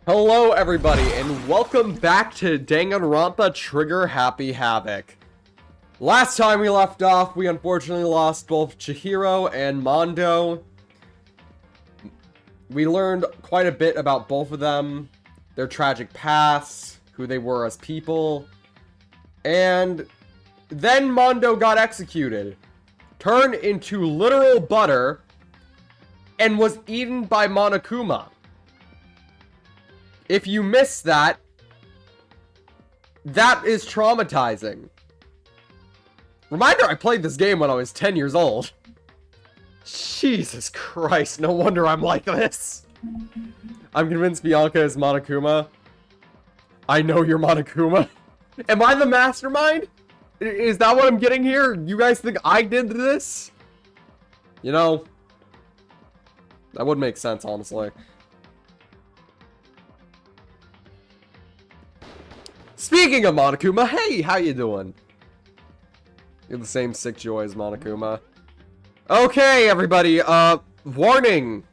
Hello everybody, and welcome back to Danganronpa Trigger Happy Havoc. Last time we left off, we unfortunately lost both Chihiro and Mondo. We learned quite a bit about both of them, their tragic pasts, who they were as people, and then Mondo got executed, turned into literal butter, and was eaten by Monokuma. If you missed that, that is traumatizing. Reminder, I played this game when I was 10 years old. Jesus Christ, no wonder I'm like this. I'm convinced Bianca is Monokuma. I know you're Monokuma. Am I the mastermind? Is that what I'm getting here? You guys think I did this? You know, that would make sense, honestly. Speaking of Monokuma, hey, how you doing? You're the same sick joy as Monokuma. Okay, everybody, warning.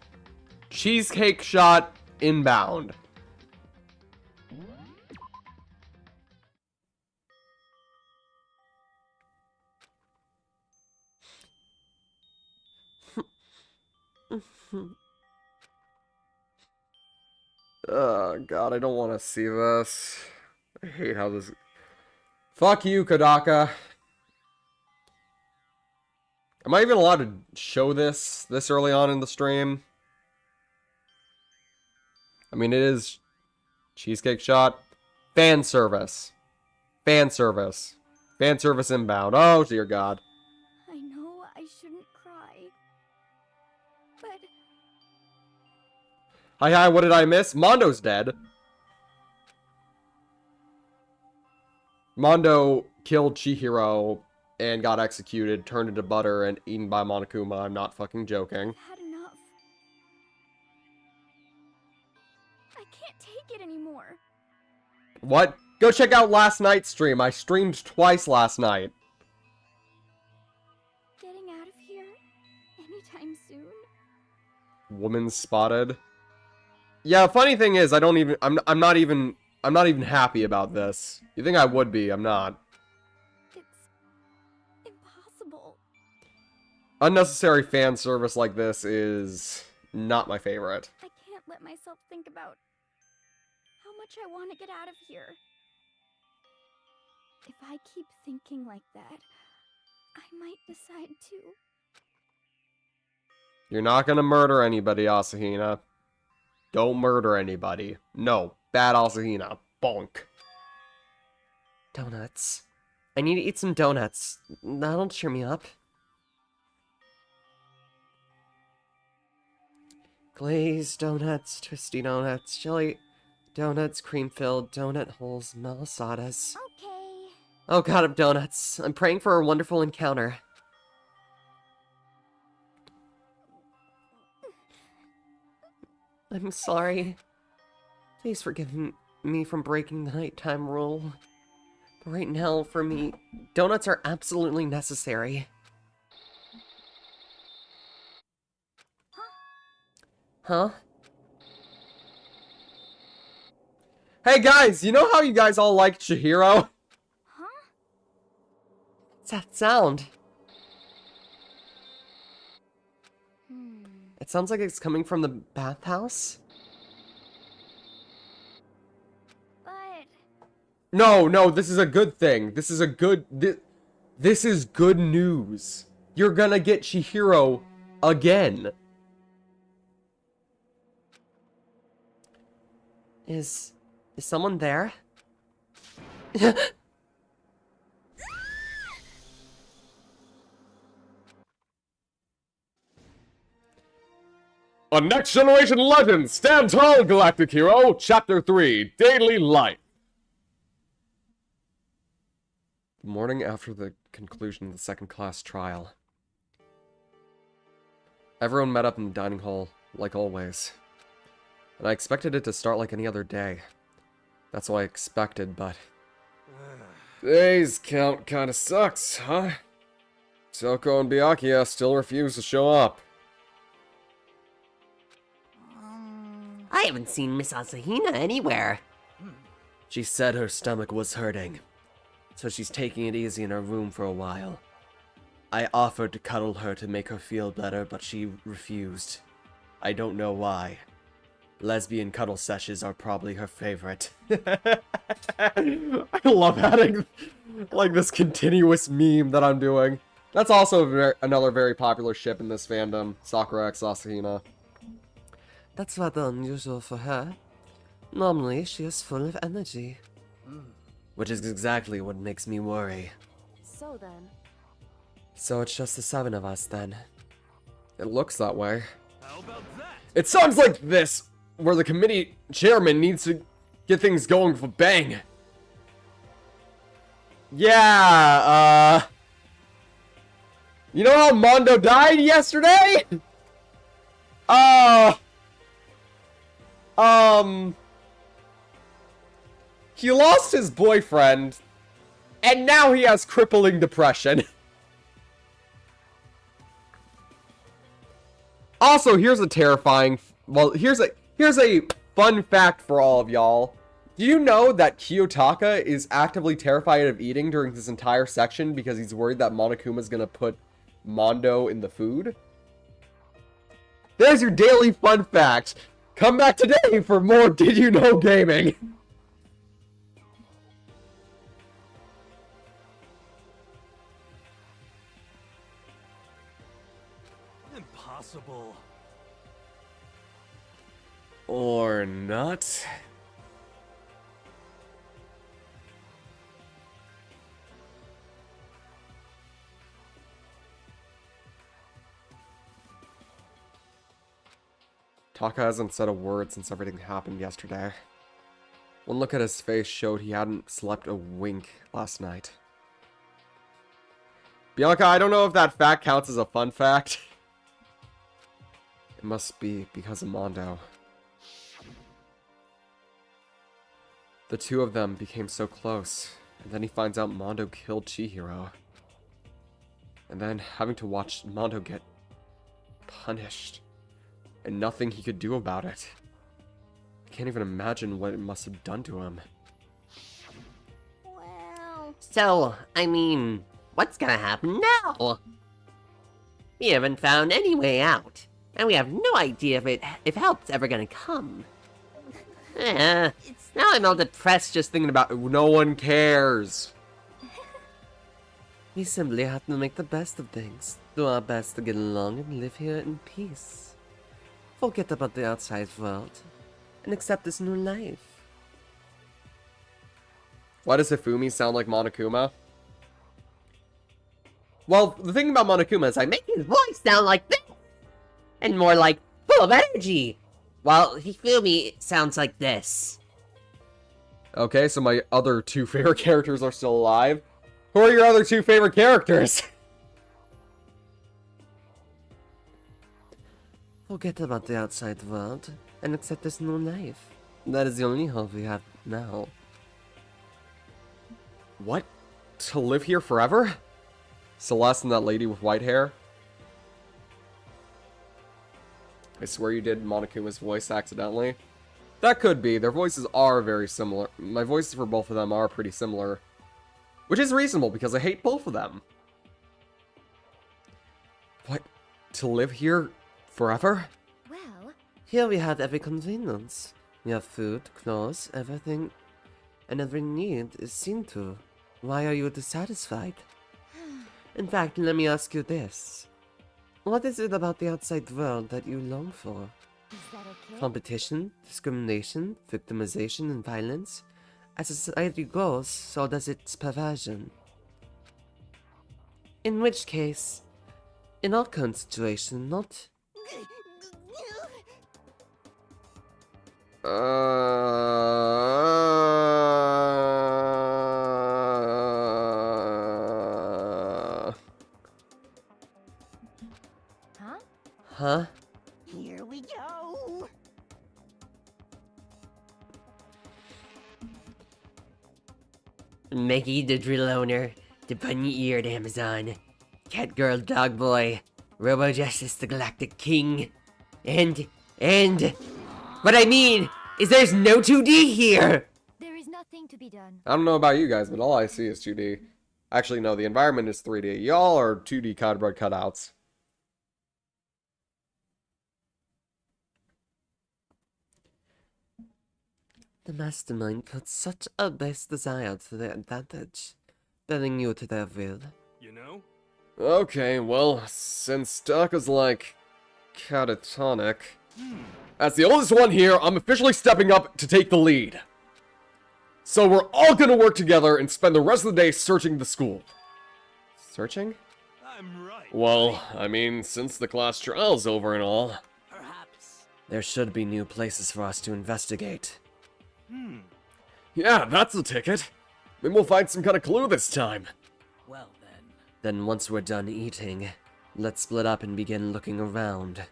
Cheesecake shot inbound. Oh, God, I don't want to see this. I hate how this... Fuck you, Kodaka. Am I even allowed to show this early on in the stream? I mean, it is Cheesecake shot. Fan service. Fan service. Fan service inbound. Oh, dear God. I know I shouldn't cry, but Hi, what did I miss? Mondo's dead. Mondo killed Chihiro and got executed, turned into butter, and eaten by Monokuma. I'm not fucking joking. I've had enough. I can't take it anymore. What? Go check out last night's stream. I streamed twice last night. Getting out of here anytime soon? Woman spotted. Yeah, funny thing is, I'm not even happy about this. You think I would be, I'm not. It's impossible. Unnecessary fan service like this is not my favorite. I can't let myself think about how much I want to get out of here. If I keep thinking like that, I might decide to. You're not gonna murder anybody, Asahina. Don't murder anybody. No. Bad Asahina. Bonk. Donuts. I need to eat some donuts. That'll cheer me up. Glazed donuts, twisty donuts, jelly donuts, cream-filled donut holes, malasadas. Okay. Oh god of donuts. I'm praying for a wonderful encounter. I'm sorry. Please forgive me from breaking the nighttime rule. But right now, for me, donuts are absolutely necessary. Huh? Hey guys, you know how you guys all liked Chihiro? Huh? What's that sound? It sounds like it's coming from the bathhouse. But... No, this is a good thing. This is good news. You're gonna get Chihiro again. Is someone there? A Next Generation Legend, Stand Tall, Galactic Hero, Chapter 3, Daily Life. The morning after the conclusion of the second-class trial. Everyone met up in the dining hall, like always. And I expected it to start like any other day. That's what I expected, but... Today's count kinda sucks, huh? Toko and Byakuya still refuse to show up. I haven't seen Miss Asahina anywhere. She said her stomach was hurting, so she's taking it easy in her room for a while. I offered to cuddle her to make her feel better, but she refused. I don't know why. Lesbian cuddle sessions are probably her favorite. I love having, like, this continuous meme that I'm doing. That's also another very popular ship in this fandom, Sakura x Asahina. That's rather unusual for her. Normally, she is full of energy. Which is exactly what makes me worry. So then... So it's just the 7 of us, then. It looks that way. How about that? It sounds like this, where the committee chairman needs to get things going with a bang. Yeah, you know how Mondo died yesterday? He lost his boyfriend, and now he has crippling depression. Also, here's a terrifying, here's a fun fact for all of y'all. Do you know that Kiyotaka is actively terrified of eating during this entire section because he's worried that Monokuma's gonna put Mondo in the food? There's your daily fun fact. Come back today for more Did You Know Gaming. Impossible. Or not. Taka hasn't said a word since everything happened yesterday. One look at his face showed he hadn't slept a wink last night. Bianca, I don't know if that fact counts as a fun fact. It must be because of Mondo. The two of them became so close, and then he finds out Mondo killed Chihiro. And then having to watch Mondo get punished, and nothing he could do about it. I can't even imagine what it must have done to him. Well... So, I mean, what's gonna happen now? We haven't found any way out, and we have no idea if help's ever gonna come. Now I'm all depressed just thinking about No one cares. we simply have to make the best of things, do our best to get along and live here in peace. Forget about the outside world, and accept this new life. Why does Hifumi sound like Monokuma? Well, the thing about Monokuma is I make His voice sound like this, and more like full of energy, while Hifumi sounds like this. Okay, so my other two favorite characters are still alive. Who are your other two favorite characters? Forget about the outside world, and accept this new life. That is the only hope we have now. What? To live here forever? Celeste and that lady with white hair? I swear you did Monokuma's voice accidentally. That could be. Their voices are very similar. My voices for both of them are pretty similar. Which is reasonable, because I hate both of them. What? To live here forever? Well... Here we have every convenience. We have food, clothes, everything, and every need is seen to. Why are you dissatisfied? In fact, let me ask you this. What is it about the outside world that you long for? Is that okay? Competition, discrimination, victimization, and violence? As society goes, so does its perversion. In which case, in our current situation, not... Huh? Huh? Here we go! Meggy the drill owner, the bunny-eared Amazon, cat girl dog boy, Robo Justice the galactic king, and... What I mean is there's no 2D here! There is nothing to be done. I don't know about you guys, but all I see is 2D. Actually, no, the environment is 3D. Y'all are 2D cardboard cutouts. The mastermind put such a base desire to their advantage, bending you to their will. You know? Okay, well, since Taka's like catatonic, as the oldest one here, I'm officially stepping up to take the lead. So we're all gonna work together and spend the rest of the day searching the school. Searching? I'm right. Well, I mean, since the class trial's over and all. Perhaps. There should be new places for us to investigate. Yeah, that's the ticket. Maybe we'll find some kind of clue this time. Well then. Then once we're done eating, let's split up and begin looking around.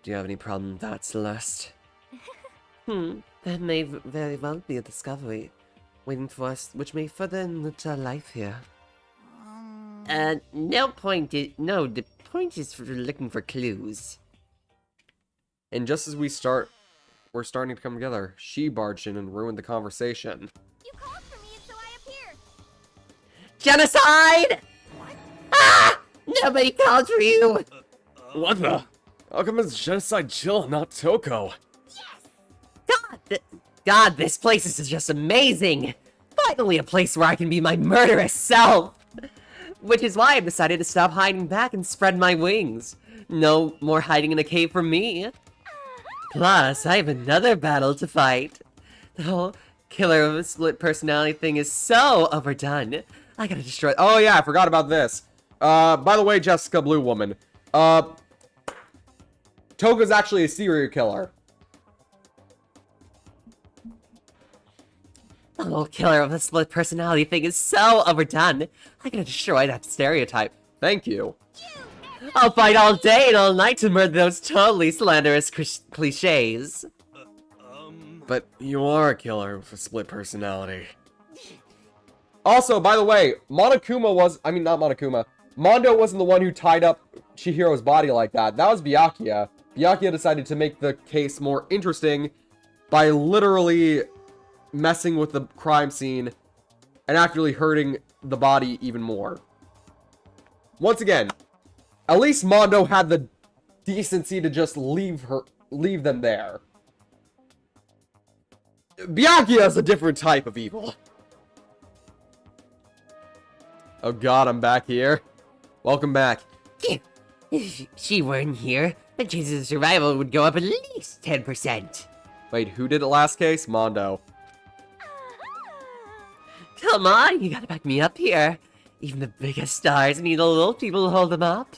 Do you have any problem with that, Celeste? That may very well be a discovery waiting for us, which may further enrich our life here. The point is for looking for clues. And just as we're starting to come together, she barged in and ruined the conversation. You called for me, so I appeared. Genocide! What? Ah! Nobody called for you! What the? How come it's Genocide Jill, not Toko? God, this place is just amazing! Finally a place where I can be my murderous self! Which is why I've decided to stop hiding back and spread my wings. No more hiding in a cave for me. Plus, I have another battle to fight. The whole killer of a split personality thing is so overdone. I gotta destroy... Oh yeah, I forgot about this. By the way, Jessica Blue Woman. Toga's actually a serial killer. The whole killer of the split personality thing is so overdone. I gotta destroy that stereotype. Thank you. I'll fight all day and all night to murder those totally slanderous cliches. But you are a killer with a split personality. Also, by the way, Monokuma was... I mean, not Monokuma. Mondo wasn't the one who tied up Chihiro's body like that. That was Byakuya. Byakuya decided to make the case more interesting by literally messing with the crime scene and actually hurting the body even more. Once again, at least Mondo had the decency to just leave them there. Byakuya is a different type of evil. Oh god, I'm back here. Welcome back. If she weren't here, the chances of survival would go up at least 10%. Wait, who did it last case? Mondo. Come on, you gotta back me up here. Even the biggest stars need a little people to hold them up.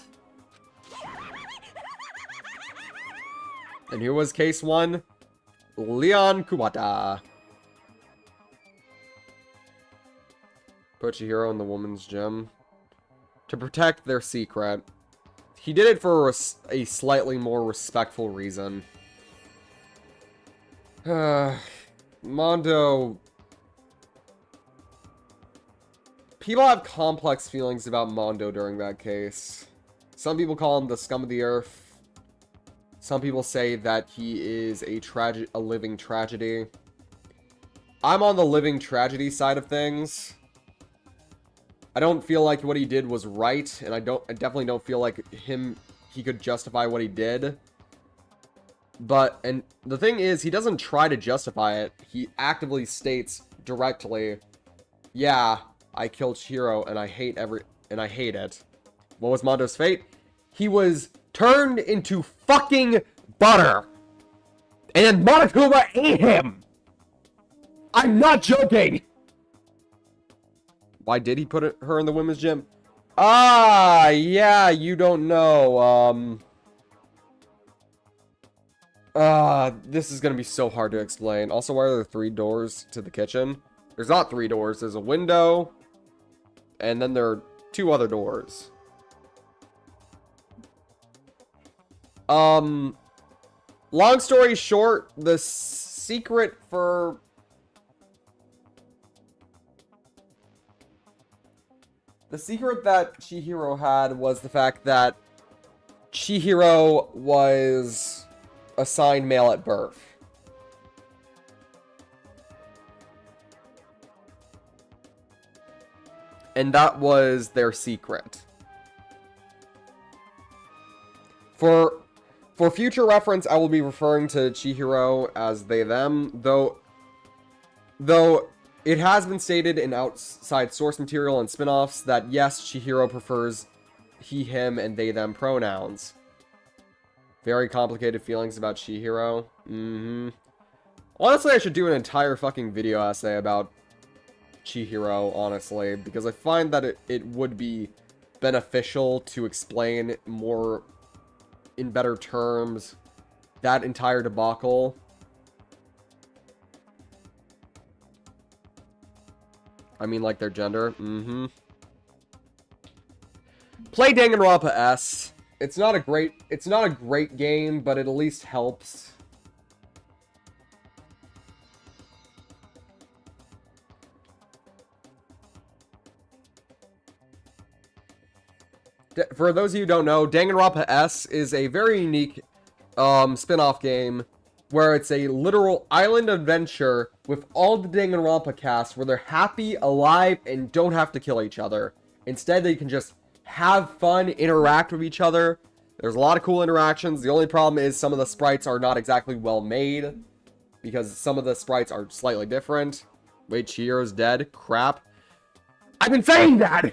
And who was case 1? Leon Kubata. Put Chihiro in the woman's gym to protect their secret. He did it for a slightly more respectful reason. Mondo... People have complex feelings about Mondo during that case. Some people call him the scum of the earth. Some people say that he is a living tragedy. I'm on the living tragedy side of things. I don't feel like what he did was right, and I definitely don't feel like he could justify what he did. But, and the thing is, he doesn't try to justify it. He actively states directly, yeah, I killed Chihiro, and I hate it. What was Mondo's fate? He was turned into fucking butter. And then Monokuma ate him! I'm not joking! Why did he put her in the women's gym? Ah, yeah, you don't know, this is gonna be so hard to explain. Also, why are there 3 doors to the kitchen? There's not 3 doors. There's a window, and then there are 2 other doors. Long story short, the secret for... The secret that Chihiro had was the fact that Chihiro was assigned male at birth. And that was their secret. For future reference, I will be referring to Chihiro as they, them, though it has been stated in outside source material and spin-offs that yes, Chihiro prefers he, him, and they, them pronouns. Very complicated feelings about Chihiro. Honestly, I should do an entire fucking video essay about Chihiro, honestly, because I find that it would be beneficial to explain more in better terms that entire debacle. I mean, like, their gender. Play Danganronpa S. It's not a great game, but it at least helps. For those of you who don't know, Danganronpa S is a very unique spin-off game where it's a literal island adventure with all the Danganronpa cast where they're happy, alive, and don't have to kill each other. Instead, they can just have fun, interact with each other. There's a lot of cool interactions. The only problem is some of the sprites are not exactly well made because some of the sprites are slightly different. Wait, Chihiro's dead? Crap. I've been saying that!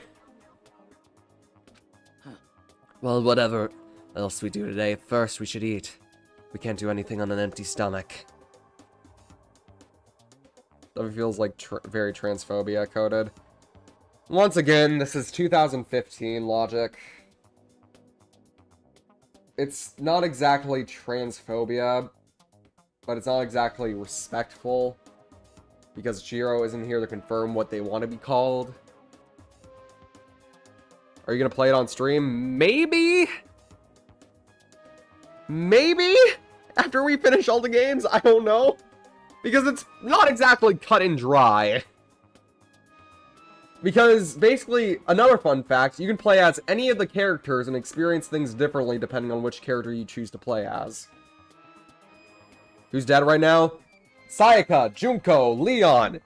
Well, whatever else we do today, first we should eat. We can't do anything on an empty stomach. That feels like very transphobia coded. Once again, this is 2015 logic. It's not exactly transphobia, but it's not exactly respectful, because Chihiro isn't here to confirm what they want to be called. Are you gonna play it on stream? Maybe? Maybe? After we finish all the games? I don't know. Because it's not exactly cut and dry. Because, basically, another fun fact, you can play as any of the characters and experience things differently depending on which character you choose to play as. Who's dead right now? Sayaka, Junko, Leon,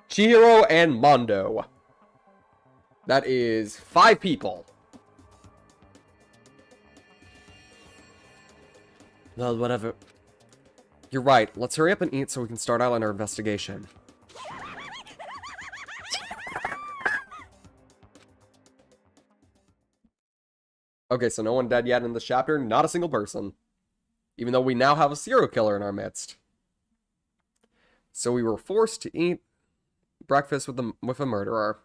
Chihiro, and Mondo. That is 5 people. Well, whatever. You're right. Let's hurry up and eat so we can start out on our investigation. Okay, so no one dead yet in this chapter. Not a single person. Even though we now have a serial killer in our midst. So we were forced to eat breakfast with a murderer.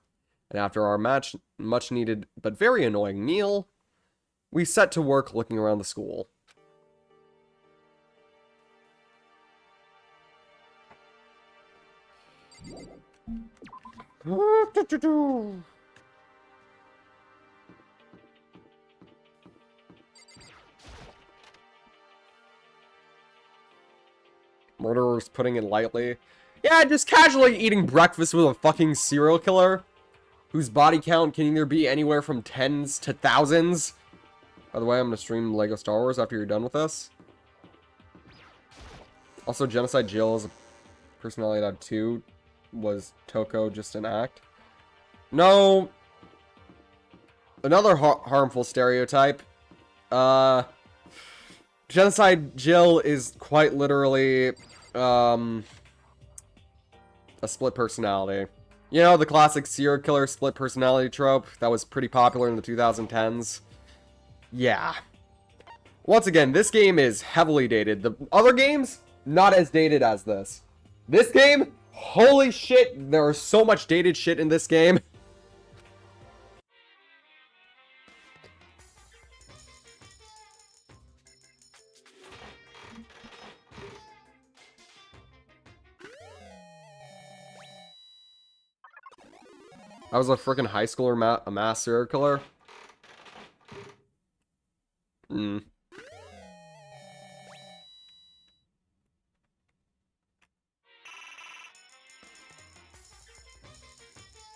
And after our much needed but very annoying meal, we set to work looking around the school. Murderers, putting it lightly. Yeah, just casually eating breakfast with a fucking serial killer, whose body count can either be anywhere from tens to thousands. By the way, I'm gonna stream Lego Star Wars after you're done with this. Also, Genocide Jill's personality out 2 was Toko just an act. No. Another harmful stereotype. Genocide Jill is quite literally, a split personality. You know, the classic serial killer split personality trope that was pretty popular in the 2010s? Yeah. Once again, this game is heavily dated. The other games, not as dated as this. This game, holy shit, there is so much dated shit in this game. I was a freaking high schooler, a mass serial killer.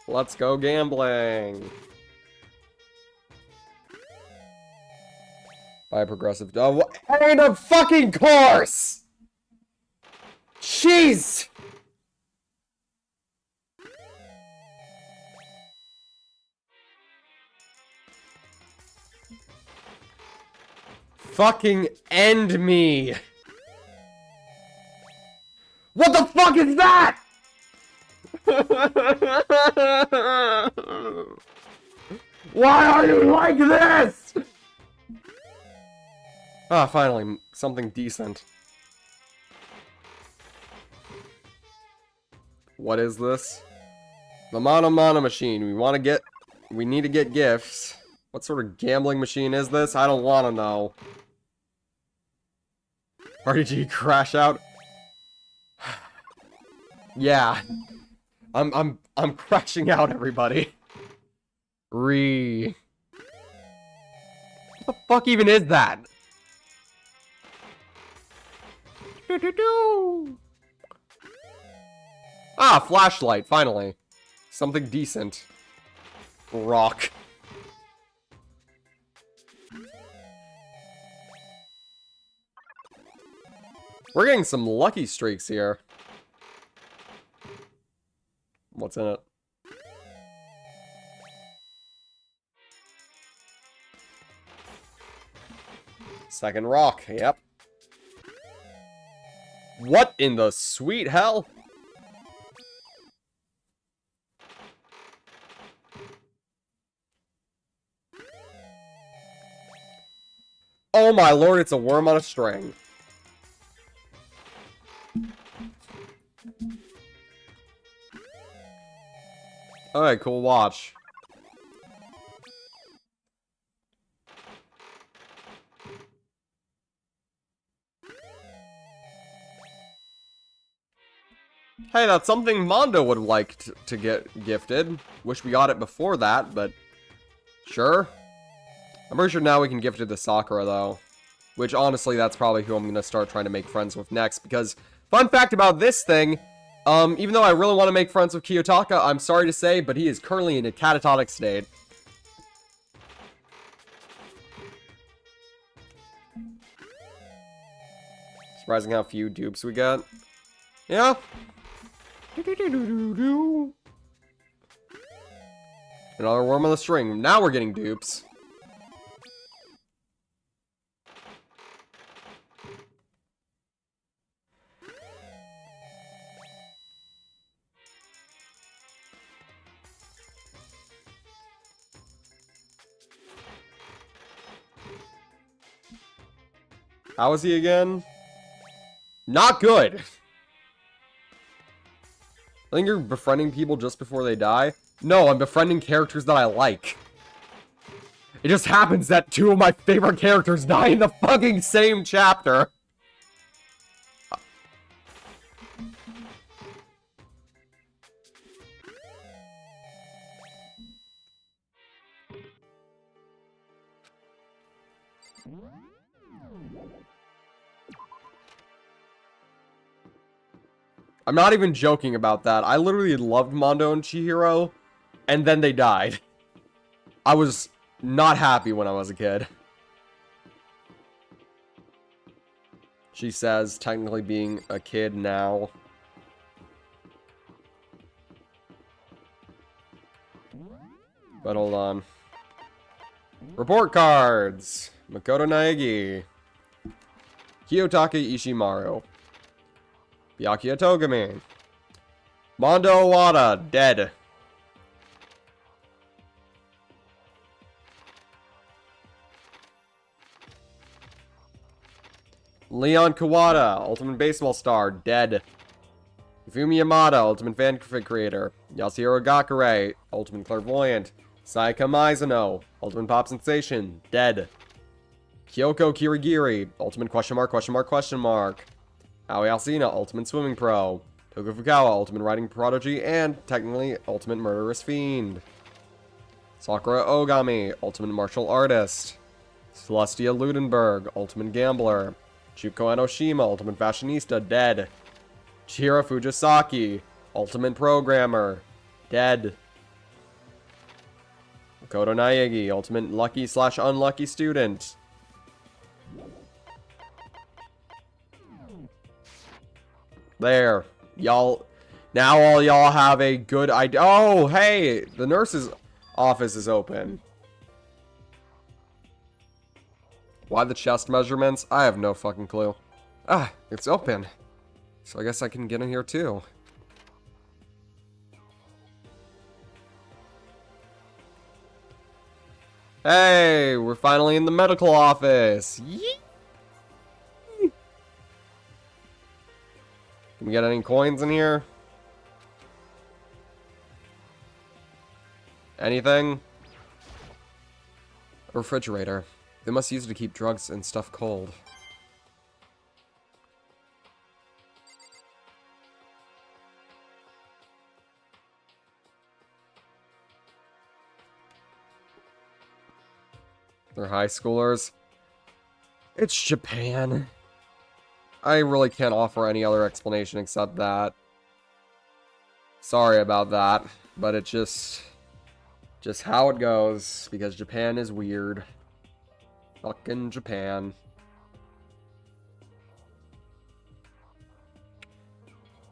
Let's go gambling. Buy a progressive. And a fucking course! Jeez! Fucking end me! What the fuck is that?! Why are you like this?! Ah, finally, something decent. What is this? The Mana Mana machine. We need to get gifts. What sort of gambling machine is this? I don't want to know. RDG crash out. Yeah. I'm crashing out, everybody. What the fuck even is that? Ah, flashlight, finally. Something decent. Rock. We're getting some lucky streaks here. What's in it? Second rock, yep. What in the sweet hell? Oh my lord, it's a worm on a string. Alright, cool watch. Hey, that's something Mondo would like to get gifted. Wish we got it before that, but sure. I'm pretty sure now we can gift it to Sakura, though. Which, honestly, that's probably who I'm going to start trying to make friends with next. Because, fun fact about this thing, even though I really want to make friends with Kiyotaka, I'm sorry to say, but he is currently in a catatonic state. Surprising how few dupes we get. Yeah. Another worm on the string. Now we're getting dupes. How is he again? Not good. I think you're befriending people just before they die. No, I'm befriending characters that I like. It just happens that two of my favorite characters die in the fucking same chapter. I'm not even joking about that. I literally loved Mondo and Chihiro, and then they died. I was not happy when I was a kid. She says, technically being a kid now. But hold on. Report cards! Makoto Naegi. Kiyotaka Ishimaru. Byakuya Togami. Mondo Owada, dead. Leon Kawada, Ultimate Baseball Star, dead. Ifumi Yamada, Ultimate Fanfic Creator. Yasuhiro Gakure, Ultimate Clairvoyant. Saika Mizuno, Ultimate Pop Sensation, dead. Kyoko Kirigiri, Ultimate question mark, question mark, question mark. Aoi Alcina, Ultimate Swimming Pro. Toku Fukawa, Ultimate Writing Prodigy, and technically Ultimate Murderous Fiend. Sakura Ogami, Ultimate Martial Artist. Celestia Ludenberg, Ultimate Gambler. Chuko Enoshima, Ultimate Fashionista, dead. Chihiro Fujisaki, Ultimate Programmer, dead. Makoto Naegi, Ultimate Lucky/Unlucky Student. There. Y'all. Now all y'all have a good idea. Oh, hey! The nurse's office is open. Why the chest measurements? I have no fucking clue. Ah, it's open. So I guess I can get in here too. Hey, we're finally in the medical office. Yee! Can we get any coins in here? Anything? A refrigerator. They must use it to keep drugs and stuff cold. They're high schoolers. It's Japan. I really can't offer any other explanation except that. Sorry about that, but it's just how it goes, because Japan is weird. Fucking Japan.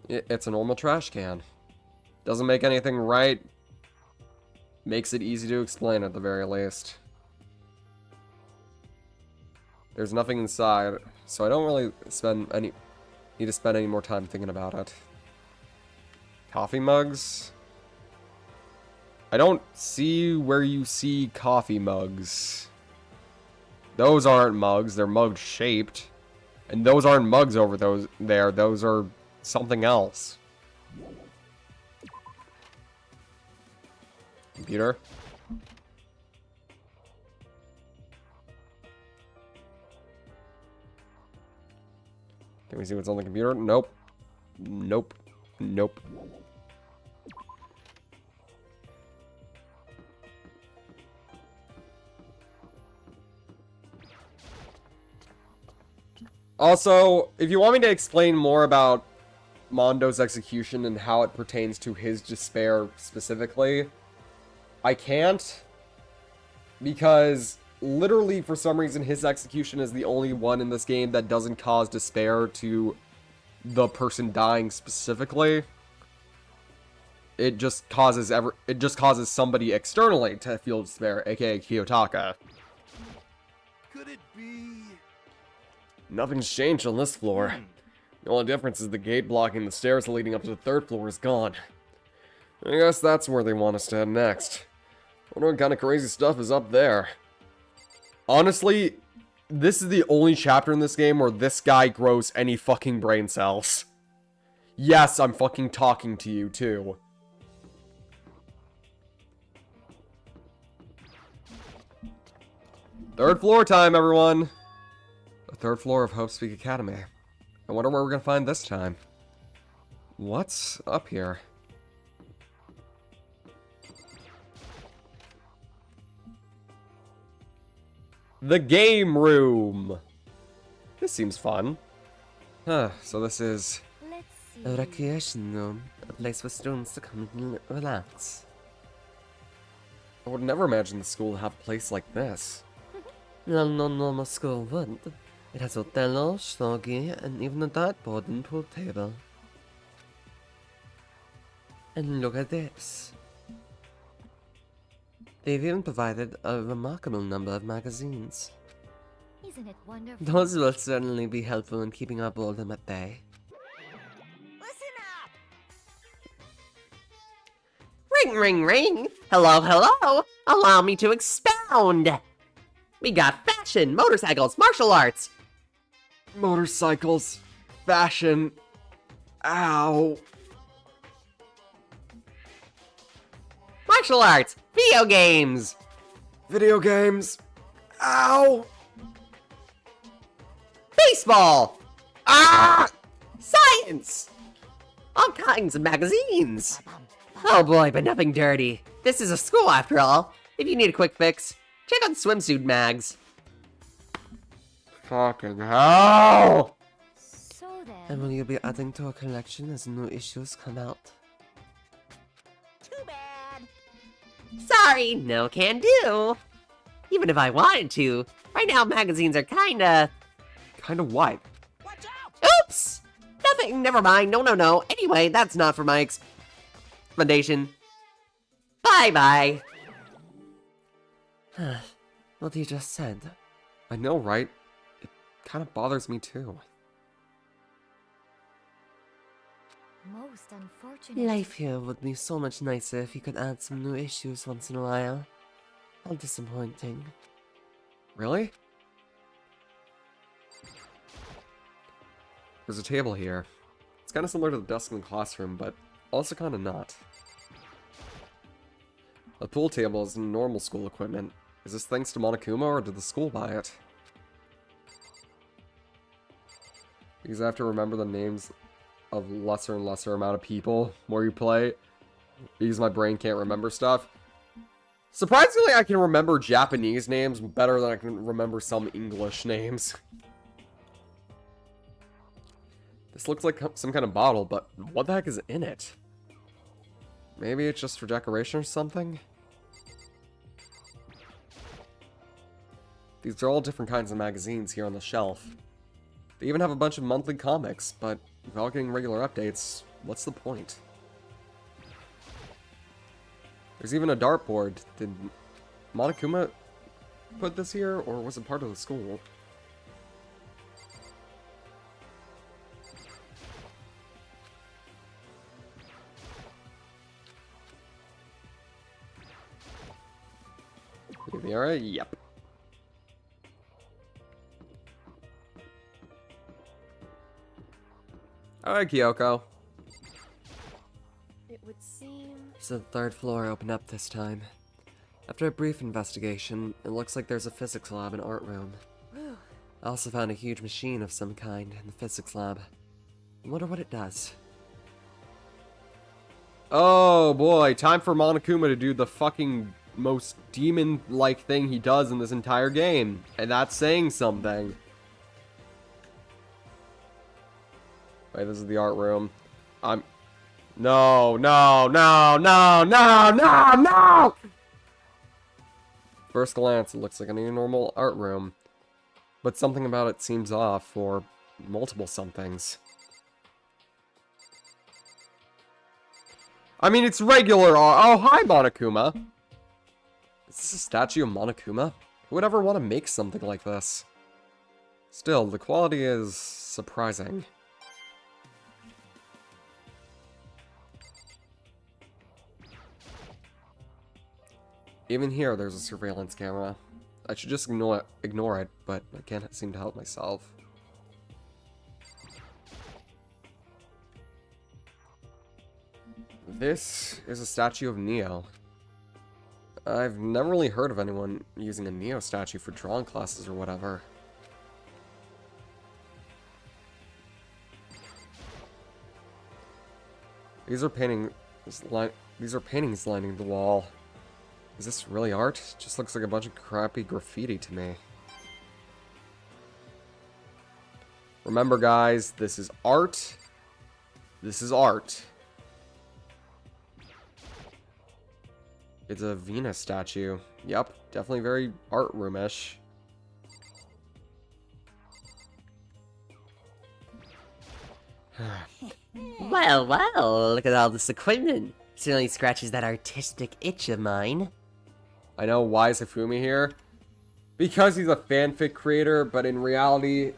It's a normal trash can. Doesn't make anything right. Makes it easy to explain at the very least. There's nothing inside, so I don't really need to spend any more time thinking about it. Coffee mugs? I don't see where you see coffee mugs. Those aren't mugs, they're mug shaped. And those aren't mugs over there, those are something else. Computer? Can we see what's on the computer? Nope. Nope. Nope. Also, if you want me to explain more about Mondo's execution and how it pertains to his despair specifically, I can't. Because literally, for some reason, his execution is the only one in this game that doesn't cause despair to the person dying specifically. It just causes somebody externally to feel despair, aka Kiyotaka. Could it be? Nothing's changed on this floor. The only difference is the gate blocking the stairs leading up to the 3rd floor is gone. I guess that's where they want us to head next. Wonder what kind of crazy stuff is up there. Honestly, this is the only chapter in this game where this guy grows any fucking brain cells. Yes, I'm fucking talking to you, too. Third floor time, everyone! The 3rd floor of Hope Speak Academy. I wonder where we're gonna find this time. What's up here? The game room! This seems fun. Huh, so this is... Let's see. A recreation room, a place for students to come and relax. I would never imagine the school to have a place like this. Well, no normal school would. It has Othello, shogi, and even a dartboard and pool table. And look at this. They've even provided a remarkable number of magazines. Isn't it wonderful? Those will certainly be helpful in keeping our boredom at bay. Listen up! Ring, ring, ring! Hello, hello! Allow me to expound! We got fashion, motorcycles, martial arts! Motorcycles, fashion, ow. Martial arts, video games! Video games, ow. Baseball! Ah! Science! All kinds of magazines! Oh boy, but nothing dirty. This is a school after all. If you need a quick fix, check out swimsuit mags. Fucking hell! So And then... will you be adding to our collection as new issues come out? Too bad! Sorry, no can do. Even if I wanted to, right now magazines are kinda... Kinda what? Watch out! Oops! Nothing, never mind, no. Anyway, that's not for my explanation. Bye-bye. What you just said. I know, right? It kinda bothers me too. Most unfortunate. Life here would be so much nicer if you could add some new issues once in a while. How disappointing. Really? There's a table here. It's kinda similar to the desk in the classroom, but also kinda not. A pool table is normal school equipment. Is this thanks to Monokuma, or did the school buy it? Because I have to remember the names of lesser and lesser amount of people more you play, because my brain can't remember stuff. Surprisingly, I can remember Japanese names better than I can remember some English names. This looks like some kind of bottle, but what the heck is in it? Maybe it's just for decoration or something? These are all different kinds of magazines here on the shelf. They even have a bunch of monthly comics, but without getting regular updates, what's the point? There's even a dartboard. Did Monokuma put this here, or was it part of the school? Riviera? Yep. Alright, Kyoko. It would seem... So the 3rd floor opened up this time. After a brief investigation, it looks like there's a physics lab and art room. Whew. I also found a huge machine of some kind in the physics lab. I wonder what it does. Oh boy, time for Monokuma to do the fucking most demon-like thing he does in this entire game. And that's saying something. Wait, this is the art room. No, no, no, no, no, no, no! First glance, it looks like any normal art room. But something about it seems off, or multiple somethings. I mean, it's regular art. Oh, hi, Monokuma. Is this a statue of Monokuma? Who would ever want to make something like this? Still, the quality is surprising. Even here, there's a surveillance camera. I should just ignore it, but I can't seem to help myself. This is a statue of Neo. I've never really heard of anyone using a Neo statue for drawing classes or whatever. These are paintings lining the wall. Is this really art? It just looks like a bunch of crappy graffiti to me. Remember, guys, this is art. This is art. It's a Venus statue. Yep, definitely very art room-ish. Well, well, look at all this equipment. Certainly scratches that artistic itch of mine. I know, why is Hifumi here? Because he's a fanfic creator, but in reality,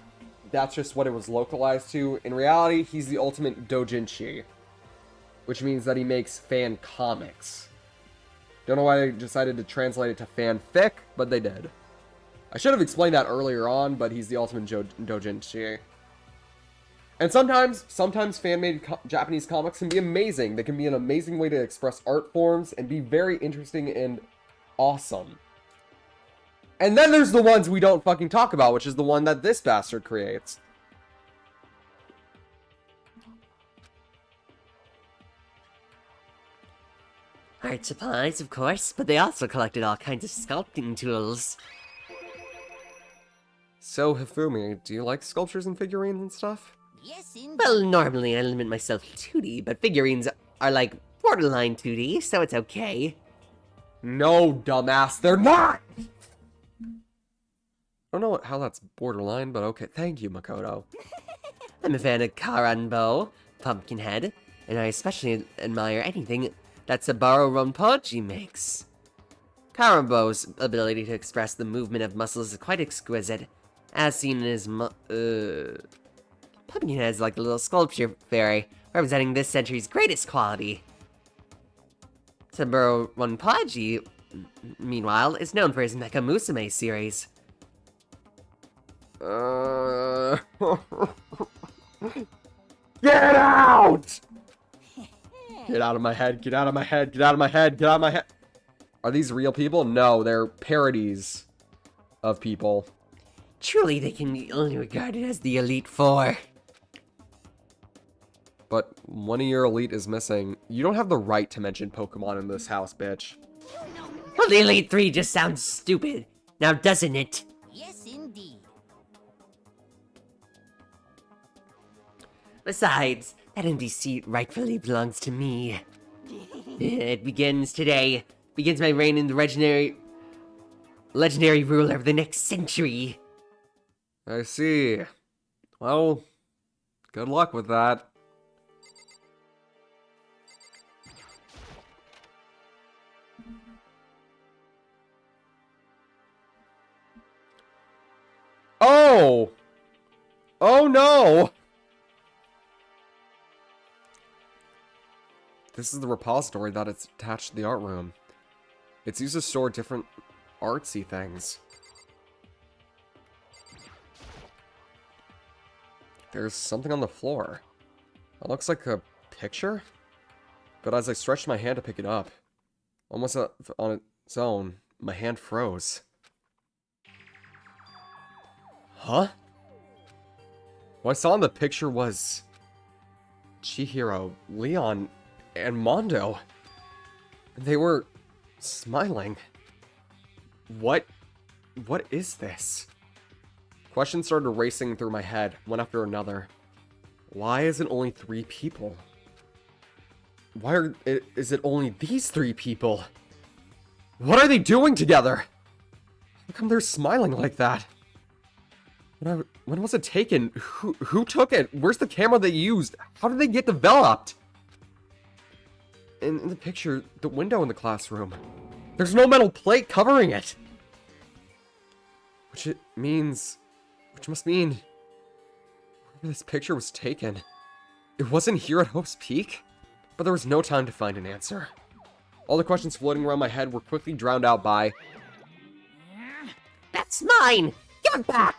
that's just what it was localized to. In reality, he's the ultimate doujinshi, which means that he makes fan comics. Don't know why they decided to translate it to fanfic, but they did. I should have explained that earlier on, but he's the ultimate doujinshi. And sometimes fan-made Japanese comics can be amazing. They can be an amazing way to express art forms and be very interesting and awesome. And then there's the ones we don't fucking talk about, which is the one that this bastard creates. Art supplies, of course, but they also collected all kinds of sculpting tools. So, Hifumi, do you like sculptures and figurines and stuff? Yes, indeed. Well, normally I limit myself to 2D, but figurines are like borderline 2D, so it's okay. No, dumbass, they're not! I don't know how that's borderline, but okay. Thank you, Makoto. I'm a fan of Karanbo, Pumpkinhead, and I especially admire anything that Saburo Ronpochi makes. Karanbo's ability to express the movement of muscles is quite exquisite, as seen in his Pumpkinhead's like a little sculpture fairy, representing this century's greatest quality. Saburo Ronpochi, meanwhile, is known for his Mecha Musume series. Get out! Get out of my head, get out of my head, get out of my head, get out of my head. Are these real people? No, they're parodies of people. Truly, they can be only regarded as the Elite Four. But one of your elite is missing. You don't have the right to mention Pokemon in this house, bitch. Well, the Elite Three just sounds stupid, now doesn't it? Yes, indeed. Besides, that empty seat rightfully belongs to me. It begins today. Begins my reign in the legendary ruler of the next century. I see. Well, good luck with that. Oh! Oh no! This is the repository that it's attached to the art room. It's used to store different artsy things. There's something on the floor. It looks like a picture? But as I stretched my hand to pick it up, almost on its own, my hand froze. Huh? What I saw in the picture was Chihiro, Leon, and Mondo. They were smiling. What is this? Questions started racing through my head, one after another. Why is it only 3 people? Is it only these 3 people? What are they doing together? How come they're smiling like that? When was it taken? Who took it? Where's the camera they used? How did they get developed? In the picture, the window in the classroom. There's no metal plate covering it. Which must mean where this picture was taken. It wasn't here at Hope's Peak? But there was no time to find an answer. All the questions floating around my head were quickly drowned out by... That's mine! Give it back!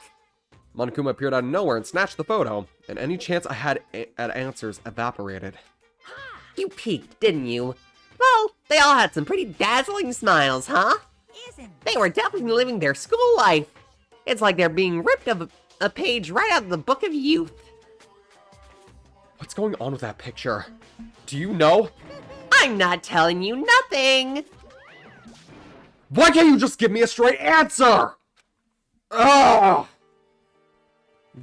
Monokuma appeared out of nowhere and snatched the photo, and any chance I had at answers evaporated. You peeked, didn't you? Well, they all had some pretty dazzling smiles, huh? They were definitely living their school life. It's like they're being ripped of a page right out of the Book of Youth. What's going on with that picture? Do you know? I'm not telling you nothing! Why can't you just give me a straight answer? Ugh!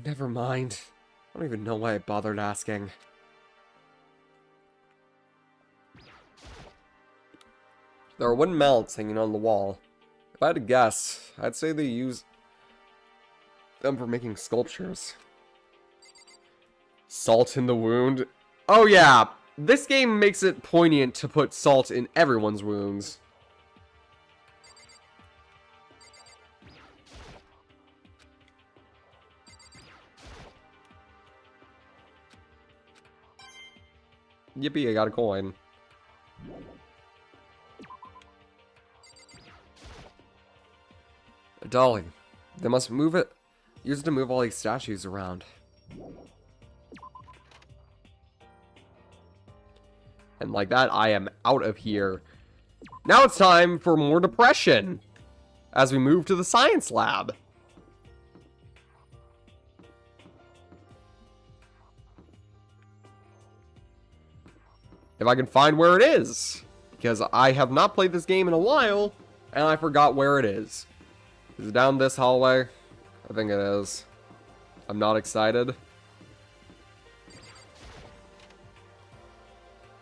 Never mind. I don't even know why I bothered asking. There are wooden mallets hanging on the wall. If I had to guess, I'd say they use them for making sculptures. Salt in the wound? Oh yeah, this game makes it poignant to put salt in everyone's wounds. Yippee, I got a coin. A dolly. They must move it. Use it to move all these statues around. And like that, I am out of here. Now it's time for more depression. As we move to the science lab. If I can find where it is. Because I have not played this game in a while, and I forgot where it is. Is it down this hallway? I think it is. I'm not excited.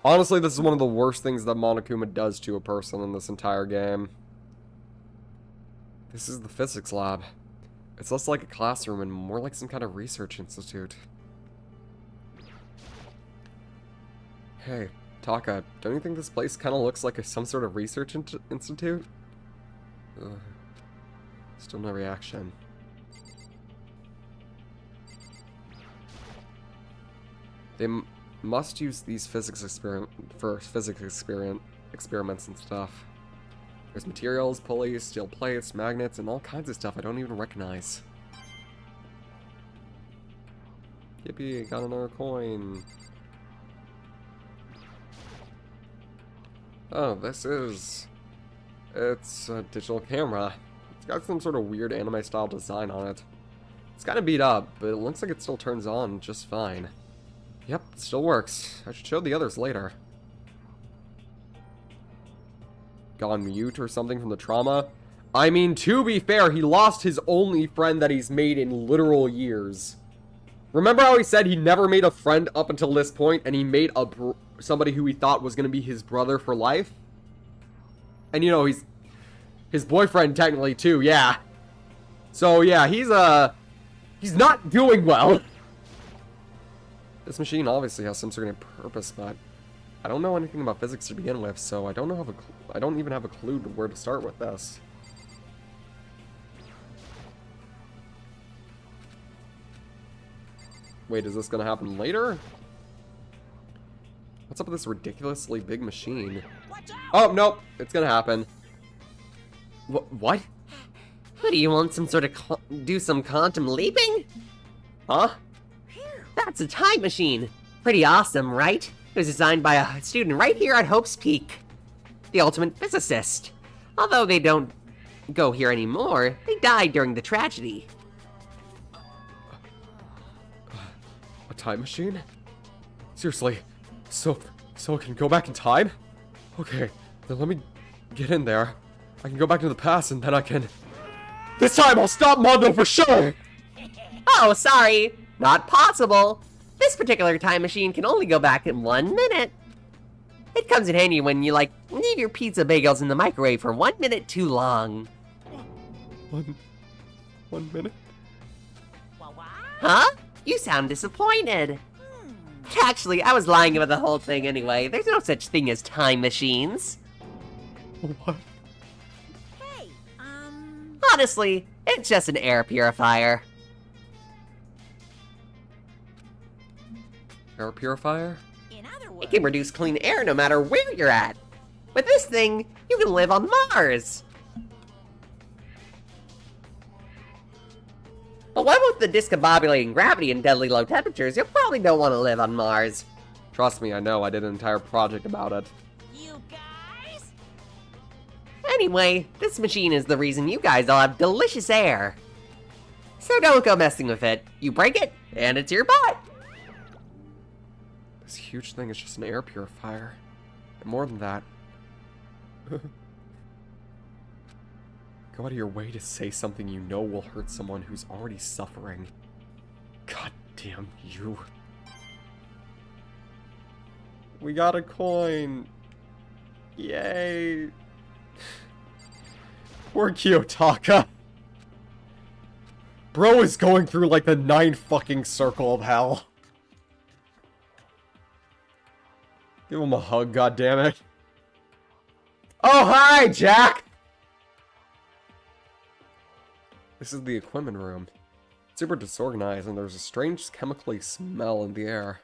Honestly, this is one of the worst things that Monokuma does to a person in this entire game. This is the physics lab. It's less like a classroom and more like some kind of research institute. Hey, Taka, don't you think this place kind of looks like some sort of research institute? Ugh. Still no reaction. They must use these physics experiments and stuff. There's materials, pulleys, steel plates, magnets, and all kinds of stuff I don't even recognize. Yippee, got another coin. Oh, it's a digital camera. It's got some sort of weird anime style design on it. It's kind of beat up, but it looks like it still turns on just fine. Yep, it still works. I should show the others later. Gone mute or something from the trauma? I mean, to be fair, he lost his only friend that he's made in literal years. Remember how he said he never made a friend up until this point, and he made somebody who he thought was going to be his brother for life? And you know, he's his boyfriend technically too, yeah. So yeah, he's not doing well. This machine obviously has some sort of purpose, but I don't know anything about physics to begin with, so I don't even have a clue to where to start with this. Wait, is this gonna happen later? What's up with this ridiculously big machine? Oh, nope, it's gonna happen. What? What do you want, some sort of do some quantum leaping? Huh? That's a time machine. Pretty awesome, right? It was designed by a student right here at Hope's Peak. The ultimate physicist. Although they don't go here anymore, they died during the tragedy. A time machine? Seriously, so So I can go back in time? Okay, then let me get in there. I can go back to the past and then I can... This time I'll stop Mondo for sure! Oh, sorry. Not possible. This particular time machine can only go back in 1 minute. It comes in handy when you, like, leave your pizza bagels in the microwave for 1 minute too long. One minute? Huh? You sound disappointed. Actually, I was lying about the whole thing anyway. There's no such thing as time machines. What? Hey, Honestly, it's just an air purifier. Air purifier? in other It words, can produce clean air no matter where you're at. With this thing, you can live on Mars. But what with the discombobulating gravity and deadly low temperatures, you probably don't want to live on Mars. Trust me, I know. I did an entire project about it. you guys. Anyway, this machine is the reason you guys all have delicious air. So don't go messing with it. You break it, and it's your butt. This huge thing is just an air purifier. And more than that. Go out of your way to say something you know will hurt someone who's already suffering. God damn you. We got a coin. Yay. Poor Kiyotaka. Bro is going through like the 9 fucking circle of hell. Give him a hug, goddammit. Oh, hi, Jack! This is the equipment room. It's super disorganized and there's a strange chemically smell in the air.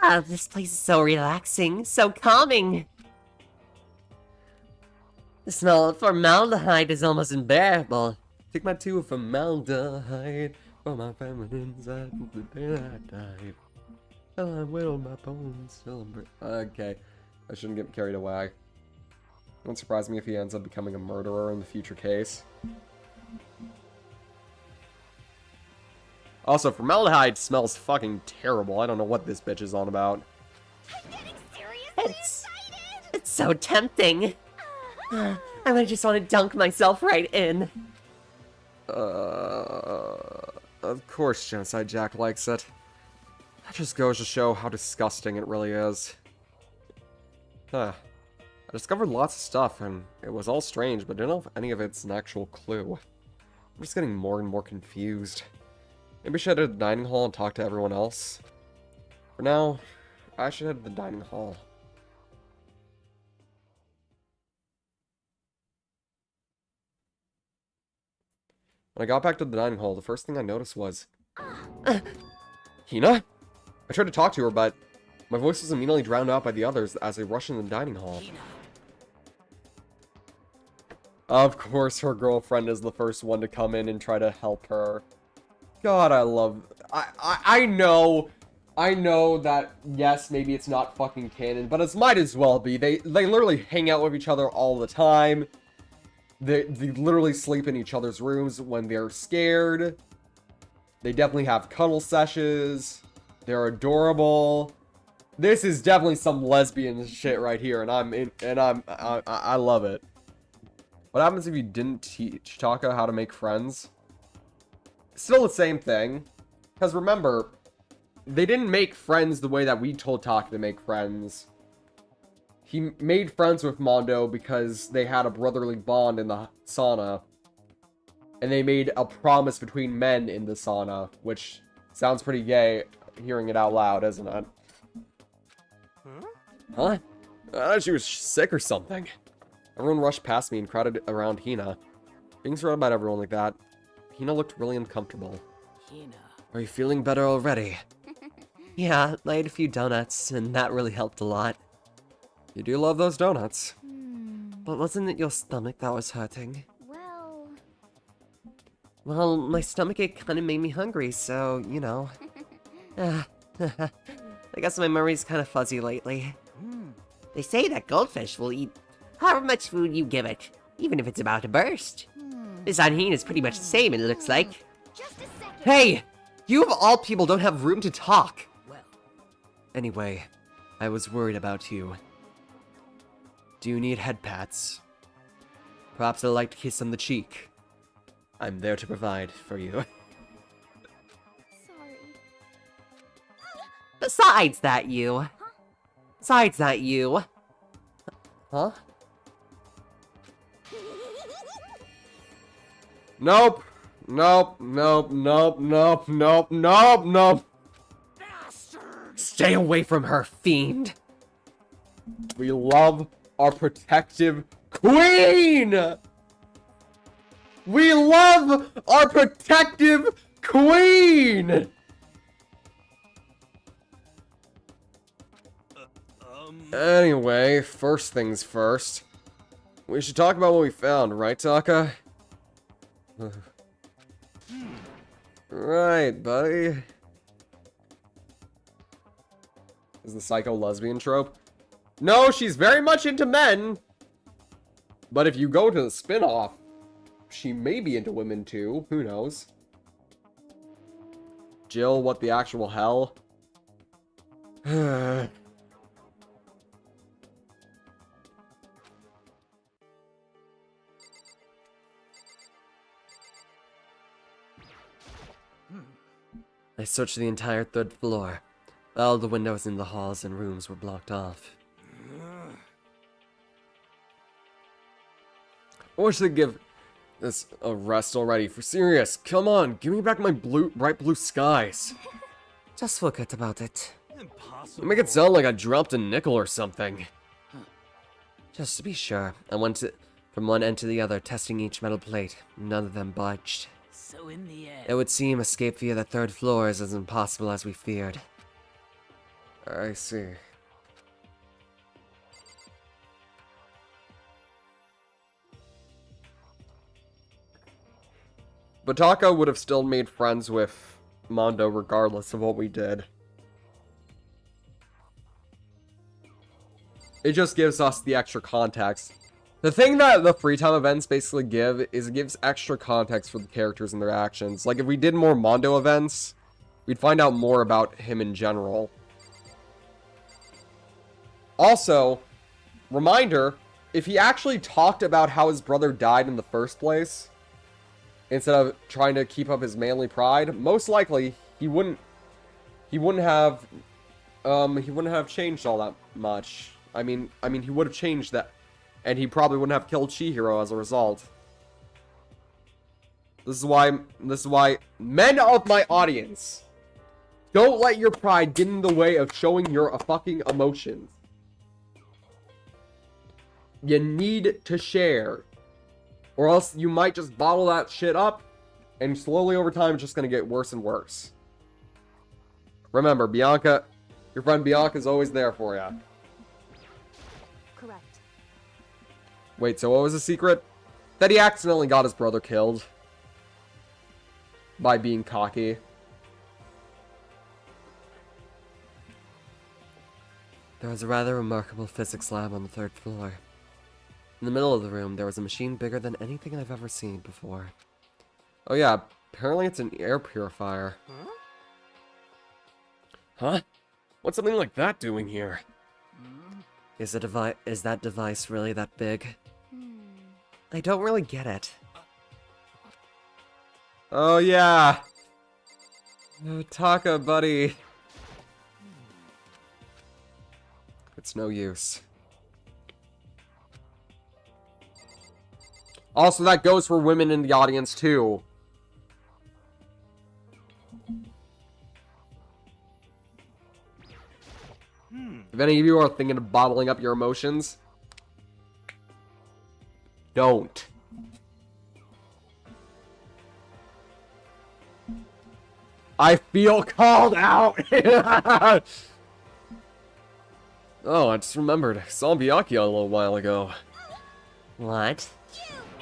Ah, this place is so relaxing, so calming. The smell of formaldehyde is almost unbearable. Take my 2 of formaldehyde for my feminine side the day I died. Till I whittled my bones, celebrate. Okay, I shouldn't get carried away. It won't surprise me if he ends up becoming a murderer in the future case. Also, formaldehyde smells fucking terrible. I don't know what this bitch is on about. I'm getting seriously It's- excited. It's so tempting. I would just want to dunk myself right in. Of course Genocide Jack likes it. That just goes to show how disgusting it really is. Huh. I discovered lots of stuff, and it was all strange, but didn't know if any of it's an actual clue. I'm just getting more and more confused. Maybe I should head to the dining hall and talk to everyone else. For now, I should head to the dining hall. When I got back to the dining hall, the first thing I noticed was... Hina? I tried to talk to her, but my voice was immediately drowned out by the others as I rushed into the dining hall. Of course, her girlfriend is the first one to come in and try to help her. God, I love... I know that, yes, maybe it's not fucking canon, but it might as well be. They literally hang out with each other all the time. They literally sleep in each other's rooms when they're scared. They definitely have cuddle sessions. They're adorable. This is definitely some lesbian shit right here, and I love it. What happens if you didn't teach Taka how to make friends? Still the same thing. Because remember, they didn't make friends the way that we told Taka to make friends. He made friends with Mondo because they had a brotherly bond in the sauna. And they made a promise between men in the sauna, which sounds pretty gay hearing it out loud, isn't it? Huh? I thought she was sick or something. Everyone rushed past me and crowded around Hina. Being surrounded by everyone like that, Hina looked really uncomfortable. Hina. Are you feeling better already? Yeah, I ate a few donuts, and that really helped a lot. You do love those donuts. But wasn't it your stomach that was hurting? Well, Well, my stomachache kind of made me hungry, so, you know. I guess my memory's kind of fuzzy lately. They say that goldfish will eat however much food you give it, even if it's about to burst. This Anhin is pretty much the same, it looks like. just a second. Hey! You of all people don't have room to talk! Well, Anyway, I was worried about you. Do you need head pats? Perhaps a light kiss on the cheek. I'm there to provide for you. Sorry. Besides that, you. Besides that, you. Huh? Nope. Nope. Nope. Nope. Nope. Nope. Nope. Nope. Stay away from her, fiend! We love our protective queen! We love our protective queen! Anyway, first things first. We should talk about what we found, right, Taka? Right, buddy. Is the psycho lesbian trope? No, she's very much into men. But if you go to the spin-off, she may be into women too. Who knows? Jill, what the actual hell? I searched the entire third floor. All the windows in the halls and rooms were blocked off. I wish they'd give this a rest already. For serious, come on, give me back my bright blue skies. Just forget about it. You make it sound like I dropped a nickel or something. Just to be sure, I went from one end to the other, testing each metal plate. None of them budged. So in the end, It would seem escape via the third floor is as impossible as we feared. I see. But Taka would have still made friends with Mondo regardless of what we did. It just gives us the extra context. The thing that the free time events basically give is it gives extra context for the characters and their actions. Like if we did more Mondo events, we'd find out more about him in general. Also, reminder, if he actually talked about how his brother died in the first place, instead of trying to keep up his manly pride, most likely he wouldn't have changed all that much. I mean he would have changed that, and he probably wouldn't have killed Chihiro as a result. This is why men of my audience, don't let your pride get in the way of showing your fucking emotions. You need to share. Or else you might just bottle that shit up, and slowly over time it's just gonna get worse and worse. Remember, Bianca, your friend Bianca's always there for you. Correct. Wait, so what was the secret? That he accidentally got his brother killed. By being cocky. There was a rather remarkable physics lab on the third floor. In the middle of the room, there was a machine bigger than anything I've ever seen before. Oh yeah, apparently it's an air purifier. Huh? What's something like that doing here? Is that device really that big? I don't really get it. Oh yeah! Oh, Taka, buddy. It's no use. Also, that goes for women in the audience, too. If any of you are thinking of bottling up your emotions, don't. I feel called out! Oh, I just remembered. I saw Biaki a little while ago. What?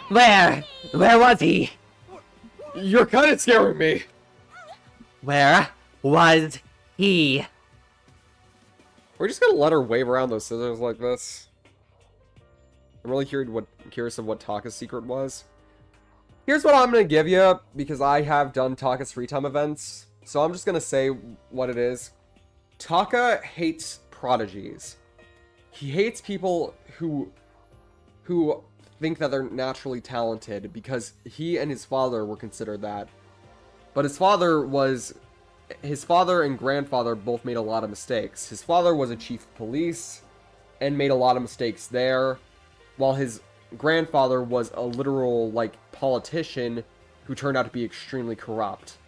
Where? Where was he? You're kind of scaring me. Where was he? We're just gonna let her wave around those scissors like this. I'm really curious of what Taka's secret was. Here's what I'm gonna give you, because I have done Taka's free time events. So I'm just gonna say what it is. Taka hates prodigies. He hates people who think that they're naturally talented because he and his father were considered that. But his father and grandfather both made a lot of mistakes. His father was a chief of police and made a lot of mistakes there, while his grandfather was a literal, like, politician who turned out to be extremely corrupt.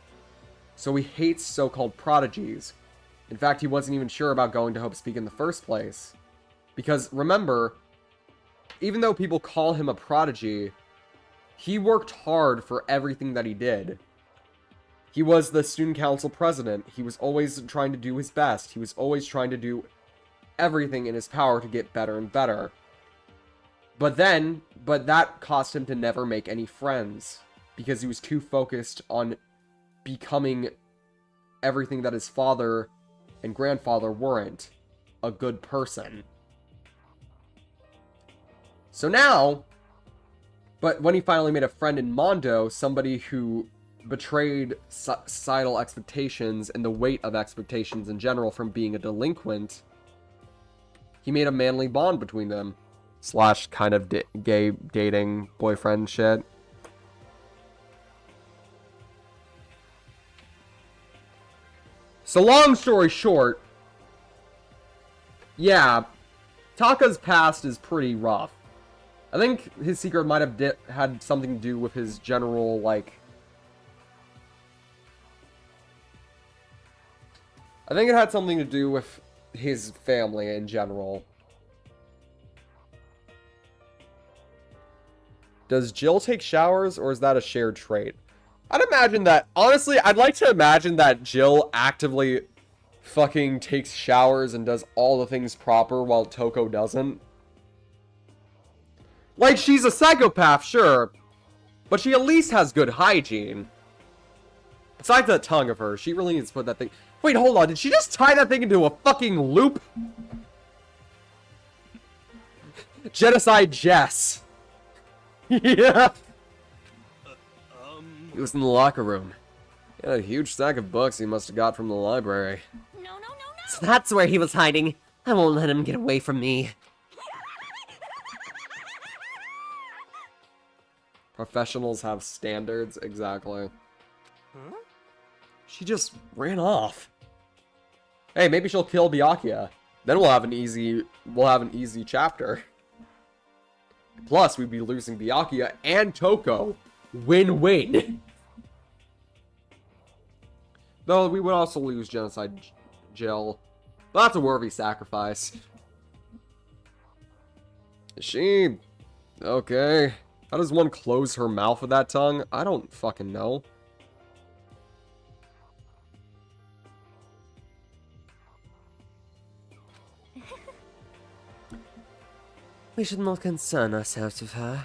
So he hates so-called prodigies. In fact, he wasn't even sure about going to Hope Speak in the first place. Because, remember, even though people call him a prodigy, he worked hard for everything that he did. He was the student council president. He was always trying to do his best. He was always trying to do everything in his power to get better and better. But that cost him to never make any friends, because he was too focused on becoming everything that his father and grandfather weren't, a good person. So now, but when he finally made a friend in Mondo, somebody who betrayed societal expectations and the weight of expectations in general from being a delinquent, he made a manly bond between them. / kind of gay dating boyfriend shit. So long story short, yeah, Taka's past is pretty rough. I think his secret might have had something to do with his general, like... I think it had something to do with his family in general. Does Jill take showers, or is that a shared trait? I'd imagine that... Honestly, I'd like to imagine that Jill actively fucking takes showers and does all the things proper while Toko doesn't. Like, she's a psychopath, sure, but she at least has good hygiene. Besides that tongue of hers, she really needs to put that thing... Wait, hold on, did she just tie that thing into a fucking loop? Genocide Jess. Yeah. He was in the locker room. He had a huge stack of books he must have got from the library. No. So that's where he was hiding. I won't let him get away from me. Professionals have standards, exactly. Huh? She just ran off. Hey, maybe she'll kill Byakuya. Then we'll have an easy chapter. Plus, we'd be losing Byakuya and Toko. Win-win. Though we would also lose Genocide Jill. But that's a worthy sacrifice. Is she... okay. How does one close her mouth with that tongue? I don't fucking know. We should not concern ourselves with her.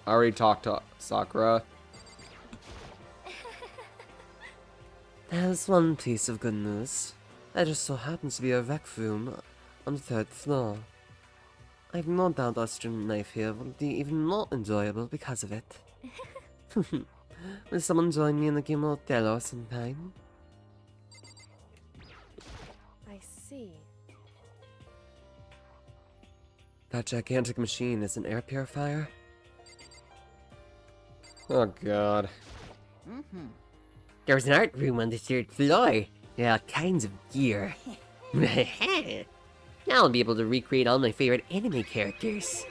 I already talked to Sakura. There's one piece of good news. There just so happens to be a rec room on the 3rd floor. I have no doubt our student life here will be even more enjoyable because of it. Will someone join me in a game of Othello sometime? I see. That gigantic machine is an air purifier? Oh god. There's an art room on the 3rd floor. There are all kinds of gear. Now I'll be able to recreate all my favorite anime characters.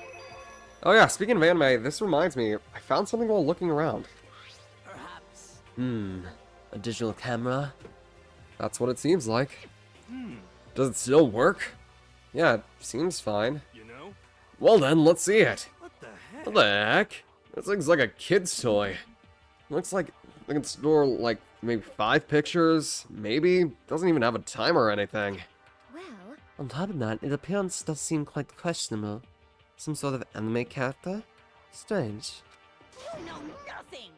Oh yeah, speaking of anime, this reminds me, I found something while looking around. Perhaps. A digital camera? That's what it seems like. Does it still work? Yeah, it seems fine. You know? Well then, let's see it. What the heck? What the heck? This thing's like a kid's toy. Looks like I can store like maybe 5 pictures, maybe. Doesn't even have a timer or anything. Well, On top of that, its appearance does seem quite questionable. Some sort of anime character? Strange. You know nothing.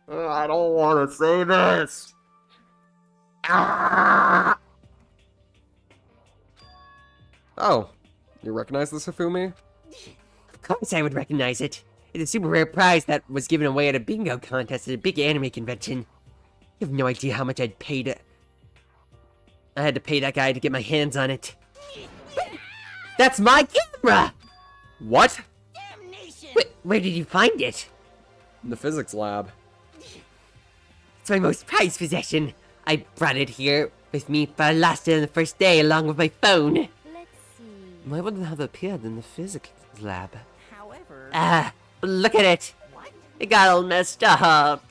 I don't want to say this. Ah! Oh, you recognize this, Hifumi? Of course I would recognize it. It's a super rare prize that was given away at a bingo contest at a big anime convention. You have no idea how much I'd paid. I had to pay that guy to get my hands on it. That's my camera! What? Damnation! Wait, where did you find it? In the physics lab. It's my most prized possession. I brought it here with me, but I lost it on the first day along with my phone. Let's see. Why wouldn't it have appeared in the physics lab? However, Ah, look at it. what? It got all messed up.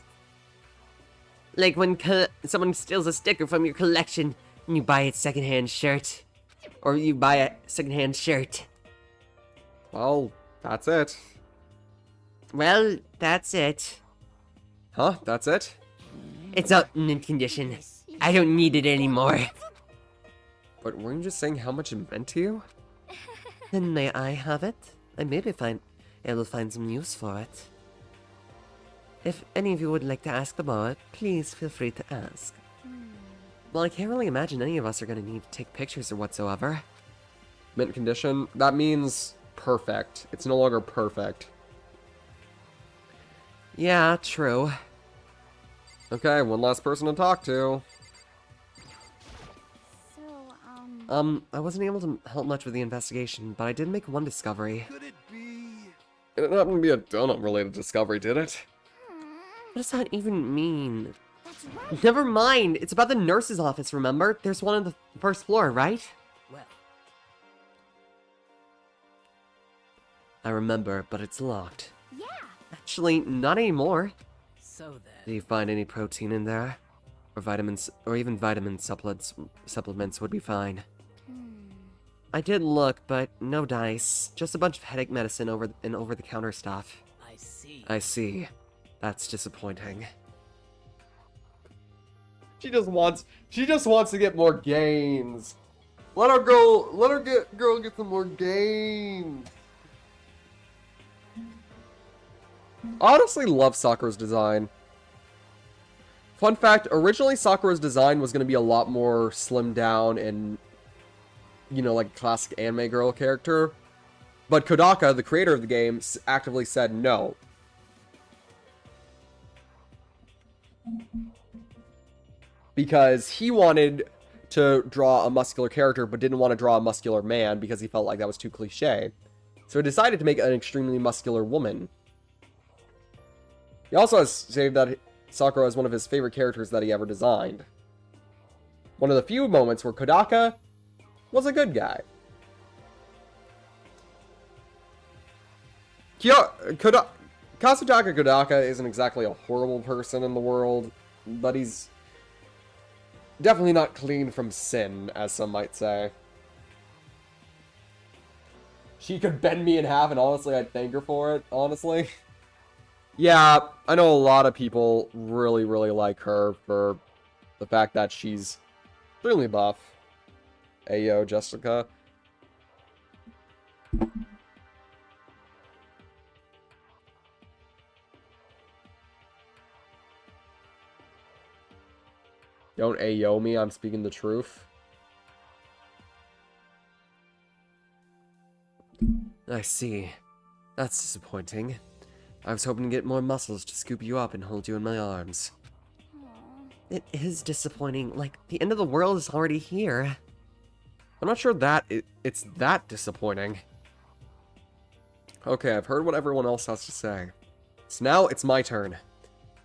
Like when someone steals a sticker from your collection and you buy a secondhand shirt. Or you buy a secondhand shirt. Well, that's it. Well, that's it. Huh? That's it? It's out in mint condition. I don't need it anymore. But weren't you just saying how much it meant to you? Then may I have it? I may be able to find some use for it. If any of you would like to ask about it, please feel free to ask. Well, I can't really imagine any of us are going to need to take pictures or whatsoever. Mint condition? That means perfect. It's no longer perfect. Yeah, true. Okay, one last person to talk to. So, I wasn't able to help much with the investigation, but I did make one discovery. Could it be? It didn't happen to be a donut-related discovery, did it? What does that even mean? that's right. Never mind, it's about the nurse's office, remember? There's one on the first floor, right? Well, I remember, but it's locked. Yeah. Actually, not anymore. so Do then. you find any protein in there? Or vitamins, or even vitamin supplements would be fine. I did look, but no dice. Just a bunch of headache medicine and over-the-counter stuff. I see. I see. That's disappointing. She just wants to get more gains. Let her girl get some more gains. Honestly, love Sakura's design. Fun fact, originally Sakura's design was going to be a lot more slimmed down and, you know, like a classic anime girl character. But Kodaka, the creator of the game, actively said no. Because he wanted to draw a muscular character, but didn't want to draw a muscular man because he felt like that was too cliche. So he decided to make an extremely muscular woman. He also has stated that Sakura is one of his favorite characters that he ever designed. One of the few moments where Kodaka was a good guy. Kasutaka Kodaka isn't exactly a horrible person in the world, but he's definitely not clean from sin, as some might say. She could bend me in half, and honestly, I'd thank her for it, honestly. Yeah, I know a lot of people really, really like her for the fact that she's extremely buff. Ayo, Jessica. Don't ayo me, I'm speaking the truth. I see. That's disappointing. I was hoping to get more muscles to scoop you up and hold you in my arms. It is disappointing. Like, the end of the world is already here. I'm not sure that it's that disappointing. Okay, I've heard what everyone else has to say. So now it's my turn.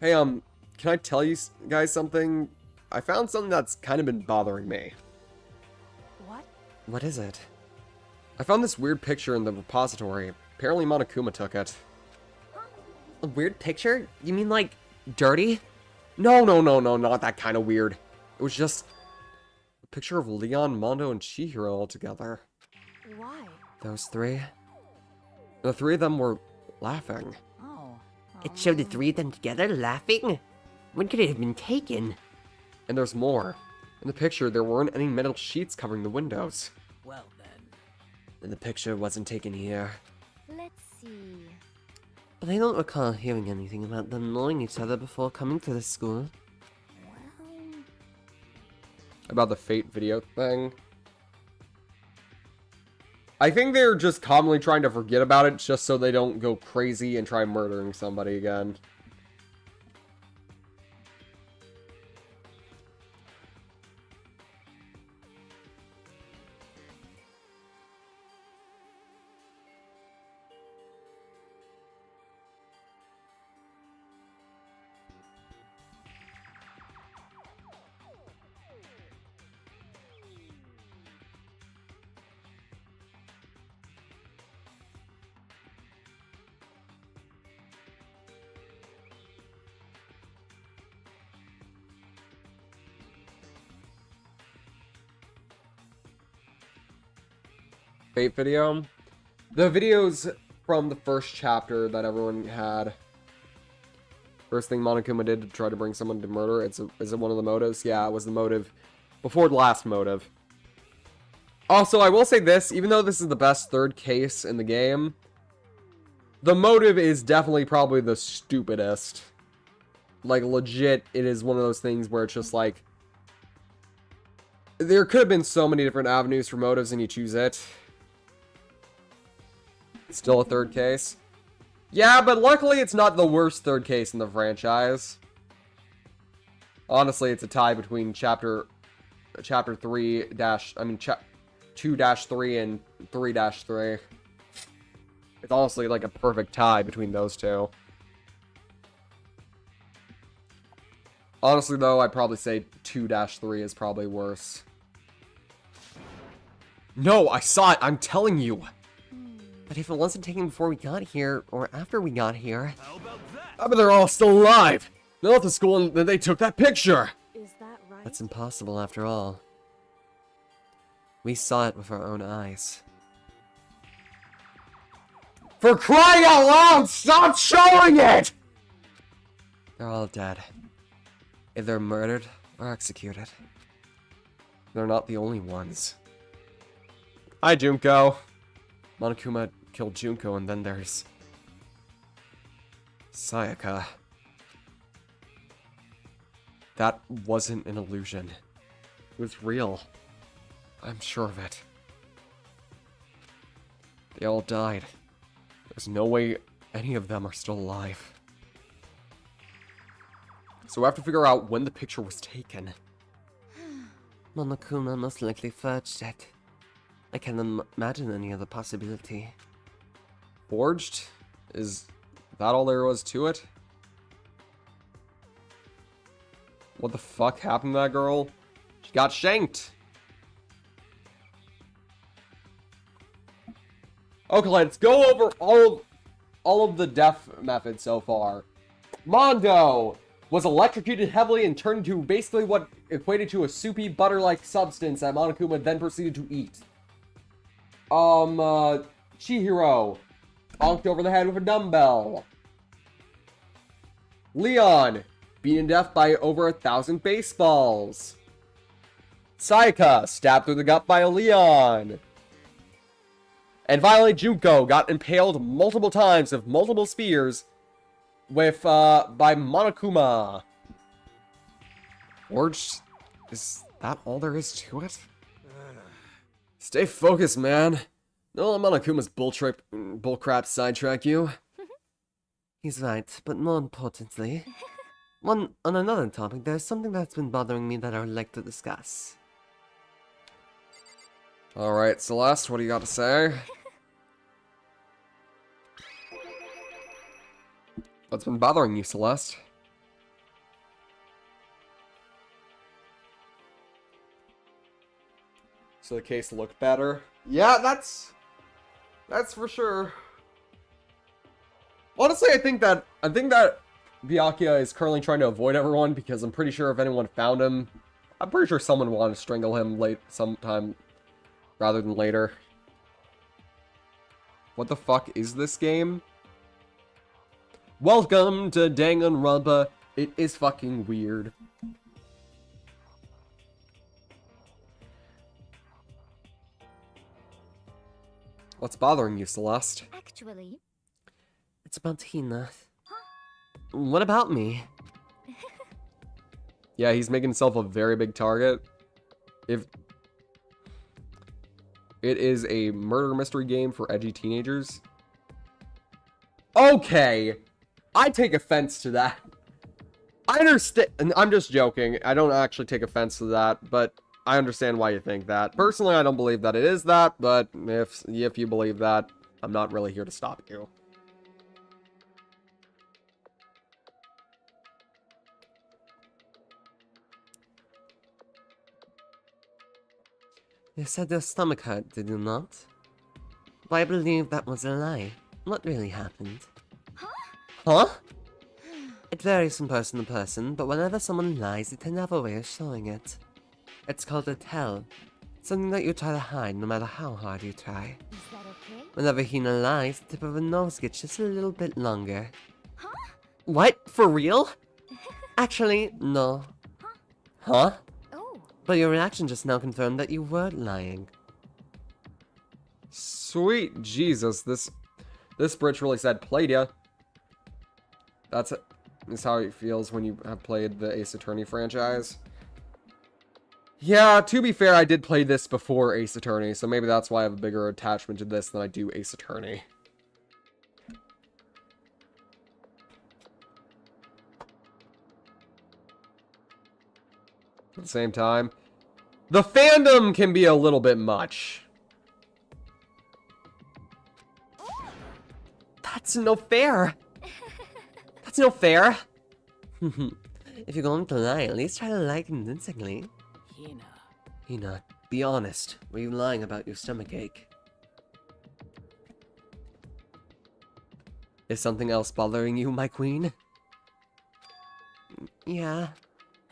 Hey, can I tell you guys something? I found something that's kind of been bothering me. What? What is it? I found this weird picture in the repository. Apparently Monokuma took it. A weird picture? You mean, like, dirty? No, not that kind of weird. It was just a picture of Leon, Mondo, and Chihiro all together. Why? Those three? The three of them were laughing. Oh. It showed the three of them together laughing? When could it have been taken? And there's more. In the picture, there weren't any metal sheets covering the windows. Well then. And the picture wasn't taken here. Let's see. But I don't recall hearing anything about them knowing each other before coming to this school. Well, About the Fate video thing. I think they're just commonly trying to forget about it just so they don't go crazy and try murdering somebody again. Fate video. The videos from the first chapter that everyone had. First thing Monokuma did to try to bring someone to murder. Is it one of the motives? Yeah, it was the motive before the last motive. Also, I will say this, even though this is the best third case in the game, the motive is definitely probably the stupidest. Like, legit, it is one of those things where it's just like, there could have been so many different avenues for motives and you choose it. Still a third case. Yeah, but luckily it's not the worst third case in the franchise. Honestly, it's a tie between chapter 3 dash, I mean, 2-3 and 3-3. It's honestly like a perfect tie between those two. Honestly, though, I'd probably say 2-3 is probably worse. No, I saw it. I'm telling you. But if it wasn't taken before we got here, or after we got here... I bet they're all still alive. They left the school and then they took that picture. Is that right? That's impossible after all. We saw it with our own eyes. For crying out loud, stop showing it! They're all dead. Either murdered or executed. They're not the only ones. Hi, Junko. Monokuma killed Junko, and then there's... Sayaka. That wasn't an illusion. It was real. I'm sure of it. They all died. There's no way any of them are still alive. So we have to figure out when the picture was taken. Monokuma most likely forged it. I can't imagine any other possibility. Forged? Is that all there was to it? What the fuck happened to that girl? She got shanked. Okay, let's go over all of the death methods so far. Mondo was electrocuted heavily and turned into basically what equated to a soupy butter-like substance that Monokuma then proceeded to eat. Chihiro bonked over the head with a dumbbell. Leon beaten to death by over 1,000 baseballs. Sayaka stabbed through the gut by a Leon. And finally, Junko got impaled multiple times with multiple spears with by Monokuma. Forged? Is that all there is to it? Stay focused, man. Don't let Monokuma's bullcrap sidetrack you. He's right, but more importantly... on another topic, there's something that's been bothering me that I would like to discuss. Alright, Celeste, what do you got to say? What's been bothering you, Celeste? So the case looked better. Yeah, that's for sure. Honestly, I think that Byakuya is currently trying to avoid everyone because I'm pretty sure if anyone found him, I'm pretty sure someone wanted to strangle him sometime rather than later. What the fuck is this game? Welcome to Danganronpa. It is fucking weird. What's bothering you, Celeste? Actually, it's about Hina. What about me? Yeah, he's making himself a very big target. If It is a murder mystery game for edgy teenagers. Okay, I take offense to that. I understand, and I'm just joking. I don't actually take offense to that, but I understand why you think that. Personally, I don't believe that it is that, but if you believe that, I'm not really here to stop you. You said your stomach hurt, did you not? But I believe that was a lie. What really happened? Huh? It varies from person to person, but whenever someone lies, they tend to have a way of showing it. It's called a tell. Something that you try to hide no matter how hard you try. Is that okay? Whenever Hina lies, the tip of her nose gets just a little bit longer. Huh? What? For real? Actually, no. Huh? Oh. But your reaction just now confirmed that you were lying. Sweet Jesus, this bridge really said played ya. That's how it feels when you have played the Ace Attorney franchise. Yeah, to be fair, I did play this before Ace Attorney, so maybe that's why I have a bigger attachment to this than I do Ace Attorney. At the same time, the fandom can be a little bit much. That's no fair! That's no fair! If you're going to lie, at least try to lie convincingly. Hina. Hina, be honest. Were you lying about your stomachache? Is something else bothering you, my queen? Yeah.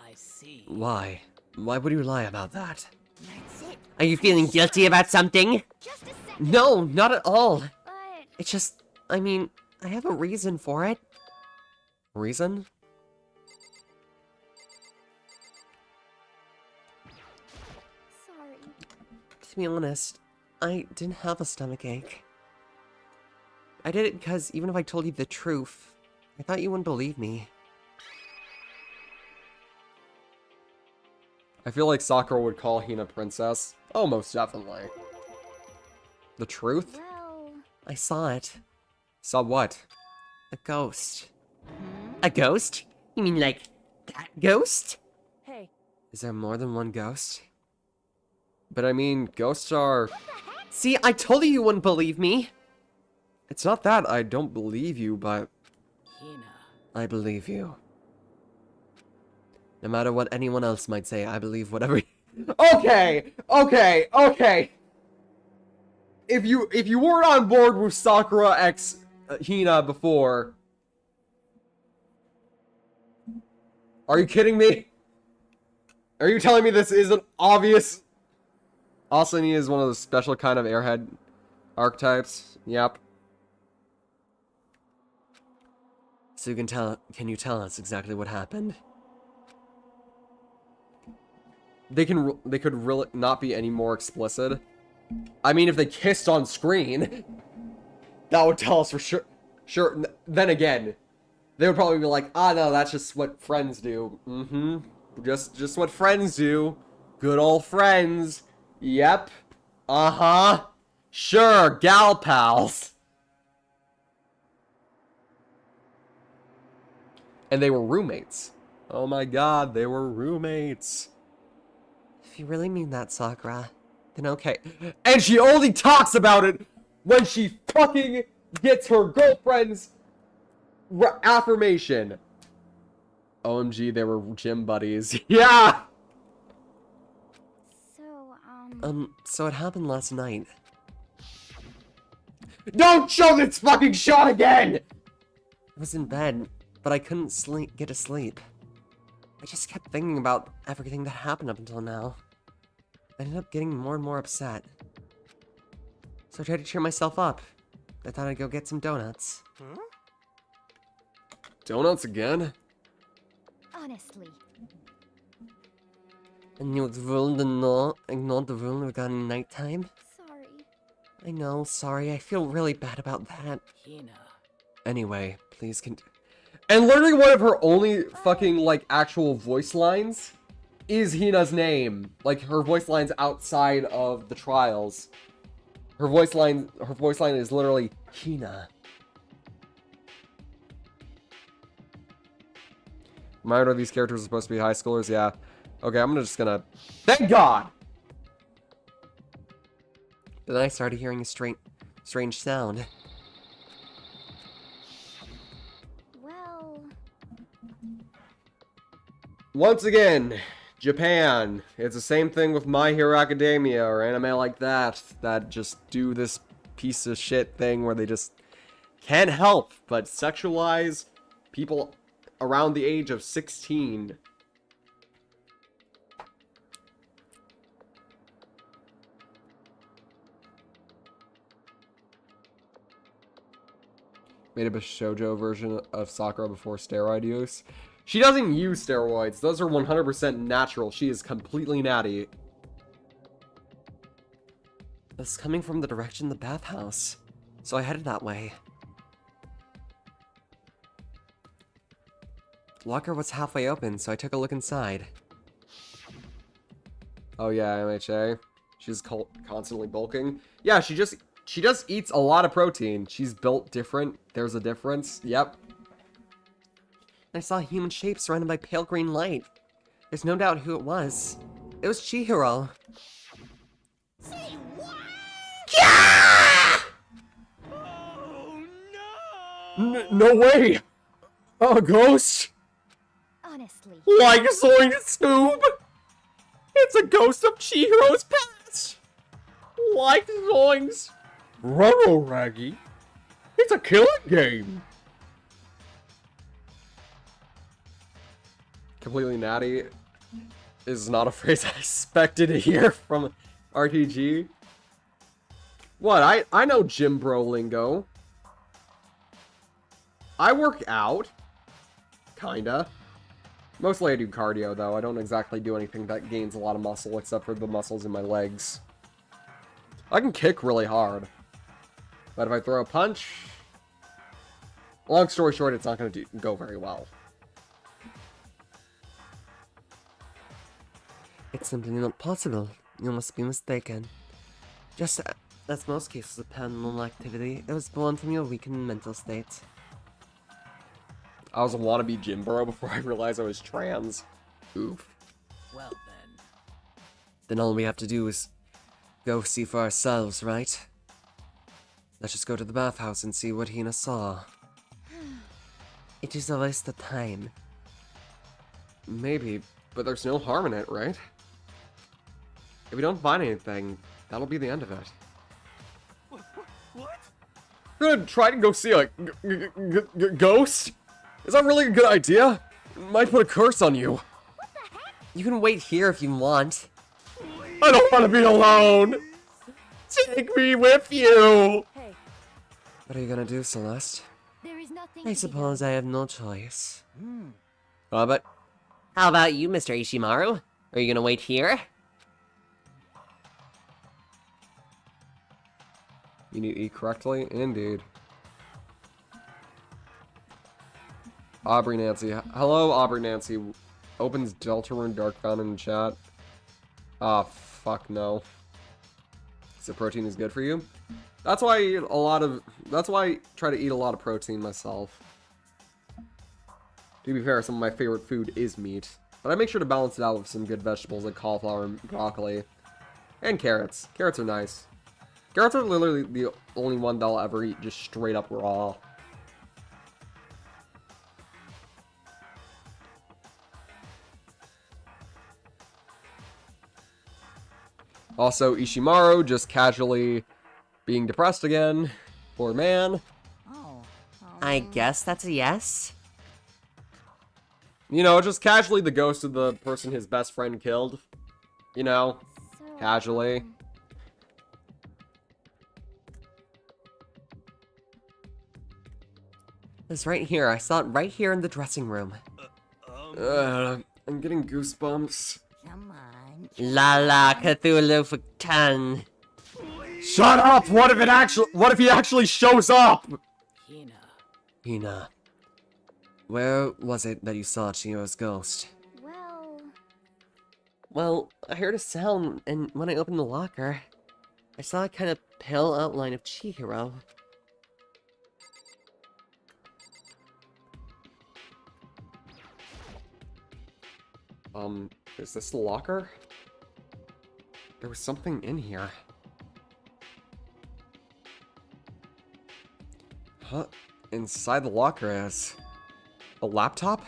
I see. Why? Why would you lie about that? That's it. Are you feeling guilty about something? Just a second. No, not at all. But It's just, I mean, I have a reason for it. Reason? sorry. To be honest, I didn't have a stomachache. I did it because even if I told you the truth, I thought you wouldn't believe me. I feel like Sakura would call Hina princess. Oh, most definitely. The truth? Well, I saw it. Saw what? A ghost. A ghost? You mean like that ghost? Hey, Is there more than one ghost? But I mean, ghosts are... See, I told you you wouldn't believe me. It's not that I don't believe you, but... Hina. I believe you. No matter what anyone else might say, I believe whatever. Okay! If you weren't on board with Sakura x Hina before... Are you kidding me? Are you telling me this isn't obvious? Asani is one of those special kind of airhead archetypes. Yep. So can you tell us exactly what happened? They could really not be any more explicit. I mean, if they kissed on screen, that would tell us for sure. Sure. Then again, they would probably be like, ah, no, that's just what friends do. Mm-hmm. Just what friends do. Good old friends. Yep. Uh-huh. Sure, gal pals. And they were roommates. Oh my god, they were roommates. If you really mean that, Sakura, then okay. And she only talks about it when she fucking gets her girlfriend's affirmation. OMG, they were gym buddies. Yeah! so, So it happened last night. Don't show this fucking shot again! I was in bed, but I couldn't get to sleep. I just kept thinking about everything that happened up until now. I ended up getting more and more upset. So I tried to cheer myself up. I thought I'd go get some donuts. Donuts again? honestly. And you ignored the rule regarding nighttime? Sorry. I know, sorry, I feel really bad about that. Hina. Anyway, please continue. And literally one of her only fucking, like, actual voice lines is Hina's name. Like, her voice lines outside of the trials Her voice line is literally Hina. Reminder of these characters are supposed to be high schoolers, yeah. Okay, I'm just gonna... Thank God! Then I started hearing a strange sound. Well, Once again, Japan. It's the same thing with My Hero Academia or anime like that just do this piece of shit thing where they just can't help but sexualize people around the age of 16. Made up a shoujo version of Sakura before steroid use. She doesn't use steroids. Those are 100% natural. She is completely natty. It's coming from the direction of the bathhouse, so I headed that way. The locker was halfway open, so I took a look inside. Oh yeah, MHA. She's constantly bulking. Yeah, she just eats a lot of protein. She's built different. There's a difference. Yep. I saw a human shape surrounded by pale green light. There's no doubt who it was. It was Chihiro. say what? No way! A ghost? Honestly, Like Zoing Scoob? It's a ghost of Chihiro's past! Like Zoinks! Raggy. It's a killing game! Completely natty is not a phrase I expected to hear from RTG. What? I know gym bro lingo. I work out. Kinda. Mostly I do cardio, though. I don't exactly do anything that gains a lot of muscle, except for the muscles in my legs. I can kick really hard. But if I throw a punch... Long story short, it's not going to go very well. It's simply not possible. You must be mistaken. Just as most cases of paranormal activity, it was born from your weakened mental state. I was a wannabe gym bro before I realized I was trans. Oof. Well then. Then all we have to do is go see for ourselves, right? Let's just go to the bathhouse and see what Hina saw. It is a waste of time. Maybe, but there's no harm in it, right? If we don't find anything, that'll be the end of it. What? We're gonna try to go see a ghost? Is that really a good idea? It might put a curse on you. You can wait here if you want. I don't want to be alone. Take me with you. hey, What are you gonna do, Celeste? there is nothing. I to be suppose done. I have no choice. But How about you, Mr. Ishimaru? Are you gonna wait here? you need to eat correctly, indeed. Aubrey Nancy. Hello, Aubrey Nancy. Opens Deltarune Dark Fountain in chat. Ah, fuck no. So protein is good for you? That's why I eat a lot of... That's why I try to eat a lot of protein myself. To be fair, some of my favorite food is meat. But I make sure to balance it out with some good vegetables like cauliflower and broccoli. And carrots. Carrots are nice. Carrots are literally the only one that I'll ever eat just straight up raw. Also, Ishimaru just casually being depressed again. Poor man. Oh, I guess that's a yes. You know, just casually the ghost of the person his best friend killed. You know, so, casually. It's right here. I saw it right here in the dressing room. I'm getting goosebumps. come on. La la Cthulhu Futan. Shut up! What if he actually shows up? Hina. Hina, where was it that you saw Chihiro's ghost? Well, Well, I heard a sound, and when I opened the locker, I saw it kind of pale outline of Chihiro. Is this the locker? There was something in here. Huh? Inside the locker is a laptop?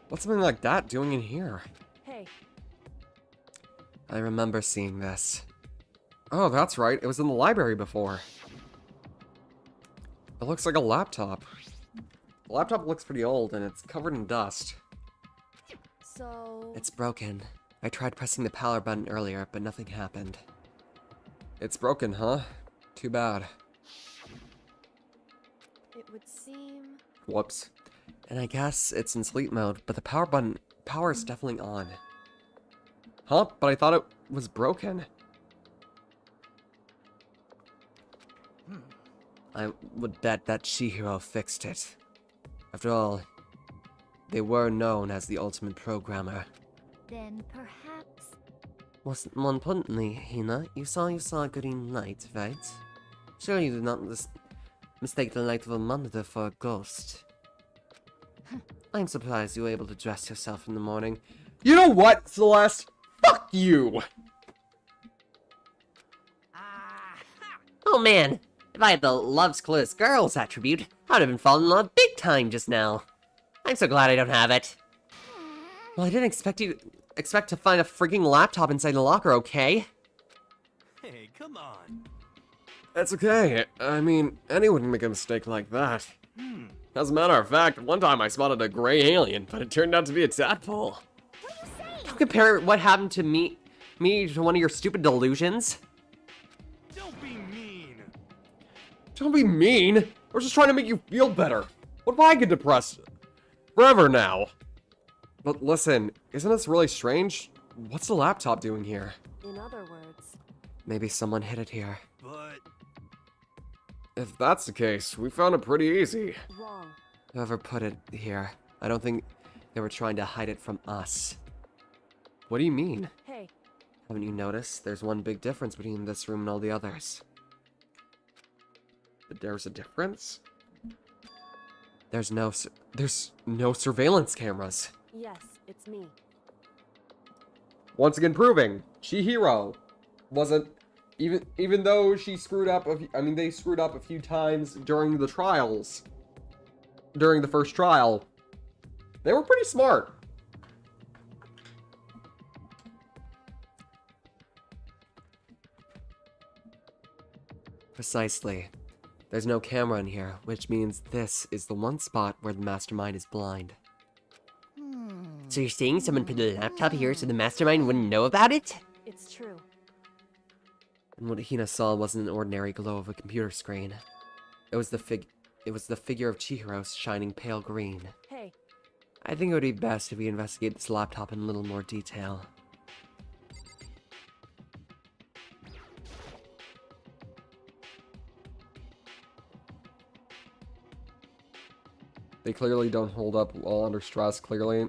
What's something like that doing in here? Hey, I remember seeing this. Oh, that's right. It was in the library before. It looks like a laptop. The laptop looks pretty old and it's covered in dust. so... It's broken. I tried pressing the power button earlier, but nothing happened. It's broken, huh? Too bad. It would seem... Whoops. And I guess it's in sleep mode, but the power is definitely on. Huh? But I thought it was broken. I would bet that Chihiro fixed it. After all, they were known as the ultimate programmer. Then perhaps... More importantly, Hina, you saw a green light, right? Surely you did not mistake the light of a monitor for a ghost. I'm surprised you were able to dress yourself in the morning. You know what, Celeste? Fuck you! Oh man, if I had the loves clueless girls attribute, I'd have been falling in love big time just now. I'm so glad I don't have it. Well, I didn't expect to find a freaking laptop inside the locker, okay? Hey, come on. That's okay. I mean, anyone can make a mistake like that. As a matter of fact, one time I spotted a gray alien, but it turned out to be a tadpole. Don't compare what happened to me to one of your stupid delusions. Don't be mean. Don't be mean. I was just trying to make you feel better. What if I get depressed? Forever now. But listen, isn't this really strange? What's the laptop doing here? In other words... Maybe someone hid it here. But If that's the case, we found it pretty easy. Wrong. Whoever put it here, I don't think they were trying to hide it from us. What do you mean? Hey, Haven't you noticed? There's one big difference between this room and all the others. There's a difference? There's no surveillance cameras. yes, it's me. Once again proving, Chihiro wasn't, even though she screwed up, they screwed up a few times during the trials. During the first trial. They were pretty smart. Precisely. There's no camera in here, which means this is the one spot where the mastermind is blind. So you're saying someone put a laptop here so the mastermind wouldn't know about it? It's true. And what Hina saw wasn't an ordinary glow of a computer screen. It was the figure of Chihiro shining pale green. Hey, I think it would be best if we investigate this laptop in a little more detail. They clearly don't hold up while under stress, clearly.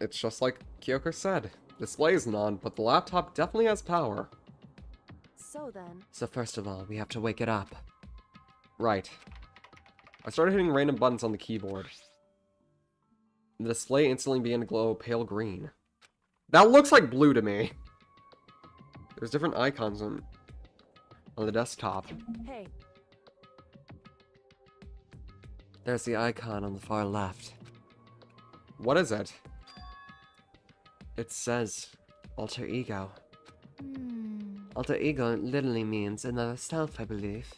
It's just like Kyoko said. Display isn't on, but the laptop definitely has power. so then... So first of all, we have to wake it up. Right. I started hitting random buttons on the keyboard. The display instantly began to glow pale green. That looks like blue to me. There's different icons on the desktop. Hey, There's the icon on the far left. What is it? It says alter ego. hmm... Alter ego literally means another self, I believe.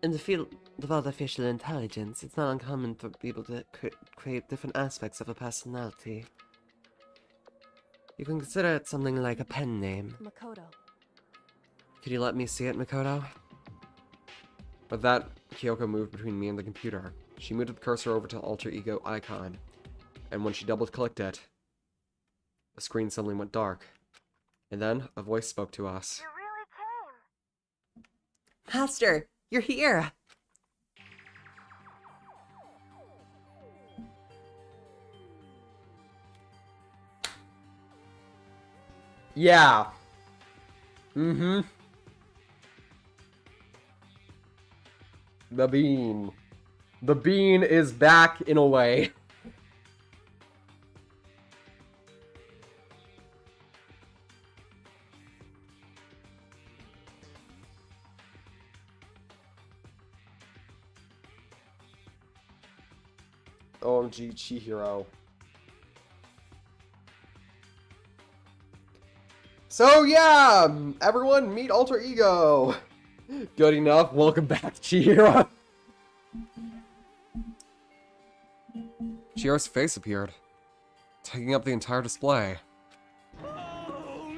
In the field of artificial intelligence, it's not uncommon for people to create different aspects of a personality. You can consider it something like a pen name. Makoto. Could you let me see it, Makoto? With that, Kyoko moved between me and the computer. She moved the cursor over to the alter ego icon, and when she double-clicked it, the screen suddenly went dark. And then, a voice spoke to us. You really came. Master, you're here! Yeah. Mm-hmm. The bean. The bean is back in a way. OMG Chihiro. So yeah, everyone meet Alter Ego. Good enough. Welcome back, Chihiro. Chihiro's face appeared, taking up the entire display. Oh,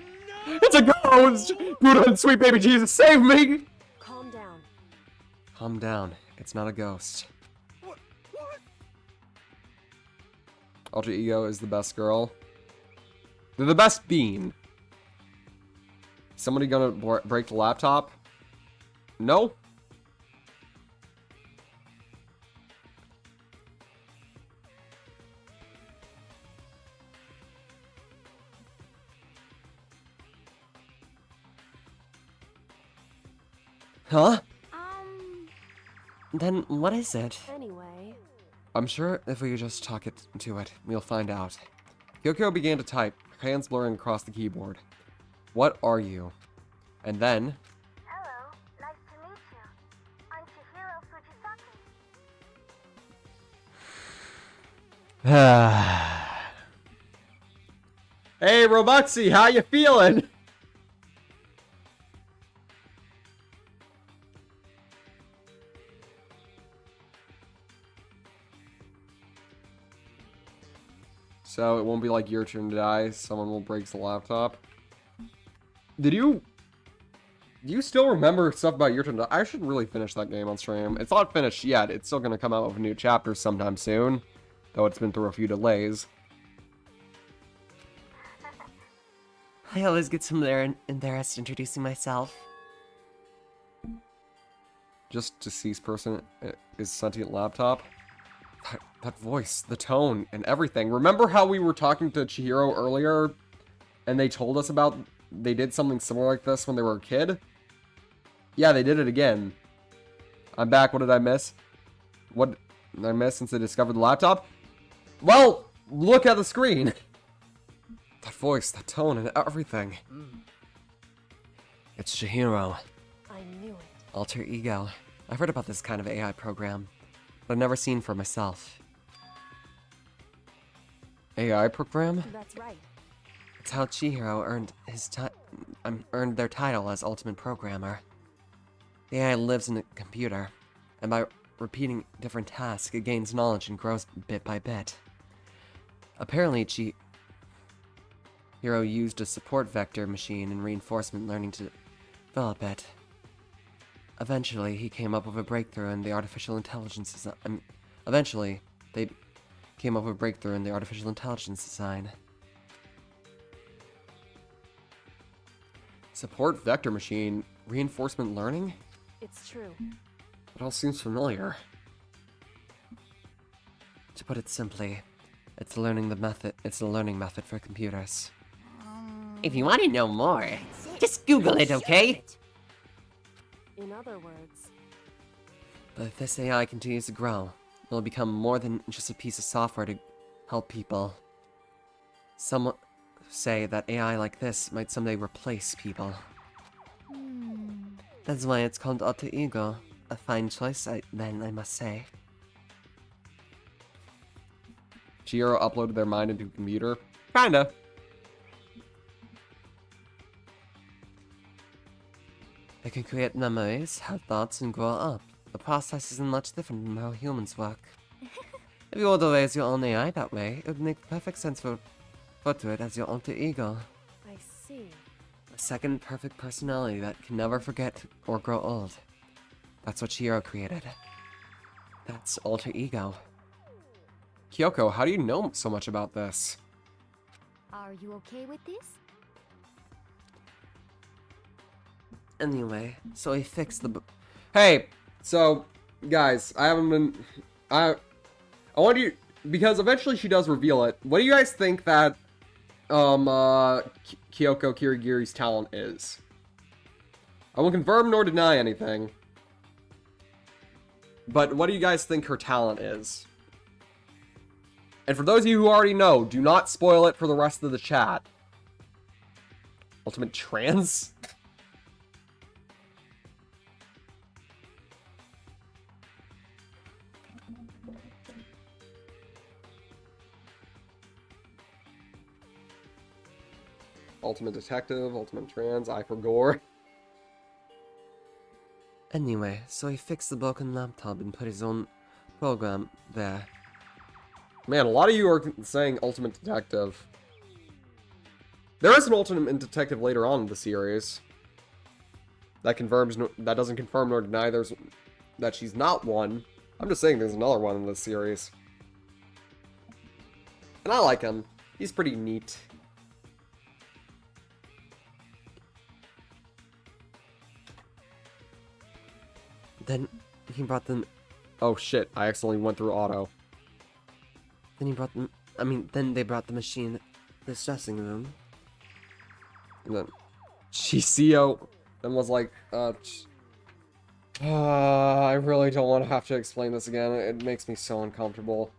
no! It's a ghost! Buddha and sweet baby Jesus, save me! Calm down. Calm down, it's not a ghost. What? Alter Ego is the best girl. They're the best bean. Somebody gonna break the laptop? No? Huh? Um, Then what is it? Anyway, I'm sure if we just talk it to it, we'll find out. Kyoko began to type, her hands blurring across the keyboard. What are you? And then... Hello, nice to meet you. I'm Chihiro Fujisaki. Hey, Robuxy, how you feeling? So it won't be like your turn to die, someone will break the laptop. Do you still remember stuff about your turn to die? I should really finish that game on stream. It's not finished yet, it's still gonna come out with a new chapter sometime soon. Though it's been through a few delays. I always get some embarrassed introducing myself. Just deceased person is sentient laptop. That voice, the tone, and everything. Remember how we were talking to Chihiro earlier, and they told us about they did something similar like this when they were a kid? Yeah, they did it again. I'm back. What did I miss? What did I miss since they discovered the laptop? Well, look at the screen. That voice, that tone, and everything. It's Chihiro. I knew it. Alter Ego. I've heard about this kind of AI program, but I've never seen for myself. AI program? That's right. It's how Chihiro earned their title as Ultimate Programmer. The AI lives in a computer, and by repeating different tasks, it gains knowledge and grows bit by bit. Apparently, Chihiro used a support vector machine and reinforcement learning to develop it. Eventually, he came up with a breakthrough in the artificial intelligence design. Eventually, they came up with a breakthrough in the artificial intelligence design. Support vector machine, reinforcement learning? It's true. It all seems familiar. To put it simply, it's a learning method for computers. If you want to know more, just Google it, okay? In other words, But if this AI continues to grow, it'll become more than just a piece of software to help people. Some say that AI like this might someday replace people. That's why it's called Alter Ego. A fine choice, I must say. Chihiro uploaded their mind into a computer? Kinda. They can create memories, have thoughts, and grow up. The process isn't much different from how humans work. If you were to raise your own AI that way, it would make perfect sense to refer to it as your alter ego. I see. A second perfect personality that can never forget or grow old. That's what Chihiro created. That's alter ego. Kyoko, how do you know so much about this? are you okay with this? Anyway, so he fixed the Hey, so, guys, I haven't been... I want you... Because eventually she does reveal it. What do you guys think that, Kyoko Kirigiri's talent is? I won't confirm nor deny anything. But what do you guys think her talent is? And for those of you who already know, do not spoil it for the rest of the chat. Ultimate trans? Ultimate detective, ultimate trans, eye for gore. Anyway, so he fixed the broken laptop and put his own program there. Man, a lot of you are saying ultimate detective. There is an ultimate detective later on in the series. That confirms, that doesn't confirm nor deny that she's not one. I'm just saying there's another one in this series. And I like him. He's pretty neat. Then he brought them. Oh shit, I accidentally went through auto. Then he brought them. Then they brought the machine to this dressing room. And then Chiseo then was like, I really don't want to have to explain this again. It makes me so uncomfortable.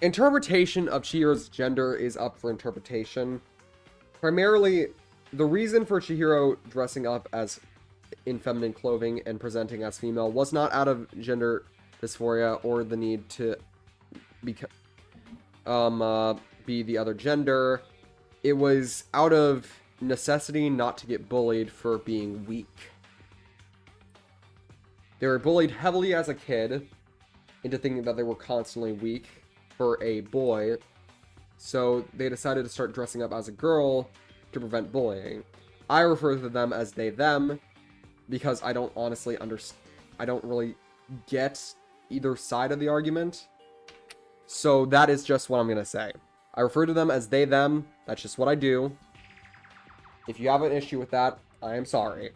Interpretation of Chihiro's gender is up for interpretation. Primarily, the reason for Chihiro dressing up as in feminine clothing and presenting as female was not out of gender dysphoria or the need to be the other gender. It was out of necessity not to get bullied for being weak. They were bullied heavily as a kid into thinking that they were constantly weak for a boy, so they decided to start dressing up as a girl to prevent bullying. I refer to them as they, them, because I don't honestly I don't really get either side of the argument. So that is just what I'm gonna say. I refer to them as they, them. That's just what I do. If you have an issue with that, I am sorry.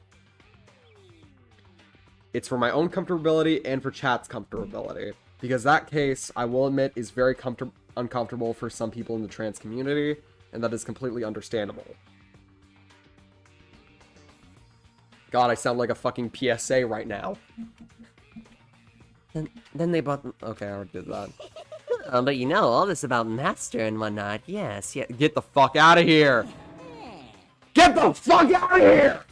It's for my own comfortability and for chat's comfortability. Because that case, I will admit, is very uncomfortable for some people in the trans community, and that is completely understandable. God, I sound like a fucking PSA right now. Then they brought them. Okay, I already did that. But you know, all this about Master and whatnot, yes, yeah. Get the fuck out of here! Get the fuck out of here!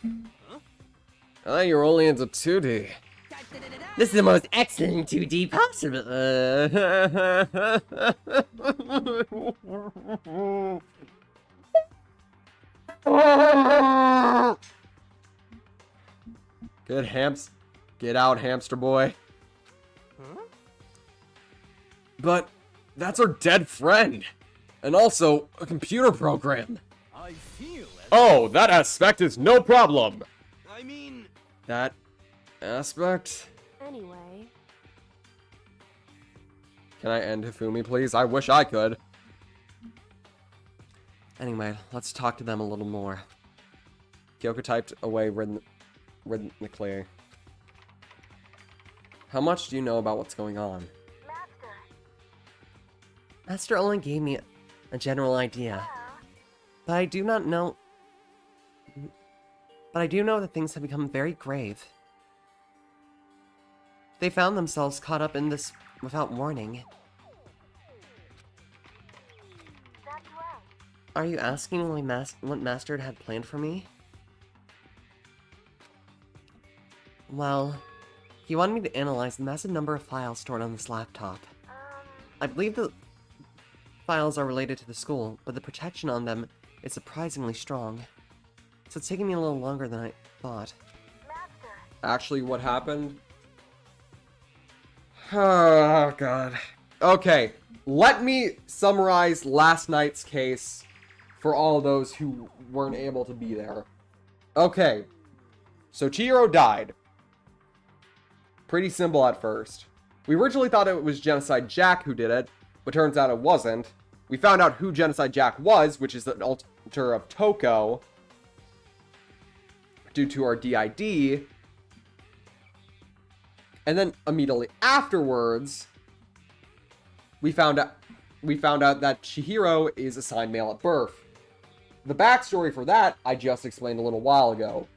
You're only into 2D. This is the most excellent 2D possible. Good get out, hamster boy. But that's our dead friend. And also a computer program. I feel as Oh, that aspect is no problem. I mean, That aspect? Anyway, Can I end Hifumi, please? I wish I could. Anyway, let's talk to them a little more. Kyoko typed away rhythmically. How much do you know about what's going on? Master. Master only gave me a general idea. But I do not know... But I do know that things have become very grave. They found themselves caught up in this without warning. That's right. Are you asking what Master had planned for me? Well, he wanted me to analyze the massive number of files stored on this laptop. I believe the files are related to the school, but the protection on them is surprisingly strong. So it's taking me a little longer than I thought. Master. Actually, what happened? Oh, God. Okay, let me summarize last night's case for all those who weren't able to be there. Okay, so Chihiro died. Pretty simple at first. We originally thought it was Genocide Jack who did it, but turns out it wasn't. We found out who Genocide Jack was, which is the alter of Toko. due to our DID. And then immediately afterwards, we found out that Chihiro is assigned male at birth. The backstory for that I just explained a little while ago.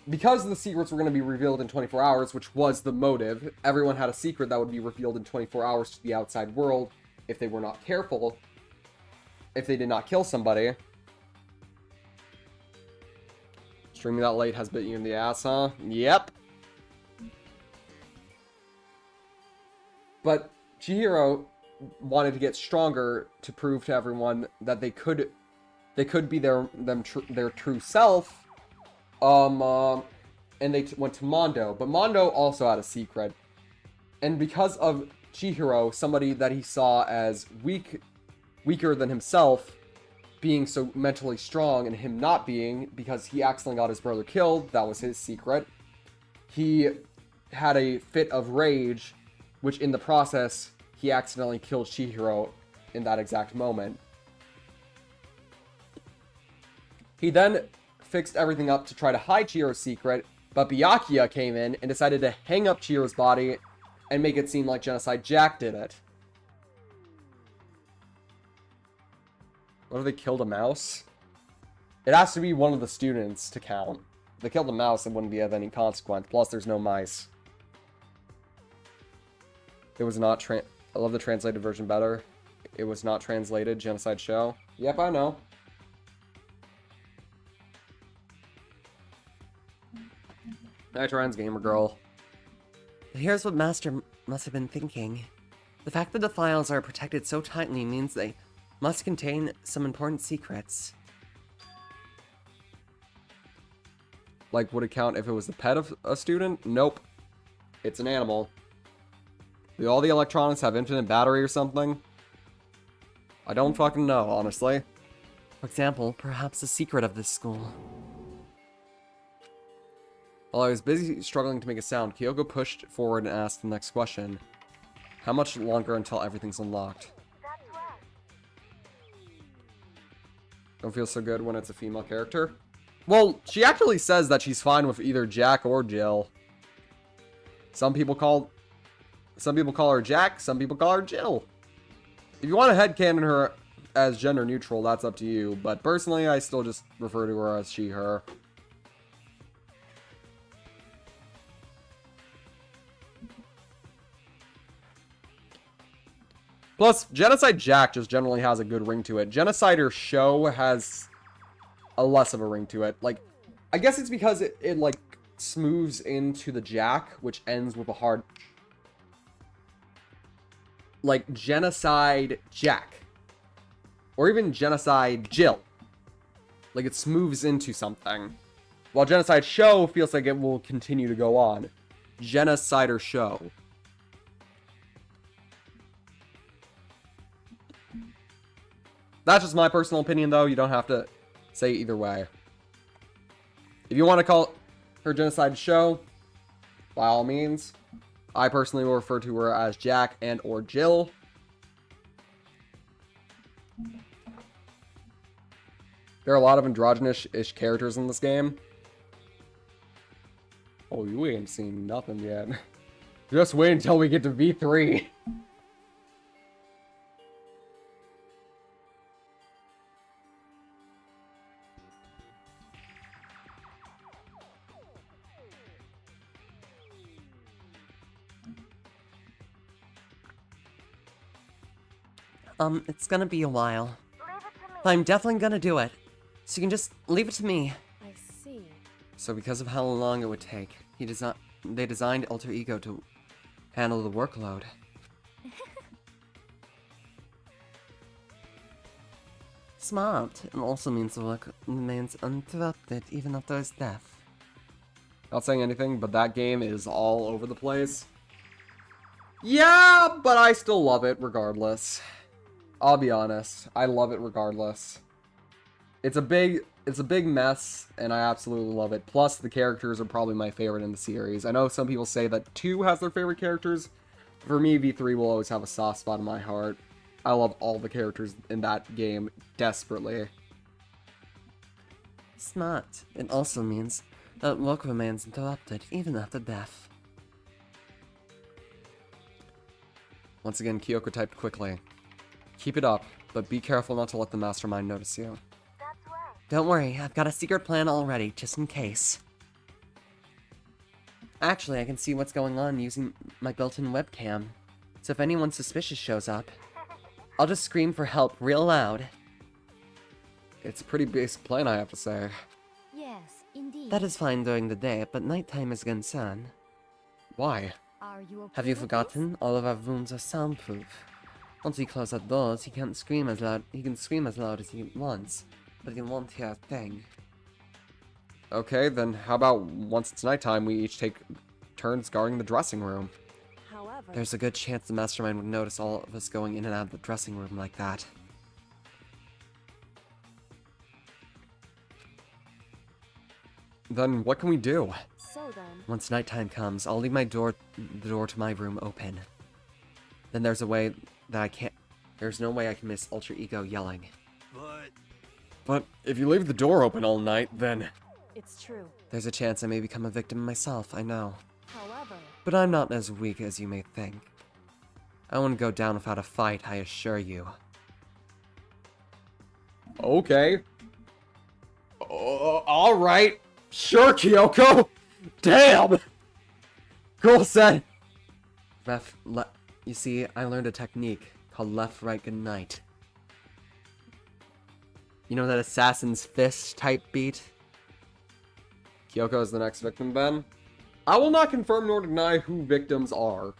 Because the secrets were going to be revealed in 24 hours, which was the motive, everyone had a secret that would be revealed in 24 hours to the outside world if they were not careful, if they did not kill somebody. Streaming that late has bit you in the ass, huh? Yep. But Chihiro wanted to get stronger to prove to everyone that they could be their true self. And they went to Mondo, but Mondo also had a secret. And because of Chihiro, somebody that he saw as weaker than himself, being so mentally strong and him not being, because he accidentally got his brother killed, that was his secret. He had a fit of rage, which in the process, he accidentally killed Chihiro in that exact moment. He then fixed everything up to try to hide Chihiro's secret, but Byakuya came in and decided to hang up Chihiro's body and make it seem like Genocide Jack did it. What if they killed a mouse? It has to be one of the students to count. If they killed a mouse, it wouldn't be of any consequence. Plus, there's no mice. It was not I love the translated version better. It was not translated. Genocide show. Yep, I know. Hi, trans gamer girl. Here's what Master must have been thinking. The fact that the files are protected so tightly means they must contain some important secrets. Like, would it count if it was the pet of a student? Nope. It's an animal. Do all the electronics have infinite battery or something? I don't fucking know, honestly. For example, perhaps the secret of this school. While I was busy struggling to make a sound, Kyoko pushed forward and asked the next question. How much longer until everything's unlocked? That's right. Don't feel so good when it's a female character? Well, she actually says that she's fine with either Jack or Jill. Some people call her Jack, some people call her Jill. If you want to headcanon her as gender neutral, that's up to you, but personally, I still just refer to her as she, her. Plus, Genocide Jack just generally has a good ring to it. Genocider Show has a less of a ring to it. Like, I guess it's because it like, smooths into the Jack, which ends with a hard... Like, Genocide Jack. Or even Genocide Jill. Like, it smooths into something. While Genocide Show feels like it will continue to go on. Genocider Show. That's just my personal opinion, though. You don't have to say either way. If you want to call her Genocide Show, by all means. I personally will refer to her as Jack and or Jill. There are a lot of androgynous-ish characters in this game. Oh, you ain't seen nothing yet. Just wait until we get to V3. It's gonna be a while. Leave it to me. But I'm definitely gonna do it. So you can just leave it to me. I see. So because of how long it would take, they designed Alter Ego to handle the workload. Smart. It also means the work remains uninterrupted even after his death. Not saying anything, but that game is all over the place. Yeah, but I still love it regardless. I'll be honest. I love it regardless. It's a big mess, and I absolutely love it. Plus, the characters are probably my favorite in the series. I know some people say that 2 has their favorite characters. For me, V3 will always have a soft spot in my heart. I love all the characters in that game desperately. Smart. It also means The work remains interrupted, even after death. Once again, Kyoko typed quickly. Keep it up, but be careful not to let the mastermind notice you. That's right. Don't worry, I've got a secret plan already, just in case. Actually, I can see what's going on using my built-in webcam. So if anyone suspicious shows up, I'll just scream for help real loud. It's a pretty basic plan, I have to say. Yes, indeed. That is fine during the day, but nighttime is a concern. Why? Are you okay Have you with forgotten? All of our rooms are soundproof. Once we close our doors, he can't scream as loud. He can scream as loud as he wants, but he won't hear a thing. Okay, then how about once it's nighttime, we each take turns guarding the dressing room? However, There's a good chance the mastermind would notice all of us going in and out of the dressing room like that. Then what can we do? so then, Once nighttime comes, I'll leave the door to my room open. Then there's a way that I can't. There's no way I can miss Ultra Ego yelling. But But if you leave the door open all night, then... it's true. There's a chance I may become a victim myself, I know. However, But I'm not as weak as you may think. I won't go down without a fight, I assure you. Okay. Alright. Sure, Kyoko. Damn! Cool set. You see, I learned a technique called left, right, good night. You know that assassin's fist type beat? Kyoko is the next victim, Ben. I will not confirm nor deny who victims are.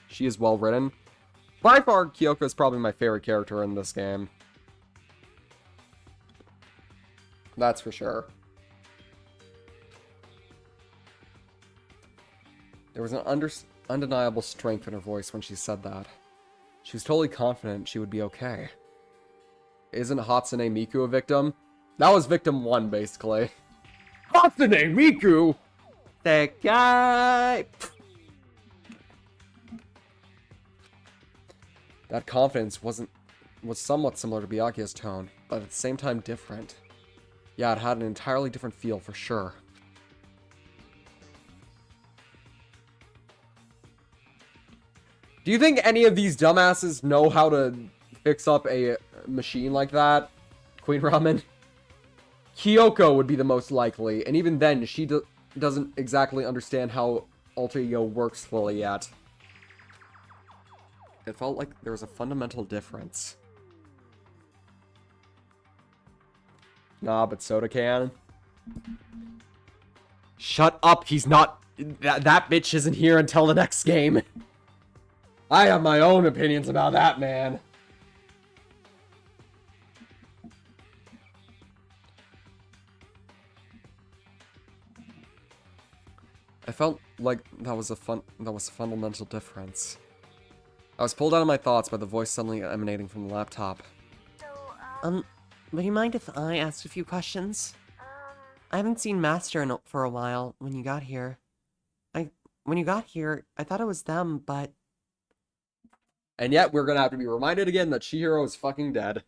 She is well written. By far, Kyoko is probably my favorite character in this game. That's for sure. There was an undeniable strength in her voice when she said that. She was totally confident she would be okay. Isn't Hatsune Miku a victim? That was victim 1, basically. Hatsune Miku! That guy! That confidence was somewhat similar to Byakuya's tone, but at the same time different. Yeah, it had an entirely different feel for sure. Do you think any of these dumbasses know how to fix up a machine like that? Queen Ramen? Kyoko would be the most likely, and even then, she doesn't exactly understand how Alter Ego works fully yet. It felt like there was a fundamental difference. Nah, but Soda can. Shut up, he's not... That bitch isn't here until the next game. I have my own opinions about that, man. I felt like that was a fundamental difference. I was pulled out of my thoughts by the voice suddenly emanating from the laptop. So, Would you mind if I asked a few questions? I haven't seen Master for a while. When you got here, I thought it was them, but And yet, we're gonna have to be reminded again that Chihiro is fucking dead.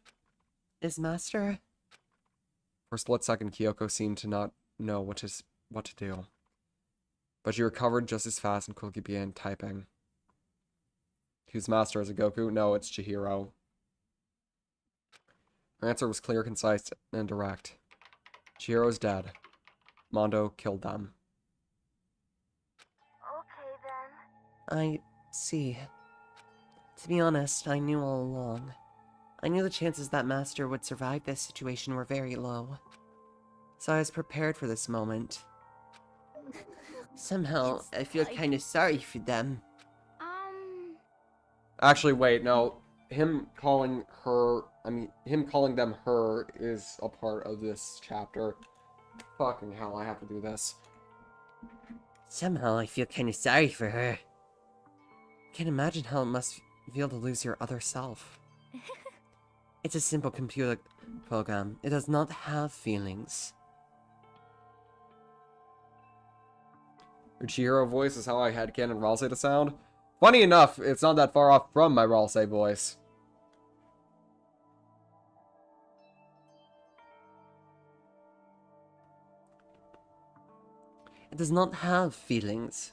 is Master? For a split second, Kyoko seemed to not know what to do. But she recovered just as fast and quickly began typing. Who's Master? Is it Goku? No, it's Chihiro. Her answer was clear, concise, and direct. Chihiro's dead. Mondo killed them. okay then. I see. To be honest, I knew all along. I knew the chances that Master would survive this situation were very low. So I was prepared for this moment. Somehow, It's I feel like- kind of sorry for them. Actually, wait, no. Him calling them her is a part of this chapter. Fucking hell, I have to do this. Somehow, I feel kind of sorry for her. Can't imagine how it must feel to lose your other self. It's a simple computer program. It does not have feelings. Your Chihiro voice is how I had Canon Ralsei to sound. Funny enough, it's not that far off from my Ralsei voice. does not have feelings.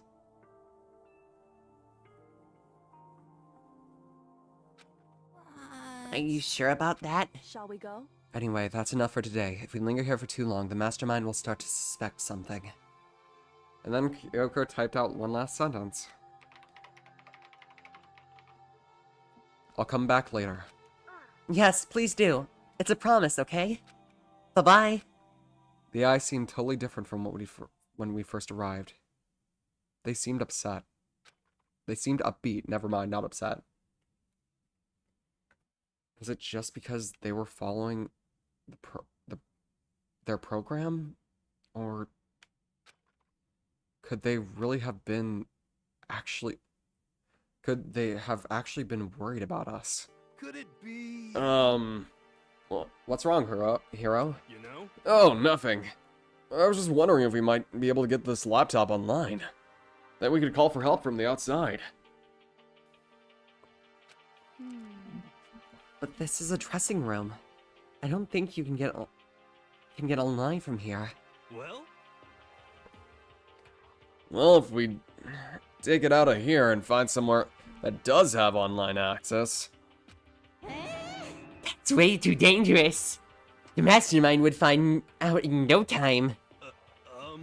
Are you sure about that? Shall we go? Anyway, that's enough for today. If we linger here for too long, the mastermind will start to suspect something. And then Kyoko typed out one last sentence. I'll come back later. Yes, please do. It's a promise, okay? Bye-bye. The eyes seemed totally different from when we first arrived. They seemed upset. They seemed upbeat. Never mind, not upset. Was it just because they were following their program? Or could they really have been could they have actually been worried about us? Could it be? Well, what's wrong, Hero? You know? Oh, nothing. I was just wondering if we might be able to get this laptop online. Then we could call for help from the outside. But this is a dressing room. I don't think you can get online from here. Well? Well, if we take it out of here and find somewhere that does have online access. It's way too dangerous. The mastermind would find out in no time.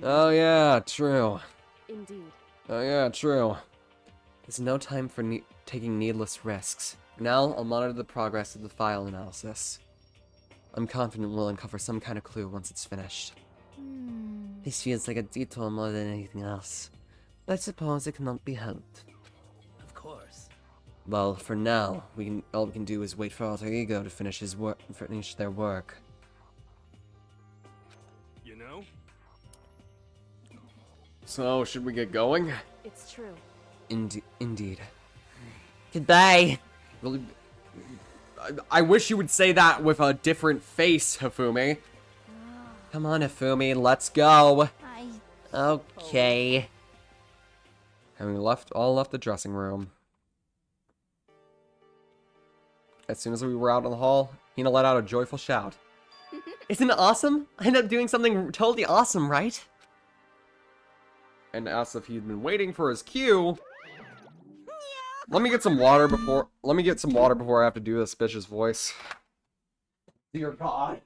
Oh yeah, true. Indeed. Oh yeah, true. There's no time for taking needless risks. Now, I'll monitor the progress of the file analysis. I'm confident we'll uncover some kind of clue once it's finished. This feels like a detour more than anything else. But I suppose it cannot be helped. Of course. Well, for now, all we can do is wait for Alter Ego to finish their work. You know? So, should we get going? It's true. Indeed. Goodbye! Really? I wish you would say that with a different face, Hifumi. Come on, Hifumi, let's go! I... Okay. And we all left the dressing room. As soon as we were out in the hall, Hina let out a joyful shout. Isn't it awesome? I ended up doing something totally awesome, right? And asked if he'd been waiting for his cue. Let me get some water before I have to do this bitch's voice. Dear God.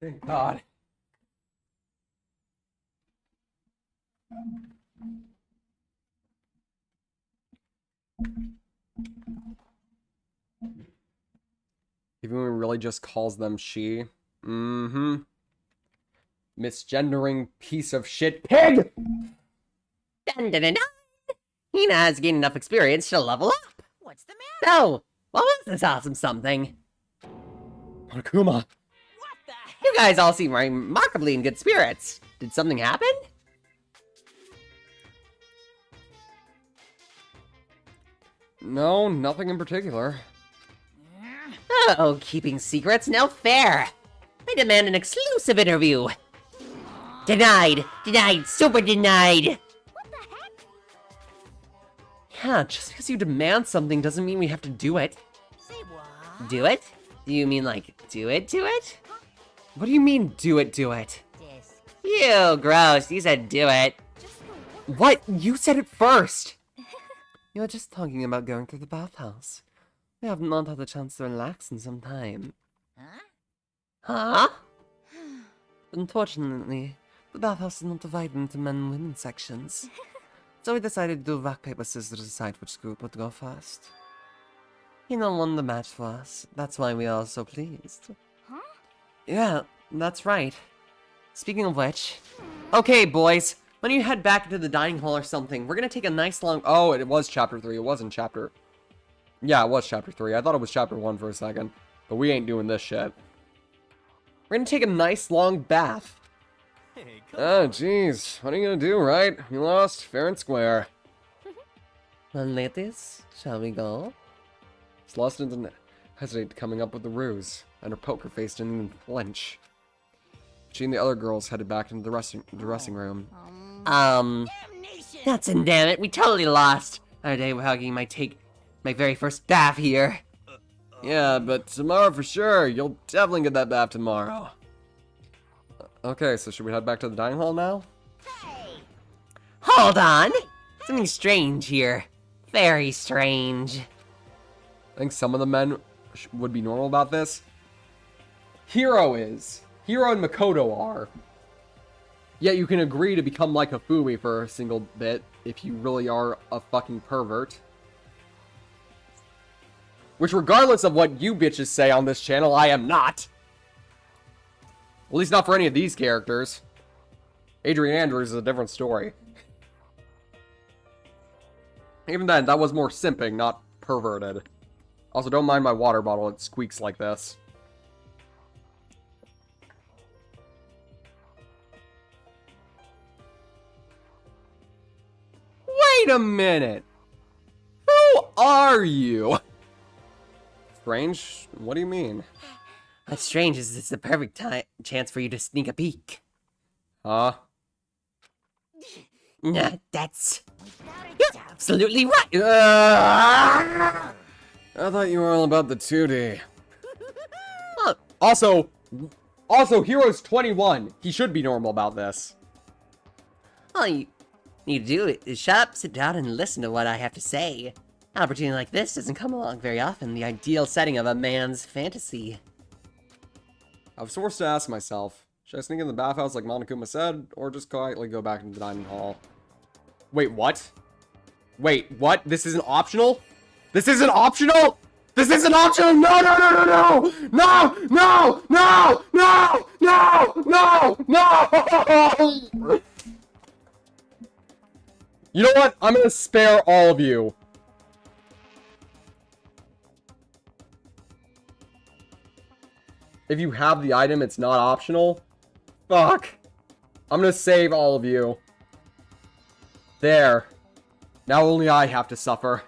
Thank God. Even when he really just calls them she. Mm-hmm. Misgendering piece of shit pig! Dun dun dun dun! Hina has gained enough experience to level up! What's the matter? So, what was this awesome something? Monokuma! What the heck? You guys all seem remarkably in good spirits. Did something happen? No, nothing in particular. Oh, keeping secrets? No fair! I demand an exclusive interview! Denied! Denied! Super denied! What the heck? Yeah, just because you demand something doesn't mean we have to do it. Say what? Do it? Do you mean like, do it? What do you mean, do it? This. Ew, gross. You said do it. Just the word. What? You said it first! You're just talking about going to the bathhouse. We have not had a chance to relax in some time. Huh? Huh? Unfortunately, the bathhouse is not divided into men and women sections. So we decided to do rock, paper, scissors to decide which group would go first. Hina won the match for us. That's why we are so pleased. Huh? Yeah, that's right. Speaking of which... Okay, boys. Why don't you head back into the dining hall or something? We're gonna take a nice long... Oh, it was chapter 3. It wasn't chapter... Yeah, it was chapter 3. I thought it was chapter 1 for a second. But we ain't doing this shit. We're gonna take a nice long bath. Hey, come Oh, jeez. What are you gonna do, right? You lost, fair and square. Well, ladies, shall we go? Celeste didn't hesitate coming up with the ruse, and her poker face didn't even flinch. She and the other girls headed back into the dressing room. Damnation! Nuts and damn it, we totally lost. Our day of hugging might take my very first bath here. Yeah, but tomorrow for sure. You'll definitely get that bath tomorrow. Okay, so should we head back to the dining hall now? Hey! Hold on! Something strange here. Very strange. I think some of the men would be normal about this. Hiro is. Hiro and Makoto are. Yet you can agree to become like a Fumi for a single bit if you really are a fucking pervert. Which, regardless of what you bitches say on this channel, I am not. At least not for any of these characters. Adrian Andrews is a different story. Even then, that was more simping, not perverted. Also, don't mind my water bottle, it squeaks like this. Wait a minute! Who are you? Strange? What do you mean? What's strange is it's the perfect chance for you to sneak a peek. Huh? Nah, that's Without a doubt. absolutely right. I thought you were all about the 2D. Also, Hero's 21. He should be normal about this. All you need to do is shut up, sit down, and listen to what I have to say. An opportunity like this doesn't come along very often, the ideal setting of a man's fantasy. I was forced to ask myself, should I sneak in the bathhouse like Monokuma said, or just quietly go back into the dining hall? Wait, what? Wait, what? This isn't optional? This isn't optional? This isn't optional! No, no, no, no, no! No! No! No! No! No! No! No! You know what? I'm gonna spare all of you. If you have the item, it's not optional. Fuck. I'm gonna save all of you. There. Now only I have to suffer.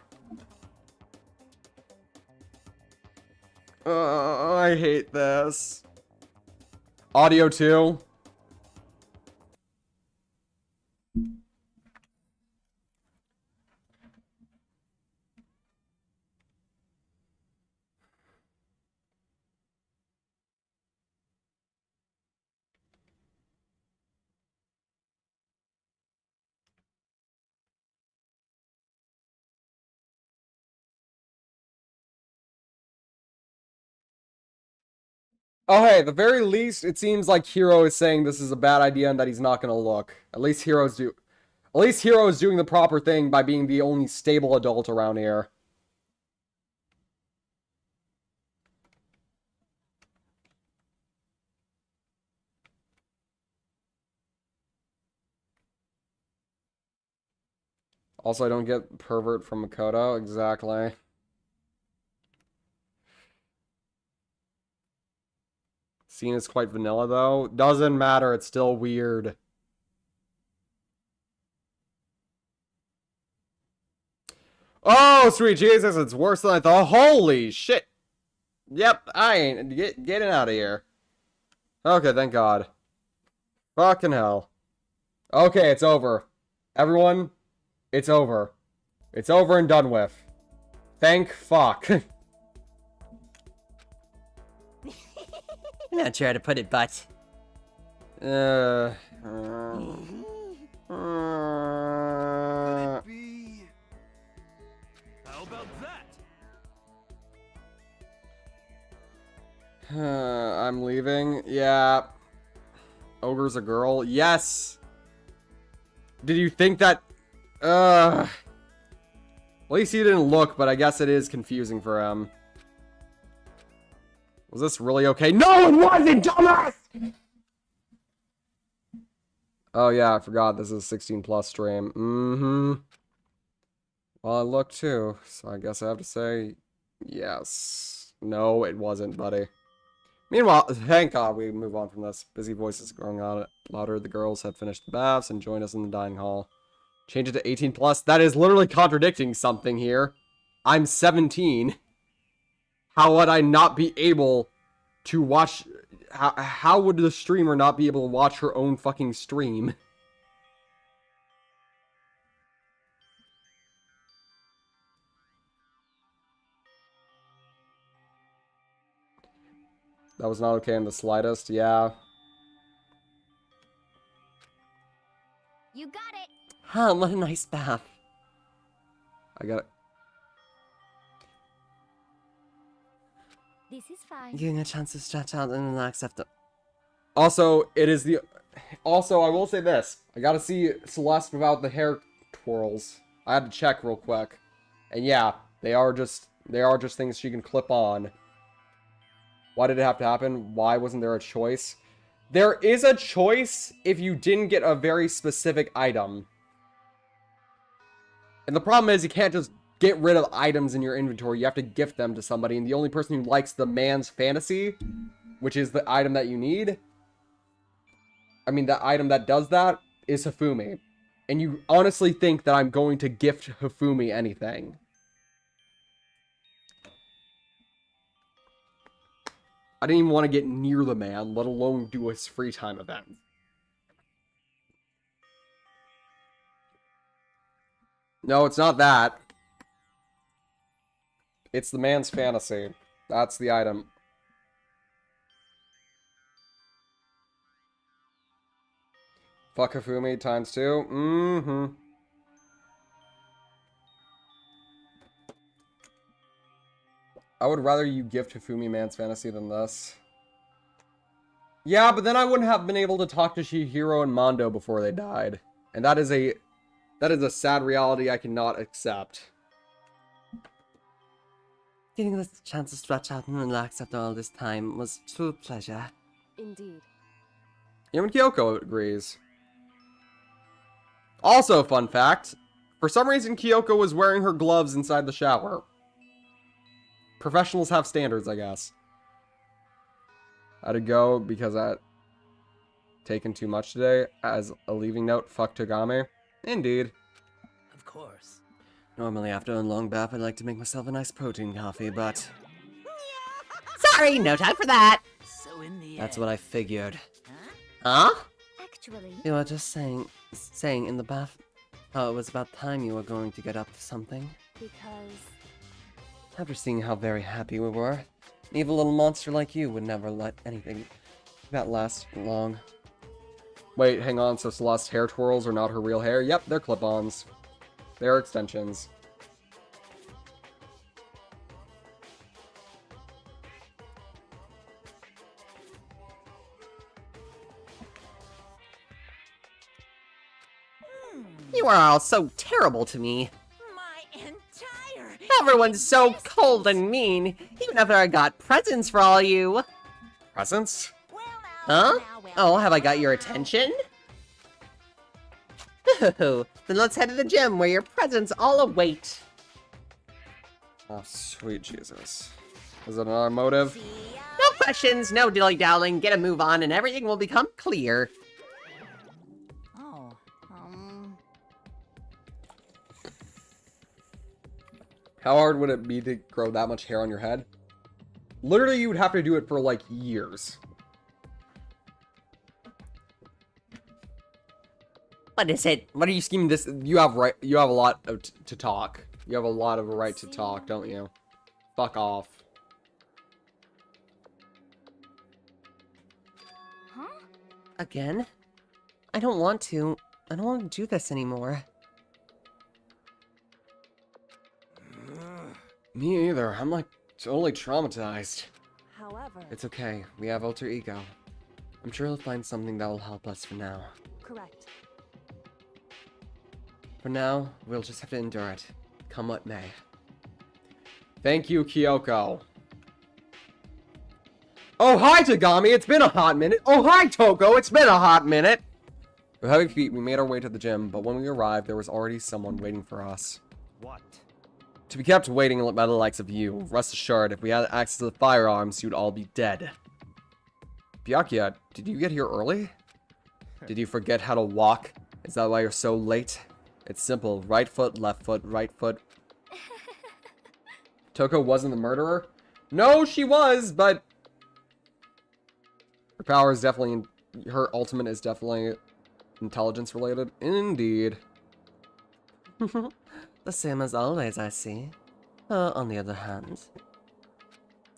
I hate this. Audio 2. Oh, hey, at the very least, it seems like Hiro is saying this is a bad idea and that he's not gonna look. At least Hiro is doing the proper thing by being the only stable adult around here. Also, I don't get pervert from Makoto, exactly. Scene is quite vanilla, though. Doesn't matter, it's still weird. Oh, sweet Jesus, it's worse than I thought. Holy shit. Yep, I ain't getting out of here. Okay, thank God. Fucking hell. Okay, it's over. Everyone, it's over. It's over and done with. Thank fuck. I'm not sure how to put it, but... Could it be? How about that? I'm leaving. Yeah. Ogre's a girl. Yes. Did you think that... At least he didn't look, but I guess it is confusing for him. Was this really okay? No, it wasn't, dumbass! Oh, yeah, I forgot. This is a 16 plus stream. Mm-hmm. Well, I looked too, so I guess I have to say yes. No, it wasn't, buddy. Meanwhile, thank God we move on from this. Busy voices growing on louder. The girls had finished the baths and joined us in the dining hall. Change it to 18 plus. That is literally contradicting something here. I'm 17. How would I not be able to watch how would the streamer not be able to watch her own fucking stream? That was not okay in the slightest, yeah. You got it. Huh, what a nice bath. I got it. This is fine. Getting a chance to stretch out and relax after. Also, it is the... Also, I will say this. I gotta see Celeste without the hair twirls. I had to check real quick. And yeah, they are just things she can clip on. Why did it have to happen? Why wasn't there a choice? There is a choice if you didn't get a very specific item. And the problem is you can't just get rid of items in your inventory. You have to gift them to somebody. And the only person who likes the man's fantasy, which is the item that you need, I mean, the item that does that is Hifumi. And you honestly think that I'm going to gift Hifumi anything. I didn't even want to get near the man, let alone do his free time event. No, it's not that. It's the man's fantasy. That's the item. Fuck Hifumi times 2. Mm-hmm. I would rather you gift Hifumi Man's Fantasy than this. Yeah, but then I wouldn't have been able to talk to Chihiro and Mondo before they died. And that is a sad reality I cannot accept. Getting the chance to stretch out and relax after all this time was true pleasure. Indeed. Even Kyoko agrees. Also, fun fact, for some reason Kyoko was wearing her gloves inside the shower. Professionals have standards, I guess. I had to go because I had taken too much today. As a leaving note, fuck Togame. Indeed. Of course. Normally, after a long bath, I'd like to make myself a nice protein coffee, but... Sorry, no time for that! So in the That's end, what I figured. huh? Huh? Actually, You were just saying in the bath how it was about time you were going to get up to something. Because After seeing how very happy we were, an evil little monster like you would never let anything that last long. Wait, hang on, so Celeste's hair twirls are not her real hair? Yep, they're clip-ons. They're extensions. You are all so terrible to me. My entire... Everyone's so cold and mean, even after I got presents for all you. Presents? Well, Huh? now, well, Oh, have I got your attention? Ooh, then let's head to the gym where your presents all await. Oh, sweet Jesus. Is it another motive? see ya. No questions, no dilly-dallying, get a move on and everything will become clear. Oh, How hard would it be to grow that much hair on your head? Literally, you would have to do it for, like, years. What is it? What are you scheming this? You have a lot of to talk. You have a lot of a right to talk, don't you? Fuck off. huh? Again? I don't want to. I don't want to do this anymore. Me either. I'm, like, totally traumatized. however, It's okay. We have alter ego. I'm sure he'll find something that will help us for now. correct. For now, we'll just have to endure it, come what may. Thank you, Kyoko. Oh, hi, Tagami. It's been a hot minute. Oh, hi, Toko. It's been a hot minute. With heavy feet, we made our way to the gym, but when we arrived, there was already someone waiting for us. What? To be kept waiting by the likes of you, rest assured, if we had access to the firearms, you'd all be dead. Byakuya, did you get here early? Did you forget how to walk? Is that why you're so late? It's simple. Right foot, right foot. Toko wasn't the murderer? No, she was, but... Her power is definitely... Her ultimate is definitely intelligence related. Indeed. The same as always, I see. On the other hand.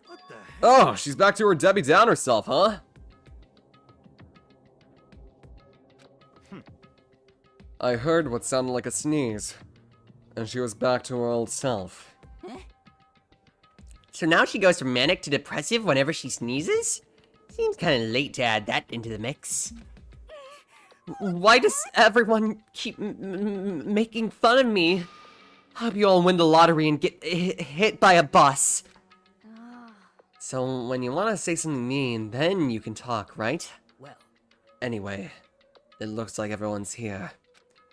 What the heck? Oh, she's back to her Debbie Downer self, huh? I heard what sounded like a sneeze. And she was back to her old self. So now she goes from manic to depressive whenever she sneezes? Seems kinda late to add that into the mix. Why does everyone keep making fun of me? Hope you all win the lottery and get hit by a bus. So when you want to say something mean, then you can talk, right? Well, Anyway, it looks like everyone's here.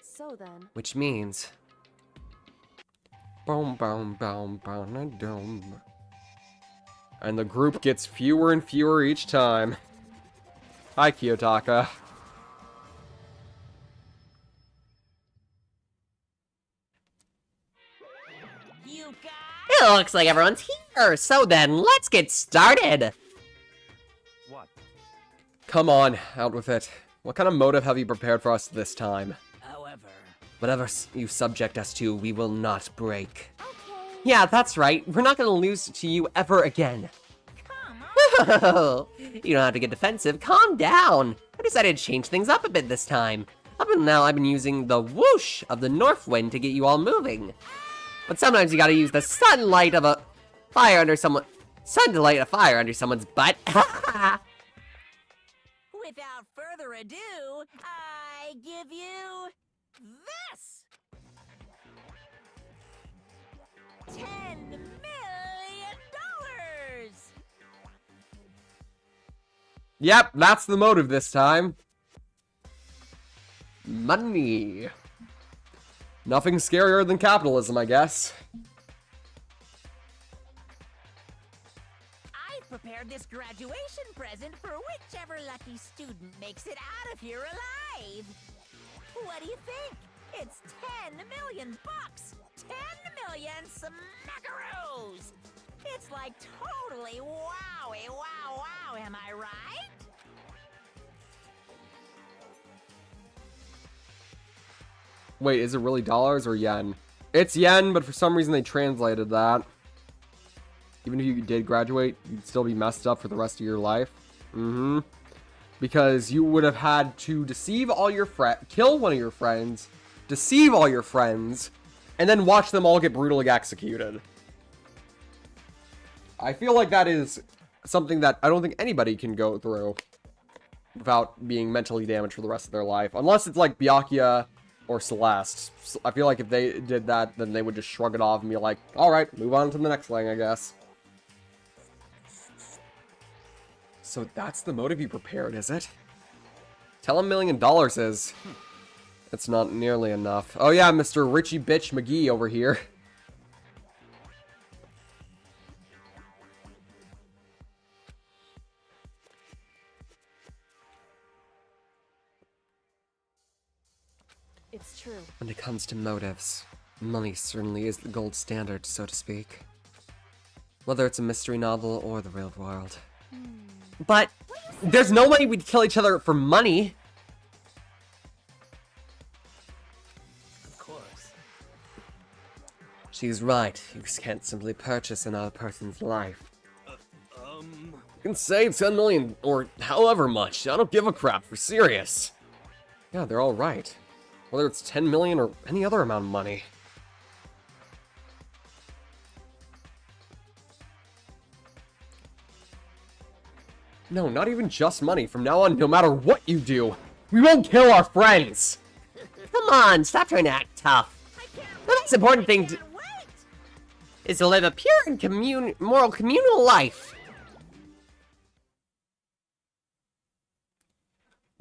So then, Which means... Boom, boom, boom, boom, boom. And the group gets fewer and fewer each time. Hi, Kiyotaka. You guys. It looks like everyone's here, so then let's get started! what? Come on, out with it. What kind of motive have you prepared for us this time? However, Whatever you subject us to, we will not break. Okay. Yeah, that's right. We're not gonna lose to you ever again. Come on. You don't have to get defensive. Calm down. I decided to change things up a bit this time. Up until now, I've been using the whoosh of the north wind to get you all moving. But sometimes you gotta use the sunlight of a fire under someone... Sun to light a fire under someone's butt. Without further ado, I give you this. $10 million. Yep, that's the motive this time. Money. Nothing scarier than capitalism, I guess. I've prepared this graduation present for whichever lucky student makes it out of here alive. What do you think? It's 10 million bucks. 10 million smackaroos. It's like totally wowie, wow, wow, am I right? Wait, is it really dollars or yen? It's yen, but for some reason they translated that. Even if you did graduate, you'd still be messed up for the rest of your life. Mm-hmm. Because you would have had to deceive all your kill one of your friends, deceive all your friends, and then watch them all get brutally executed. I feel like that is something that I don't think anybody can go through without being mentally damaged for the rest of their life. Unless it's like Byakuya or Celeste. I feel like if they did that, then they would just shrug it off and be like, alright, move on to the next thing, I guess. So that's the motive you prepared, is it? Tell him $1 million is. It's not nearly enough. Oh yeah, Mr. Richie Bitch McGee over here. it's true. When it comes to motives, money certainly is the gold standard, so to speak. Whether it's a mystery novel or the real world. But there's no way we'd kill each other for money. of course. She's right. You can't simply purchase another person's life. You can say 10 million or however much. I don't give a crap, for serious. Yeah, they're all right. Whether it's 10 million or any other amount of money. No, not even just money. From now on, no matter what you do, we won't kill our friends! Come on, stop trying to act tough. I can't The most important thing wait, can't wait. is to live a pure and moral communal life.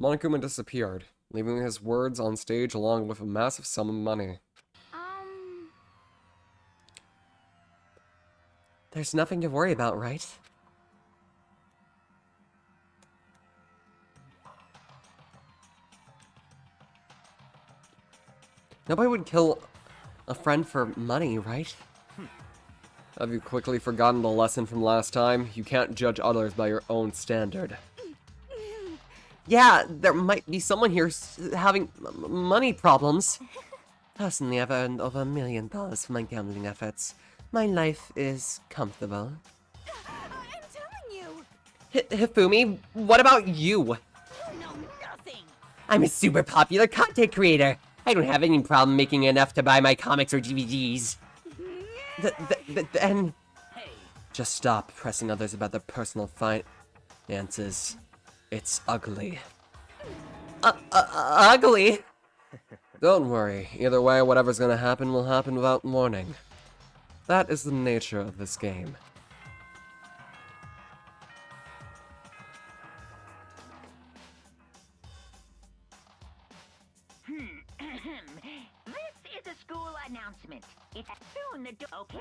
Monokuma disappeared, leaving his words on stage along with a massive sum of money. There's nothing to worry about, right? Nobody would kill a friend for money, right? Have you quickly forgotten the lesson from last time? You can't judge others by your own standard. Yeah, there might be someone here having money problems. Personally, I've earned over $1 million for my gambling efforts. My life is comfortable. I'm telling you. Hifumi, what about you? You know nothing. I'm a super popular content creator. I don't have any problem making enough to buy my comics or DVDs. Then... Hey, Just stop pressing others about their personal finances. It's ugly. Ugly? Don't worry. Either way, whatever's gonna happen will happen without warning. That is the nature of this game. This is a school announcement. It's soon the door. Okay.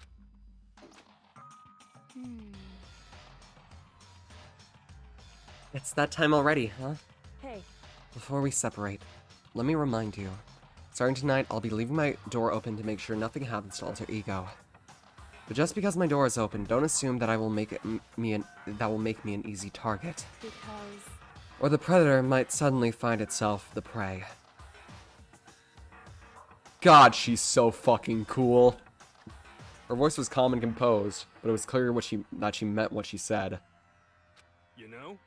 It's that time already, huh? Hey, Before we separate, let me remind you. Starting tonight, I'll be leaving my door open to make sure nothing happens to Alter Ego. But just because my door is open, don't assume that will make me an easy target. because... Or the predator might suddenly find itself the prey. God, she's so fucking cool. Her voice was calm and composed, but it was clear that she meant what she said. you know?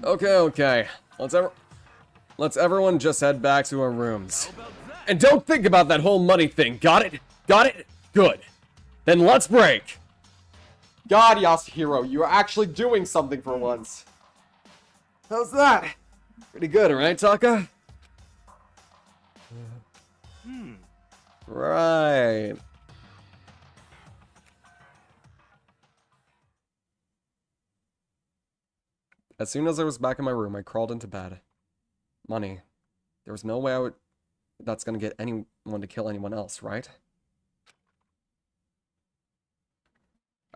Okay. Let's everyone just head back to our rooms. How about that? And don't think about that whole money thing, got it? Got it? Good. Then let's break! God, Yasuhiro, you're actually doing something for once. How's that? Pretty good, right, Taka? Right. As soon as I was back in my room, I crawled into bed. Money. There was no way that's gonna get anyone to kill anyone else, right?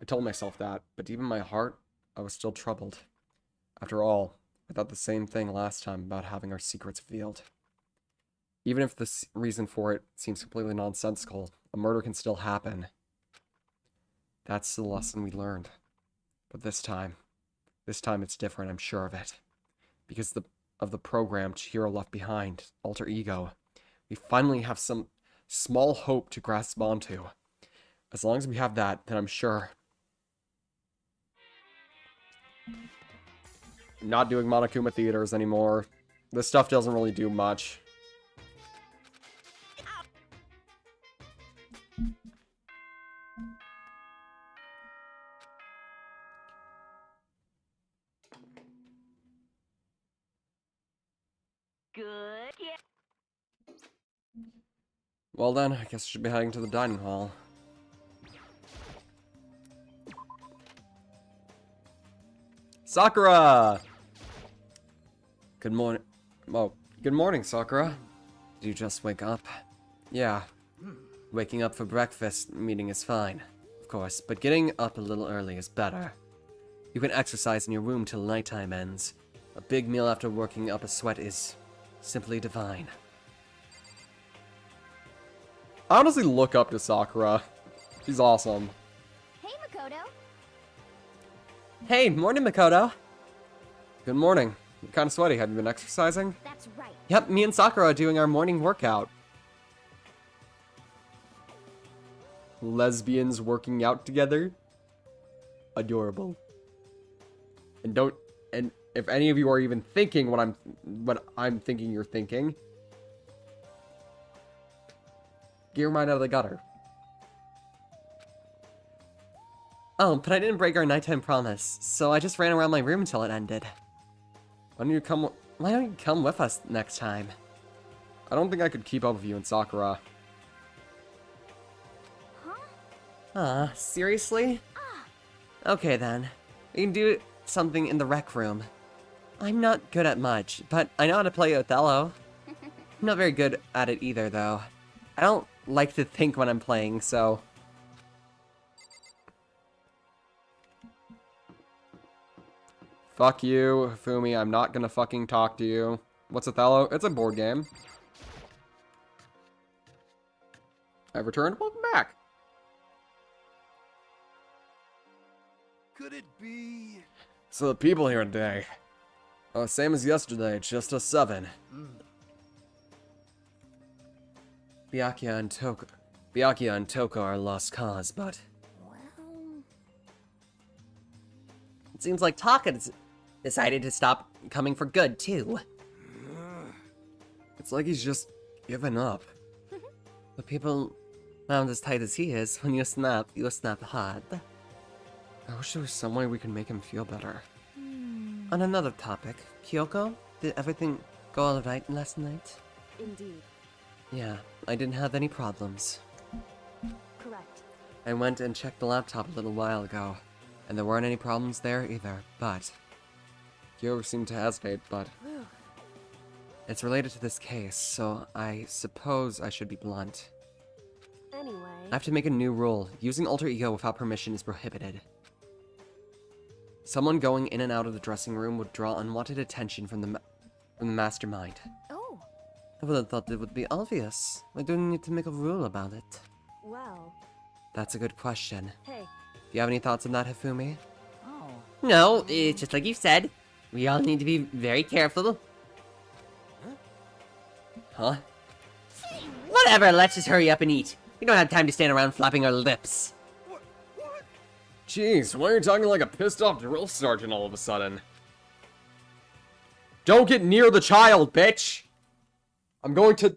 I told myself that, but deep in my heart, I was still troubled. After all, I thought the same thing last time about having our secrets revealed. Even if the reason for it seems completely nonsensical, a murder can still happen. That's the lesson we learned. But this time it's different, I'm sure of it. Because of the program Chihiro left behind, Alter Ego, we finally have some small hope to grasp onto. As long as we have that, then I'm sure. I'm not doing Monokuma theaters anymore. This stuff doesn't really do much. Good. Yeah. Well then, I guess I should be heading to the dining hall. Sakura! Good morning. Oh, good morning, Sakura. Did you just wake up? Yeah. Waking up for breakfast meeting is fine, of course, but getting up a little early is better. You can exercise in your room till nighttime ends. A big meal after working up a sweat is simply divine. I honestly look up to Sakura. She's awesome. Hey, Makoto. Hey, morning, Makoto. Good morning. You're kind of sweaty. Have you been exercising? That's right. Yep, me and Sakura are doing our morning workout. Lesbians working out together. Adorable. And if any of you are even thinking what I'm thinking you're thinking, get your mind out of the gutter. Oh, but I didn't break our nighttime promise, so I just ran around my room until it ended. Why don't you come with us Next time. I don't think I could keep up with you and Sakura. Seriously? Okay then. We can do something in the rec room. I'm not good at much, but I know how to play Othello. I'm not very good at it either, though. I don't like to think when I'm playing, so... Fuck you, Fumi. I'm not gonna fucking talk to you. What's Othello? It's a board game. I've returned. Welcome back. Could it be? So the people here today. Same as yesterday, just us 7. Byakuya and Toko are lost cause, but Well, It seems like Taka decided to stop coming for good, too. it's like he's just given up. But people aren't as tight as he is. When you snap hard. I wish there was some way we could make him feel better. On another topic, Kyoko, did everything go alright last night? Indeed. Yeah, I didn't have any problems. Correct. I went and checked the laptop a little while ago, and there weren't any problems there either, but Kyoko seemed to hesitate, but Whew. it's related to this case, so I suppose I should be blunt. Anyway, I have to make a new rule. Using alter ego without permission is prohibited. Someone going in and out of the dressing room would draw unwanted attention from the mastermind. oh, I would have thought it would be obvious. I don't need to make a rule about it. well, That's a good question. hey, Do you have any thoughts on that, Hifumi? oh. No, it's just like you said. We all need to be very careful. Huh? Whatever, let's just hurry up and eat. We don't have time to stand around flapping our lips. jeez, why are you talking like a pissed off drill sergeant all of a sudden? Don't get near the child, bitch! I'm going to...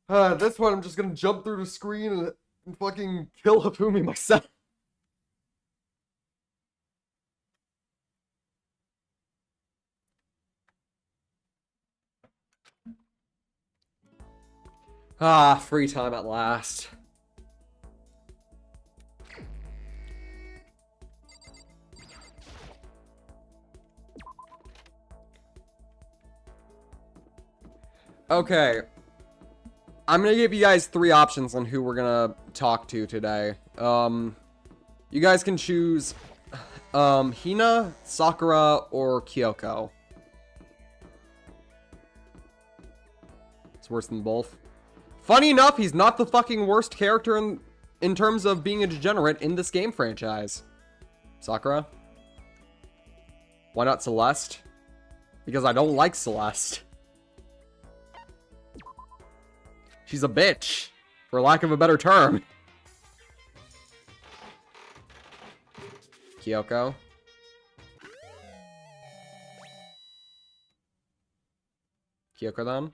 this one, I'm just gonna jump through the screen and fucking kill Hifumi myself. Ah, free time at last. Okay. I'm gonna give you guys 3 options on who we're gonna talk to today. You guys can choose Hina, Sakura, or Kyoko. It's worse than both. Funny enough, he's not the fucking worst character in terms of being a degenerate in this game franchise. Sakura? Why not Celeste? Because I don't like Celeste. She's a bitch, for lack of a better term. Kyoko? Kyoko then?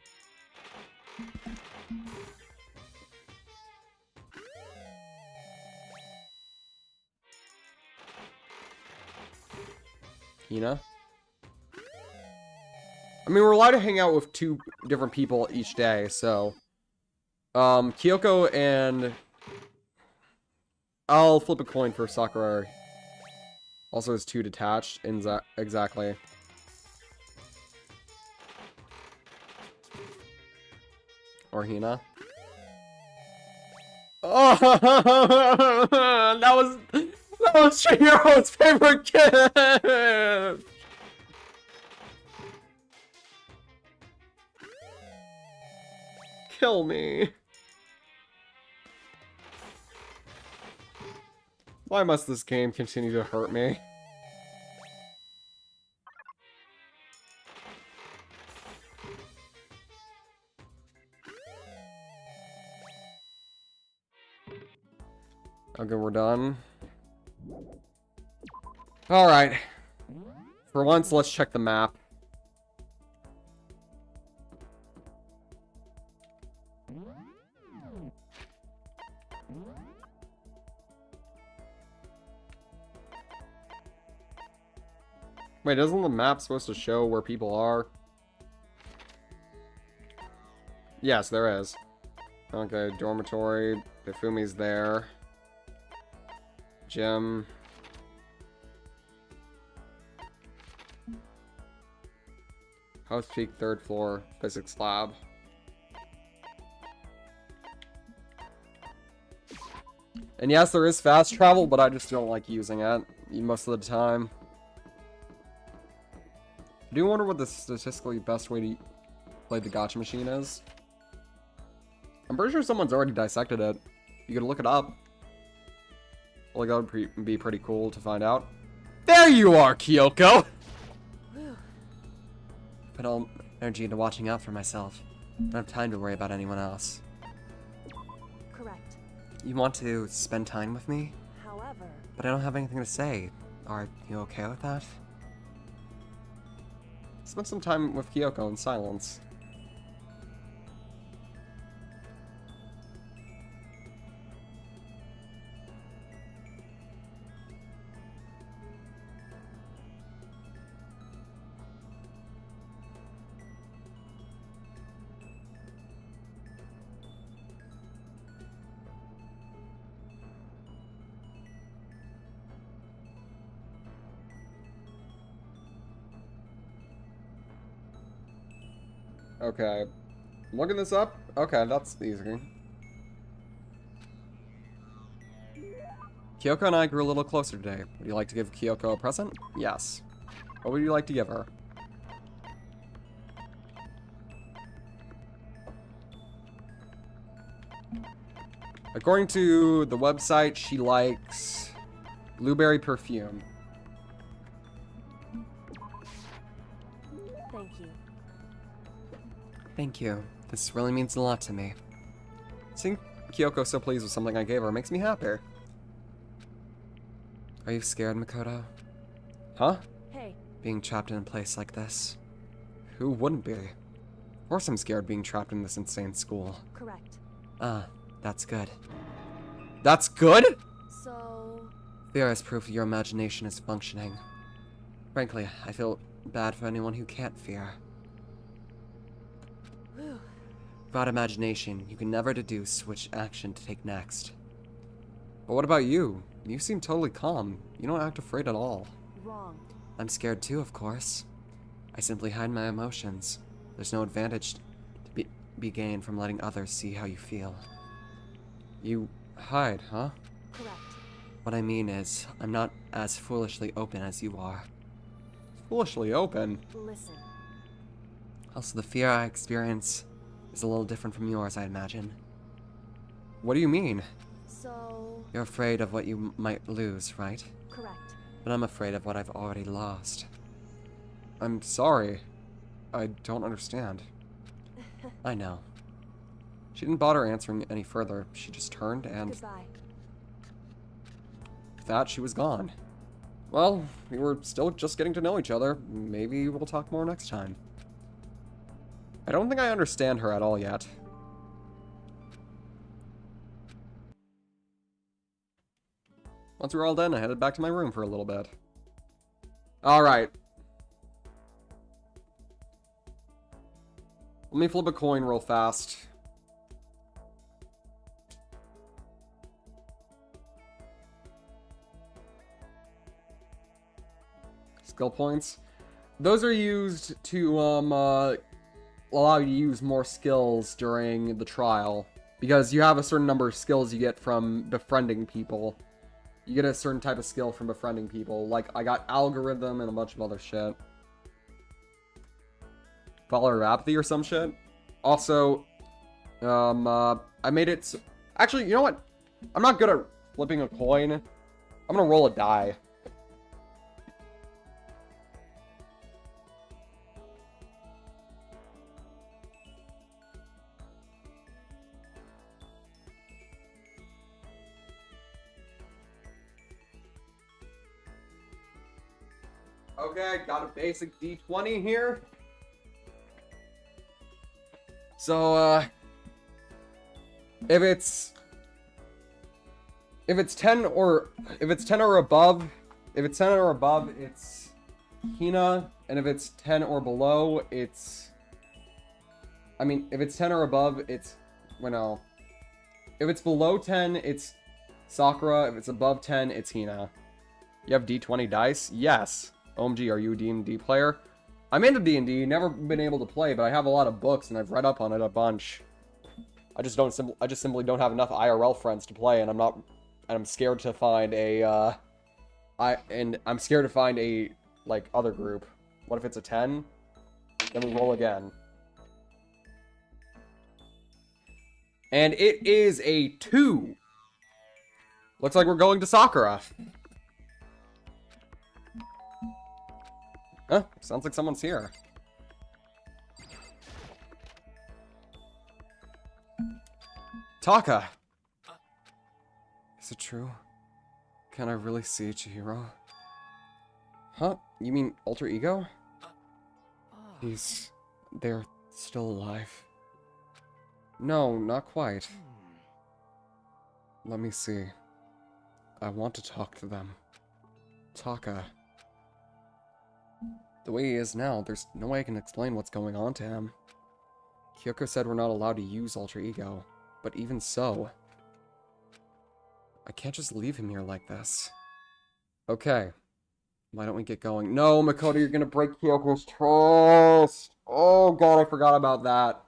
Hina? I mean, we're allowed to hang out with 2 different people each day, so... Kyoko and... I'll flip a coin for Sakura. Also is 2 detached, exactly. Or Hina. Oh, that was Shigeru's favorite gift! Kill me. Why must this game continue to hurt me? Okay, we're done. Alright. For once, let's check the map. Wait, isn't the map supposed to show where people are? Yes, there is. Okay, dormitory. Hifumi's there. Gym. House peak, 3rd floor, physics lab. And yes, there is fast travel, but I just don't like using it most of the time. I do wonder what the statistically best way to play the gacha machine is. I'm pretty sure someone's already dissected it. You could look it up. Well, like, that would be pretty cool to find out. There you are, Kyoko! Put all energy into watching out for myself. I don't have time to worry about anyone else. Correct. You want to spend time with me? However, But I don't have anything to say. Are you okay with that? Spend some time with Kyoko in silence. Okay. Looking this up? Okay, that's easy. Kyoko and I grew a little closer today. Would you like to give Kyoko a present? Yes. What would you like to give her? According to the website, she likes blueberry perfume. thank you. Thank you. This really means a lot to me. Seeing Kyoko so pleased with something I gave her makes me happier. Are you scared, Makoto? Huh? Hey, Being trapped in a place like this? Who wouldn't be? Of course I'm scared being trapped in this insane school. correct. Ah, that's good. That's good? So, Fear is proof your imagination is functioning. Frankly, I feel bad for anyone who can't fear. whew, Without imagination, you can never deduce which action to take next. But what about you? You seem totally calm. You don't act afraid at all. wrong. I'm scared too, of course. I simply hide my emotions. There's no advantage to be gained from letting others see how you feel. You hide, huh? Correct. What I mean is, I'm not as foolishly open as you are. Foolishly open. Listen. Also, the fear I experience is a little different from yours, I imagine. What do you mean? So, You're afraid of what you might lose, right? correct. But I'm afraid of what I've already lost. I'm sorry. I don't understand. I know. She didn't bother answering any further. She just turned, and Goodbye. with that, she was gone. Well, we were still just getting to know each other. Maybe we'll talk more next time. I don't think I understand her at all yet. Once we were all done, I headed back to my room for a little bit. Alright. Let me flip a coin real fast. Skill points. Those are used to allow you to use more skills during the trial. Because you have a certain number of skills you get from befriending people. You get a certain type of skill from befriending people. Like, I got algorithm and a bunch of other shit. Follower apathy or some shit. Also, I made it... Actually, you know what? I'm not good at flipping a coin. I'm gonna roll a die. Okay, got a basic D20 here. So, if it's 10 or above, it's Hina, and if it's 10 or below, it's if it's 10 or above, it's no. If it's below 10, it's Sakura. If it's above 10, it's Hina. You have D20 dice? Yes. OMG, are you a D&D player? I'm into D&D, never been able to play, but I have a lot of books and I've read up on it a bunch. I just simply don't have enough IRL friends to play, and I'm scared to find a I'm scared to find a other group. What if it's a 10? Then we roll again. And it is a 2. Looks like we're going to Sakura. Huh, sounds like someone's here. Taka! Is it true? Can I really see Chihiro? Huh? You mean alter ego? They're still alive. No, not quite. Let me see. I want to talk to them. Taka. The way he is now, there's no way I can explain what's going on to him. Kyoko said we're not allowed to use alter ego, but even so, I can't just leave him here like this. Okay. Why don't we get going? No, Makoto, you're gonna break Kyoko's trust! Oh god, I forgot about that.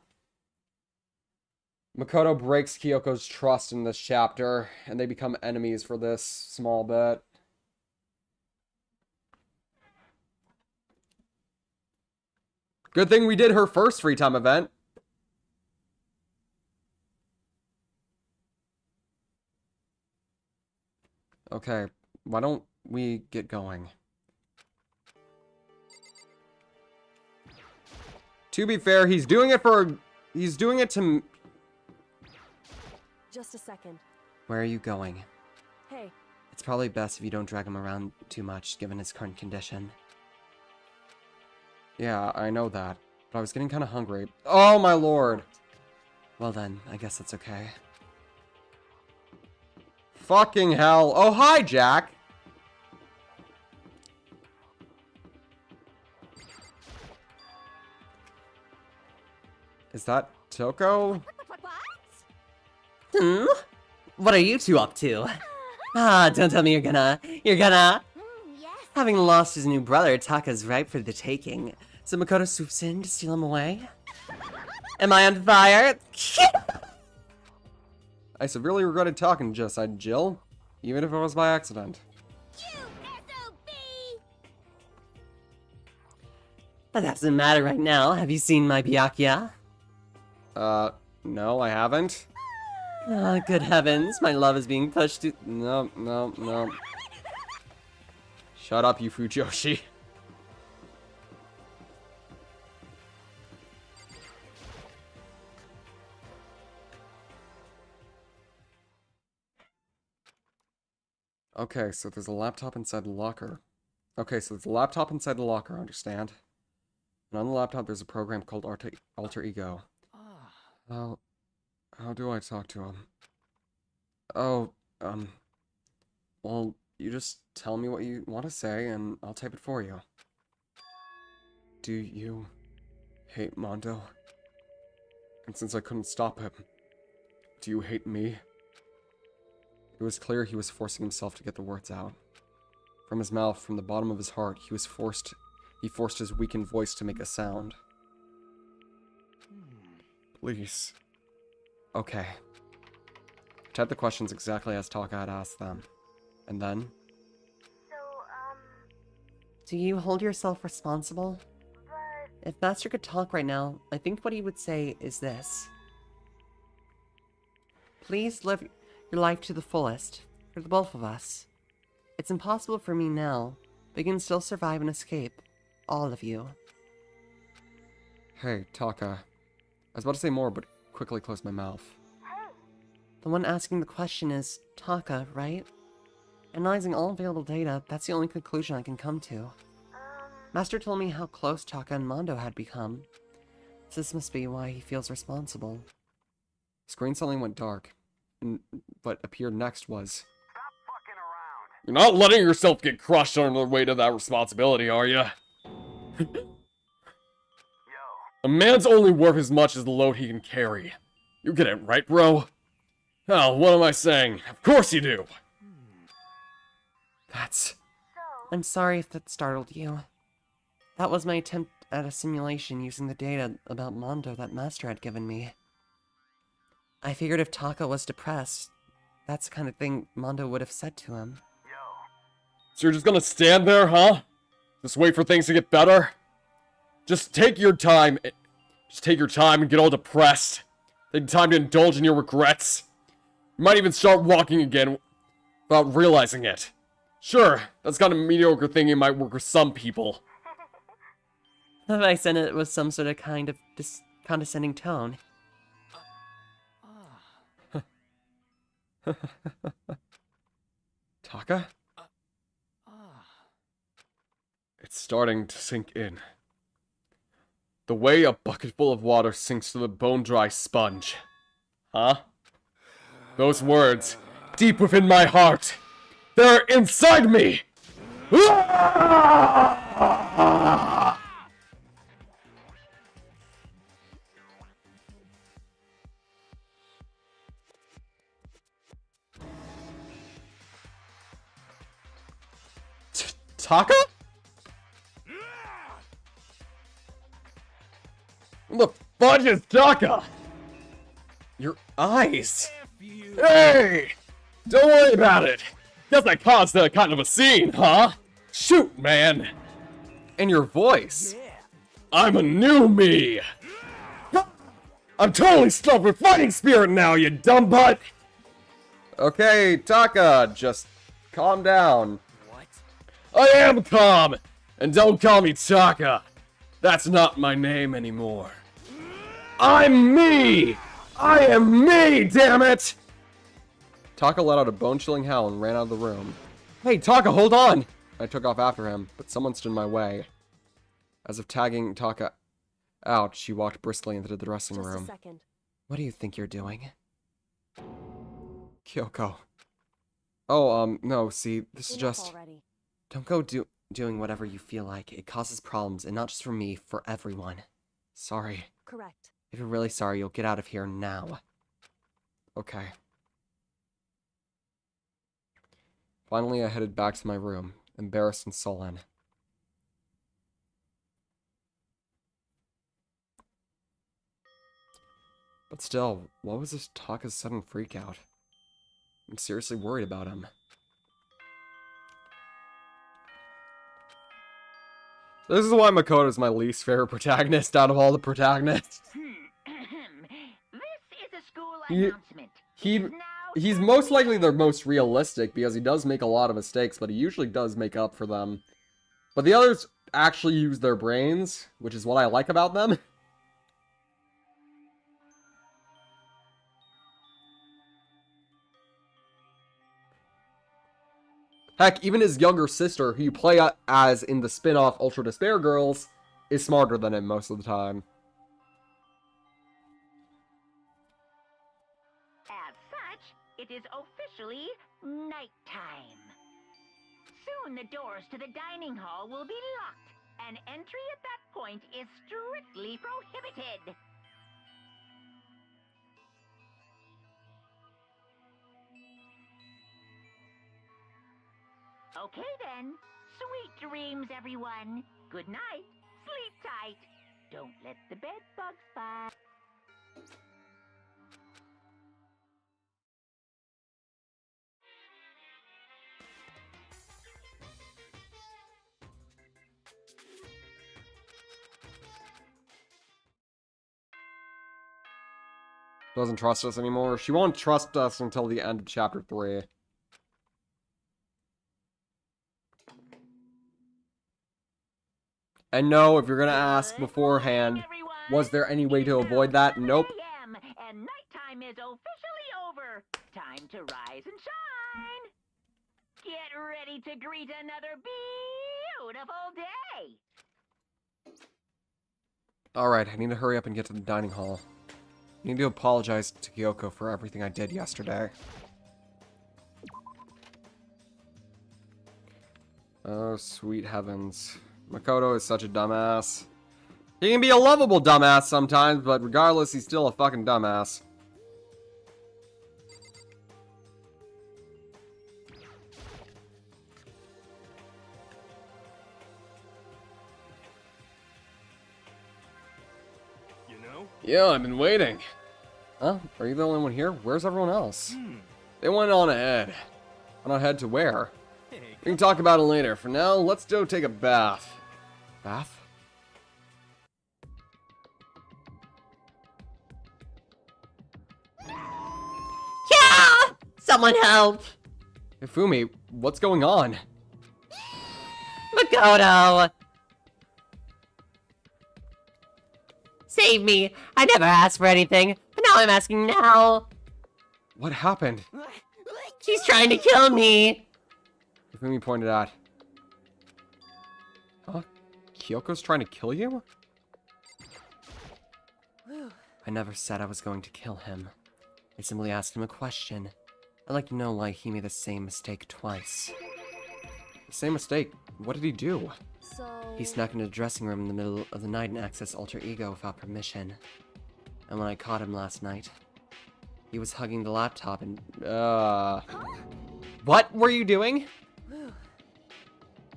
Makoto breaks Kyoko's trust in this chapter, and they become enemies for this small bit. Good thing we did her first free time event. Okay, why don't we get going? To be fair, he's doing it to... Just a second. Where are you going? Hey, It's probably best if you don't drag him around too much, given his current condition. Yeah, I know that. But I was getting kind of hungry. Oh, my lord. Well then, I guess that's okay. Fucking hell. Oh, hi, Jack. Is that Toko? Hmm? What are you two up to? Ah, don't tell me you're gonna... Yes. Having lost his new brother, Taka's ripe for the taking. So Makoto swoops in to steal him away? Am I on fire? I severely regretted talking to just side Jill, even if it was by accident. But that doesn't matter right now. Have you seen my Byakuya? No, I haven't. Ah, good heavens, my love is being pushed to... No, no, no. Shut up, you Fujoshi. Okay, so there's a laptop inside the locker. Okay, so there's a laptop inside the locker, understand? And on the laptop there's a program called Alter Ego. How do I talk to him? Oh, well, you just tell me what you want to say and I'll type it for you. Do you hate Mondo? And since I couldn't stop him, do you hate me? It was clear he was forcing himself to get the words out. From his mouth, from the bottom of his heart, he forced his weakened voice to make a sound. Please. Okay. Type the questions exactly as Taka had asked them. And then? So, Do you hold yourself responsible? but If Master could talk right now, I think what he would say is this. Please live your life to the fullest, for the both of us. It's impossible for me now, but you can still survive and escape. All of you. Hey, Taka. I was about to say more, but quickly closed my mouth. The one asking the question is Taka, right? Analyzing all available data, that's the only conclusion I can come to. Master told me how close Taka and Mondo had become. So this must be why he feels responsible. Screen suddenly went dark. But appeared next was... Stop fucking around. You're not letting yourself get crushed under the weight of that responsibility, are you? Yo, A man's only worth as much as the load he can carry. You get it right, bro? Oh, what am I saying? Of course you do! That's... I'm sorry if that startled you. That was my attempt at a simulation using the data about Mondo that Master had given me. I figured if Taka was depressed, that's the kind of thing Mondo would have said to him. yo. So you're just gonna stand there, huh? Just wait for things to get better? Just take your time. Just take your time and get all depressed. Take time to indulge in your regrets. You might even start walking again without realizing it. Sure, that's kind of a mediocre thing. It might work for some people. I said it with some sort of kind of condescending tone. Taka? It's starting to sink in. The way a bucket full of water sinks to the bone-dry sponge. Huh? Those words, deep within my heart, they're inside me! Taka? The fudge is Taka? Your eyes. Hey! Don't worry about it. Guess I caused a kind of a scene, huh? Shoot, man. And your voice. I'm a new me. I'm totally stuffed with fighting spirit now, you dumb butt. Okay, Taka, just calm down. I am calm, and don't call me Taka. That's not my name anymore. I'm me! I am me, damn it! Taka let out a bone-chilling howl and ran out of the room. Hey, Taka, hold on! I took off after him, but someone stood in my way. As if tagging Taka out, she walked briskly into the dressing Just room. a second. What do you think you're doing? Kyoko. Oh, no, see, this is Enough just... already. Don't go doing whatever you feel like. It causes problems, and not just for me, for everyone. Sorry. Correct. If you're really sorry, you'll get out of here now. Okay. Finally, I headed back to my room, embarrassed and sullen. But still, what was this Taka's sudden freakout? I'm seriously worried about him. This is why Makoto's my least favorite protagonist out of all the protagonists. This is a school He- announcement. he- It is now He's most likely the most realistic because he does make a lot of mistakes, but he usually does make up for them. But the others actually use their brains, which is what I like about them. Heck, even his younger sister, who you play as in the spin-off Ultra Despair Girls, is smarter than him most of the time. As such, it is officially nighttime. Soon the doors to the dining hall will be locked, and entry at that point is strictly prohibited. Okay then. Sweet dreams, everyone. Good night. Sleep tight. Don't let the bed bugs bite. Doesn't trust us anymore. She won't trust us until the end of chapter 3. And no, if you're gonna ask Good beforehand, morning, everyone. was there any way It to is avoid now that? Nope. 3 a.m., and nighttime is officially over. Time to rise and shine. Get ready to greet another beautiful day. Alright, I need to hurry up and get to the dining hall. I need to apologize to Kyoko for everything I did yesterday. Oh, sweet heavens. Makoto is such a dumbass. He can be a lovable dumbass sometimes, but regardless, he's still a fucking dumbass. Yeah, I've been waiting. Huh? Are you the only one here? Where's everyone else? They went on ahead. On ahead to where? We can talk about it later. For now, let's go take a bath. Bath? Someone help! Hifumi, what's going on? Makoto! Save me! I never asked for anything, but now I'm asking now! What happened? She's trying to kill me! Hifumi pointed out. Huh? Kyoko's trying to kill you? I never said I was going to kill him. I simply asked him a question. I'd like to know why he made the same mistake twice. The same mistake? What did he do? So... He snuck into the dressing room in the middle of the night and accessed Alter Ego without permission. And when I caught him last night, he was hugging the laptop and, What were you doing?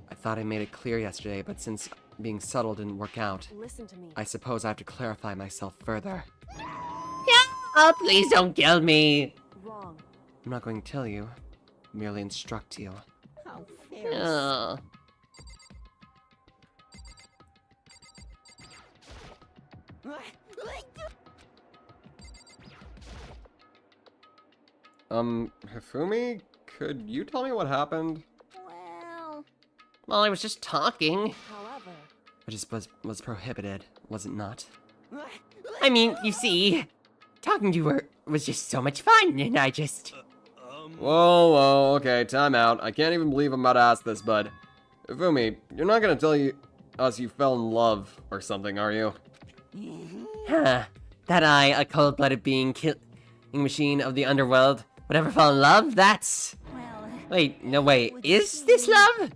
I thought I made it clear yesterday, but since being subtle didn't work out, Listen to me. I suppose I have to clarify myself further. Oh, please don't kill me! Wrong. I'm not going to tell you, merely instruct you. How very Oh. Hifumi, could you tell me what happened? Well, I was just talking. However, Which is, was prohibited, was it not? I mean, you see, talking to her was just so much fun, and I just... Whoa, okay, time out. I can't even believe I'm about to ask this, but... Hifumi, you're not gonna tell us you fell in love or something, are you? Huh. That I, a cold-blooded being, killing machine of the underworld, would ever fall in love? That's... Wait, no way. Is this love?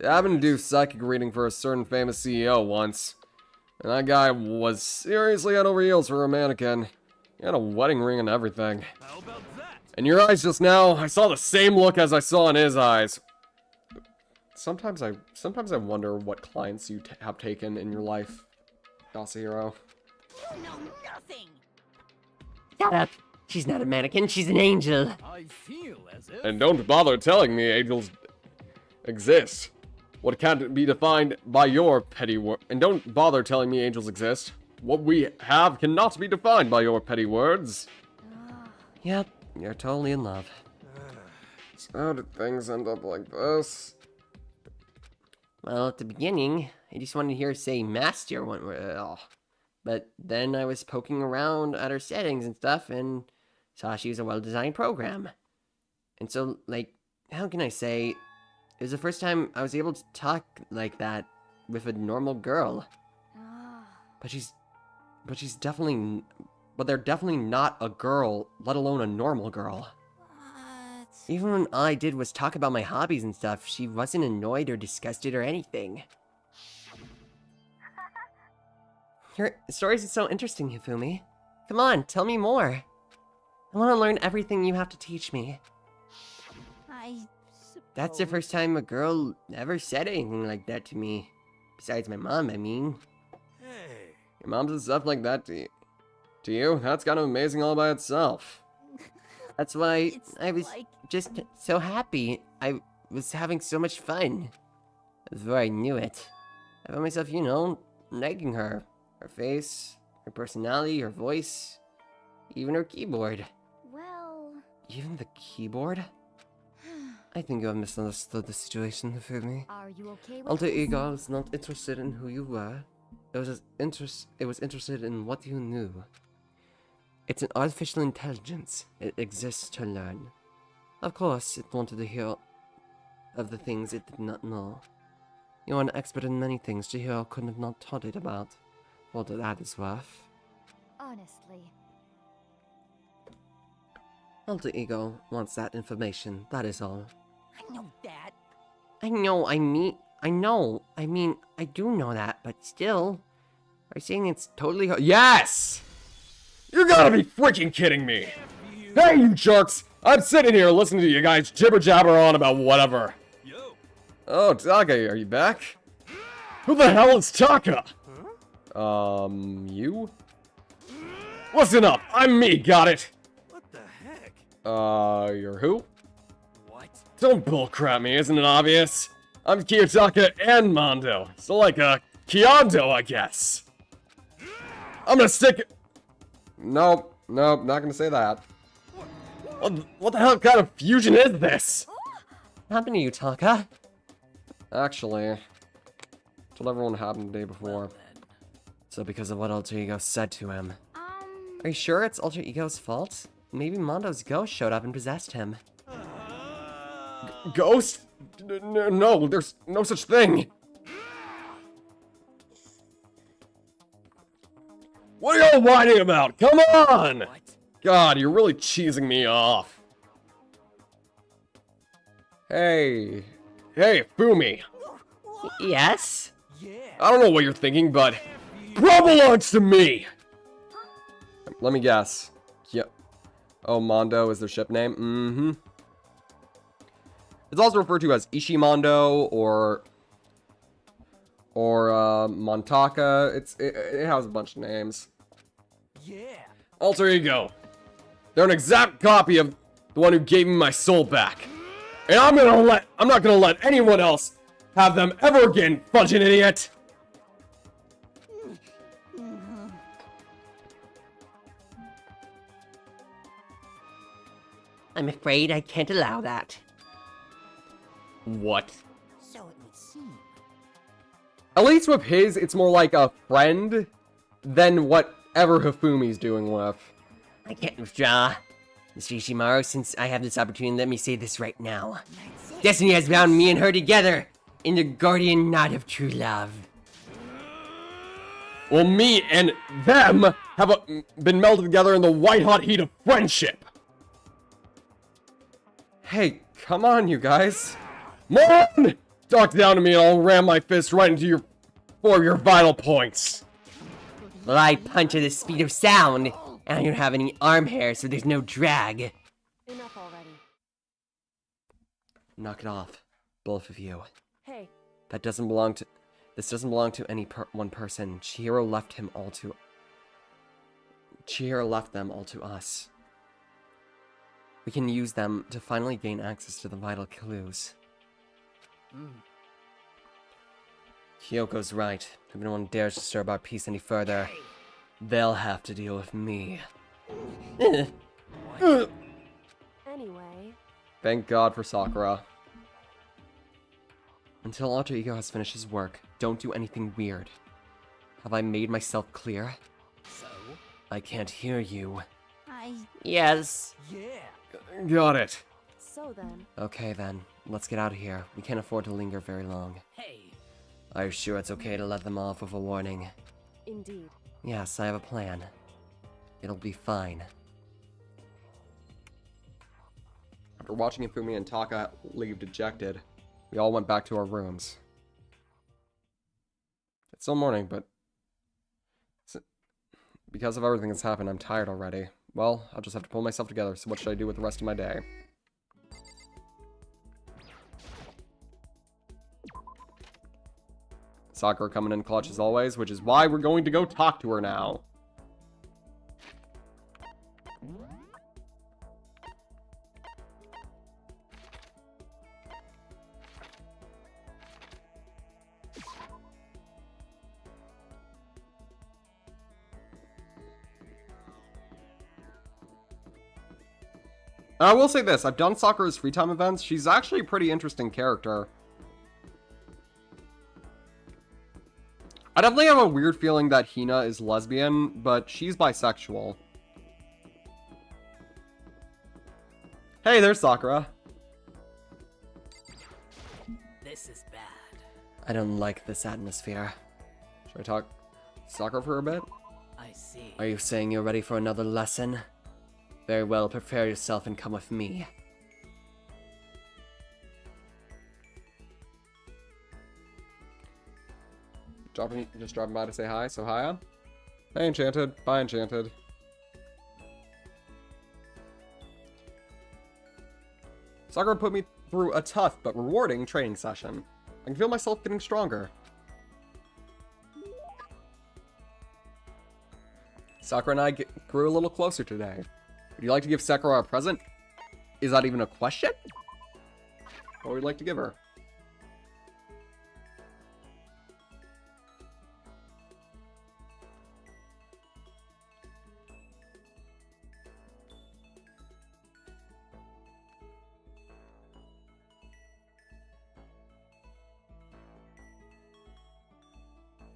I happened to do psychic reading for a certain famous CEO once. And that guy was seriously head over heels for a mannequin. He had a wedding ring and everything. In your eyes just now, I saw the same look as I saw in his eyes. Sometimes I wonder what clients you have taken in your life, Yasuhiro. You know nothing. Shut up. She's not a mannequin, she's an angel. I feel as if... And don't bother telling me angels exist. What can't be defined by your petty word. And don't bother telling me angels exist. What we have cannot be defined by your petty words. Yep, you're totally in love. So how did things end up like this? Well, at the beginning, I just wanted to hear her say master one but then I was poking around at her settings and stuff and saw she was a well-designed program. And so, like, how can I say, it was the first time I was able to talk like that with a normal girl. But they're definitely not a girl, let alone a normal girl. Even when all I did was talk about my hobbies and stuff, she wasn't annoyed or disgusted or anything. Your stories are so interesting, Hifumi. Come on, tell me more. I want to learn everything you have to teach me. That's the first time a girl ever said anything like that to me. Besides my mom, I mean. Hey. Your mom says stuff like that to you? That's kind of amazing all by itself. That's why I was just so happy. I was having so much fun. Before I knew it, I found myself, you know, liking her. Her face, her personality, her voice, even her keyboard. Well... Even the keyboard? I think you have misunderstood the situation, Hifumi. are you okay with Alter this? Ego was not interested in who you were. It was interested in what you knew. It's an artificial intelligence. It exists to learn. Of course, it wanted to hear of the things it did not know. You are an expert in many things Chihiro could have not taught it about. What that is worth. Honestly. Alter Ego wants that information, that is all. I know that. I know, I mean, I do know that, but still. Are you saying it's totally Yes! You gotta be freaking kidding me! Hey, you jerks! I'm sitting here listening to you guys jibber-jabber on about whatever. Yo. Oh, Taka, are you back? Who the hell is Taka? You? Listen up! I'm me, got it? What the heck? You're who? What? Don't bullcrap me, isn't it obvious? I'm Kiyotaka and Mondo, so like a Kyondo, I guess. I'm gonna stick... Nope, not gonna say that. What the hell kind of fusion is this? What happened to you, Taka? Actually, told everyone what happened the day before. So because of what Alter Ego said to him. Are you sure it's Alter Ego's fault? Maybe Mondo's ghost showed up and possessed him. Ghost? No, there's no such thing. What are y'all whining about? Come on! God, you're really cheesing me off. Hey, Fumi. Yes? I don't know what you're thinking, but bro belongs to me. Let me guess. Yep. Oh, Mondo is their ship name? Mm-hmm. It's also referred to as Ishimondo or Montaka. It has a bunch of names. Yeah. Alter Ego. They're an exact copy of the one who gave me my soul back. And I'm not gonna let anyone else have them ever again, fudging idiot. I'm afraid I can't allow that. What? So it would seem. At least with his, it's more like a friend than whatever Hifumi's doing with. I can't withdraw. Mr. Ishimaru, since I have this opportunity, let me say this right now. Destiny has bound me and her together in the guardian knot of true love. Well, me and them have been melded together in the white-hot heat of friendship. Hey, come on, you guys. Mon! Talk down to me and I'll ram my fist right into your vital points. Well, I punch at the speed of sound, and I don't have any arm hair, so there's no drag. Enough already. Knock it off, both of you. Hey, This doesn't belong to any one person. Chihiro left them all to us. We can use them to finally gain access to the vital clues. Kyoko's right. If anyone dares disturb our peace any further, they'll have to deal with me. anyway. Thank God for Sakura. Until Alter Ego has finished his work, don't do anything weird. Have I made myself clear? So? I can't hear you. I. Yes. Yeah. Got it. So then, Okay then, let's get out of here. We can't afford to linger very long. Hey. Are you sure it's okay to let them off with a warning? indeed. Yes, I have a plan. It'll be fine. After watching Ifumi and Taka leave dejected, we all went back to our rooms. It's still morning, but because of everything that's happened, I'm tired already. Well, I'll just have to pull myself together, so what should I do with the rest of my day? Sakura coming in clutch as always, which is why we're going to go talk to her now. I will say this, I've done Sakura's free time events. She's actually a pretty interesting character. I definitely have a weird feeling that Hina is lesbian, but she's bisexual. Hey, there's Sakura. This is bad. I don't like this atmosphere. Should I talk to Sakura for a bit? I see. Are you saying you're ready for another lesson? Very well, prepare yourself and come with me. Just dropping by to say hi, so hiya. Hey, Enchanted. Bye, Enchanted. Sakura put me through a tough but rewarding training session. I can feel myself getting stronger. Sakura and I grew a little closer today. Would you like to give Sakura a present? Is that even a question? What would you like to give her?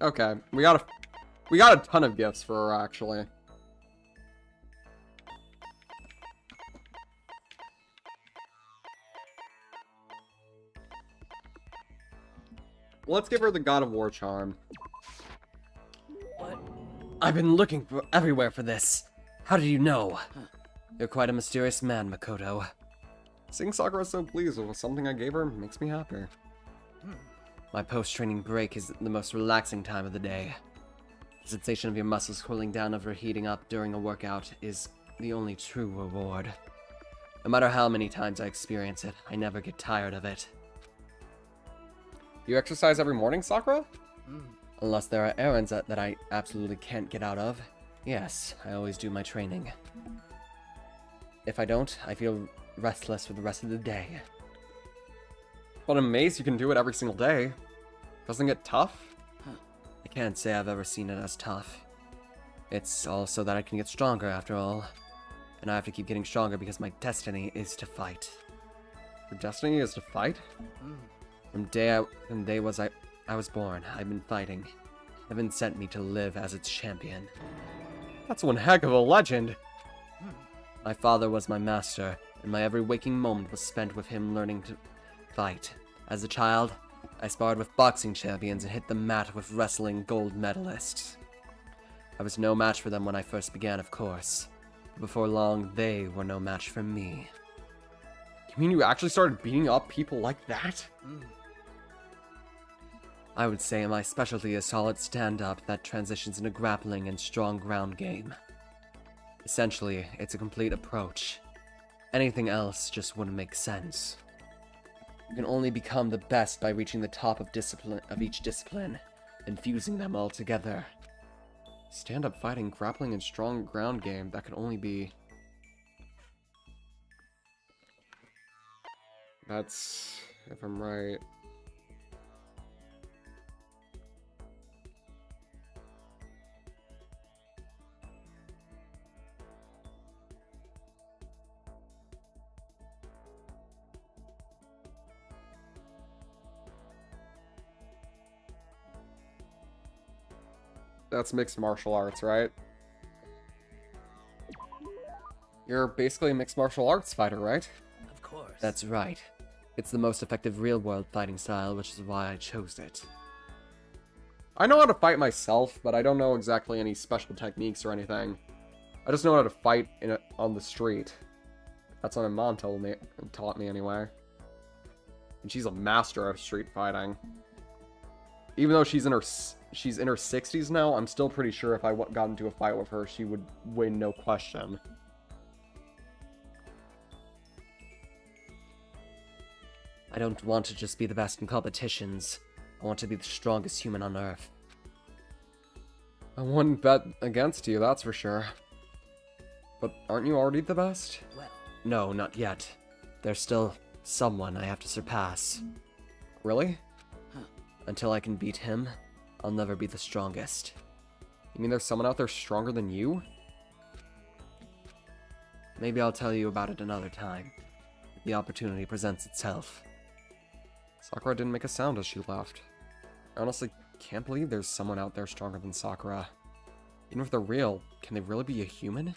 Okay, we got a ton of gifts for her, actually. Let's give her the God of War charm. What? I've been looking everywhere for this. How did you know? You're quite a mysterious man, Makoto. Seeing Sakura so pleased with something I gave her makes me happier. My post-training break is the most relaxing time of the day. The sensation of your muscles cooling down over heating up during a workout is the only true reward. No matter how many times I experience it, I never get tired of it. You exercise every morning, Sakura? Unless there are errands that I absolutely can't get out of. Yes, I always do my training. If I don't, I feel restless for the rest of the day. But in Maze, you can do it every single day. Doesn't it get tough? I can't say I've ever seen it as tough. It's all so that I can get stronger after all. And I have to keep getting stronger because my destiny is to fight. Your destiny is to fight? From day I was born, I've been fighting. Heaven sent me to live as its champion. That's one heck of a legend. My father was my master, and my every waking moment was spent with him learning to fight. As a child, I sparred with boxing champions and hit the mat with wrestling gold medalists. I was no match for them when I first began, of course. But before long, they were no match for me. You mean you actually started beating up people like that? I would say my specialty is solid stand-up that transitions into grappling and strong ground game. Essentially, it's a complete approach. Anything else just wouldn't make sense. You can only become the best by reaching the top of each discipline, and fusing them all together. Stand-up fighting, grappling, and strong ground game, that could only be... That's... if I'm right... That's mixed martial arts, right? You're basically a mixed martial arts fighter, right? Of course. That's right. It's the most effective real-world fighting style, which is why I chose it. I know how to fight myself, but I don't know exactly any special techniques or anything. I just know how to fight on the street. That's what my mom taught me anyway. And she's a master of street fighting. Even though she's in her 60s now, I'm still pretty sure if I got into a fight with her, she would win, no question. I don't want to just be the best in competitions. I want to be the strongest human on Earth. I wouldn't bet against you, that's for sure. But aren't you already the best? Well, No, not yet. There's still someone I have to surpass. Really? Until I can beat him, I'll never be the strongest. You mean there's someone out there stronger than you? Maybe I'll tell you about it another time, if the opportunity presents itself. Sakura didn't make a sound as she left. I honestly can't believe there's someone out there stronger than Sakura. Even if they're real, can they really be a human?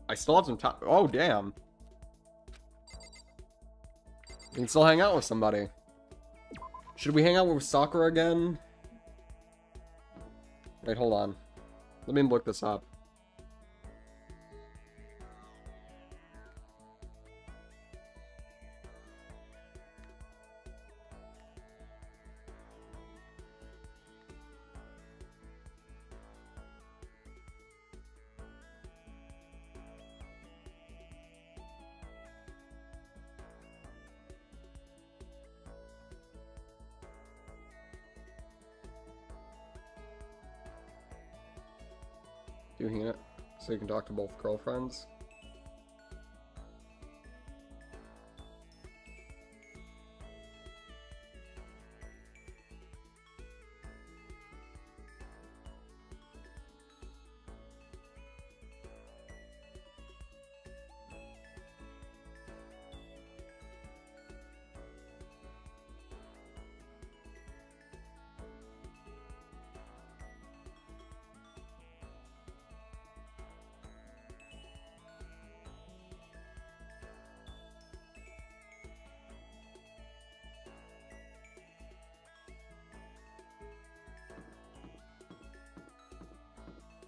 I still have some time. Oh, damn. We can still hang out with somebody. Should we hang out with Sakura again? Wait, hold on. Let me look this up. Doing it so you can talk to both girlfriends.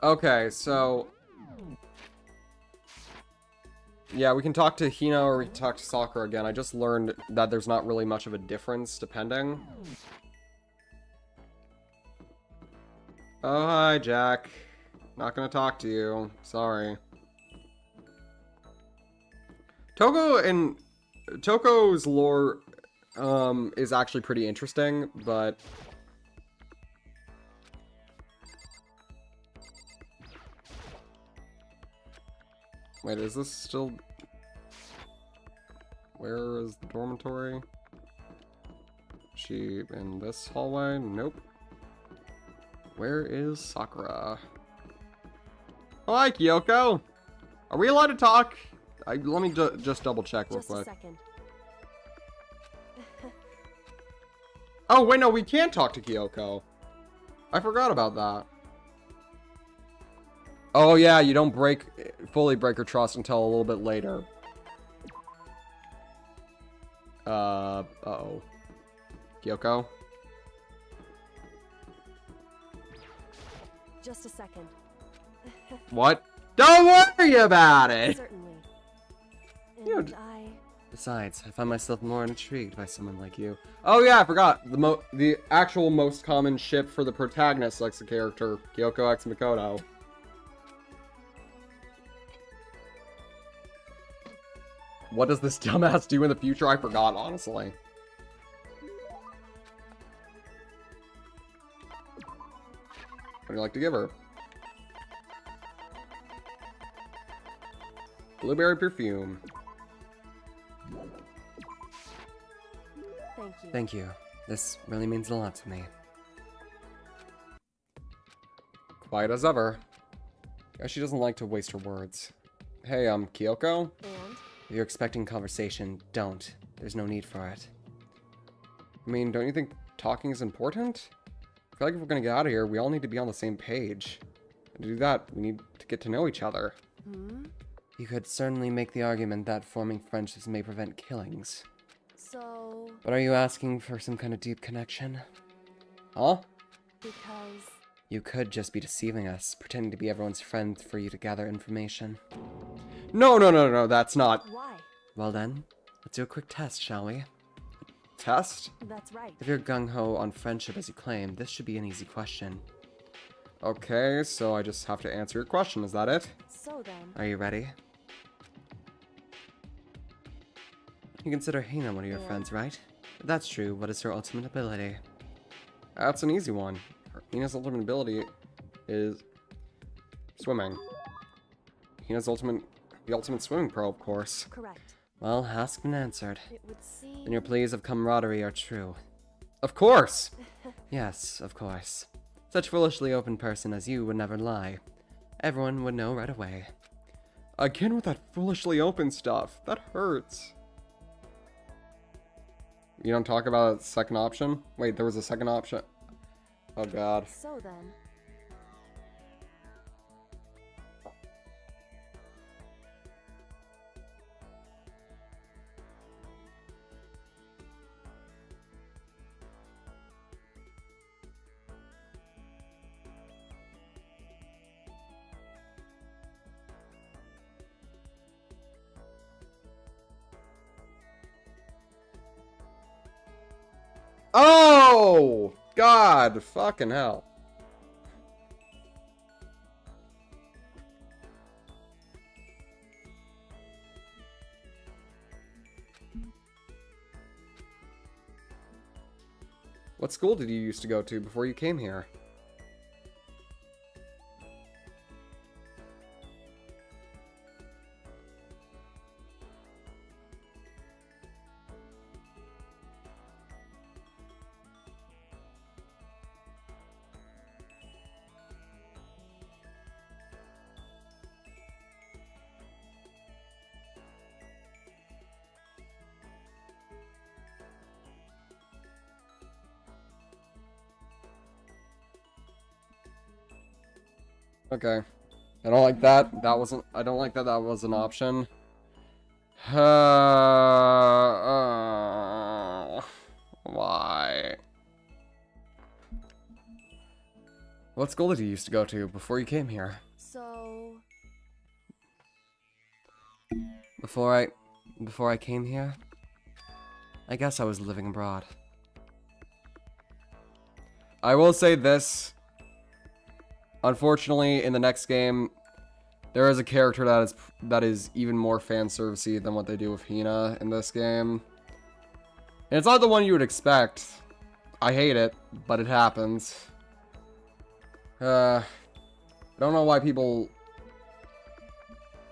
Okay, so... Yeah, we can talk to Hina or we can talk to Sakura again. I just learned that there's not really much of a difference, depending. Oh, hi, Jack. Not gonna talk to you. Sorry. Toko's lore, is actually pretty interesting, but... Wait, is this still... Where is the dormitory? She in this hallway? Nope. Where is Sakura? Oh, hi, Kyoko! Are we allowed to talk? Let me just double check real quick. Just a second. Oh, wait, no, we can't talk to Kyoko. I forgot about that. Oh, yeah, you don't fully break her trust until a little bit later. Uh-oh. Kyoko? Just a second. What? Don't worry about it! Certainly. You And I... Besides, I find myself more intrigued by someone like you. Oh yeah, I forgot. The actual most common ship for the protagonist likes the character, Kyoko x Mikoto. What does this dumbass do in the future? I forgot, honestly. What do you like to give her? Blueberry perfume. Thank you. Thank you. This really means a lot to me. Quiet as ever. Guess she doesn't like to waste her words. Hey, Kyoko? And? If you're expecting conversation, don't. There's no need for it. I mean, don't you think talking is important? I feel like if we're gonna get out of here, we all need to be on the same page. And to do that, we need to get to know each other. Hmm? You could certainly make the argument that forming friendships may prevent killings. So... But are you asking for some kind of deep connection? Huh? Because... You could just be deceiving us, pretending to be everyone's friend for you to gather information. No, that's not... Why? Well then, let's do a quick test, shall we? Test? That's right. If you're gung-ho on friendship as you claim, this should be an easy question. Okay, so I just have to answer your question, is that it? So then... Are you ready? You consider Hina one of your Yeah. friends, right? If that's true, what is her ultimate ability? That's an easy one. Hina's ultimate ability is... swimming. Hina's the ultimate swimming pro, of course. Correct. Well, asked and answered. It would seem... Then your pleas of camaraderie are true. Of course! Yes, of course. Such foolishly open person as you would never lie. Everyone would know right away. Again with that foolishly open stuff. That hurts. You don't talk about a second option? Wait, there was a second option. Oh god. So then... Oh! God, fucking hell. What school did you used to go to before you came here? Okay. I don't like that. I don't like that that was an option. Why? What school did you used to go to before you came here? So, Before I came here? I guess I was living abroad. I will say this. Unfortunately, in the next game, there is a character that is even more fan servicey than what they do with Hina in this game. And it's not the one you would expect. I hate it, but it happens. I don't know why people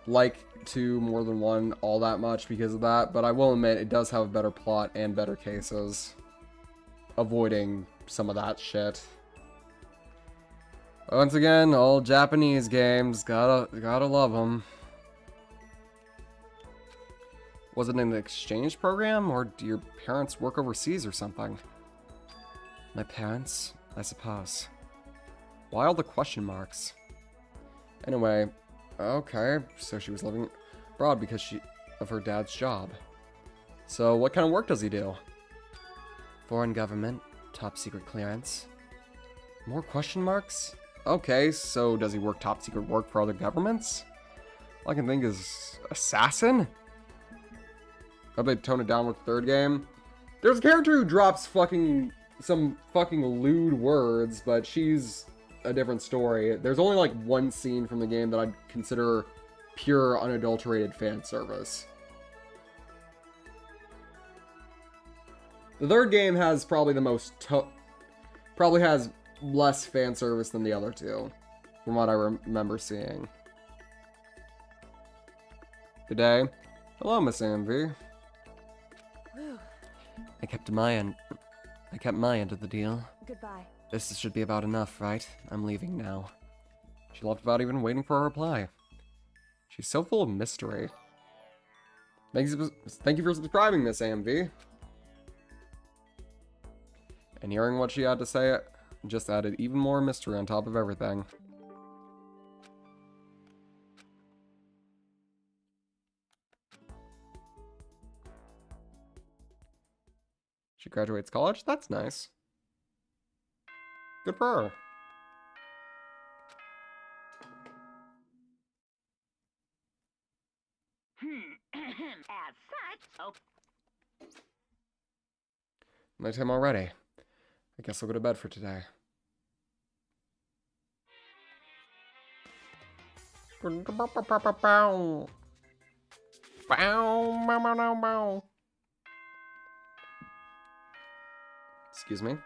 like 2 more than 1 all that much because of that, but I will admit it does have a better plot and better cases, avoiding some of that shit. Once again, all Japanese games, gotta love them. Was it an exchange program, or do your parents work overseas or something? My parents, I suppose. Why all the question marks? Anyway, okay, so she was living abroad because of her dad's job. So what kind of work does he do? Foreign government, top secret clearance. More question marks? Okay, so does he work top secret work for other governments? All I can think is assassin? Hope they tone it down with the 3rd game. There's a character who drops some fucking lewd words, but she's a different story. There's only like 1 scene from the game that I'd consider pure unadulterated fan service. The 3rd game has probably the most probably has less fan service than the other 2, from what I remember seeing. Good day. Hello, Miss AMV. I kept my end of the deal. goodbye. This should be about enough, right? I'm leaving now. She left without even waiting for a reply. She's so full of mystery. Thank you for subscribing, Miss AMV. And hearing what she had to say just added even more mystery on top of everything. She graduates college? That's nice. Good for her. As such, oh, Nighttime already. I guess I'll go to bed for today. Excuse me.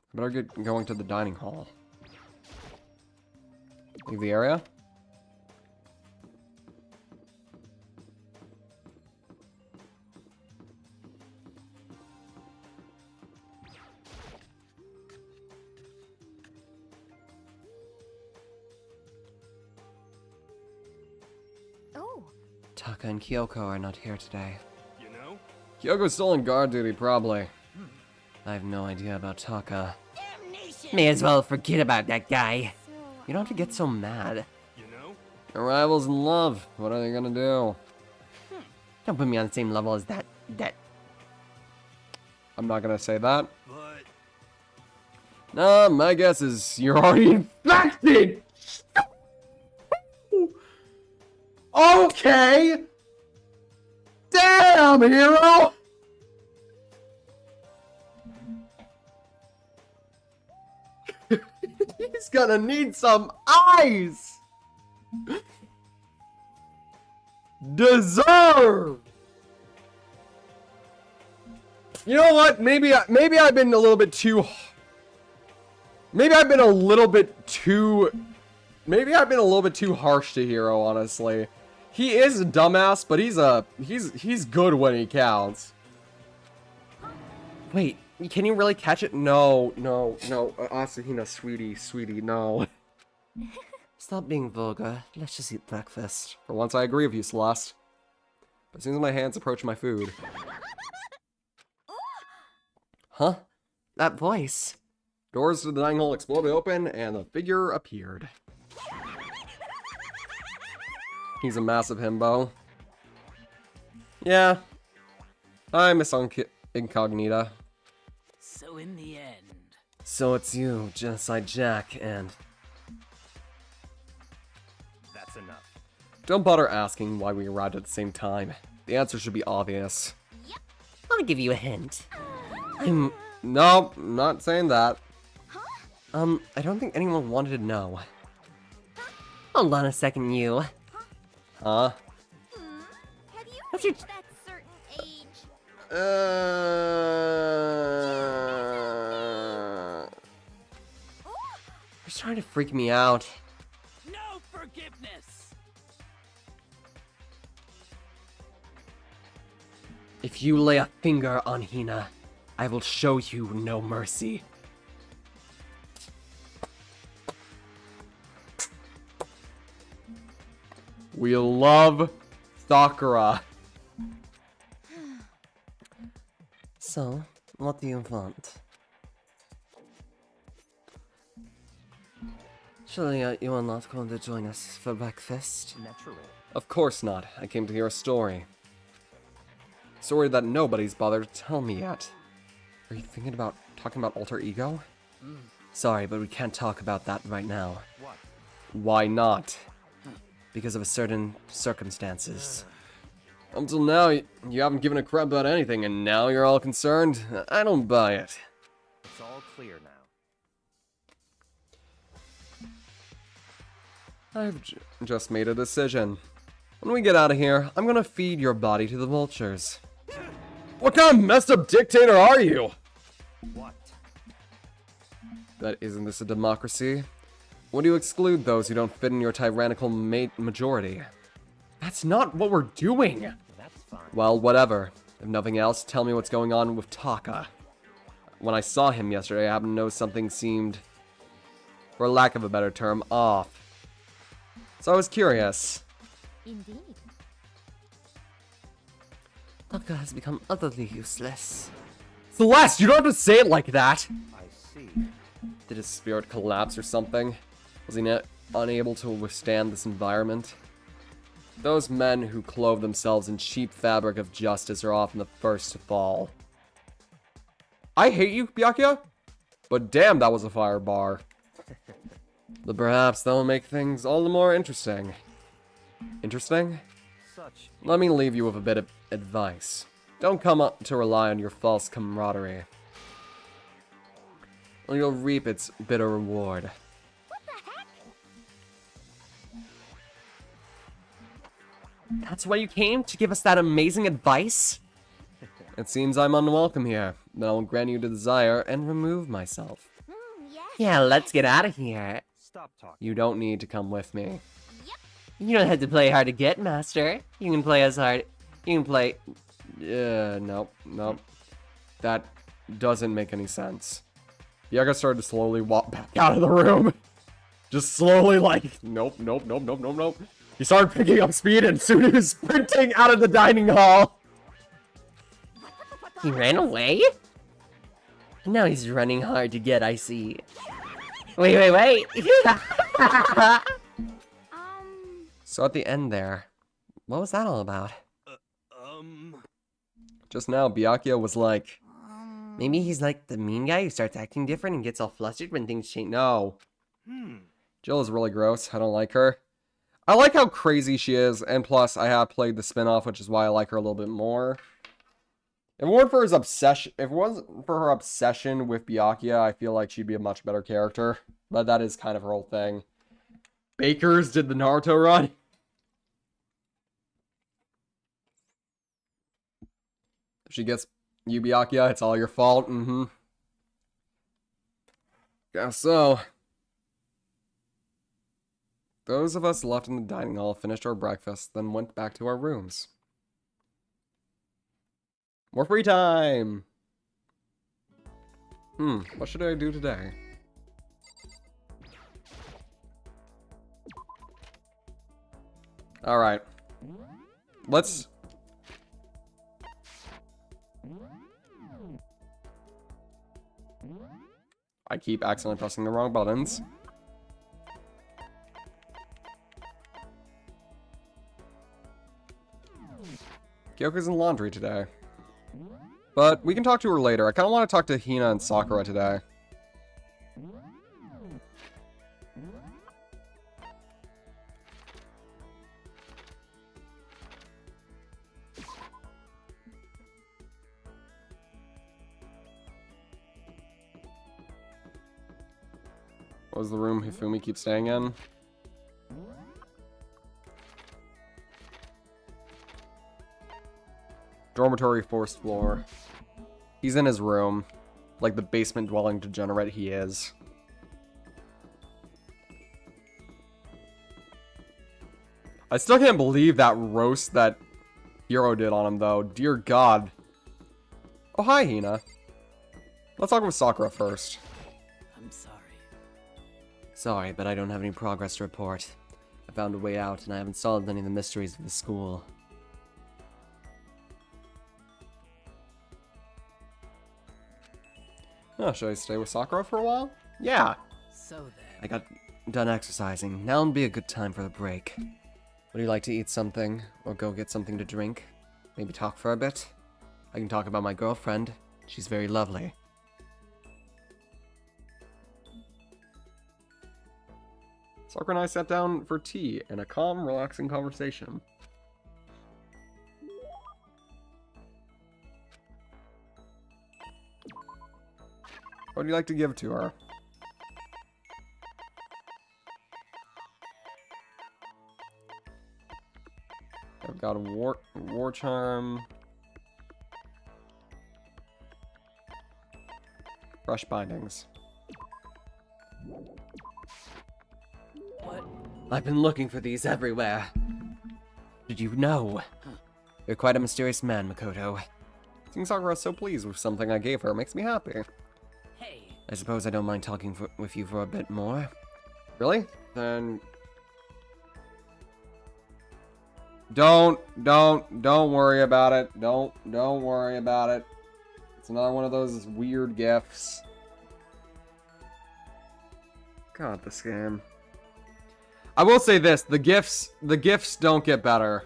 I better get going to the dining hall. Leave the area? Oh, Taka and Kyoko are not here today. You know? Kyoko's still on guard duty, probably. I have no idea about Taka. damnation! May as well forget about that guy. so You don't have to get so mad. You know? They're rivals in love. What are they gonna do? Don't put me on the same level as that. I'm not gonna say that. But Nah, my guess is you're already infected! Okay! Damn, hero! He's gonna need some eyes! Deserve! You know what? Maybe I've been a little bit too... Maybe I've been a little bit too harsh to Hero, honestly. He is a dumbass, but he's good when he counts. Wait, can you really catch it? No, Asahina, sweetie, no. Stop being vulgar. Let's just eat breakfast. For once I agree with you, Celeste. But as soon as my hands approach my food... Huh? That voice. Doors to the dining hall exploded open, and the figure appeared. He's a massive himbo. Yeah. I miss Incognita. So in the end... So it's you, Genocide Jack, and... That's enough. Don't bother asking why we arrived at the same time. The answer should be obvious. I'll give you a hint. No, not saying that. I don't think anyone wanted to know. Hold on a second, you. Huh? Have you What's your- reached that certain age? You're trying to freak me out. No forgiveness! If you lay a finger on Hina, I will show you no mercy. We love Sakura. So, what do you want? Surely you are not going to join us for breakfast? Naturally. Of course not. I came to hear a story. Story that nobody's bothered to tell me yet. Are you thinking about talking about alter ego? Sorry, but we can't talk about that right now. What? Why not? Because of certain circumstances. Until now, you haven't given a crap about anything, and now you're all concerned? I don't buy it. It's all clear now. I've just made a decision. When we get out of here, I'm gonna feed your body to the vultures. What kind of messed up dictator are you? What? But isn't this a democracy? Would you exclude those who don't fit in your tyrannical majority? That's not what we're doing! That's fine. Well, whatever. If nothing else, tell me what's going on with Taka. When I saw him yesterday, I happened to know something seemed, for lack of a better term, off. So I was curious. Indeed. Taka has become utterly useless. Celeste, you don't have to say it like that! I see. Did his spirit collapse or something? Was he unable to withstand this environment? Those men who clothe themselves in cheap fabric of justice are often the first to fall. I hate you, Byakuya, but damn, that was a fire bar. But perhaps that'll make things all the more interesting. Interesting? Such. Let me leave you with a bit of advice. Don't come up to rely on your false camaraderie, or you'll reap its bitter reward. What the heck? That's why you came? To give us that amazing advice? It seems I'm unwelcome here. Then I'll grant you the desire and remove myself. Yes. Yeah, let's get out of here. Stop talking. You don't need to come with me. You don't have to play hard to get, Master. You can play as hard. You can play. Nope. That doesn't make any sense. Yaga started to slowly walk back out of the room. Just slowly, like, nope. He started picking up speed, and soon he was sprinting out of the dining hall. He ran away? Now he's running hard to get, I see. Wait. So at the end there, what was that all about? Just now, Byakuya was like, Maybe he's like the mean guy who starts acting different and gets all flustered when things change. no. Jill is really gross. I don't like her. I like how crazy she is, and plus I have played the spin-off, which is why I like her a little bit more. If it weren't for his obsession, if it wasn't for her obsession with Byakuya, I feel like she'd be a much better character. But that is kind of her whole thing. Bakers did the Naruto run. If she gets you, Byakuya, it's all your fault. Guess so. Those of us left in the dining hall finished our breakfast, then went back to our rooms. More free time! What should I do today? Alright. Let's... I keep accidentally pressing the wrong buttons. Kyoko's in laundry today. But we can talk to her later. I kind of want to talk to Hina and Sakura today. What was the room Hifumi keeps staying in? Dormitory, first floor. He's in his room. Like the basement dwelling degenerate he is. I still can't believe that roast that Hiro did on him, though. Dear God. Oh, hi, Hina. Let's talk with Sakura first. I'm sorry. Sorry, but I don't have any progress to report. I found a way out, and I haven't solved any of the mysteries of the school. Oh, should I stay with Sakura for a while? Yeah. So then. I got done exercising. Now would be a good time for a break. Would you like to eat something, or go get something to drink? Maybe talk for a bit? I can talk about my girlfriend. She's very lovely. Sakura and I sat down for tea and a calm, relaxing conversation. What would you like to give to her? I've got a war charm. Brush bindings. What? I've been looking for these everywhere. Did you know? You're quite a mysterious man, Makoto. Seeing Sakura so pleased with something I gave her makes me happy. Hey. I suppose I don't mind talking with you for a bit more. Really? Then... Don't worry about it. Don't worry about it. It's another one of those weird gifts. God, this game. I will say this, the gifts don't get better.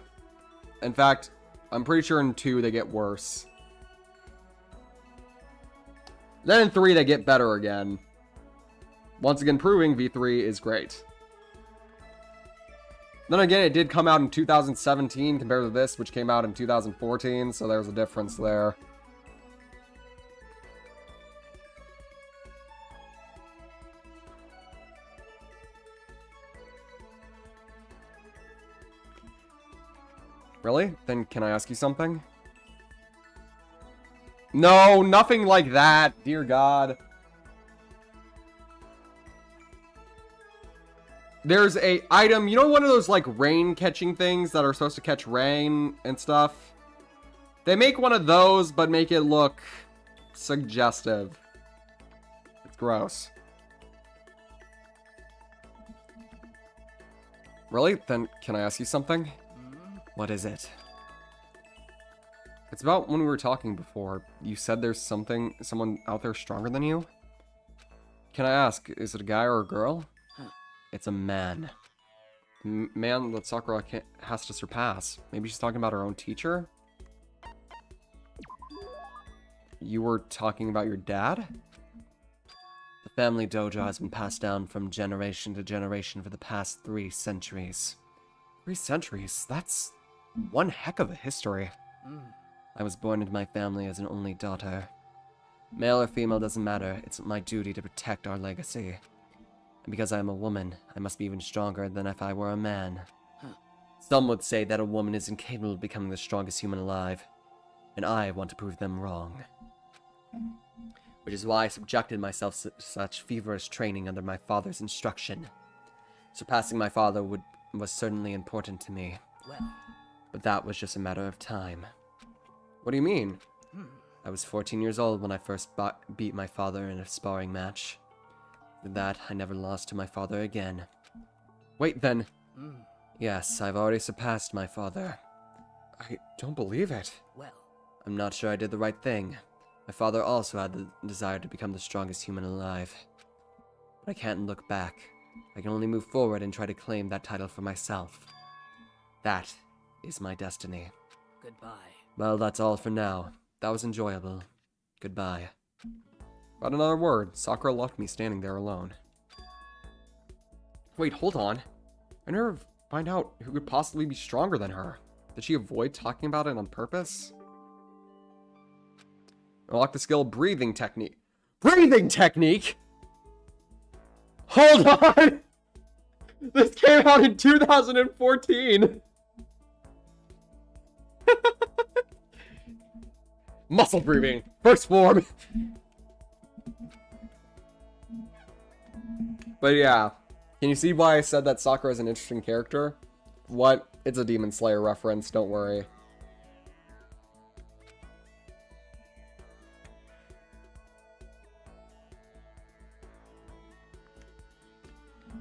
In fact, I'm pretty sure in 2 they get worse. Then in 3 they get better again. Once again proving V3 is great. Then again, it did come out in 2017 compared to this, which came out in 2014, so there's a difference there. Really? Then can I ask you something? No, nothing like that, dear God. There's a item, you know one of those like rain catching things that are supposed to catch rain and stuff? They make one of those, but make it look suggestive. It's gross. Really? Then can I ask you something? What is it? It's about when we were talking before. You said there's someone out there stronger than you? Can I ask, is it a guy or a girl? It's a man. Man that Sakura has to surpass. Maybe she's talking about her own teacher? You were talking about your dad? The family dojo has been passed down from generation to generation for the past 3 centuries. 3 centuries? That's one heck of a history. I was born into my family as an only daughter. Male or female doesn't matter, it's my duty to protect our legacy. And because I am a woman, I must be even stronger than if I were a man. Some would say that a woman is incapable of becoming the strongest human alive, and I want to prove them wrong. Which is why I subjected myself to such feverish training under my father's instruction. Surpassing my father was certainly important to me. Well. But that was just a matter of time. What do you mean? I was 14 years old when I first beat my father in a sparring match. With that, I never lost to my father again. Wait, then. Yes, I've already surpassed my father. I don't believe it. Well. I'm not sure I did the right thing. My father also had the desire to become the strongest human alive. But I can't look back. I can only move forward and try to claim that title for myself. That is my destiny. Goodbye. Well, that's all for now. That was enjoyable. Goodbye. Without another word, Sakura left me standing there alone. Wait, hold on. I never find out who could possibly be stronger than her. Did she avoid talking about it on purpose? Unlock the skill breathing technique. Breathing technique? Hold on! This came out in 2014! Muscle breathing, first form. But yeah, can you see why I said that Sakura is an interesting character? What? It's a Demon Slayer reference, don't worry.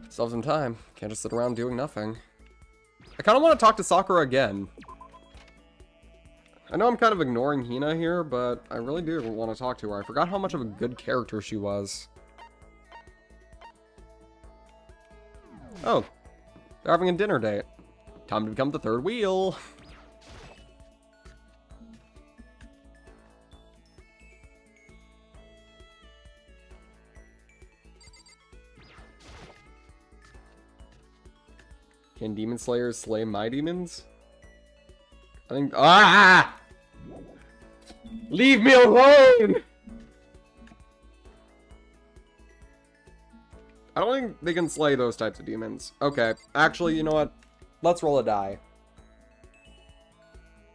Still have some time. Can't just sit around doing nothing. I kind of want to talk to Sakura again. I know I'm kind of ignoring Hina here, but I really do want to talk to her. I forgot how much of a good character she was. Oh, they're having a dinner date. Time to become the third wheel. Can demon slayers slay my demons? I think... Ah! Leave me alone! I don't think they can slay those types of demons. Okay, actually, you know what? Let's roll a die.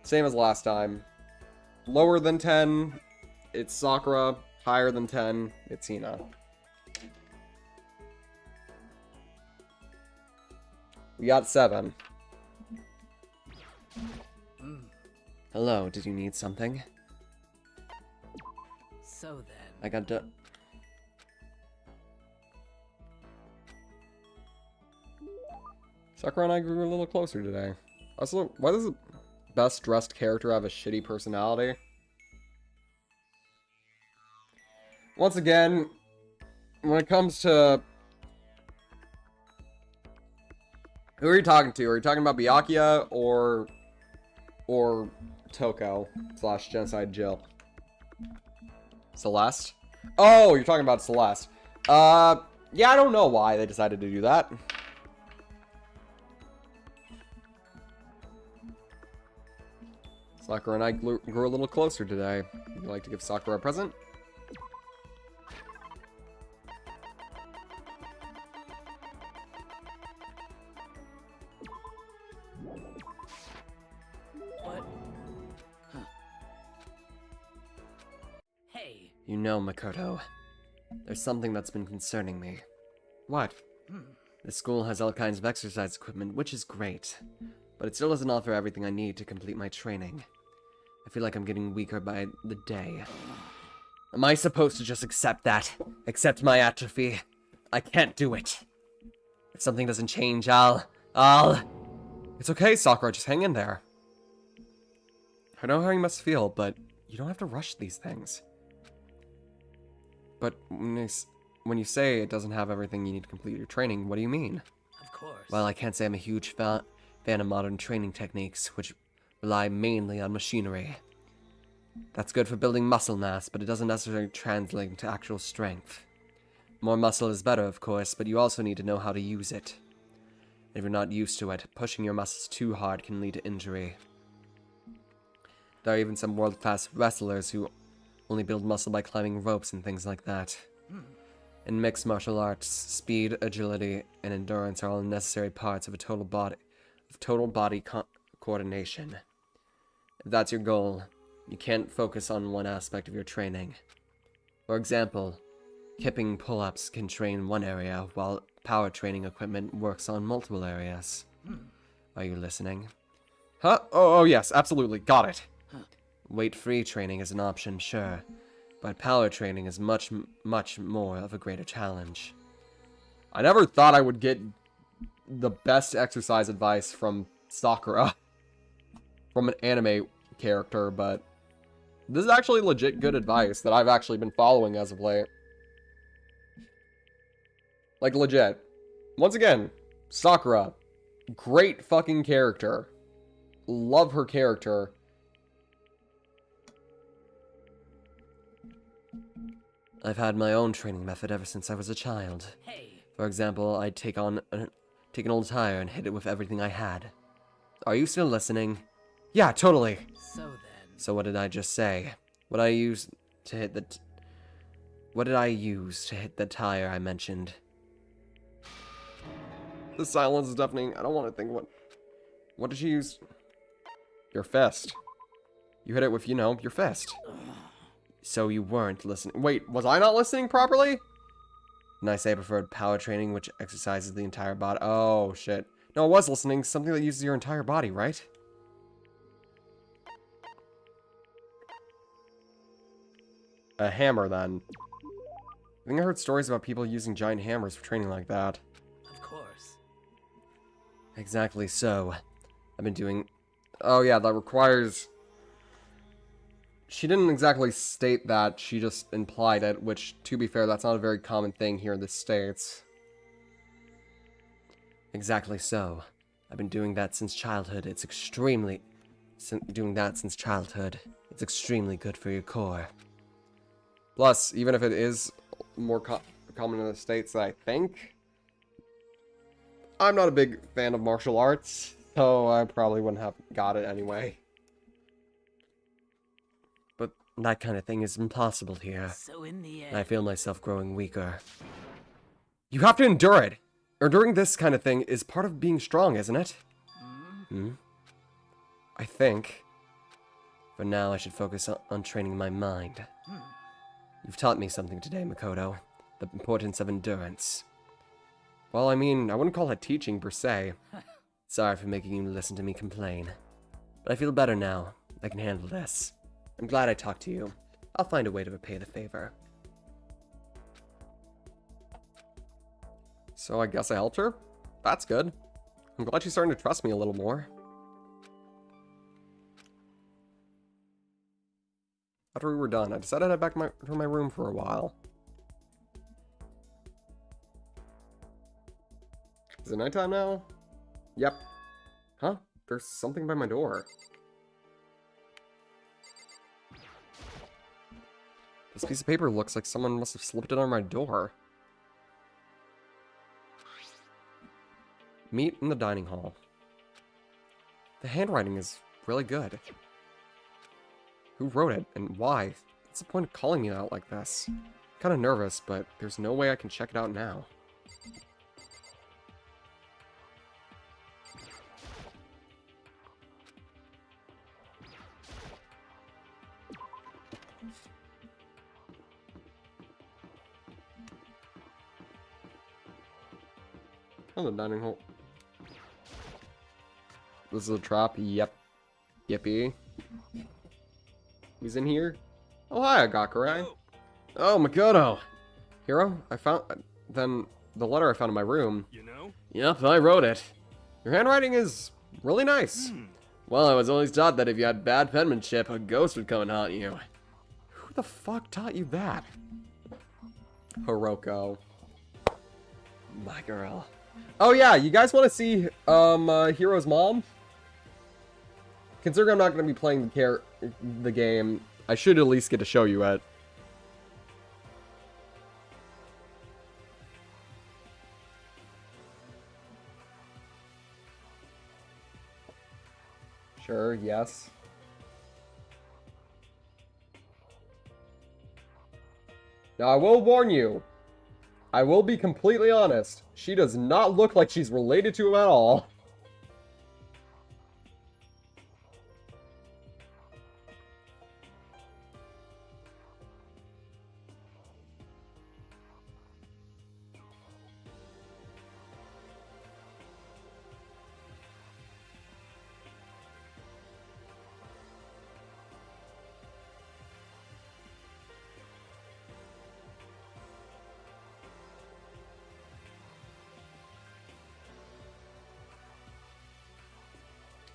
Same as last time. Lower than 10, it's Sakura. Higher than 10, it's Hina. We got 7. Hello, did you need something? So then. I got to... Sakura and I grew a little closer today. Also, why does the best dressed character have a shitty personality? Once again, when it comes to... Who are you talking to? Are you talking about Byakuya or Toko / Genocide Jill? Celeste? Oh, you're talking about Celeste. Yeah, I don't know why they decided to do that. Sakura and I grew a little closer today. Would you like to give Sakura a present? What? Huh. Hey. You know, Makoto, there's something that's been concerning me. What? The school has all kinds of exercise equipment, which is great, but it still doesn't offer everything I need to complete my training. I feel like I'm getting weaker by the day. Am I supposed to just accept that? Accept my atrophy? I can't do it. If something doesn't change, I'll... It's okay, Sakura, just hang in there. I know how you must feel, but you don't have to rush these things. But when you say it doesn't have everything you need to complete your training, what do you mean? Of course. Well, I can't say I'm a huge fan of modern training techniques, which rely mainly on machinery. That's good for building muscle mass, but it doesn't necessarily translate into actual strength. More muscle is better, of course, but you also need to know how to use it. If you're not used to it, pushing your muscles too hard can lead to injury. There are even some world-class wrestlers who only build muscle by climbing ropes and things like that. In mixed martial arts, speed, agility, and endurance are all necessary parts of a total body coordination. If that's your goal, you can't focus on one aspect of your training. For example, kipping pull-ups can train one area, while power training equipment works on multiple areas. Are you listening? Huh? Oh, yes, absolutely. Got it. Weight-free training is an option, sure, but power training is much, much more of a greater challenge. I never thought I would get the best exercise advice from Sakura, from an anime character, but this is actually legit good advice that I've actually been following as of late. Like, legit. Once again, Sakura, great fucking character. Love her character. I've had my own training method ever since I was a child. Hey. For example, I'd take an old tire and hit it with everything I had. Are you still listening? Yeah, totally. So then. So what did I just say? What did I use to hit the tire I mentioned? The silence is deafening. I don't want to think what did you use? Your fist. You hit it with, your fist. So you weren't listening. Wait, was I not listening properly? Didn't I say I preferred power training, which exercises the entire body? Oh, shit. No, I was listening. Something that uses your entire body, right? A hammer, then. I think I heard stories about people using giant hammers for training like that. Of course. Exactly so. I've been doing... Oh, yeah, that requires... She didn't exactly state that, she just implied it, which, to be fair, that's not a very common thing here in the States. Exactly so. I've been doing that since childhood. It's extremely... doing that since childhood. It's extremely good for your core. Plus, even if it is more common in the States than I think, I'm not a big fan of martial arts, so I probably wouldn't have got it anyway. But that kind of thing is impossible here. So in the And I end. feel myself growing weaker. You have to endure it. Enduring this kind of thing is part of being strong, isn't it? Hmm? I think. For now, I should focus on training my mind. You've taught me something today, Makoto. The importance of endurance. Well, I mean, I wouldn't call it teaching per se. Sorry for making you listen to me complain. But I feel better now. I can handle this. I'm glad I talked to you. I'll find a way to repay the favor. So I guess I helped her? That's good. I'm glad she's starting to trust me a little more. After we were done, I decided to head back to my room for a while. Is it nighttime now? Yep. Huh? There's something by my door. This piece of paper looks like someone must have slipped it on my door. Meet in the dining hall. The handwriting is really good. Who wrote it, and why? What's the point of calling me out like this? Kind of nervous, but there's no way I can check it out now. Oh, the dining hall. This is a trap? Yep. Yippee. Who's in here? Oh, hi, Agakurai. Oh, Makoto. Hero, I found... Then, the letter I found in my room. You know? Yep, I wrote it. Your handwriting is really nice. Well, I was always taught that if you had bad penmanship, a ghost would come and haunt you. Who the fuck taught you that? Hiroko. My girl. Oh yeah, you guys want to see Hero's mom? Considering I'm not going to be playing the game, I should at least get to show you it. Sure, yes. Now, I will warn you. I will be completely honest. She does not look like she's related to him at all.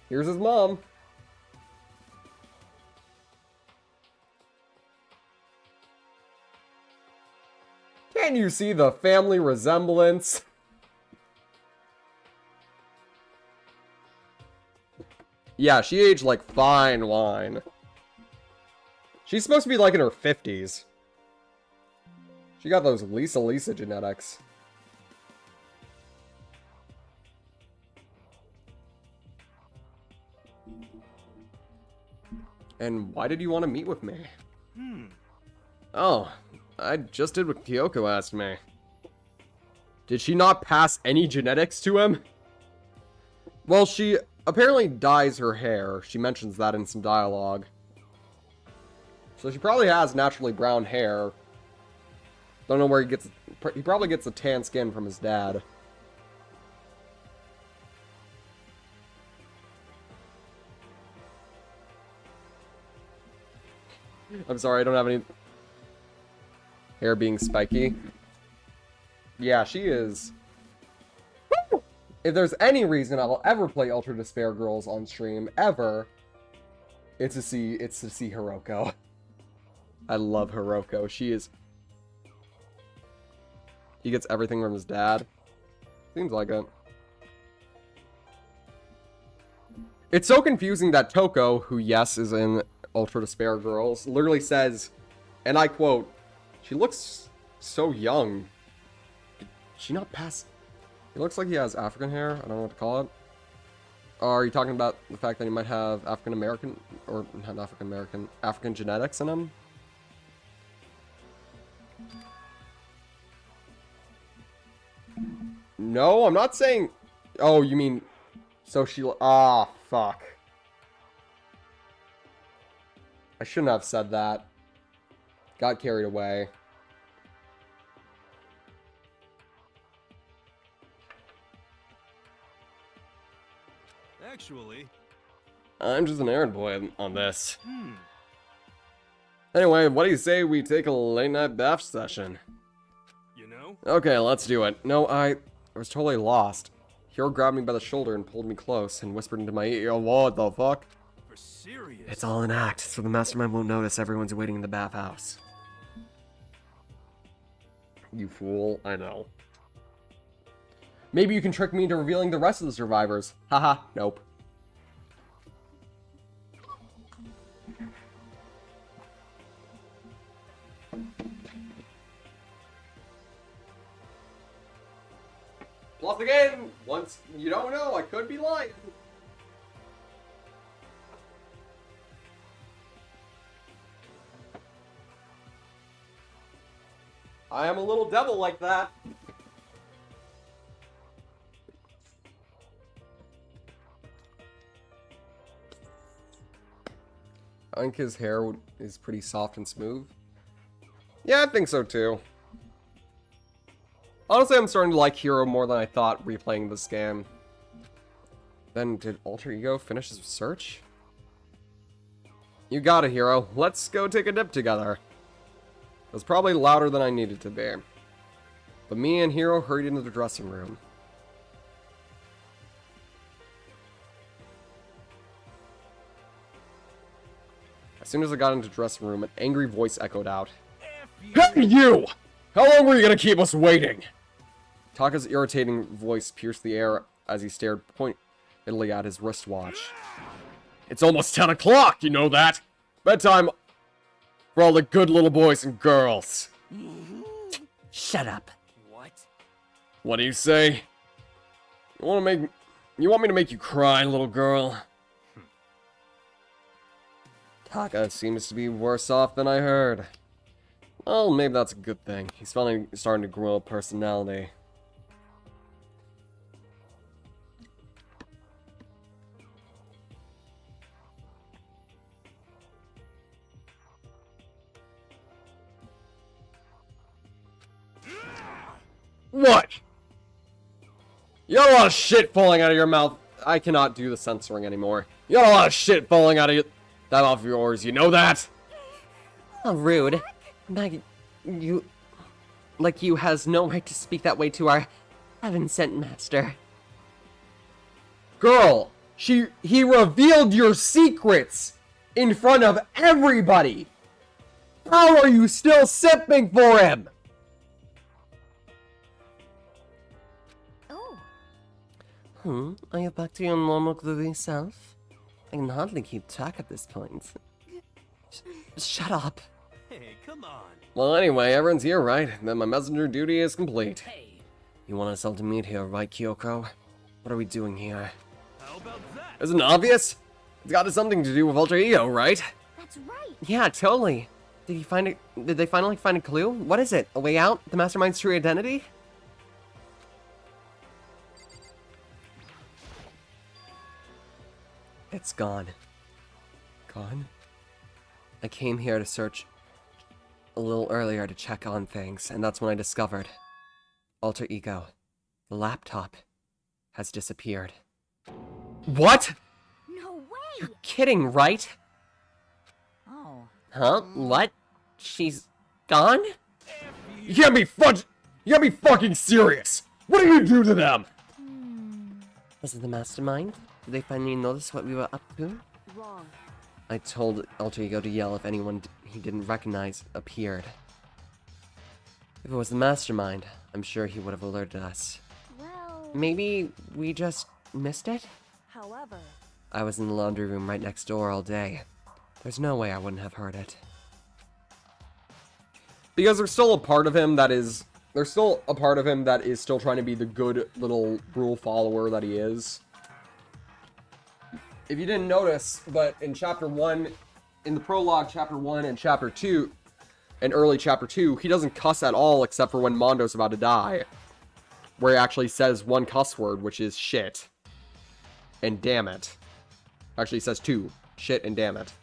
Here's his mom. Can you see the family resemblance? Yeah, she aged like fine wine. She's supposed to be like in her 50s. She got those Lisa genetics. And why did you want to meet with me? Oh, I just did what Kyoko asked me. Did she not pass any genetics to him? Well, she apparently dyes her hair. She mentions that in some dialogue. So she probably has naturally brown hair. Don't know where he gets... He probably gets a tan skin from his dad. I'm sorry, I don't have any... hair being spiky. Yeah, she is... Woo! If there's any reason I will ever play Ultra Despair Girls on stream, ever, it's to see Hiroko. I love Hiroko. She is... He gets everything from his dad. Seems like it. It's so confusing that Toko, who, yes, is in Ultra Despair Girls, literally says, and I quote, "She looks so young. Did she not pass?" He looks like he has African hair. I don't know what to call it. Are you talking about the fact that he might have African American, or not African American, African genetics in him? No, I'm not saying... Oh, you mean... So she... Ah, fuck. I shouldn't have said that. Got carried away. Actually... I'm just an errand boy on this. Anyway, what do you say we take a late-night bath session? You know? Okay, let's do it. No, I was totally lost. Hiro grabbed me by the shoulder and pulled me close and whispered into my ear, "What the fuck?" For serious? It's all an act, so the mastermind won't notice everyone's waiting in the bathhouse. You fool, I know. Maybe you can trick me into revealing the rest of the survivors. Haha, nope. Plus again, once you don't know, I could be lying. I am a little devil like that. I think his hair is pretty soft and smooth. Yeah, I think so too. Honestly, I'm starting to like Hiro more than I thought replaying this game. Then, did Alter Ego finish his search? You got it, Hiro. Let's go take a dip together. It was probably louder than I needed to be. But me and Hiro hurried into the dressing room. As soon as I got into the dressing room, an angry voice echoed out. Hey, you! How long were you gonna keep us waiting? Taka's irritating voice pierced the air as he stared pointedly at his wristwatch. It's almost 10 o'clock, you know that? Bedtime for all the good little boys and girls. Shut up. What? What do you say? You want me to make you cry, little girl? Taka seems to be worse off than I heard. Well, maybe that's a good thing. He's finally starting to grow a personality. What? You got a lot of shit falling out of your mouth. I cannot do the censoring anymore. You got a lot of shit falling out of that mouth of yours. You know that? How rude. Maggie, you has no right to speak that way to our heaven-sent master. Girl, he revealed your secrets in front of everybody. How are you still simping for him? Are you back to your normal groovy self? I can hardly keep track at this point. Shut up. Hey, come on. Well, anyway, everyone's here, right? Then my messenger duty is complete. Hey, You want us all to meet here, right, Kyoko? What are we doing here? How about that? Isn't it obvious? It's got something to do with alter ego, right? That's right. Yeah, totally. Did you find it? Did they finally find a clue? What is it? A way out? The mastermind's true identity? It's gone. Gone? I came here to search a little earlier to check on things, and that's when I discovered alter ego. The laptop has disappeared. What? No way. You're kidding, right? Oh. Huh? What? She's gone? You can't be fucking serious! What did you do to them? Was it the mastermind? Did they finally notice what we were up to? Wrong. I told alter ego to yell if anyone he didn't recognize appeared. If it was the mastermind, I'm sure he would have alerted us. Well, Maybe we just missed it? However, I was in the laundry room right next door all day. There's no way I wouldn't have heard it. Because there's still a part of him that is... There's still a part of him that is still trying to be the good little rule follower that he is. If you didn't notice, but in Chapter 1, in the prologue, Chapter 1 and Chapter 2, and early Chapter 2, he doesn't cuss at all except for when Mondo's about to die. Where he actually says one cuss word, which is shit. And damn it. Actually, he says two. Shit and damn it.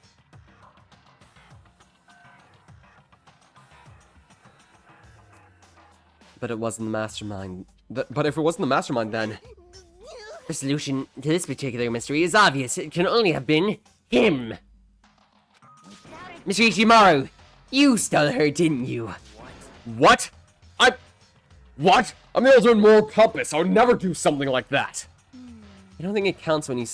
But it wasn't the mastermind. But if it wasn't the mastermind, then... The solution to this particular mystery is obvious. It can only have been him. Mr. Ichimaru, you stole her, didn't you? What? What? I'm the ultimate moral compass. I would never do something like that. I don't think it counts when you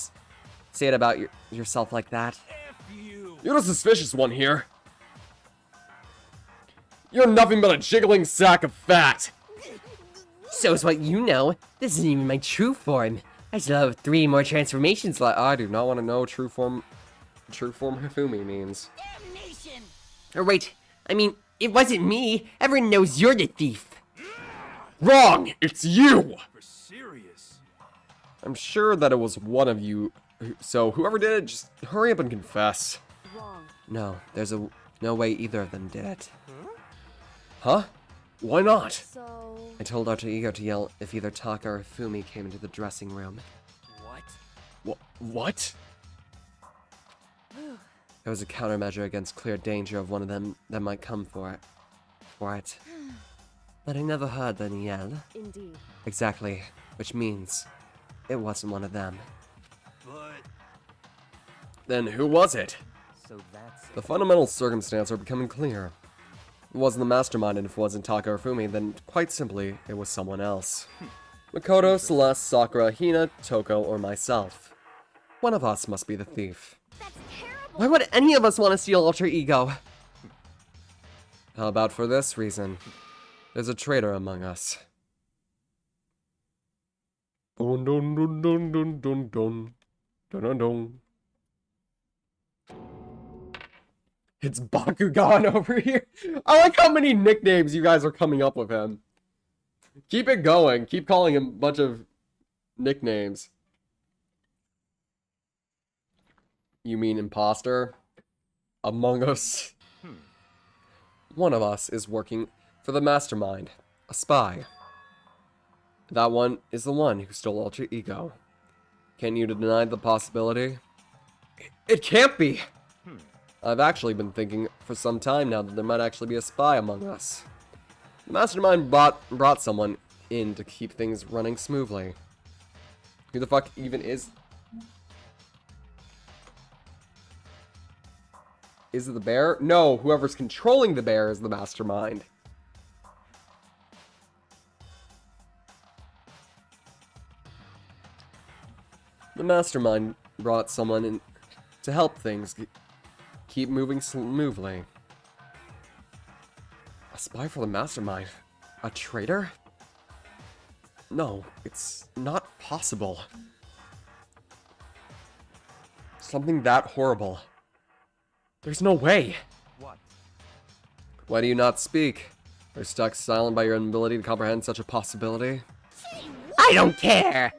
say it about yourself like that. F you. You're the suspicious one here. You're nothing but a jiggling sack of fat. So is what you know. This isn't even my true form. I still have 3 more transformations left. I do not want to know true form Hifumi means. Damnation! Or wait, I mean, it wasn't me. Everyone knows you're the thief. Wrong! It's you! For serious. I'm sure that it was one of you. So whoever did it, just hurry up and confess. wrong. No, there's no way either of them did it. Huh? Why not? So, I told alter ego to yell if either Taka or Fumi came into the dressing room. What? What? It was a countermeasure against clear danger of one of them that might come for it. But I never heard them yell. indeed. Exactly, which means it wasn't one of them. But Then who was it? So that's The fundamental circumstances are becoming clear. It wasn't the mastermind, and if it wasn't Taka or Fumi, then quite simply, it was someone else. Makoto, Celeste, Sakura, Hina, Toko, or myself. One of us must be the thief. that's terrible. Why would any of us want to steal alter ego? How about for this reason? There's a traitor among us. Dun dun dun dun dun dun dun. Dun dun dun. It's Bakugan over here. I like how many nicknames you guys are coming up with him. Keep it going. Keep calling him a bunch of nicknames. You mean imposter? Among Us? One of us is working for the mastermind, a spy. That one is the one who stole alter ego. Can you deny the possibility? It can't be! I've actually been thinking for some time now that there might actually be a spy among us. The mastermind brought someone in to keep things running smoothly. Who the fuck even is... Is it the bear? No, whoever's controlling the bear is the mastermind. The mastermind brought someone in to help things keep moving smoothly. A spy for the mastermind? A traitor? No, it's not possible. Something that horrible. There's no way. what? Why do you not speak? Are you stuck silent by your inability to comprehend such a possibility? I don't care!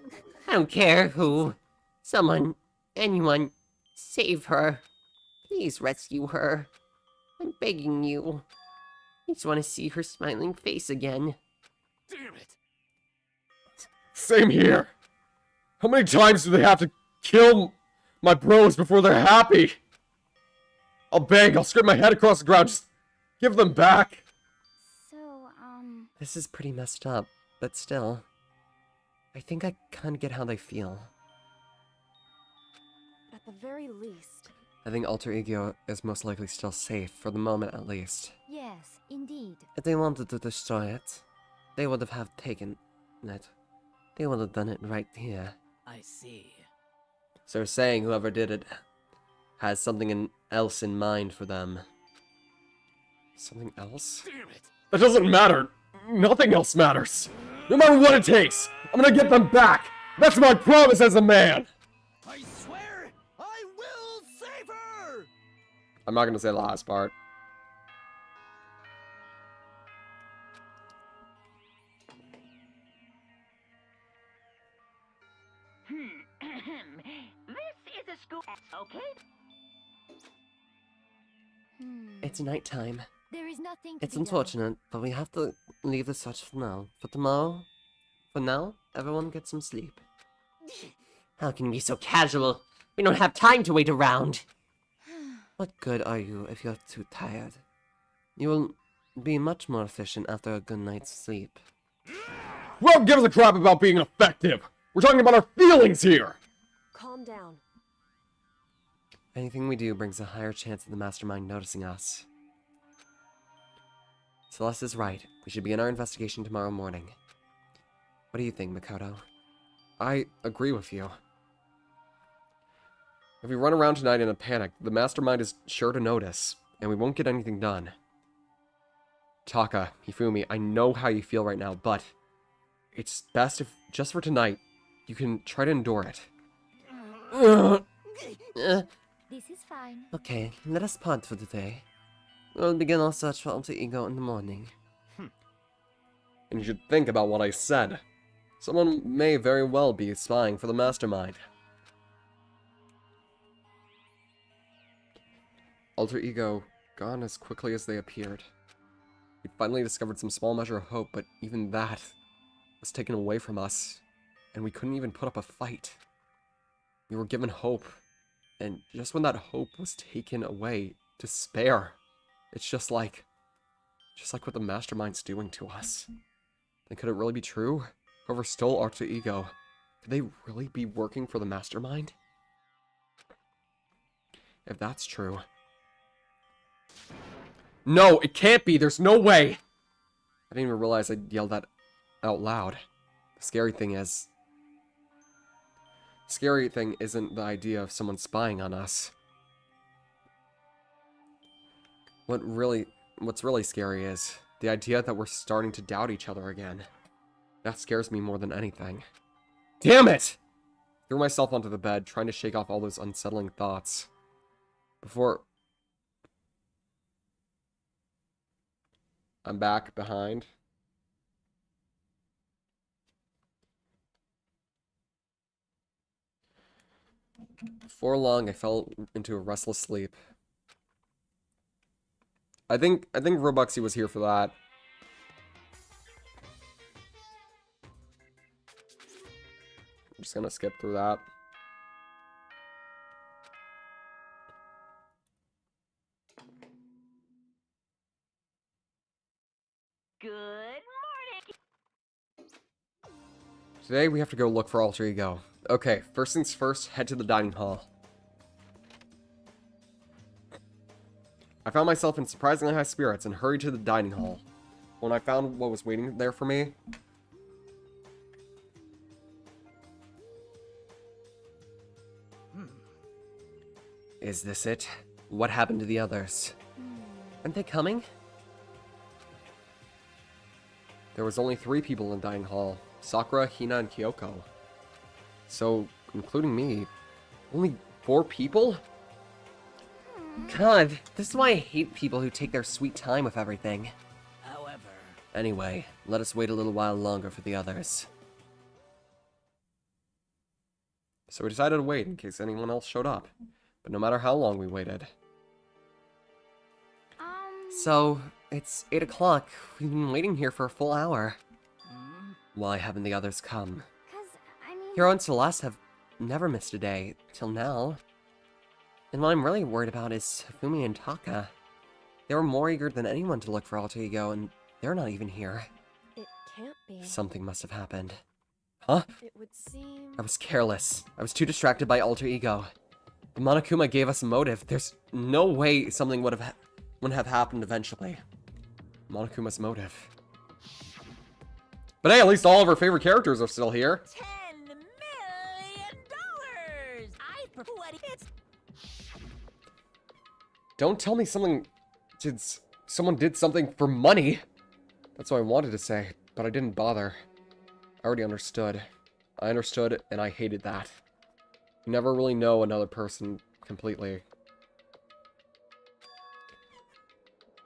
I don't care who. Someone, anyone, save her. Please rescue her. I'm begging you. I just want to see her smiling face again. Damn it! Same here. How many times do they have to kill my bros before they're happy? I'll beg, I'll scrape my head across the ground, just give them back. So, This is pretty messed up, but still. I think I kinda get how they feel. At the very least. I think Alter Ego is most likely still safe, for the moment at least. yes, indeed. If they wanted to destroy it, they would have taken it. They would have done it right here. I see. So saying whoever did it has something else in mind for them. Something else? Damn it! That doesn't matter. Nothing else matters. No matter what it takes, I'm gonna get them back. That's my promise as a man. I swear, I will save her! I'm not gonna say the last part. This is a school, okay? It's nighttime. There is nothing to It's be done. unfortunate, but we have to leave the search for now. For tomorrow, for now, everyone get some sleep. How can you be so casual? We don't have time to wait around. What good are you if you're too tired? You will be much more efficient after a good night's sleep. We don't give a crap about being effective. We're talking about our feelings here. Calm down. Anything we do brings a higher chance of the mastermind noticing us. Celeste is right. We should begin our investigation tomorrow morning. What do you think, Makoto? I agree with you. If we run around tonight in a panic, the mastermind is sure to notice, and we won't get anything done. Taka, Hifumi, I know how you feel right now, but it's best if, just for tonight, you can try to endure it. This is fine. Okay, let us part for the day. We'll begin our search for Alter Ego in the morning. And you should think about what I said. Someone may very well be spying for the mastermind. Alter Ego, gone as quickly as they appeared. We finally discovered some small measure of hope, but even that was taken away from us, and we couldn't even put up a fight. We were given hope, and just when that hope was taken away, despair. It's just like what the mastermind's doing to us. And could it really be true? Whoever stole Alter Ego, could they really be working for the mastermind? If that's true... No, it can't be! There's no way! I didn't even realize I yelled that out loud. The scary thing isn't the idea of someone spying on us. What's really scary is the idea that we're starting to doubt each other again. That scares me more than anything. Damn it! Threw myself onto the bed, trying to shake off all those unsettling thoughts. Before... I'm back behind. Before long, I fell into a restless sleep. I think Robuxy was here for that. I'm just gonna skip through that. Good morning. Today we have to go look for Alter Ego. Okay, first things first, head to the dining hall. I found myself in surprisingly high spirits and hurried to the dining hall. When I found what was waiting there for me... Is this it? What happened to the others? Aren't they coming? There was only 3 people in the dining hall. Sakura, Hina, and Kyoko. So, including me, only 4 people? God, this is why I hate people who take their sweet time with everything. However, Anyway, let us wait a little while longer for the others. So we decided to wait in case anyone else showed up. But no matter how long we waited. So, it's 8 o'clock. We've been waiting here for a full hour. hmm? Why haven't the others come? 'Cause, I mean... Hiro and Celeste have never missed a day, till now. And what I'm really worried about is Hifumi and Taka. They were more eager than anyone to look for Alter Ego, and they're not even here. It can't be. Something must have happened. Huh? It would seem... I was careless. I was too distracted by Alter Ego. But Monokuma gave us a motive. There's no way something wouldn't have happened eventually. Monokuma's motive. But hey, at least all of our favorite characters are still here. $10 million! I prefer what it's... Don't tell me someone did something for money. That's what I wanted to say, but I didn't bother. I already understood. I understood, and I hated that. You never really know another person completely.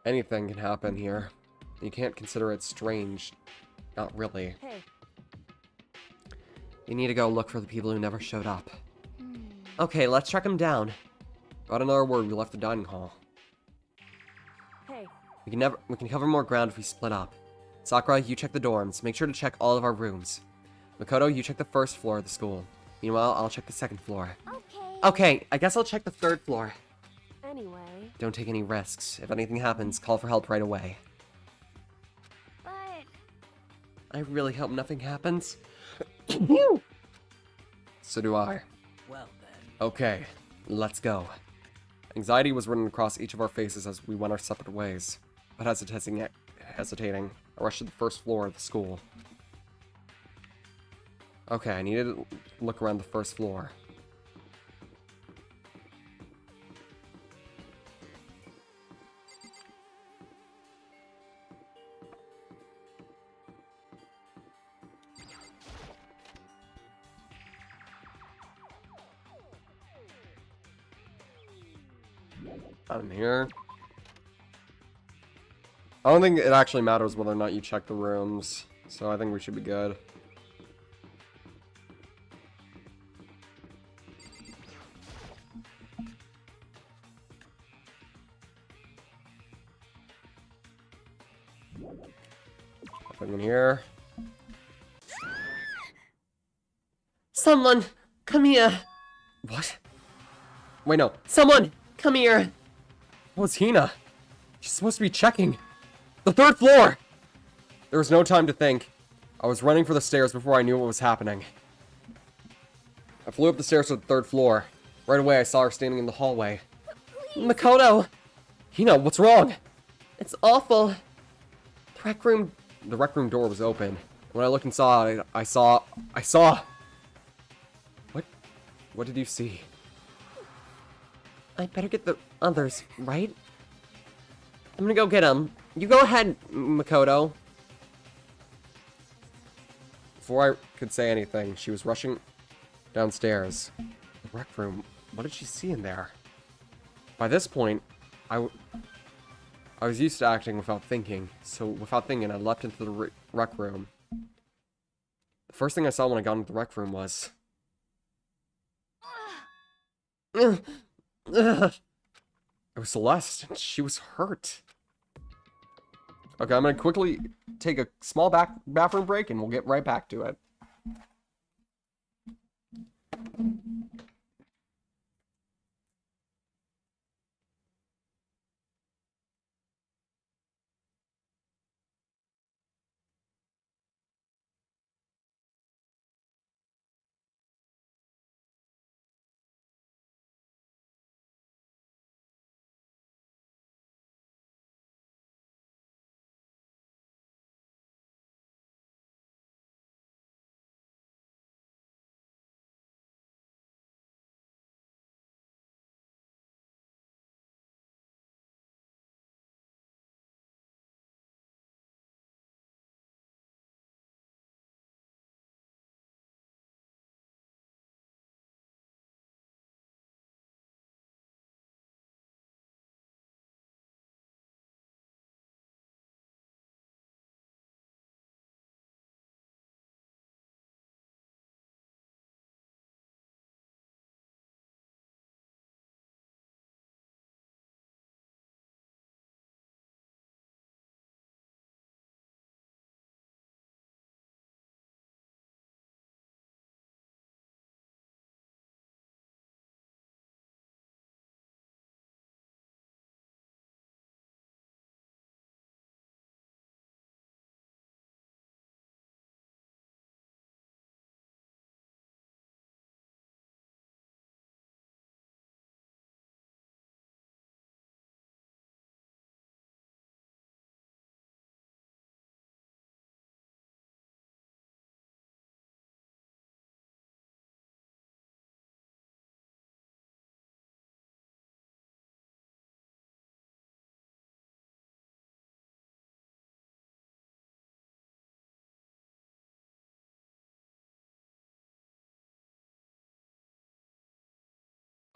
Anything can happen here. You can't consider it strange. Not really. Hey, You need to go look for the people who never showed up. Okay, let's track them down. Without another word, we left the dining hall. hey, We can cover more ground if we split up. Sakura, you check the dorms. Make sure to check all of our rooms. Makoto, you check the first floor of the school. Meanwhile, I'll check the second floor. Okay. Okay, I guess I'll check the third floor. anyway... Don't take any risks. If anything happens, call for help right away. But... I really hope nothing happens. So do I. Well then. Okay, let's go. Anxiety was written across each of our faces as we went our separate ways. But hesitating, I rushed to the first floor of the school. Okay, I needed to look around the first floor. Not in here. I don't think it actually matters whether or not you check the rooms, so I think we should be good. Nothing in here. Someone, come here. What? Wait, no. Someone, come here. What was Hina? She's supposed to be checking. The third floor! There was no time to think. I was running for the stairs before I knew what was happening. I flew up the stairs to the third floor. Right away, I saw her standing in the hallway. Makoto, Hina, what's wrong? it's awful. The rec room door was open. When I looked inside, I saw... What did you see? I better get the others, right? I'm gonna go get them. You go ahead, Makoto. Before I could say anything, she was rushing downstairs. The rec room. What did she see in there? By this point, I was used to acting without thinking. So without thinking, I leapt into the rec room. The first thing I saw when I got into the rec room was... Ugh. It was Celeste, and she was hurt. Okay, I'm gonna quickly take a small bathroom break, and we'll get right back to it.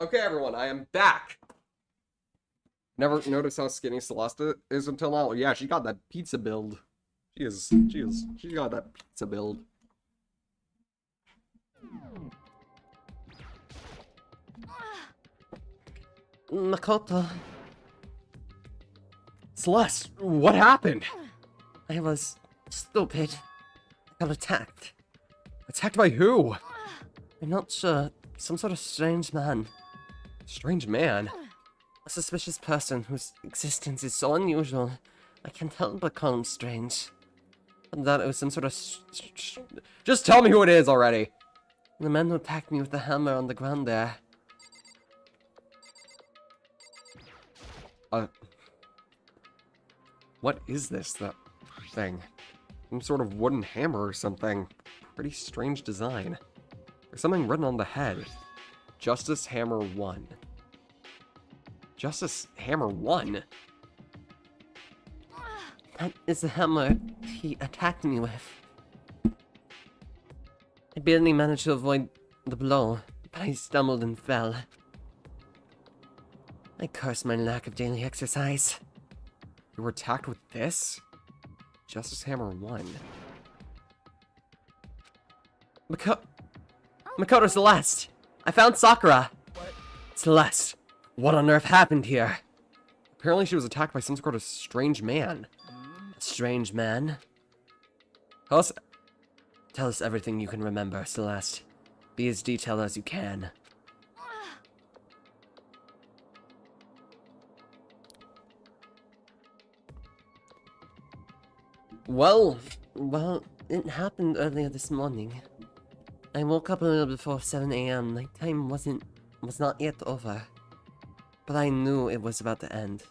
Okay, everyone, I am back. Never noticed how skinny Celeste is until now. Yeah, she got that pizza build. She got that pizza build. Makoto, Celeste, what happened? I was stupid. I got attacked. Attacked by who? I'm not sure. Some sort of strange man. Strange man? A suspicious person whose existence is so unusual. I can't help but call him strange. And that it was some sort of... Just tell me who it is already. The man who attacked me with the hammer on the ground there. What is this, that thing? Some sort of wooden hammer or something. Pretty strange design. There's something written on the head. Justice Hammer 1. Justice Hammer 1? That is the hammer he attacked me with. I barely managed to avoid the blow, but I stumbled and fell. I curse my lack of daily exercise. You were attacked with this? Justice Hammer 1. Makoto Celeste! I found Sakura! Celeste, what on earth happened here? Apparently she was attacked by some sort of strange man. A strange man? Tell us everything you can remember, Celeste. Be as detailed as you can. Well, it happened earlier this morning. I woke up a little before 7 AM. Nighttime was not yet over. But I knew it was about to end.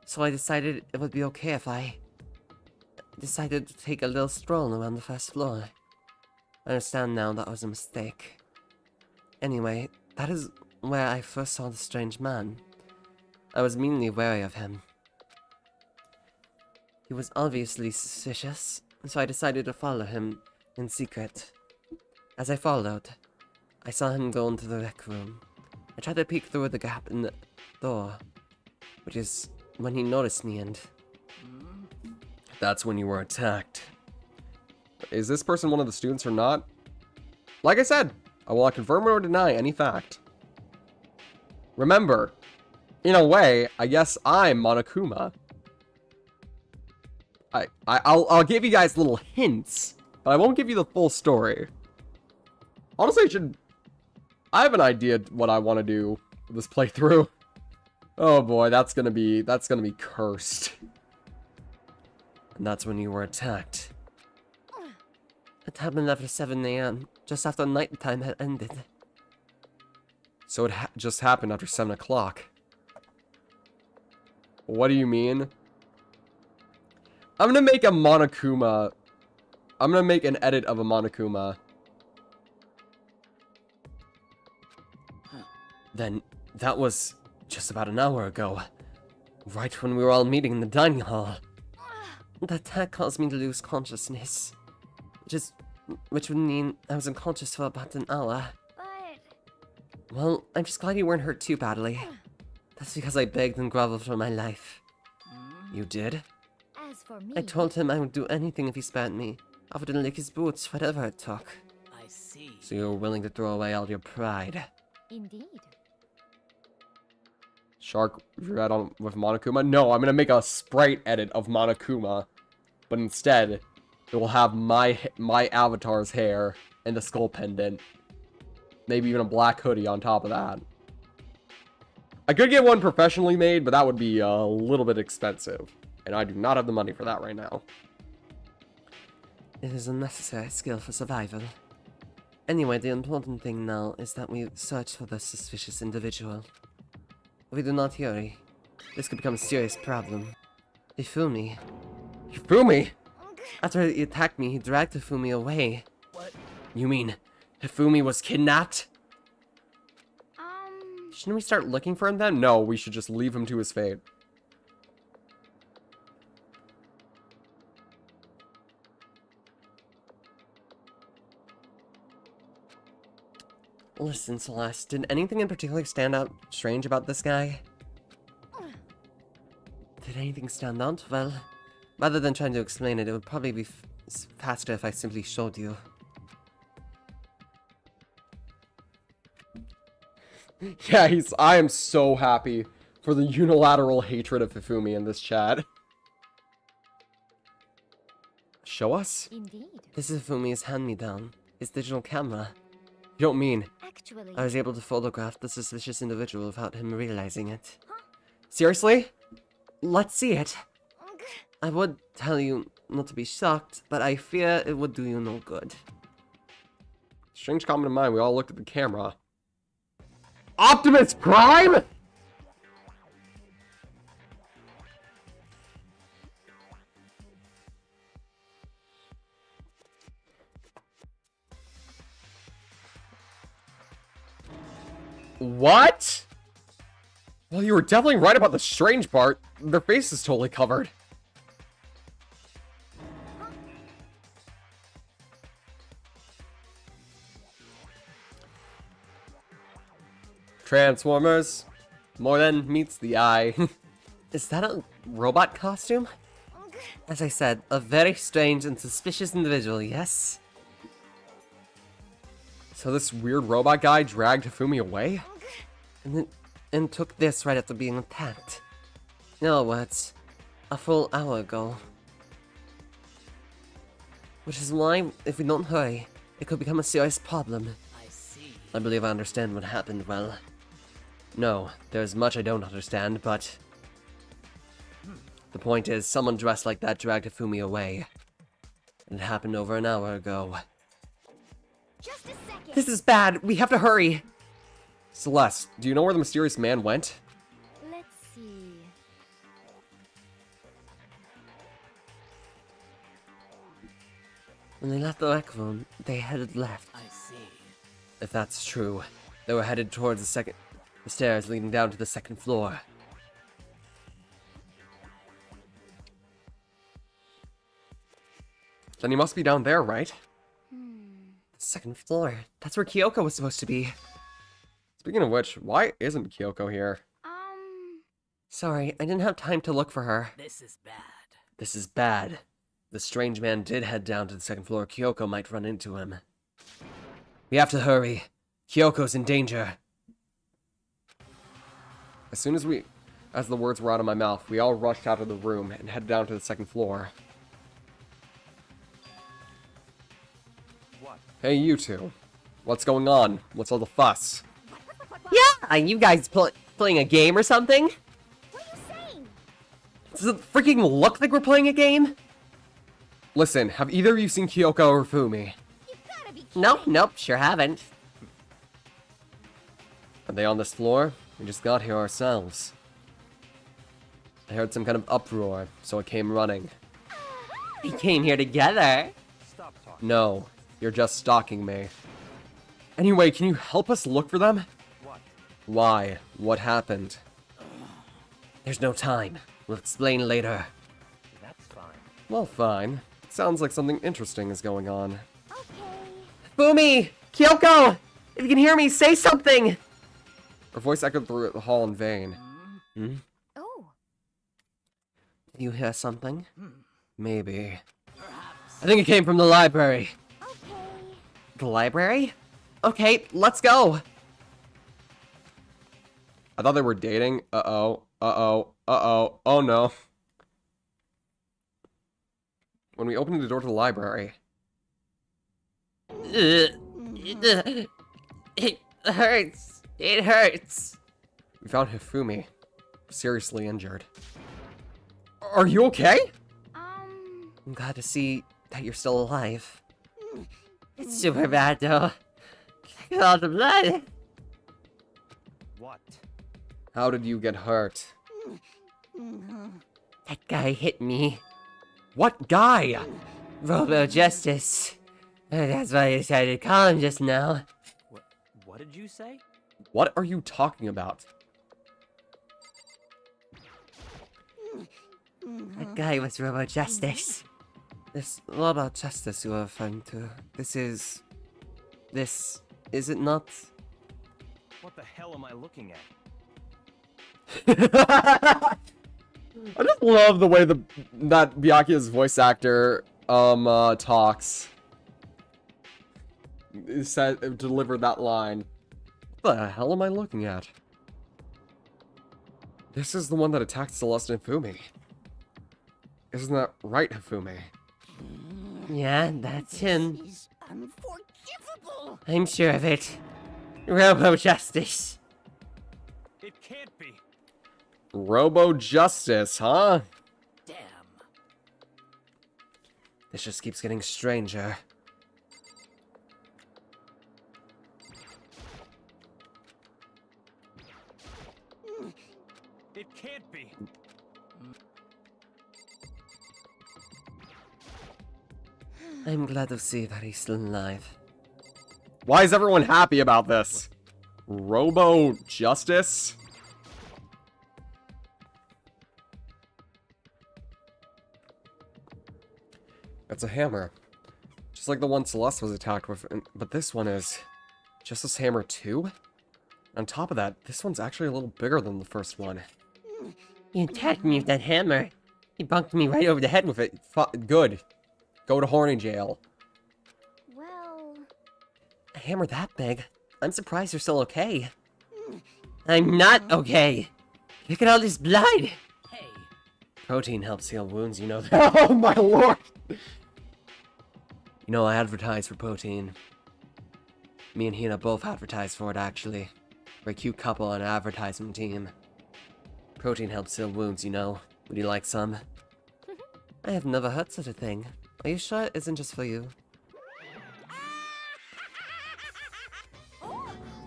So I decided it would be okay if I decided to take a little stroll around the first floor. I understand now that was a mistake. Anyway, that is where I first saw the strange man. I was mainly wary of him. He was obviously suspicious, so I decided to follow him in secret. As I followed, I saw him go into the rec room. I tried to peek through the gap in the door, which is when he noticed me, and that's when you were attacked. Is this person one of the students or not? Like I said, I will not confirm or deny any fact. Remember, in a way, I guess I'm Monokuma. I'll give you guys little hints, but I won't give you the full story. Honestly, I have an idea what I want to do for this playthrough. Oh boy, that's gonna be cursed. And that's when you were attacked. It happened after 7 AM, just after nighttime had ended. So it just happened after 7 o'clock. What do you mean? I'm gonna make a Monokuma. I'm gonna make an edit of a Monokuma. Then, that was just about an hour ago. Right when we were all meeting in the dining hall. The attack caused me to lose consciousness. Which would mean I was unconscious for about an hour. But... Well, I'm just glad you weren't hurt too badly. That's because I begged and groveled for my life. You did? As for me... I told him I would do anything if he spared me. Offered to lick his boots, whatever it took. I see. So you were willing to throw away all your pride. Indeed. Shark red on with Monokuma? No, I'm gonna make a sprite edit of Monokuma, but instead, it will have my avatar's hair and the skull pendant, maybe even a black hoodie on top of that. I could get one professionally made, but that would be a little bit expensive, and I do not have the money for that right now. It is a necessary skill for survival. Anyway, the important thing now is that we search for the suspicious individual. If we do not hurry, this could become a serious problem. Hifumi. Hifumi? After he attacked me, he dragged Hifumi away. What? You mean, Hifumi was kidnapped? Shouldn't we start looking for him then? No, we should just leave him to his fate. Listen, Celeste, did anything in particular stand out strange about this guy? Did anything stand out? Well, rather than trying to explain it, it would probably be faster if I simply showed you. Yeah, I am so happy for the unilateral hatred of Hifumi in this chat. Show us? Indeed. This is Fumi's hand-me-down. His digital camera. You don't mean... Actually, I was able to photograph the suspicious individual without him realizing it. Seriously? Let's see it. I would tell you not to be shocked, but I fear it would do you no good. Strange comment of mine, we all looked at the camera. Optimus Prime?! What? Well, you were definitely right about the strange part. Their face is totally covered. Transformers. More than meets the eye. Is that a robot costume? As I said, a very strange and suspicious individual, yes? So this weird robot guy dragged Hifumi away? And took this right after being attacked. In other words, a full hour ago. Which is why, if we don't hurry, it could become a serious problem. I see. I believe I understand what happened well. No, there's much I don't understand, but... The point is, someone dressed like that dragged Hifumi away. It happened over an hour ago. just a second. This is bad! We have to hurry! Celeste, do you know where the mysterious man went? Let's see. When they left the rec room, they headed left. I see. If that's true, they were headed towards the stairs leading down to the second floor. Then he must be down there, right? Second floor. That's where Kyoko was supposed to be. Speaking of which, why isn't Kyoko here? Sorry, I didn't have time to look for her. This is bad. This is bad. The strange man did head down to the second floor. Kyoko might run into him. We have to hurry. Kyoko's in danger. As the words were out of my mouth, we all rushed out of the room and headed down to the second floor. What? Hey, you two. What's going on? What's all the fuss? Yeah, you guys playing a game or something? What are you saying? Does it freaking look like we're playing a game? Listen, have either of you seen Kyoko or Fumi? You gotta be kidding. Nope, sure haven't. Are they on this floor? We just got here ourselves. I heard some kind of uproar, so I came running. We came here together. Stop talking. No, you're just stalking me. Anyway, can you help us look for them? What? Why? What happened? There's no time. We'll explain later. That's fine. Well, fine. Sounds like something interesting is going on. Okay. Fumi! Kyoko! If you can hear me, say something! Her voice echoed through the hall in vain. Oh. Did you hear something? Maybe. I think it came from the library. Okay. The library? Okay, let's go! I thought they were dating. Uh-oh. Uh-oh. Uh-oh. Oh no. When we opened the door to the library, It hurts. It hurts. we found Hifumi, seriously injured. Are you okay? I'm glad to see that you're still alive. It's super bad though. Look at all the blood. What? How did you get hurt? That guy hit me. What guy? Robo Justice. That's why I decided to call him just now. What did you say? What are you talking about? That guy was Robo Justice. This Robo Justice you are referring to. This, is it not What the hell am I looking at? I just love the way that Byakuya's voice actor talks. Delivered that line. What the hell am I looking at? This is the one that attacked Celeste and Fumi. Isn't that right, Hifumi? Yeah, that's him. This is unforgivable. I'm sure of it. Robo Justice. It can't be. Robo Justice, huh? Damn. This just keeps getting stranger. It can't be. I'm glad to see that he's still alive. Why is everyone happy about this? Robo Justice? That's a hammer. Just like the one Celeste was attacked with, but this one is Justice Hammer 2? On top of that, this one's actually a little bigger than the first one. He attacked me with that hammer. He bunked me right over the head with it. Good. Go to horny jail. Well, A hammer that big? I'm surprised you're still okay. I'm not okay. Look at all this blood. Hey. Protein helps heal wounds, you know that. Oh my lord! You know, I advertise for protein. Me and Hina both advertise for it, actually. We're a cute couple on an advertisement team. Protein helps heal wounds, you know. Would you like some? I have never heard such a thing. Are you sure it isn't just for you?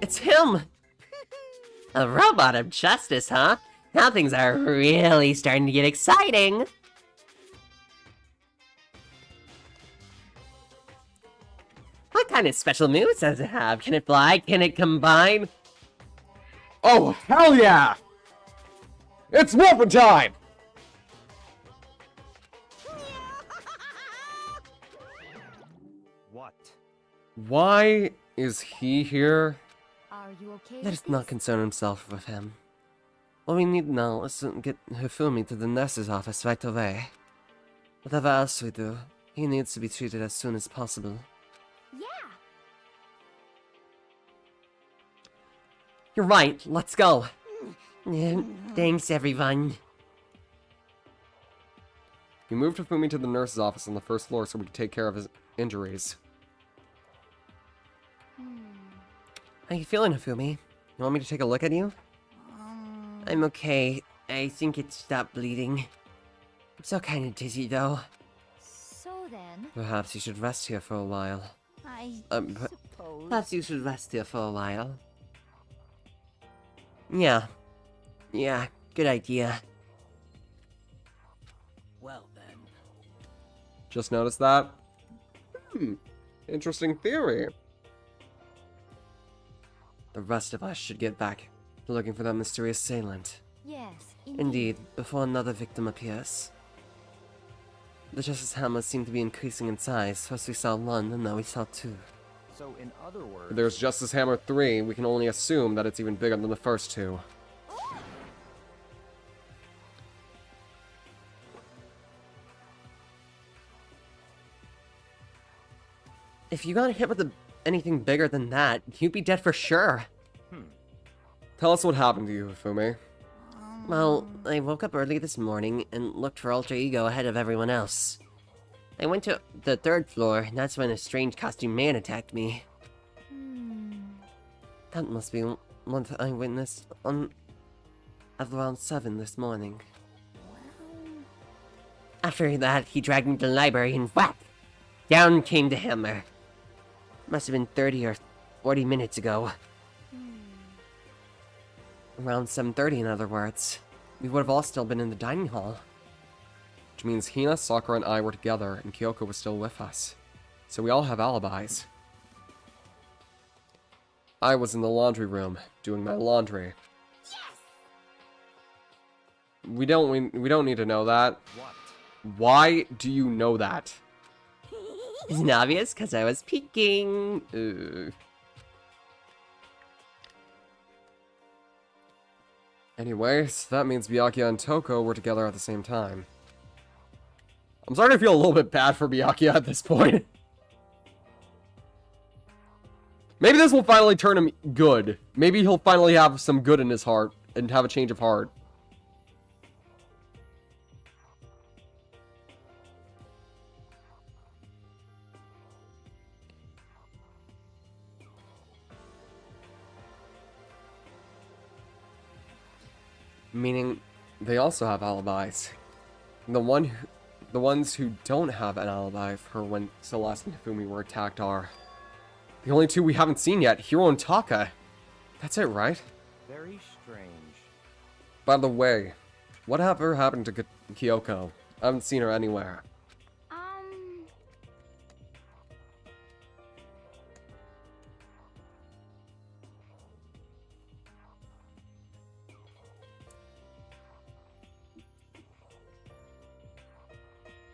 It's him! A robot of justice, huh? Now things are really starting to get exciting! What kind of special moves does it have? Can it fly? Can it combine? Oh, hell yeah! It's Morphin time! What? Why is he here? are you okay? Let us not concern himself with him. All we need now is to get Hifumi to the nurse's office right away. Whatever else we do, he needs to be treated as soon as possible. Yeah. You're right, let's go. Thanks, everyone. We moved Hifumi to the nurse's office on the first floor so we could take care of his injuries. How you feeling, Hifumi? You want me to take a look at you? I'm okay. I think it stopped bleeding. I'm still kinda dizzy, though. So then, Perhaps you should rest here for a while. I But suppose. perhaps you should rest here for a while. Yeah. Yeah, good idea. Well then. Just noticed that? Interesting theory. The rest of us should get back to looking for that mysterious assailant. yes, Indeed, before another victim appears. The Justice Hammers seem to be increasing in size. First we saw one, and now we saw two. So in other words, There's Justice Hammer 3, we can only assume that it's even bigger than the first two. If you got hit with anything bigger than that, you'd be dead for sure. Tell us what happened to you, Hifumi. Well, I woke up early this morning and looked for Alter Ego ahead of everyone else. I went to the 3rd floor, and that's when a strange costume man attacked me. That must be what I witnessed at around 7 this morning. After that, he dragged me to the library and whack! Down came the hammer. Must have been 30 or 40 minutes ago. Around 7:30, in other words. We would have all still been in the dining hall. Which means Hina, Sakura, and I were together, and Kyoko was still with us. So we all have alibis. I was in the laundry room, doing my laundry. We don't need to know that. what? Why do you know that? Isn't obvious? Because I was peeking. Anyway, so that means Byakuya and Toko were together at the same time. I'm starting to feel a little bit bad for Byakuya at this point. Maybe this will finally turn him good. Maybe he'll finally have some good in his heart and have a change of heart. Meaning, they also have alibis. The ones who don't have an alibi for when Celeste and Hifumi were attacked are the only two we haven't seen yet, Hiro and Taka. That's it, right? Very strange. By the way, whatever happened to Kyoko? I haven't seen her anywhere.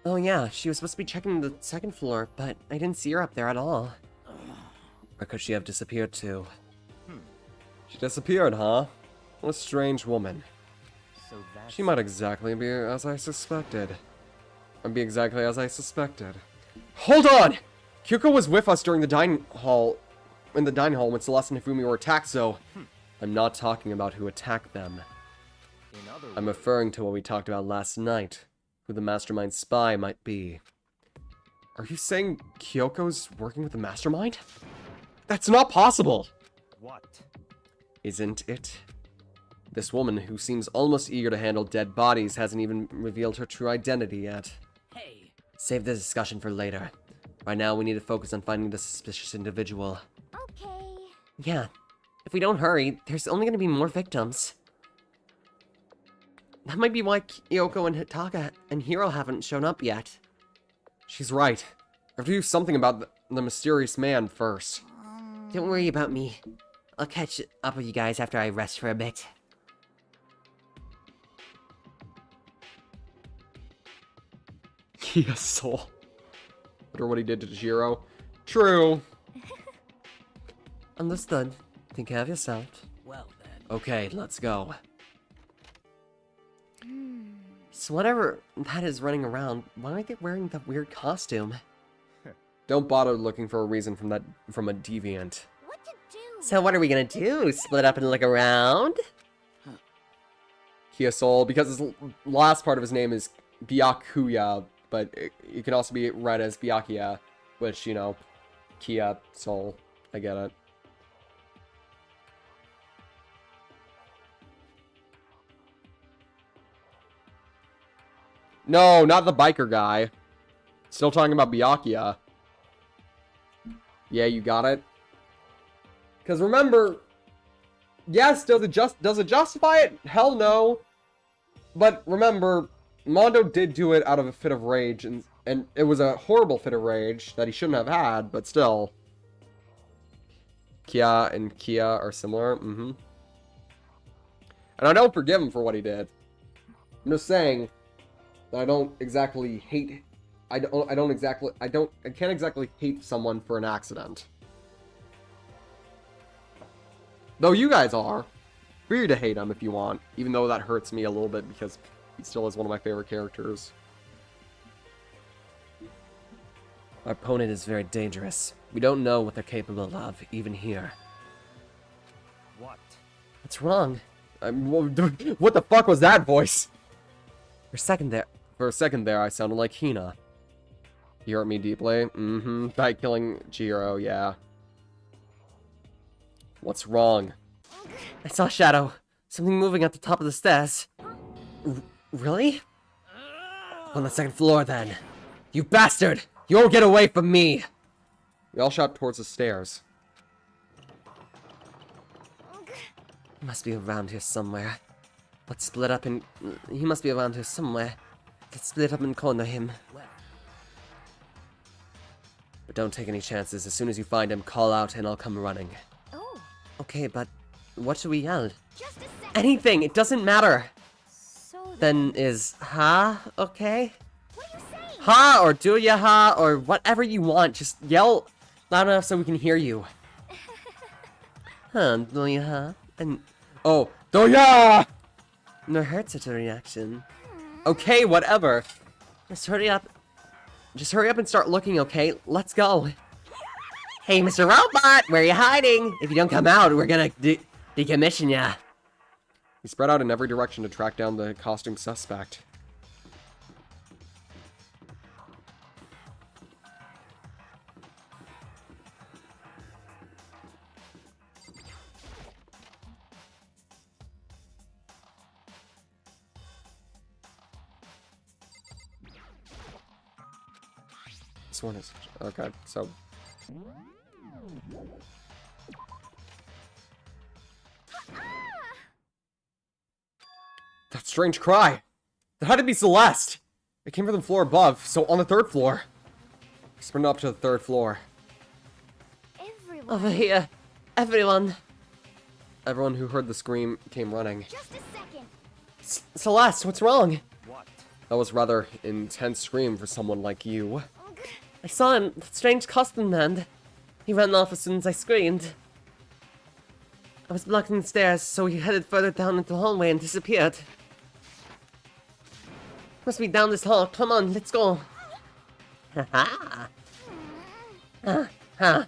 Oh yeah, she was supposed to be checking the second floor, but I didn't see her up there at all. Or could she have disappeared too? She disappeared, huh? What a strange woman. So that's... She might exactly be as I suspected. Hold on! Kyoko was with us during the dining hall, when Celeste and Hifumi were attacked, so I'm not talking about who attacked them. I'm referring to what we talked about last night, who the mastermind spy might be. Are you saying Kyoko's working with the mastermind? That's not possible! What? Isn't it? This woman, who seems almost eager to handle dead bodies, hasn't even revealed her true identity yet. Hey. Save the discussion for later. Right now, we need to focus on finding the suspicious individual. Okay. Yeah. If we don't hurry, there's only going to be more victims. That might be why Kyoko and Taka and Hiro haven't shown up yet. She's right. I have to do something about the mysterious man first. Don't worry about me. I'll catch up with you guys after I rest for a bit. Yes, soul. Wonder what he did to Jiro. True. Understood. Take care of yourself. Well then. Okay, let's go. So whatever that is running around, why aren't they wearing that weird costume? Don't bother looking for a reason from a deviant. What to do? So what are we gonna do? Split up and look around? Kia Soul, because his last part of his name is Byakuya, but it can also be read as Byakuya, which, you know, Kia Soul. I get it. No, not the biker guy. Still talking about Byakuya. Yeah, you got it. Because remember, yes, does it justify it? Hell no. But remember, Mondo did do it out of a fit of rage, and it was a horrible fit of rage that he shouldn't have had, but still. Kia and Kia are similar, And I don't forgive him for what he did. I'm just saying that I don't exactly hate... I can't exactly hate someone for an accident. Though you guys are. Free to hate him if you want, even though that hurts me a little bit because he still is one of my favorite characters. Our opponent is very dangerous. We don't know what they're capable of, even here. What? What's wrong? What the fuck was that voice? For a second there, I sounded like Hina. You hurt me deeply? By killing Jiro, yeah. What's wrong? I saw a shadow. Something moving at the top of the stairs. Really? On the second floor, then. You bastard! You won't get away from me! We all shot towards the stairs. He must be around here somewhere. Let's split up and... He must be around here somewhere. Let's split up and corner him. But don't take any chances. As soon as you find him, call out and I'll come running. Oh. Okay, but what should we yell? Just a second. Anything! It doesn't matter! So Then is ha okay? what are you saying? Ha or do ya ha or whatever you want. Just yell loud enough so we can hear you. Do ya ha? And Oh, Doya! Nor hurt such a reaction. Okay, whatever. Just hurry up. Just hurry up and start looking, okay? Let's go. Hey, Mr. Robot, where are you hiding? If you don't come out, we're gonna decommission ya. We spread out in every direction to track down the costume suspect. This one is... okay, so... That strange cry! That had to be Celeste! It came from the floor above, so on the 3rd floor. We sprinted up to the 3rd floor. Everyone. Over here. Everyone. Everyone who heard the scream came running. Just a second. Celeste, what's wrong? What? That was rather intense scream for someone like you. I saw him, that strange costume man. He ran off as soon as I screamed. I was blocking the stairs, so he headed further down into the hallway and disappeared. Must be down this hall. Come on, let's go. Ha ha. Ha.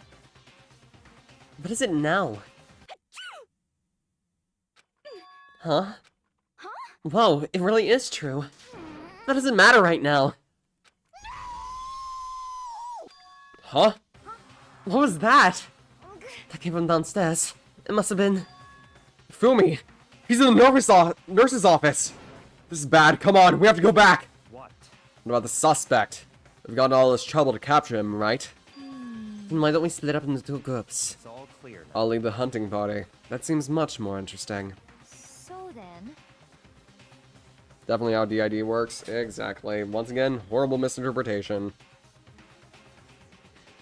What is it now? Huh? Whoa, it really is true. That doesn't matter right now. Huh? What was that? That came from downstairs. It must have been... Fumi! He's in the nurse's office! This is bad. Come on, we have to go back! What? What about the suspect? We've gotten all this trouble to capture him, right? Then why don't we split up into 2 groups? It's all clear now. I'll lead the hunting party. That seems much more interesting. So then. Definitely how DID works. Exactly. Once again, horrible misinterpretation.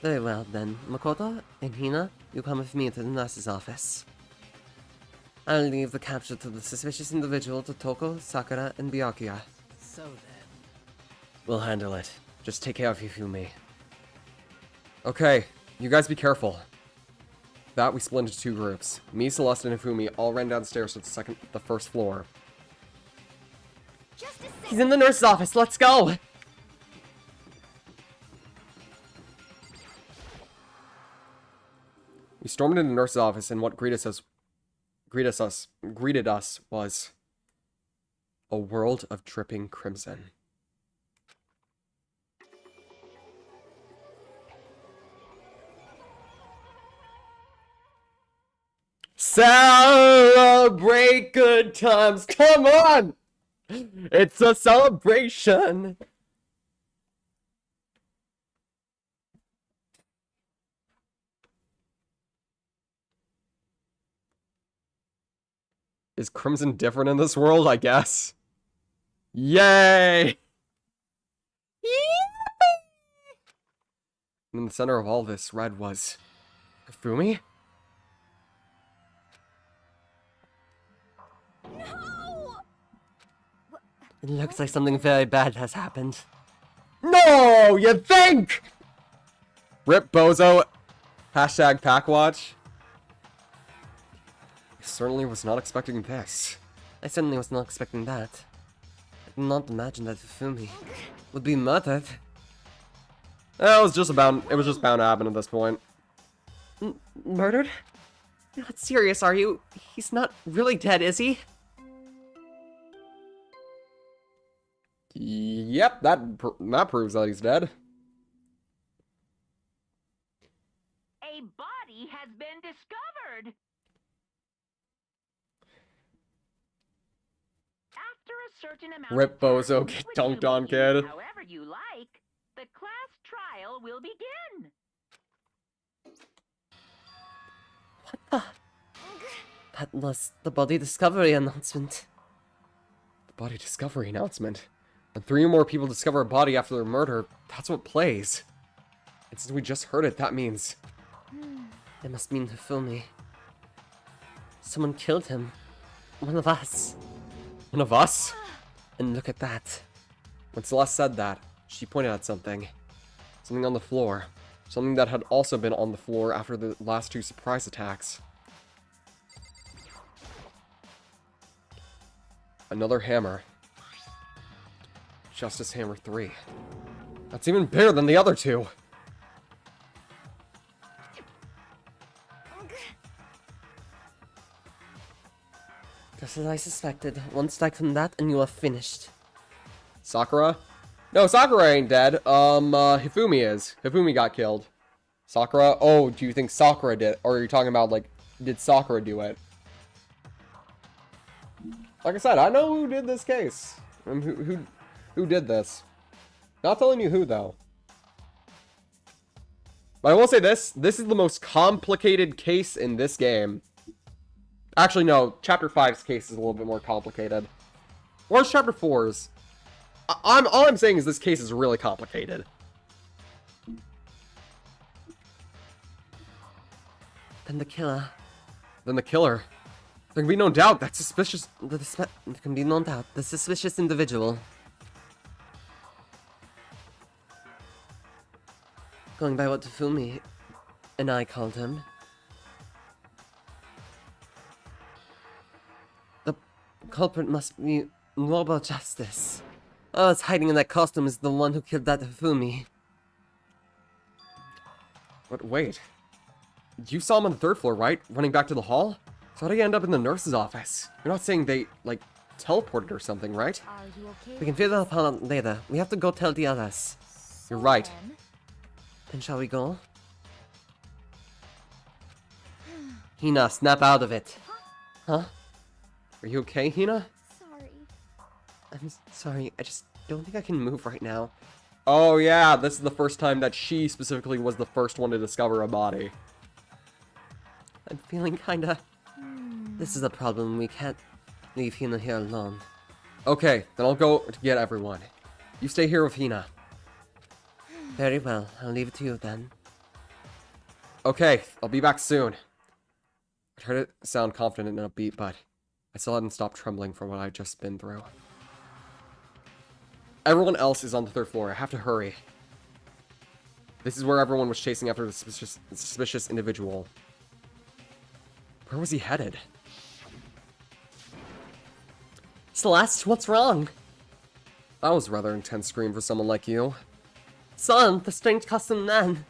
Very well then. Makoto and Hina, you come with me to the nurse's office. I'll leave the capture to the suspicious individual to Toko, Sakura, and Byakuya. So then. We'll handle it. Just take care of Hifumi. Okay, you guys be careful. That we split into 2 groups. Me, Celeste, and Hifumi all ran downstairs to the 1st floor. Just a second. He's in the nurse's office, let's go! We stormed into the nurse's office, and what greeted us was a world of dripping crimson. Celebrate good times! Come on! It's a celebration! Is crimson different in this world? I guess. Yay! In the center of all this red was Hifumi? No! It looks like something very bad has happened. No, you think? Rip Bozo. Hashtag Packwatch. I certainly was not expecting this. I certainly was not expecting that. I did not imagine that Hifumi would be murdered. It was just bound to happen at this point. Murdered? You're not serious, are you? He's not really dead, is he? Yep, that proves that he's dead. A body has been discovered. After a certain amount Rip of time, Bozo, get which dunked you on, may kid. use However you like, the class trial will begin. That was the body discovery announcement. The body discovery announcement. When 3 or more people discover a body after their murder, that's what plays. And since we just heard it, that means... It must mean Hifumi. Someone killed him. One of us. One of us? And look at that. When Celeste said that, she pointed at something. Something on the floor. Something that had also been on the floor after the last 2 surprise attacks. Another hammer. Justice Hammer 3. That's even bigger than the other two. Just as I suspected. One strike from that and you are finished. Sakura? No, Sakura ain't dead. Hifumi is. Hifumi got killed. Sakura? Oh, do you think Sakura did? Or are you talking about, like, did Sakura do it? Like I said, I know who did this case. Who did this. Not telling you who, though. But I will say this. This is the most complicated case in this game. Actually, no. Chapter 5's case is a little bit more complicated. Or is Chapter 4's? All I'm saying is this case is really complicated. Then the killer. Then the killer. There can be no doubt that suspicious... There can be no doubt. The suspicious individual. Going by what Tafumi and I called him. The culprit must be noble justice. Oh, it's hiding in that costume is the one who killed that Tafumi. But wait. You saw him on the 3rd floor, right? Running back to the hall? So how did he end up in the nurse's office? You're not saying they, like, teleported or something, right? Are you okay? We can figure that out later. We have to go tell the others. You're right. Then, Then shall we go? Hina, snap out of it. Huh? Are you okay, Hina? sorry. I'm sorry, I just don't think I can move right now. Oh yeah, this is the first time that she specifically was the first one to discover a body. I'm feeling kinda... This is a problem. We can't leave Hina here alone. Okay, then I'll go to get everyone. You stay here with Hina. Very well, I'll leave it to you then. Okay, I'll be back soon. I tried to sound confident and upbeat, but I still hadn't stopped trembling from what I'd just been through. Everyone else is on the 3rd floor. I have to hurry. This is where everyone was chasing after the suspicious individual. Where was he headed? Celeste, what's wrong? That was a rather intense scream for someone like you. Son, the strange costumed man.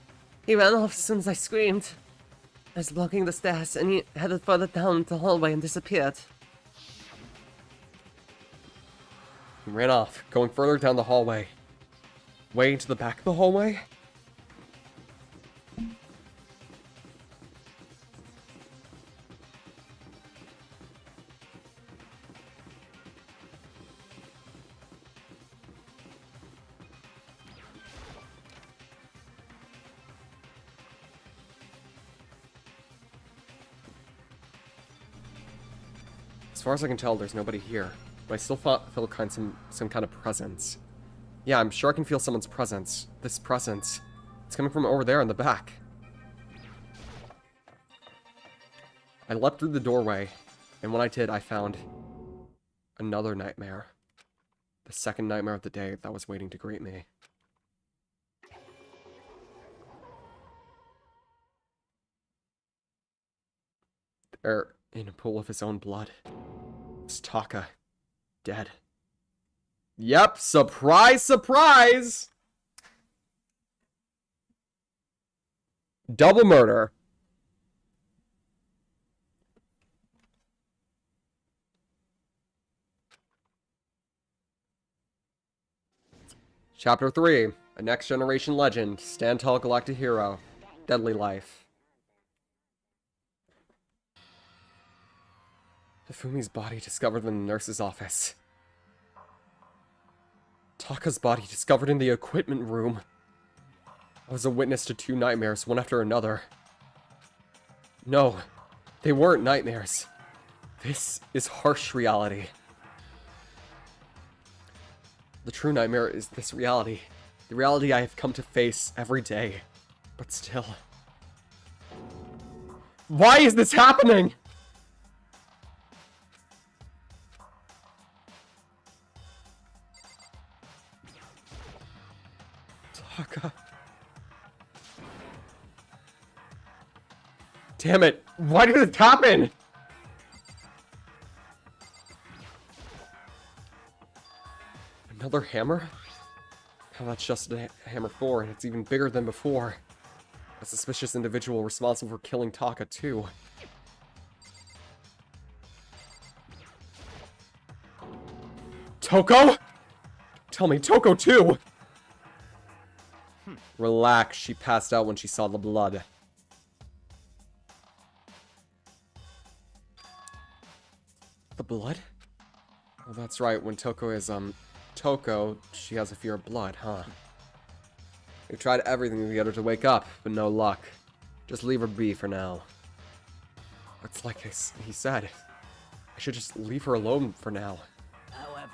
He ran off as soon as I screamed. I was blocking the stairs and he headed further down the hallway and disappeared. He ran off, going further down the hallway. Way into the back of the hallway? As far as I can tell, there's nobody here. But I still feel some kind of presence. Yeah, I'm sure I can feel someone's presence. This presence. It's coming from over there in the back. I leapt through the doorway, and when I did, I found another nightmare. The second nightmare of the day that was waiting to greet me. There, in a pool of his own blood, was Taka. Dead. Yep, surprise, surprise! Double murder. Chapter 3, A Next Generation Legend, Stand Tall Galactic Hero, Deadly Life. Hifumi's body discovered in the nurse's office. Taka's body discovered in the equipment room. I was a witness to 2 nightmares, one after another. No, they weren't nightmares. This is harsh reality. The true nightmare is this reality. The reality I have come to face every day. But still... Why is this happening? Taka. Damn it! Why did this happen? another hammer? Oh, that's just a hammer 4, and it's even bigger than before. A suspicious individual responsible for killing Taka, too. Toko? Tell me, Toko, too! Relax, she passed out when she saw the blood. The blood? Oh, that's right, when Toko is, Toko, she has a fear of blood, huh? We tried everything to get her to wake up, but no luck. Just leave her be for now. It's like he said. I should just leave her alone for now. However...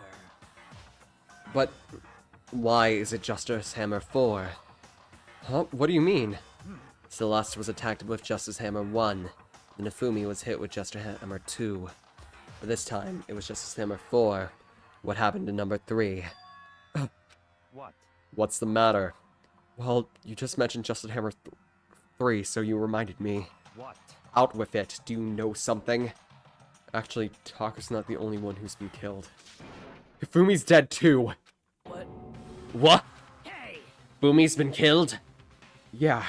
But why is it Justice Hammer 4? Huh? What do you mean? Celeste was attacked with Justice Hammer 1, and Nafumi was hit with Justice Hammer 2. But this time, it was Justice Hammer 4. What happened to number 3? What? What's the matter? Well, you just mentioned Justice Hammer 3, so you reminded me. What? Out with it. Do you know something? Actually, Taka's not the only one who's been killed. Hifumi's dead too. What? What? Hey! Fumi's been killed? Yeah,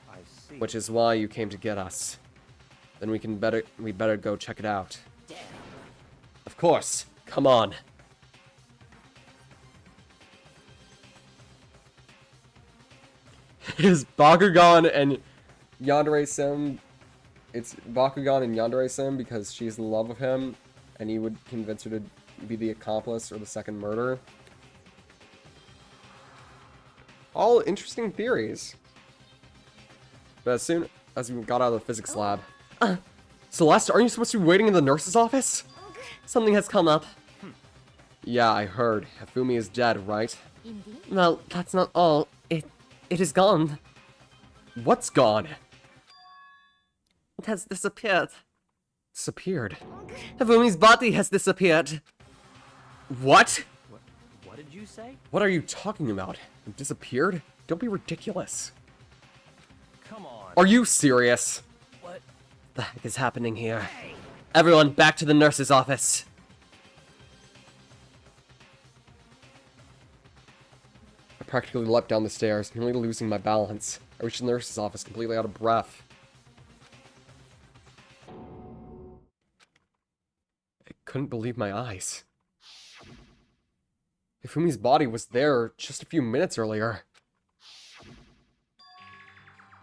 I see. which is why you came to get us. Then we better go check it out. Damn. Of course. Come on. Is Bakugan and Yandere-san... It's Bakugan and Yandere-san because she's in love with him, and he would convince her to be the accomplice or the second murder. All interesting theories. But as soon as we got out of the physics lab... Celeste, aren't you supposed to be waiting in the nurse's office? Something has come up. Yeah, I heard. Hifumi is dead, right? Indeed. Well, that's not all. It is gone. What's gone? It has disappeared. Disappeared. Hafumi's body has disappeared. What? What did you say? What are you talking about? It disappeared? Don't be ridiculous. Come on. Are you serious? What? The heck is happening here? Hey! Everyone, back to the nurse's office. I practically leapt down the stairs, nearly losing my balance. I reached the nurse's office completely out of breath. I couldn't believe my eyes. Hifumi's body was there just a few minutes earlier.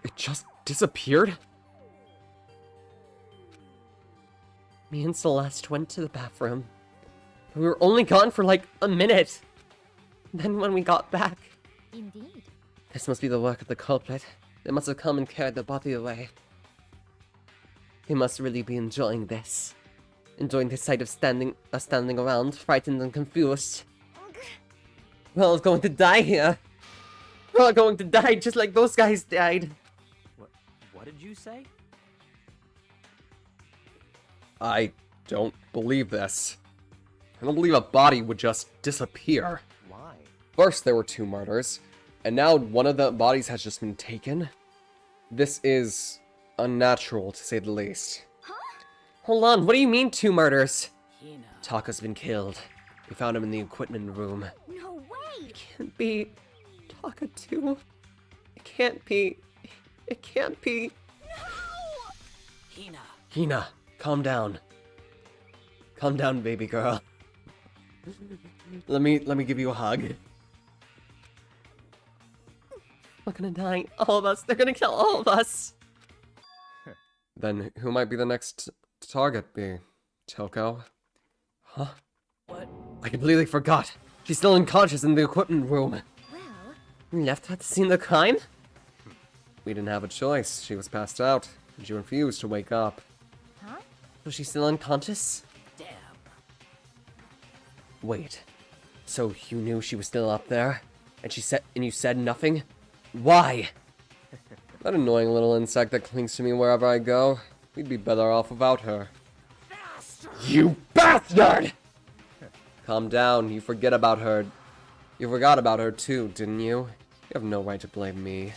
It just disappeared? Me and Celeste went to the bathroom. We were only gone for like a minute. Then when we got back... Indeed. This must be the work of the culprit. They must have come and carried the body away. He must really be enjoying this. Enjoying the sight of standing around, frightened and confused. We're all going to die here. We're all going to die just like those guys died. What did you say? I don't believe this. I don't believe a body would just disappear. Why? First, there were 2 murders, and now one of the bodies has just been taken. This is unnatural, to say the least. Hold on, what do you mean 2 murders? Hina. Taka's been killed. We found him in the equipment room. No way! Can't be Taka too. It can't be. It can't be. Hina. Hina, calm down. Calm down, baby girl. Let me give you a hug. We're gonna die, all of us. They're gonna kill all of us. Then who might be the next target be? Toko? Huh? What? I completely forgot. She's still unconscious in the equipment room. Well, We left her at the scene of the crime? We didn't have a choice. She was passed out, and she refused to wake up. huh? Was she still unconscious? Damn. Wait. So you knew she was still up there? And you said nothing? Why? That annoying little insect that clings to me wherever I go. We'd be better off without her. You bastard! Calm down. You forgot about her too, didn't you? You have no right to blame me.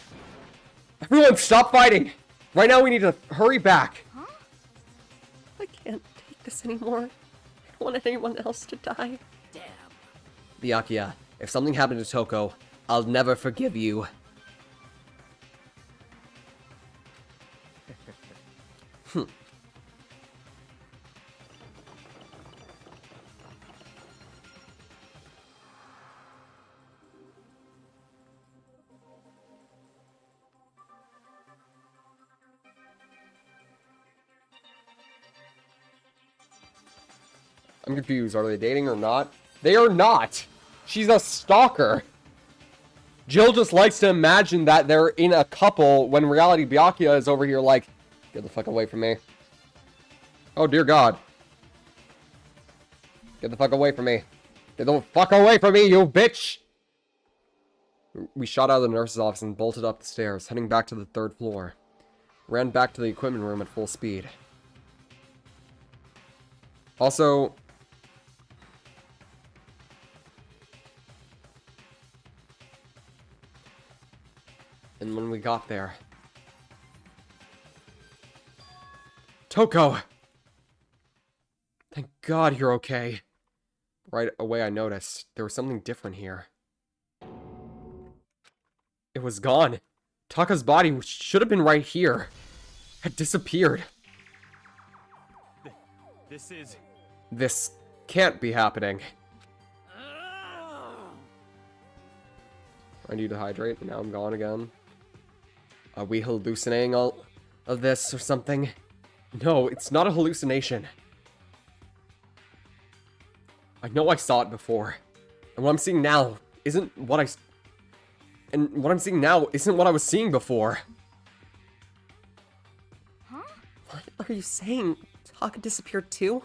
Everyone, stop fighting! Right now we need to hurry back. I can't take this anymore. I don't want anyone else to die. Damn. Byakuya, If something happened to Toko, I'll never forgive you. I'm confused. Are they dating or not? They are not! She's a stalker! Jill just likes to imagine that they're in a couple when in reality Byakuya is over here like, get the fuck away from me. Oh dear God. Get the fuck away from me. Get the fuck away from me, you bitch! We shot out of the nurse's office and bolted up the stairs, heading back to the 3rd floor. Ran back to the equipment room at full speed. Also... And when we got there... Toko! Thank God you're okay. Right away I noticed there was something different here. It was gone. Taka's body, which should have been right here, had disappeared. This can't be happening. I need to hydrate, and now I'm gone again. Are we hallucinating all of this or something? No, it's not a hallucination. I know I saw it before. And what I'm seeing now isn't what I... And what I'm seeing now isn't what I was seeing before. Huh? What are you saying? Taka disappeared too?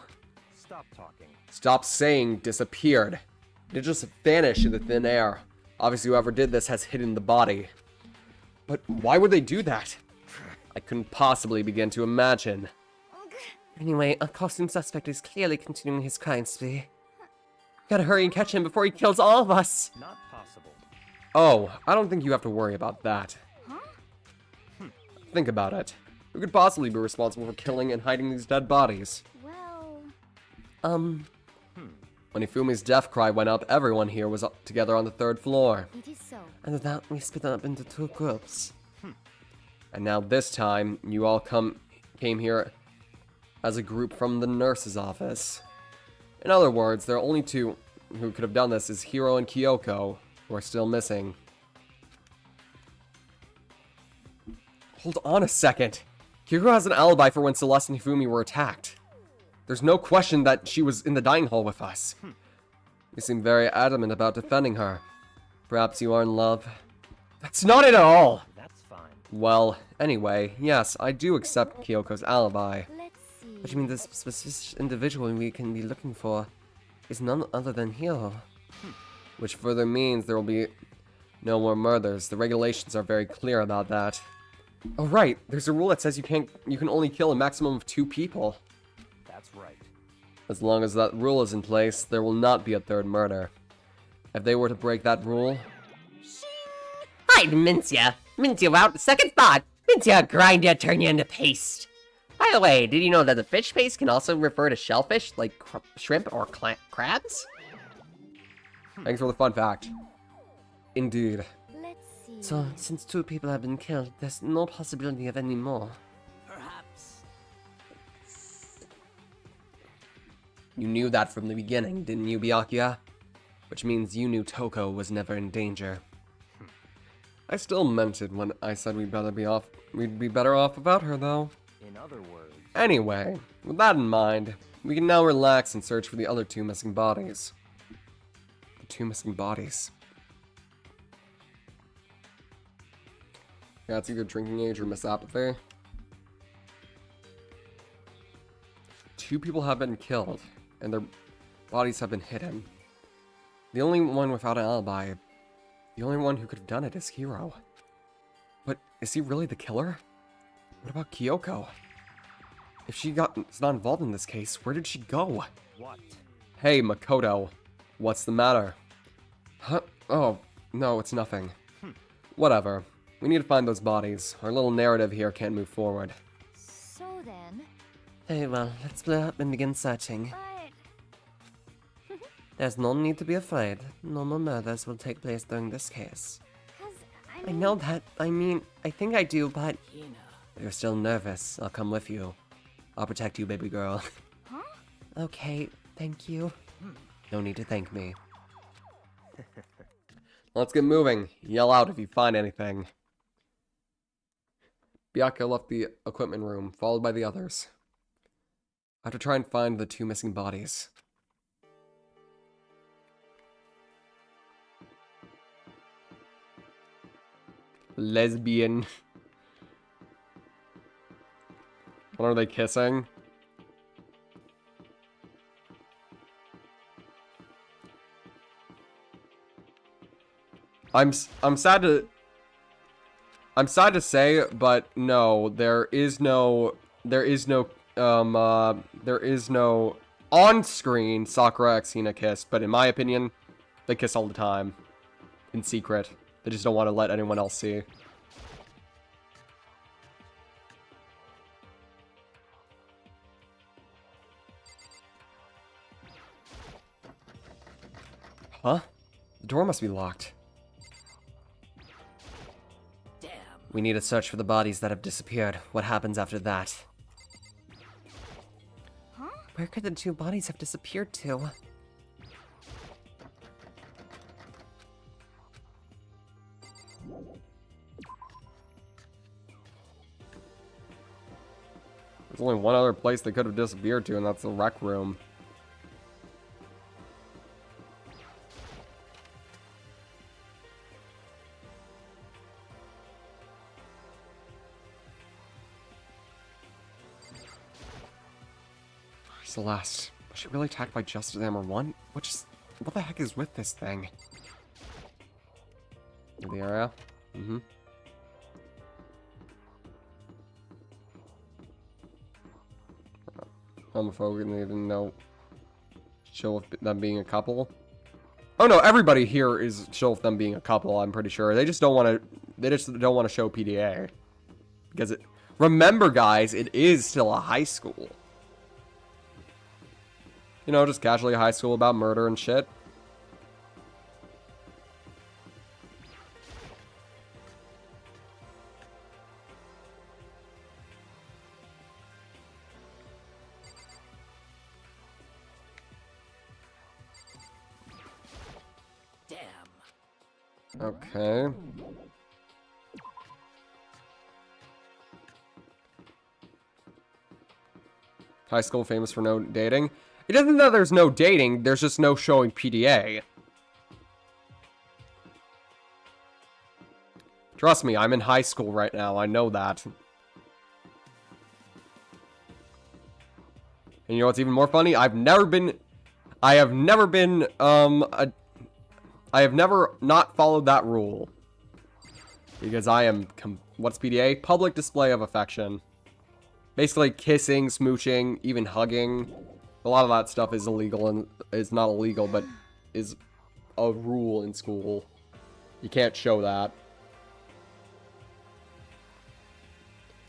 Stop talking. Stop saying disappeared. It just vanished in the thin air. Obviously whoever did this has hidden the body. But why would they do that? I couldn't possibly begin to imagine. Anyway, a costume suspect is clearly continuing his crime spree. Gotta hurry and catch him before he kills all of us. Not possible. Oh, I don't think you have to worry about that. Huh? Think about it. Who could possibly be responsible for killing and hiding these dead bodies? Well... When Ifumi's death cry went up, everyone here was up together on the 3rd floor. It is so. And with that, we split up into 2 groups. And now this time, you all came here as a group from the nurse's office. In other words, there are only 2 who could have done this is Hiro and Kyoko, who are still missing. Hold on a second. Kyoko has an alibi for when Celeste and Hifumi were attacked. There's no question that she was in the dining hall with us. You seem very adamant about defending her. Perhaps you are in love. That's not it at all! That's fine. Well, anyway, yes, I do accept Kyoko's alibi. Let's see. Which means the specific individual we can be looking for is none other than Hiro. Which further means there will be no more murders. The regulations are very clear about that. Oh right, there's a rule that says you can only kill a maximum of 2 people. That's right. As long as that rule is in place, there will not be a 3rd murder. If they were to break that rule... Hide, Mincia! Mincia out, 2nd thought! Mincia grind ya, turn ya into paste! By the way, did you know that the fish paste can also refer to shellfish, like shrimp or crabs? Thanks for the fun fact. Indeed. Let's see. So, since 2 people have been killed, there's no possibility of any more. Perhaps. You knew that from the beginning, didn't you, Byakuya? Which means you knew Toko was never in danger. I still meant it when I said we'd be better off without her, though. In other words... Anyway, with that in mind, we can now relax and search for the other 2 missing bodies. The 2 missing bodies. Yeah, it's either drinking age or misapathy. 2 people have been killed, and their bodies have been hidden. The only one without an alibi, the only one who could have done it is Hiro. But is he really the killer? What about Kyoko? If she is not involved in this case, where did she go? What? Hey, Makoto. What's the matter? Huh? Oh, no, it's nothing. Whatever. We need to find those bodies. Our little narrative here can't move forward. So then... Very well, let's split up and begin searching. But... There's no need to be afraid. No more murders will take place during this case. 'Cause, I know that. I mean, I think I do, but... Hina. If you're still nervous, I'll come with you. I'll protect you, baby girl. Huh? Okay, thank you. No need to thank me. Let's get moving. Yell out if you find anything. Byakuya left the equipment room, followed by the others. I have to try and find the 2 missing bodies. Lesbian. What are they kissing? I'm sad to say, but no, there is no on-screen Sakura x Hina kiss, but in my opinion, they kiss all the time. In secret. They just don't want to let anyone else see. Huh? The door must be locked. Damn. We need to search for the bodies that have disappeared. What happens after that? Huh? Where could the 2 bodies have disappeared to? There's only one other place they could have disappeared to, and that's the rec room. Celeste, was she really attacked by Justice Hammer 1? What the heck is with this thing? In the area? Mm-hmm. Homophobic and they didn't know show of them being a couple. Oh no, everybody here is show of them being a couple, I'm pretty sure. They just don't want to show PDA. Because remember guys, it is still a high school. You know, just casually a high school about murder and shit. Damn. Okay. High school famous for no dating. It doesn't know there's no dating, there's just no showing PDA. Trust me, I'm in high school right now, I know that. And you know what's even more funny? I have never not followed that rule. Because I am, what's PDA? Public display of affection. Basically kissing, smooching, even hugging. A lot of that stuff is illegal and is not illegal, but is a rule in school. You can't show that.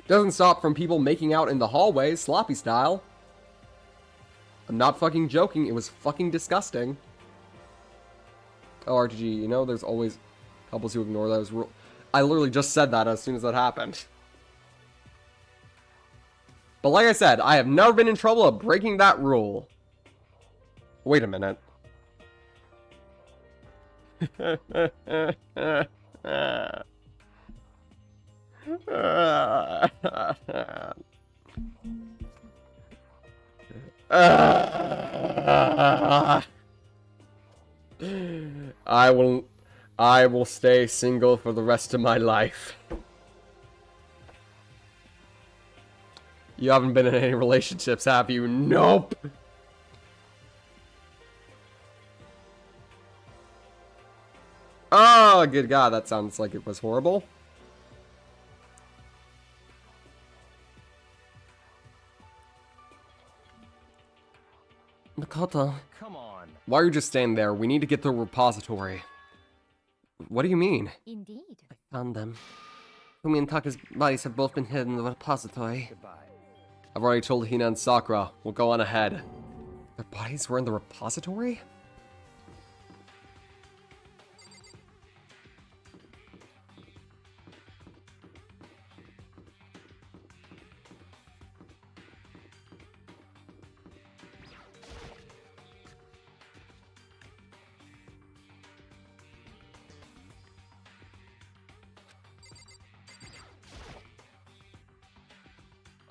Doesn't stop from people making out in the hallways, sloppy style. I'm not fucking joking, it was fucking disgusting. Oh, RTG, you know, there's always couples who ignore those rules. I literally just said that as soon as that happened. But like I said, I have never been in trouble of breaking that rule. Wait a minute. I will stay single for the rest of my life. You haven't been in any relationships, have you? Nope. Oh, good God, that sounds like it was horrible. Makoto. Come on. Why are you just standing there? We need to get to the repository. What do you mean? Indeed. I found them. Fumi and Taka's bodies have both been hidden in the repository. Goodbye. I've already told Hina and Sakura. We'll go on ahead. Their bodies were in the repository?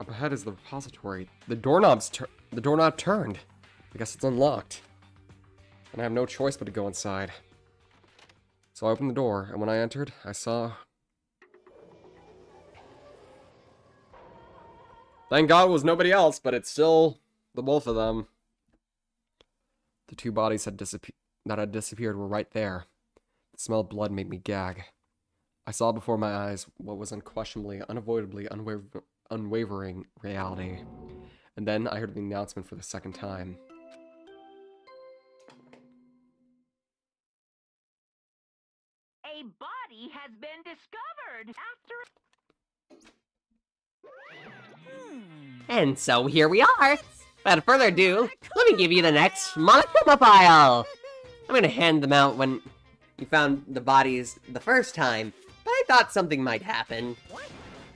Up ahead is the repository. The doorknob turned. I guess it's unlocked. And I have no choice but to go inside. So I opened the door, and when I entered, I saw... Thank God it was nobody else, but it's still the both of them. The two bodies that had disappeared were right there. The smell of blood made me gag. I saw before my eyes what was unquestionably, unavoidably, unwavering reality. And then I heard the announcement for the second time. A body has been discovered after... And so here we are. Without further ado, let me give you the next Monokuma file. I'm gonna hand them out when you found the bodies the first time, but I thought something might happen.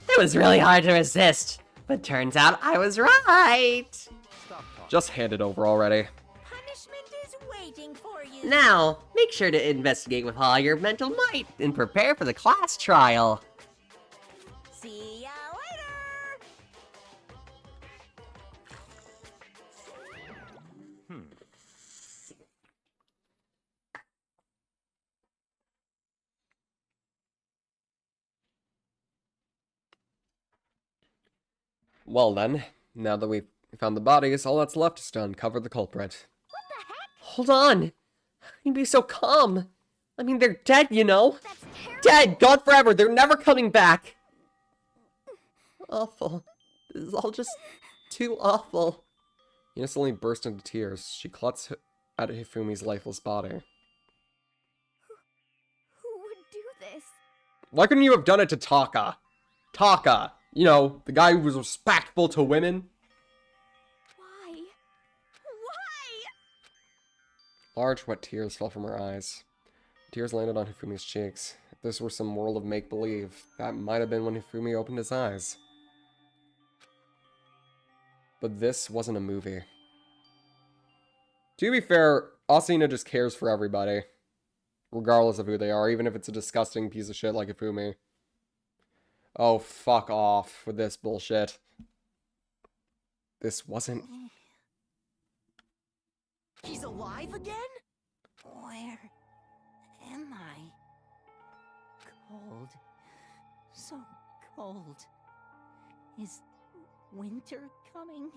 It was really hard to resist, but turns out I was right. Just hand it over already. Punishment is waiting for you. Now, make sure to investigate with all your mental might and prepare for the class trial. See ya later. Well then, now that we've found the bodies, all that's left is to uncover the culprit. What the heck? Hold on. How can you be so calm? I mean, they're dead, you know? That's terrible. Dead, gone forever, they're never coming back. Awful. This is all just too awful. Ina suddenly burst into tears. She clutched at Hifumi's lifeless body. Who would do this? Why couldn't you have done it to Taka? Taka! You know, the guy who was respectful to women. Why? Why? Large, wet tears fell from her eyes. Tears landed on Hifumi's cheeks. If this were some world of make-believe, that might have been when Hifumi opened his eyes. But this wasn't a movie. To be fair, Asuna just cares for everybody. Regardless of who they are, even if it's a disgusting piece of shit like Hifumi. Oh, fuck off with this bullshit. This wasn't... He's alive again? Where am I? Cold. So cold. Is winter coming?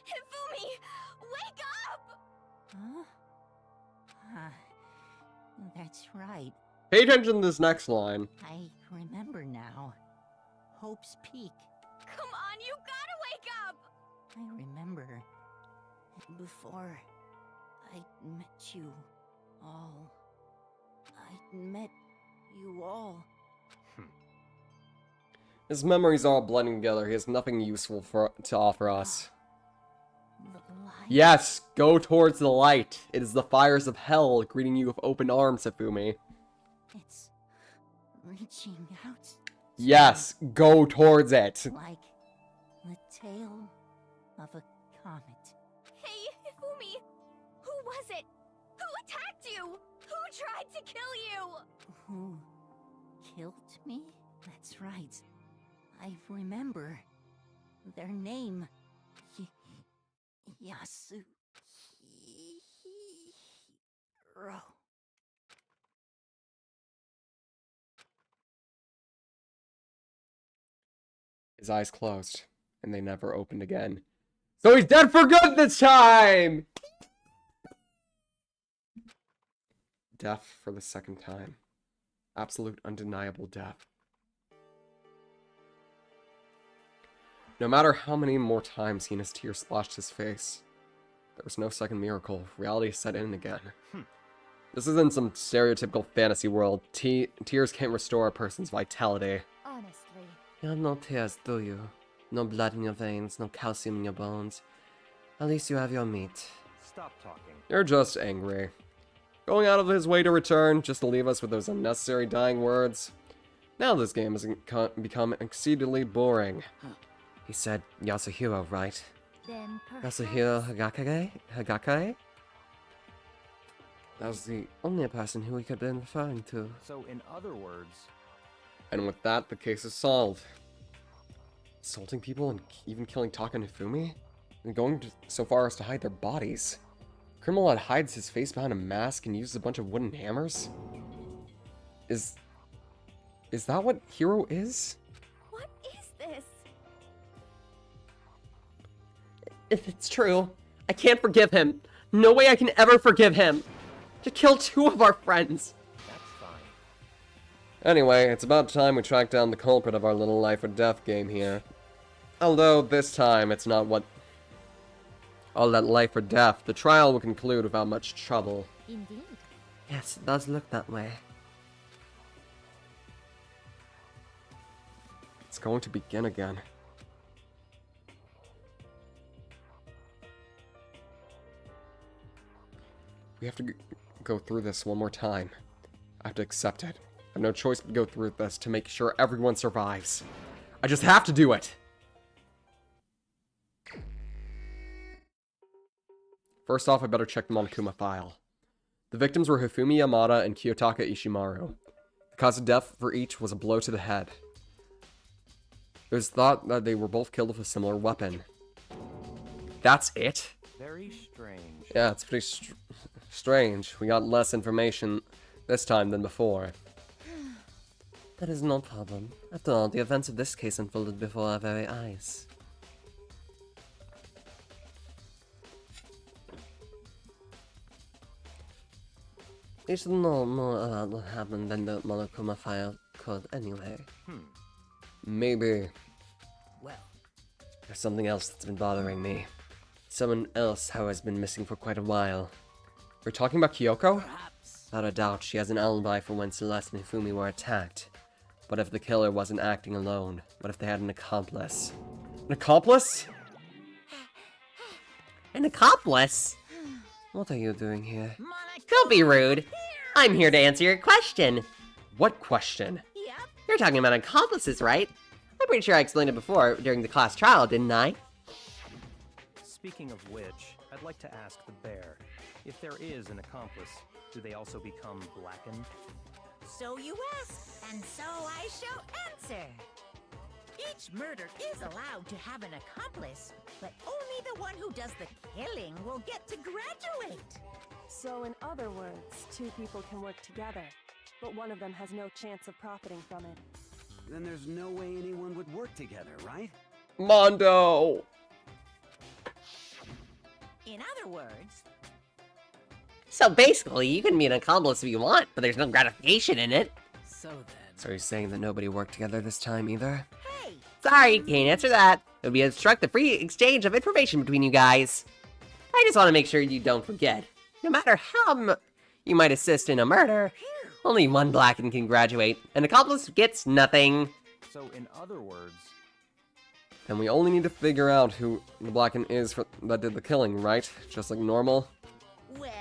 Hifumi! Wake up! Huh? That's right. Pay attention to this next line. I remember now. Hope's Peak. Come on, you gotta wake up! I remember. Before I met you all. I met you all. His memories are all blending together. He has nothing useful to offer us. The light. Yes, go towards the light. It is the fires of hell greeting you with open arms, Hifumi. It's reaching out. Yes, go towards it. Like the tail of a comet. Hey, Hifumi! Who was it? Who attacked you? Who tried to kill you? Who killed me? That's right. I remember their name. Yasuhiro. His eyes closed, and they never opened again. So he's dead for good this time! Death for the second time. Absolute undeniable death. No matter how many more times Hina's tears splashed his face, there was no second miracle. Reality set in again. This isn't some stereotypical fantasy world. Tears can't restore a person's vitality. Honestly. You have no tears, do you? No blood in your veins, no calcium in your bones. At least you have your meat. Stop talking. You're just angry. Going out of his way to return, just to leave us with those unnecessary dying words. Now this game has become exceedingly boring. He said Yasuhiro, right? Then perhaps... Yasuhiro Hagakare? That was the only person who he could have been referring to. So, in other words, And with that, the case is solved. Assaulting people and even killing Taka and Hifumi? And going so far as to hide their bodies. Criminal that hides his face behind a mask and uses a bunch of wooden hammers? Is that what Hero is? What is this? If it's true, I can't forgive him. No way I can ever forgive him. To kill 2 of our friends. That's fine. Anyway, it's about time we track down the culprit of our little life or death game here. Although, this time, it's not what... all that life or death. The trial will conclude without much trouble. Indeed. Yes, it does look that way. It's going to begin again. We have to go through this one more time. I have to accept it. I have no choice but to go through this to make sure everyone survives. I just have to do it! First off, I better check the Monokuma file. The victims were Hifumi Yamada and Kiyotaka Ishimaru. The cause of death for each was a blow to the head. It was thought that they were both killed with a similar weapon. That's it? Very strange. Yeah, it's pretty strange. We got less information this time than before. That is no problem. After all, the events of this case unfolded before our very eyes. You should know more about what happened than the Monokuma file could anyway. Maybe. Well, There's something else that's been bothering me. Someone else who has been missing for quite a while. We're talking about Kyoko? perhaps. Without a doubt, she has an alibi for when Celeste and Hifumi were attacked. What if the killer wasn't acting alone? What if they had an accomplice? An accomplice? An accomplice? What are you doing here? Monica, Don't be rude. I'm here to answer your question. What question? yep. You're talking about accomplices, right? I'm pretty sure I explained it before during the class trial, didn't I? Speaking of which, I'd like to ask the bear, if there is an accomplice, do they also become blackened? So you ask, and so I shall answer. Each murder is allowed to have an accomplice, but only the one who does the killing will get to graduate. So in other words, 2 people can work together, but one of them has no chance of profiting from it. Then there's no way anyone would work together, right? Mondo! In other words, So basically, you can be an accomplice if you want, but there's no gratification in it. So then. So you're saying that nobody worked together this time either? hey, Sorry, can't answer that. It would be obstruct the free exchange of information between you guys. I just want to make sure you don't forget. No matter how you might assist in a murder, only one blackened can graduate. An accomplice gets nothing. So in other words, Then we only need to figure out who the Blacken is that did the killing, right? Just like normal? well,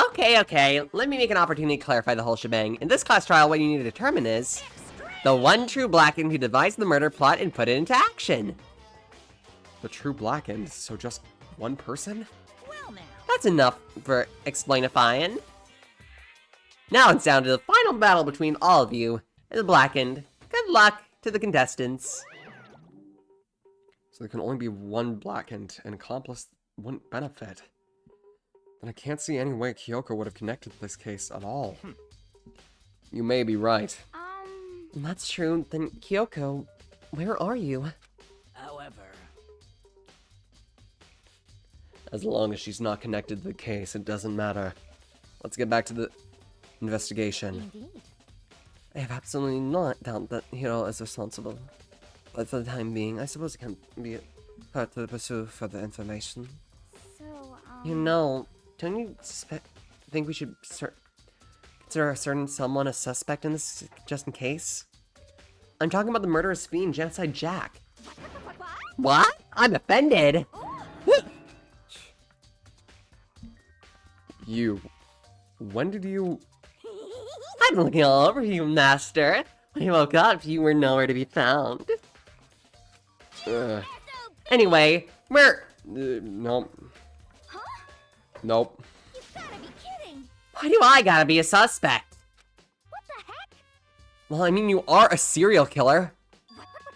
Okay, let me make an opportunity to clarify the whole shebang. In this class trial, what you need to determine is the one true blackened who devised the murder plot and put it into action. The true Blackened, so just one person? well now. That's enough for explainifying. Now it's down to the final battle between all of you and the blackened. Good luck to the contestants. So there can only be one Blackened, and accomplice wouldn't benefit. Then I can't see any way Kyoko would have connected this case at all. You may be right. That's true. Then Kyoko, where are you? However, As long as she's not connected to the case, it doesn't matter. Let's get back to the investigation. Indeed. I have absolutely not doubt that Hiro is responsible. But for the time being, I suppose it can be hard to pursue further information. So, You know, don't you think we should consider a certain someone a suspect in this, just in case? I'm talking about the murderous fiend, Genocide Jack. What? I'm offended. You. When did you... I'm looking all over you, Master. When you woke up, you were nowhere to be found. Anyway, where... nope. Huh? Nope. You gotta be kidding! Why do I gotta be a suspect? What the heck? Well, I mean, you are a serial killer.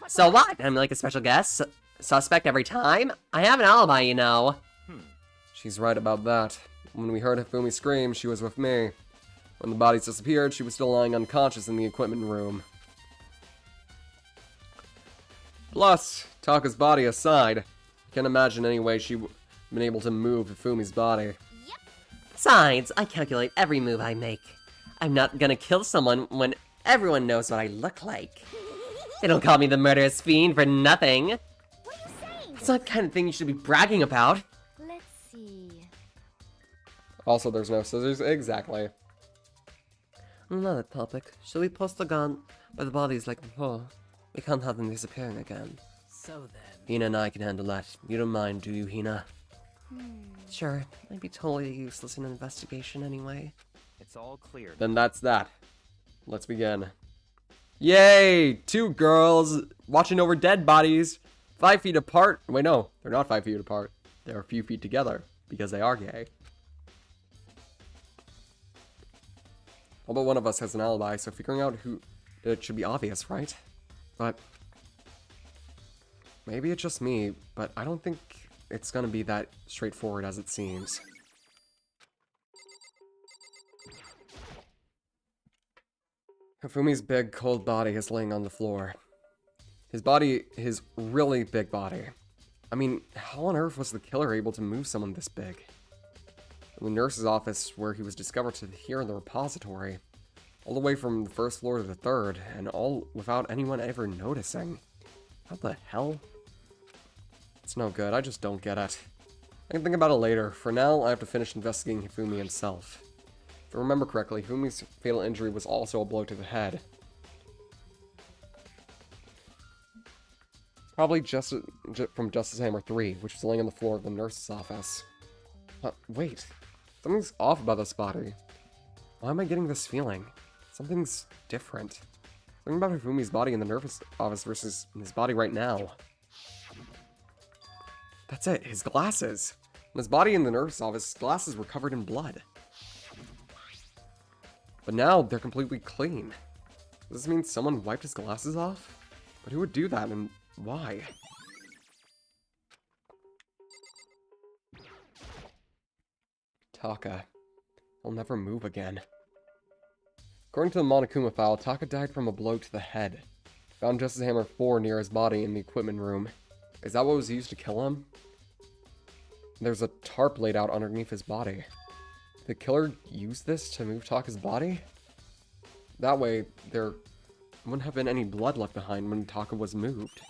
So what? I'm like a special guest? Suspect every time? I have an alibi, you know. She's right about that. When we heard Hifumi scream, she was with me. When the bodies disappeared, she was still lying unconscious in the equipment room. Plus, Taka's body aside, I can't imagine any way she would have been able to move Hifumi's body. Besides, I calculate every move I make. I'm not gonna kill someone when everyone knows what I look like. They don't call me the murderous fiend for nothing. What are you saying? It's not the kind of thing you should be bragging about. Let's see. Also, there's no scissors. Exactly. Another topic. Should we post the gun by the bodies like before? We can't have them disappearing again. So then. Hina and I can handle that. You don't mind, do you, Hina? Sure. I'd be totally useless in an investigation anyway. It's all clear. Then that's that. Let's begin. Yay! 2 girls watching over dead bodies 5 feet apart. Wait, no. They're not 5 feet apart. They're a few feet together because they are gay. All but one of us has an alibi, so figuring out who did it should be obvious, right? But maybe it's just me, but I don't think it's gonna be that straightforward as it seems. Hifumi's big, cold body is laying on the floor. His really big body. I mean, how on earth was the killer able to move someone this big? In the nurse's office, where he was discovered to here in the repository. All the way from the 1st floor to the 3rd, and all without anyone ever noticing. How the hell? It's no good, I just don't get it. I can think about it later. For now, I have to finish investigating Hifumi himself. If I remember correctly, Hifumi's fatal injury was also a blow to the head. Probably just from Justice Hammer 3, which was laying on the floor of the nurse's office. Wait. Something's off about this body. Why am I getting this feeling? Something's different. Something about Hifumi's body in the nurse's office versus his body right now. That's it, his glasses. In his body in the nurse's office, his glasses were covered in blood. But now, they're completely clean. Does this mean someone wiped his glasses off? But who would do that, and why? Taka. He'll never move again. According to the Monokuma file, Taka died from a blow to the head. Found Justice Hammer 4 near his body in the equipment room. Is that what was used to kill him? There's a tarp laid out underneath his body. Did the killer use this to move Taka's body? That way, there wouldn't have been any blood left behind when Taka was moved.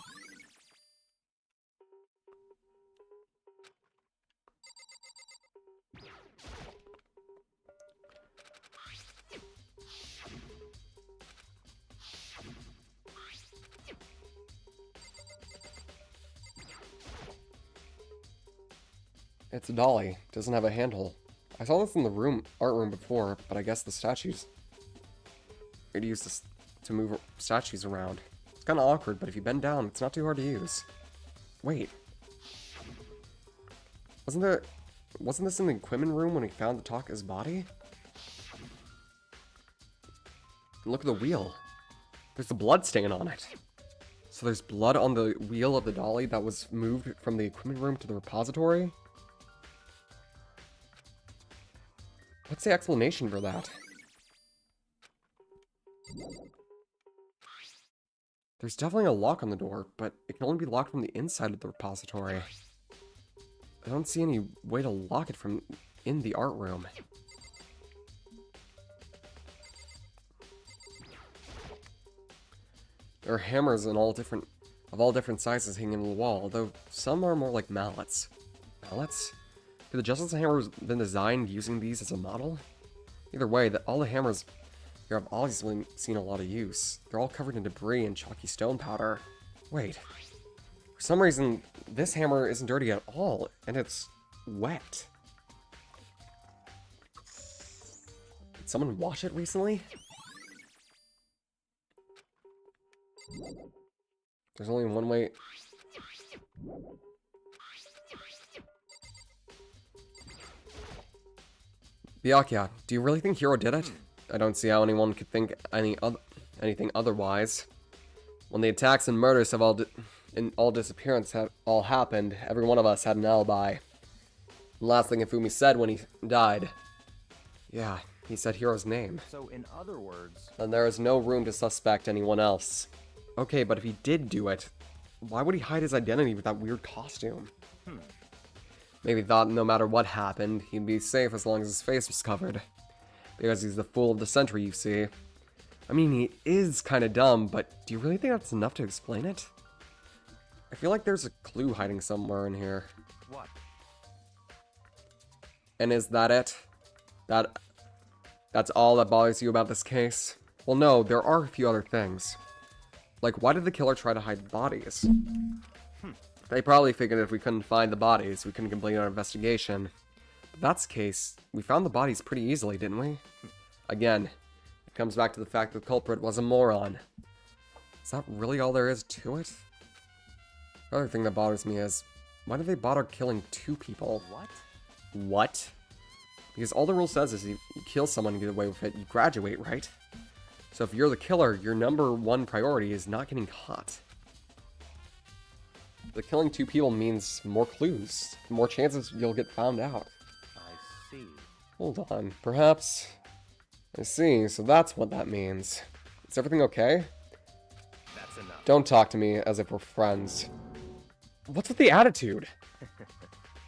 It's a dolly. Doesn't have a handle. I saw this in the art room before, but I guess the statues... You'd use this to move statues around. It's kind of awkward, but if you bend down, it's not too hard to use. Wait. Wasn't this in the equipment room when he found Taka's body? And look at the wheel. There's a blood stain on it. So there's blood on the wheel of the dolly that was moved from the equipment room to the repository? What's the explanation for that? There's definitely a lock on the door, but it can only be locked from the inside of the repository. I don't see any way to lock it from in the art room. There are hammers of all different sizes hanging on the wall, although some are more like mallets. Mallets? Could the Justice Hammer have been designed using these as a model? Either way, all the hammers here have obviously seen a lot of use. They're all covered in debris and chalky stone powder. Wait. For some reason, this hammer isn't dirty at all, and it's wet. Did someone wash it recently? There's only one way... Byakuya, do you really think Hiro did it? I don't see how anyone could think anything otherwise. When the attacks and murders have all disappearance have all happened, every one of us had an alibi. The last thing Ifumi said when he died. Yeah, he said Hiro's name. So, in other words... Then there is no room to suspect anyone else. Okay, but if he did do it, why would he hide his identity with that weird costume? Maybe he thought no matter what happened, he'd be safe as long as his face was covered. Because he's the fool of the century, you see. I mean, he is kind of dumb, but do you really think that's enough to explain it? I feel like there's a clue hiding somewhere in here. What? And is that it? That's all that bothers you about this case? Well, no, there are a few other things. Like, why did the killer try to hide bodies? They probably figured if we couldn't find the bodies, we couldn't complete our investigation. If that's the case, we found the bodies pretty easily, didn't we? Again, it comes back to the fact that the culprit was a moron. Is that really all there is to it? The other thing that bothers me is, why did they bother killing 2 people? What? What? Because all the rule says is you kill someone and get away with it, you graduate, right? So if you're the killer, your #1 priority is not getting caught. The killing 2 people means more clues, more chances you'll get found out. I see. Hold on, perhaps... I see, so that's what that means. Is everything okay? That's enough. Don't talk to me as if we're friends. What's with the attitude?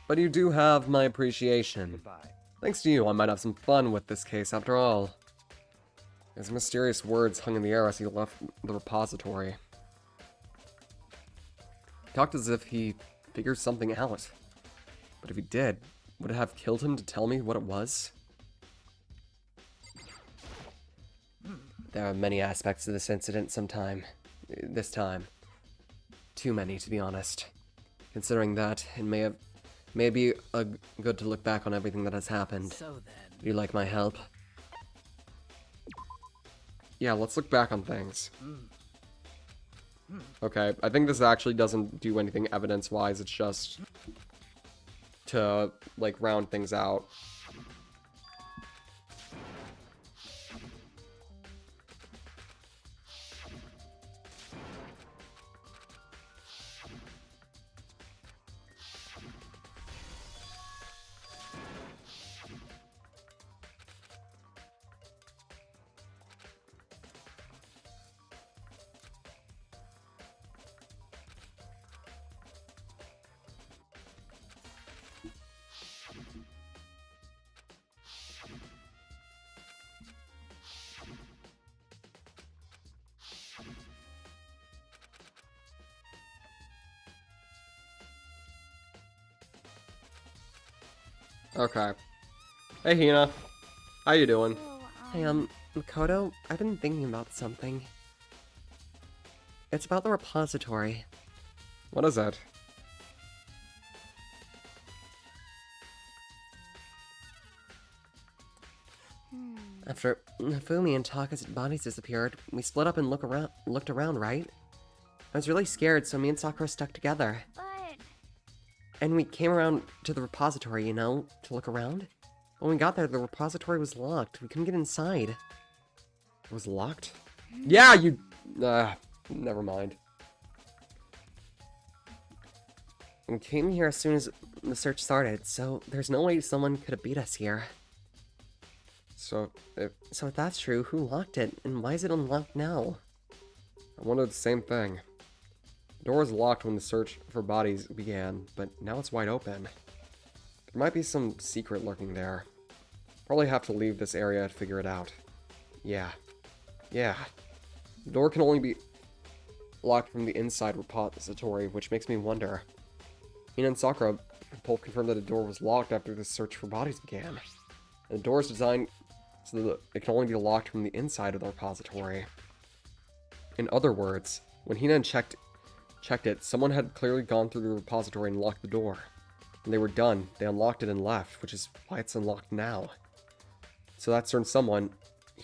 But you do have my appreciation. Goodbye. Thanks to you, I might have some fun with this case after all. His mysterious words hung in the air as he left the repository. He talked as if he figured something out. But if he did, would it have killed him to tell me what it was? There are many aspects to this incident this time. Too many, to be honest. Considering that, it may be good to look back on everything that has happened. So then... Would you like my help? Yeah, let's look back on things. Okay, I think this actually doesn't do anything evidence-wise, it's just to, like, round things out. Okay. Hey, Hina. How you doing? Hey, Makoto, I've been thinking about something. It's about the repository. What is that? After Nafumi and Taka's bodies disappeared, we split up and looked around, right? I was really scared, so me and Sakura stuck together. But And we came around to the repository, you know, to look around. When we got there, the repository was locked. We couldn't get inside. It was locked? Yeah, you... never mind. We came here as soon as the search started, so there's no way someone could have beat us here. So, So if that's true, who locked it, and why is it unlocked now? I wondered the same thing. The door was locked when the search for bodies began, but now it's wide open. There might be some secret lurking there. Probably have to leave this area to figure it out. Yeah. The door can only be locked from the inside repository, which makes me wonder. Hina and Sakura both confirmed that the door was locked after the search for bodies began. And the door is designed so that it can only be locked from the inside of the repository. In other words, when Hina checked it, someone had clearly gone through the repository and locked the door. When they were done, they unlocked it and left, which is why it's unlocked now. So that certain someone,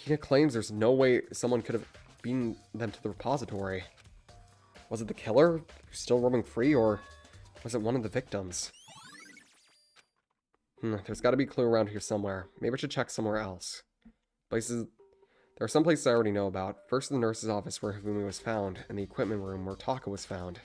Hina claims there's no way someone could have beaten them to the repository. Was it the killer, who's still roaming free, or was it one of the victims? There's gotta be a clue around here somewhere. Maybe I should check somewhere else. There are some places I already know about. First, the nurse's office where Hifumi was found, and the equipment room where Taka was found.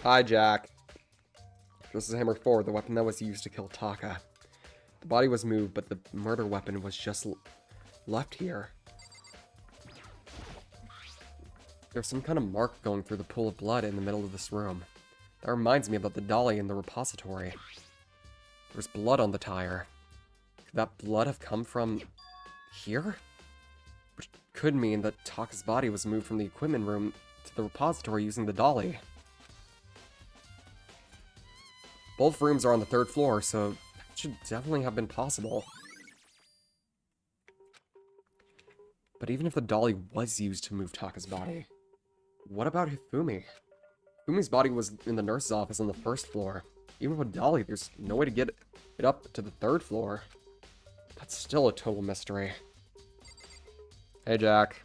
Hi, Jack. This is Hammer 4, the weapon that was used to kill Taka. The body was moved, but the murder weapon was just left here. There's some kind of mark going through the pool of blood in the middle of this room. That reminds me about the dolly in the repository. There's blood on the tire. Could that blood have come from here? Which could mean that Taka's body was moved from the equipment room to the repository using the dolly. Both rooms are on the 3rd floor, so that should definitely have been possible. But even if the dolly was used to move Taka's body, what about Hifumi? Hifumi's body was in the nurse's office on the 1st floor. Even with a dolly, there's no way to get it up to the 3rd floor. That's still a total mystery. Hey, Jack.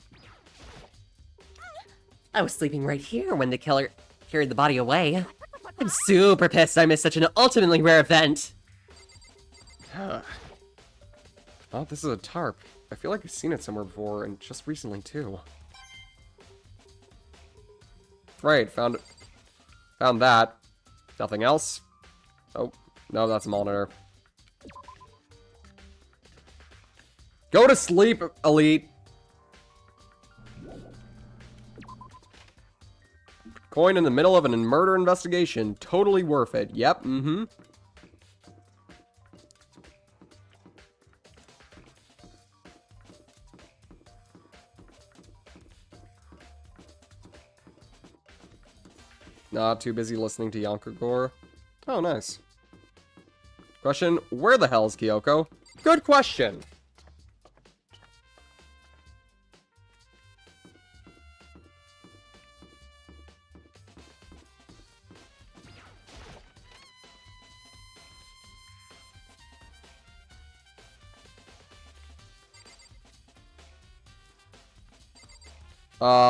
I was sleeping right here when the killer carried the body away. I'm super pissed I missed such an ultimately rare event. Oh, this is a tarp. I feel like I've seen it somewhere before, and just recently, too. Right, found that. Nothing else? Oh, no, that's a monitor. Go to sleep, Elite! Coin in the middle of a murder investigation. Totally worth it. Yep, mm-hmm. Not too busy listening to Yonkagore. Oh, nice. Question, where the hell is Kyoko? Good question.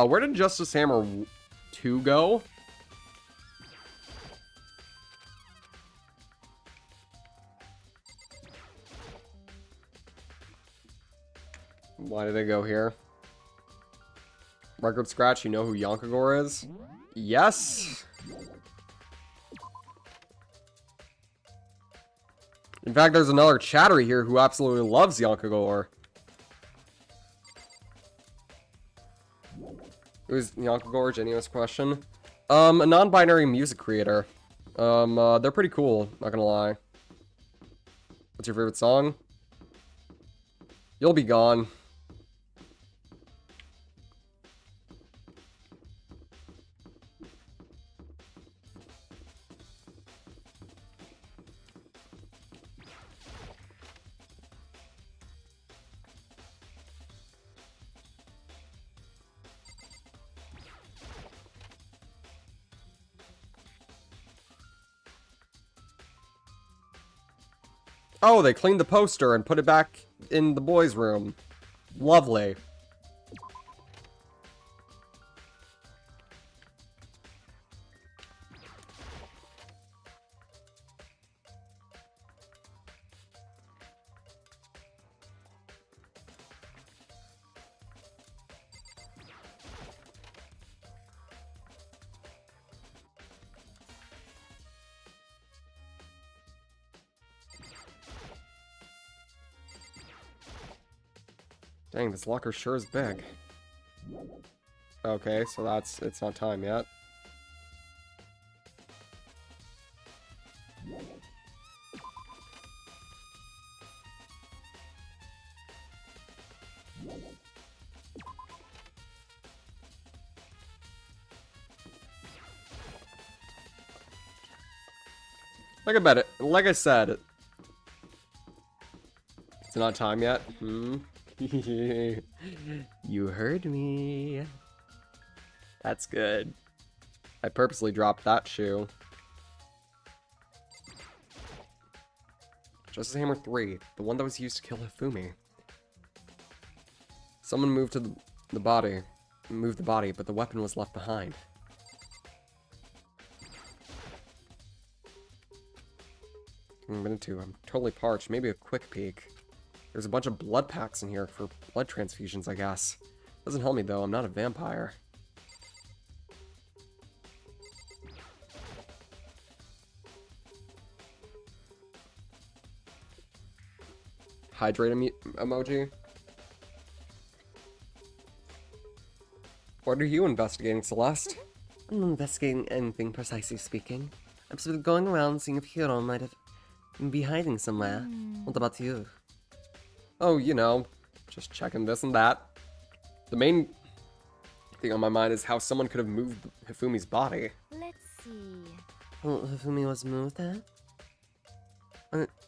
Where did Justice Hammer 2 go? Why did they go here? Record scratch, you know who Yonkagore is? Yes! In fact, there's another chattery here who absolutely loves Yonkagore. Who's Yonkagore? Genuine question. A non-binary music creator. They're pretty cool, not gonna lie. What's your favorite song? You'll Be Gone. Oh, they cleaned the poster and put it back in the boys' room. Lovely. Dang, this locker sure is big. Okay, so it's not time yet. Like I said, it's not time yet. You heard me. That's good. I purposely dropped that shoe. Justice Hammer 3, the one that was used to kill Hifumi. Someone moved to the body, but the weapon was left behind. I'm totally parched. Maybe a quick peek. There's a bunch of blood packs in here for blood transfusions, I guess. Doesn't help me though, I'm not a vampire. Hydrate emoji. What are you investigating, Celeste? I'm not investigating anything, precisely speaking. I'm simply going around seeing if Hiro might have be hiding somewhere. What about you? Oh, you know, just checking this and that. The main thing on my mind is how someone could have moved Hifumi's body. Let's see. Oh, Hifumi was moved there?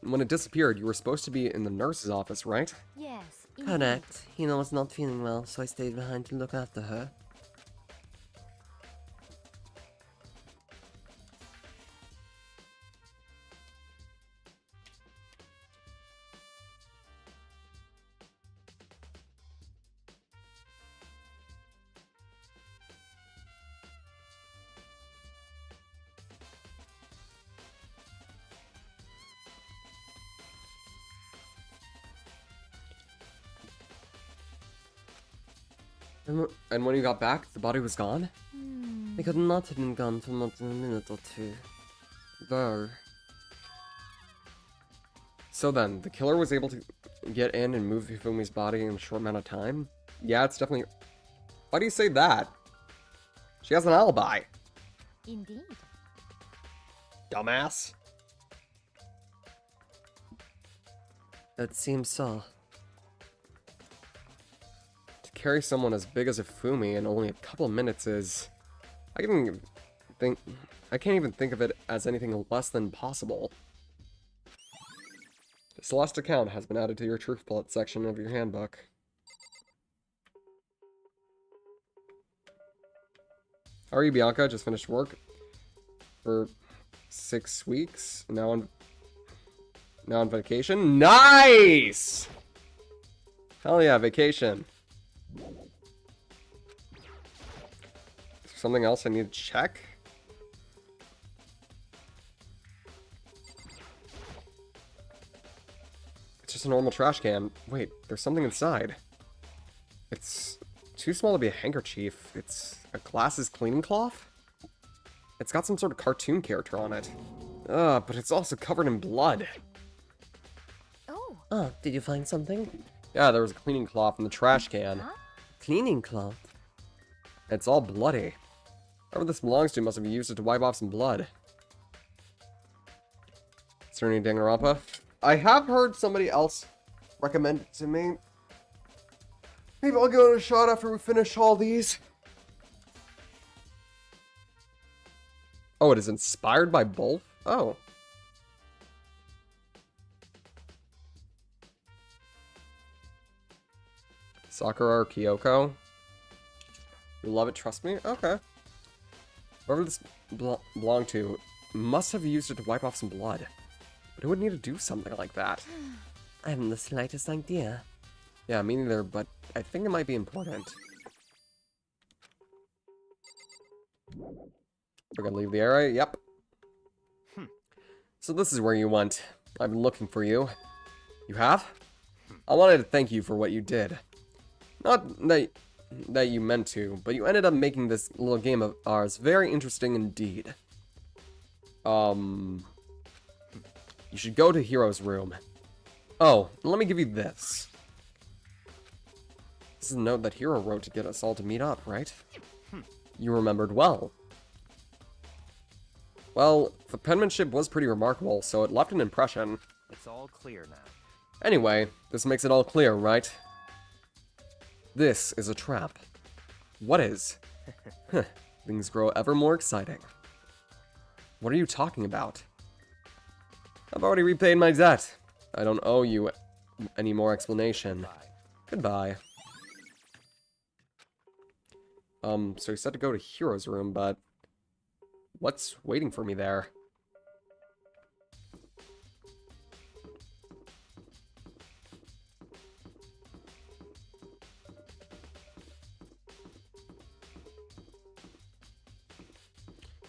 When it disappeared, you were supposed to be in the nurse's office, right? Yes. Correct. Hiro was not feeling well, so I stayed behind to look after her. And when you got back, the body was gone? It could not have been gone for more than a minute or two. Though. So then, the killer was able to get in and move Hifumi's body in a short amount of time? Yeah, it's definitely... Why do you say that? She has an alibi. Indeed. Dumbass. It seems so. To carry someone as big as Hifumi in only a couple of minutes is... I can't even think of it as anything less than possible. The Celeste account has been added to your truth bullet section of your handbook. How are you, Bianca? Just finished work for 6 weeks. Now on vacation. Nice! Hell yeah, vacation. Is there something else I need to check? It's just a normal trash can. Wait, there's something inside. It's too small to be a handkerchief. It's a glasses cleaning cloth? It's got some sort of cartoon character on it. But it's also covered in blood. Oh, did you find something? Yeah, there was a cleaning cloth in the trash can. Cleaning cloth? It's all bloody. Whoever this belongs to must have used it to wipe off some blood. Is there any Danganronpa? I have heard somebody else recommend it to me. Maybe I'll give it a shot after we finish all these. Oh, it is inspired by both? Oh. Sakura or Kyoko? You love it, trust me? Okay. Whoever this belonged to must have used it to wipe off some blood. But who would need to do something like that? I haven't the slightest idea. Yeah, me neither, but I think it might be important. We're gonna leave the area? Yep. So this is where you went. I've been looking for you. You have? I wanted to thank you for what you did. Not that you meant to, but you ended up making this little game of ours very interesting indeed. You should go to Hiro's room. Oh, let me give you this. This is a note that Hiro wrote to get us all to meet up, right? You remembered well. Well, the penmanship was pretty remarkable, so it left an impression. It's all clear now. Anyway, this makes it all clear, right? This is a trap. What is? Things grow ever more exciting. What are you talking about? I've already repaid my debt. I don't owe you any more explanation. Goodbye. So he said to go to Hero's room, but what's waiting for me there?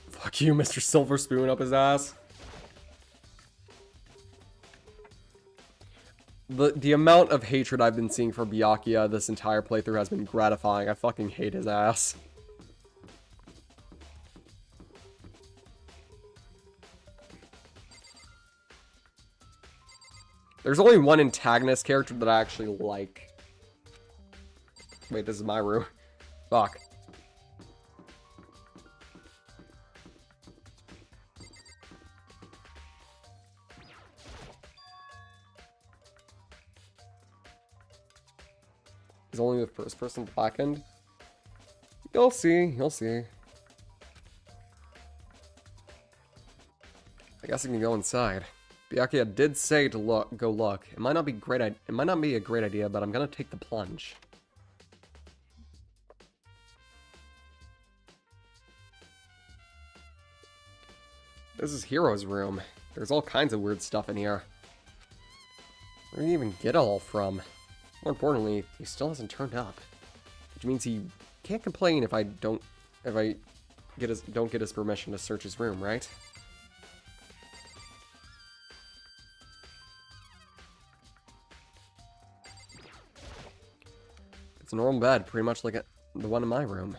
Fuck you, Mr. Silver Spoon up his ass. The amount of hatred I've been seeing for Byakuya this entire playthrough has been gratifying. I fucking hate his ass. There's only one antagonist character that I actually like. Wait, this is my room. Fuck. Is only the first person blackened? You'll see, you'll see. I guess I can go inside. Byakuya did say to go look. It might not be a great idea, but I'm gonna take the plunge. This is Hero's room. There's all kinds of weird stuff in here. Where did he even get it all from? More importantly, he still hasn't turned up, which means he can't complain if I don't get his permission to search his room, right? It's a normal bed, pretty much like the one in my room.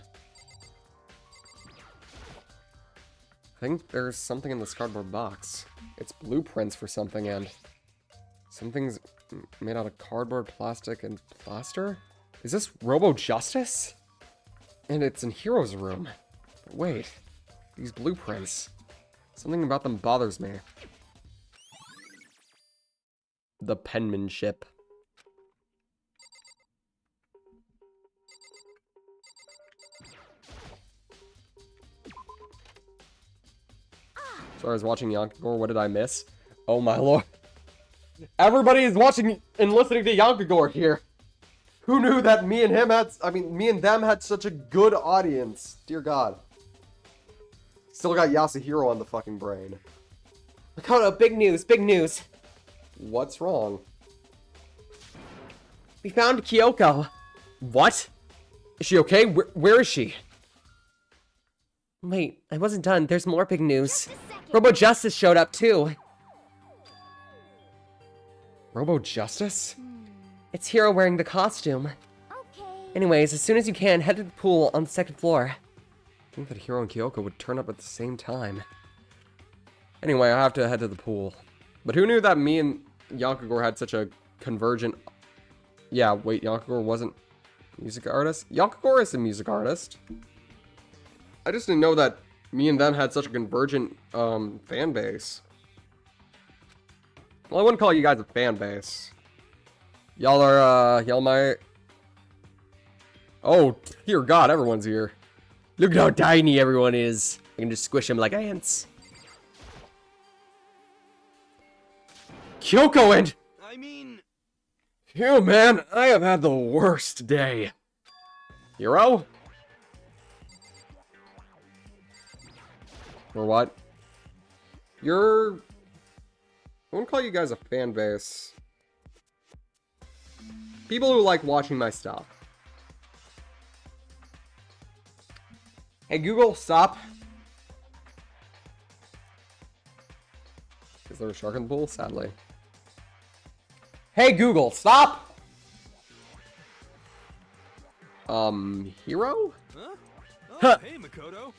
I think there's something in this cardboard box. It's blueprints for something, and something's made out of cardboard, plastic, and plaster? Is this Robo Justice? And it's in Hero's room. But wait, these blueprints. Something about them bothers me. The penmanship. So I was watching Yankagor, what did I miss? Oh my lord. Everybody is watching and listening to Yankagor here. Who knew that me and them had such a good audience? Dear God. Still got Yasuhiro on the fucking brain. Makoto, big news, big news. What's wrong? We found Kyoko. What? Is she okay? Where is she? Wait, I wasn't done. There's more big news. Robo Justice showed up too. Robo Justice? It's Hiro wearing the costume. Okay. Anyways, as soon as you can, head to the pool on the second floor. I think that Hiro and Kyoko would turn up at the same time. Anyway, I have to head to the pool. But who knew that me and Yankagor had such a convergent... Yeah, wait, Yankagor wasn't a music artist? Yankagor is a music artist. I just didn't know that me and them had such a convergent fan base. Well, I wouldn't call you guys a fan base. Y'all are, y'all my... Oh, dear God, everyone's here. Look at how tiny everyone is. I can just squish them like ants. Kyoko and... I mean... Phew, man, I have had the worst day. Hiro? Or what? You're... I wouldn't call you guys a fan base. People who like watching my stuff. Hey Google, stop. Is there a shark in the pool? Sadly. Hey Google, stop! Hiro? Huh? Oh, Huh. hey, Makoto.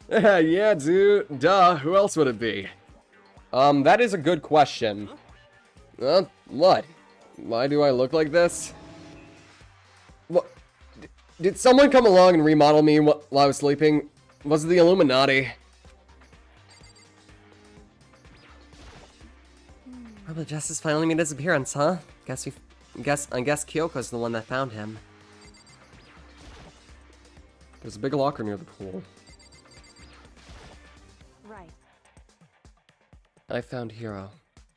Yeah, dude. Duh. Who else would it be? That is a good question. What? Why do I look like this? What? Did someone come along and remodel me while I was sleeping? Was it the Illuminati? Robo Justice finally made his appearance, huh? I guess Kyoko's the one that found him. There's a big locker near the pool. Right. I found Hiro.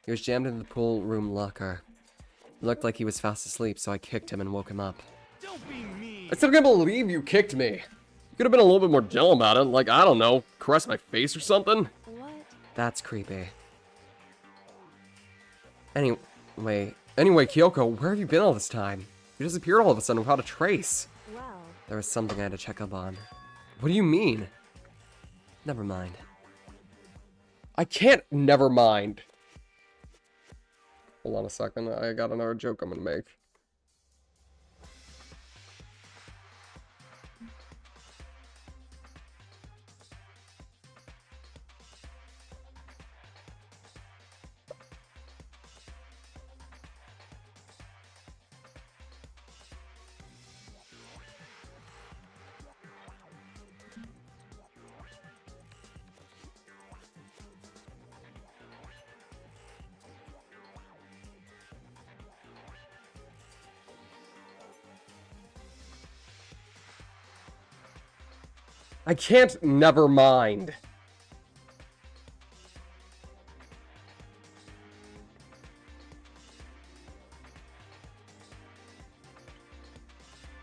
He was jammed in the pool room locker. It looked like he was fast asleep, so I kicked him and woke him up. Don't be mean. I still can't believe you kicked me. You could have been a little bit more gentle about it, like, I don't know, caress my face or something. What? That's creepy. Anyway, Kyoko, where have you been all this time? You disappeared all of a sudden without a trace. Well, There was something I had to check up on. What do you mean? Never mind. I can't never mind. Hold on a second, I got another joke I'm gonna make. I can't never mind.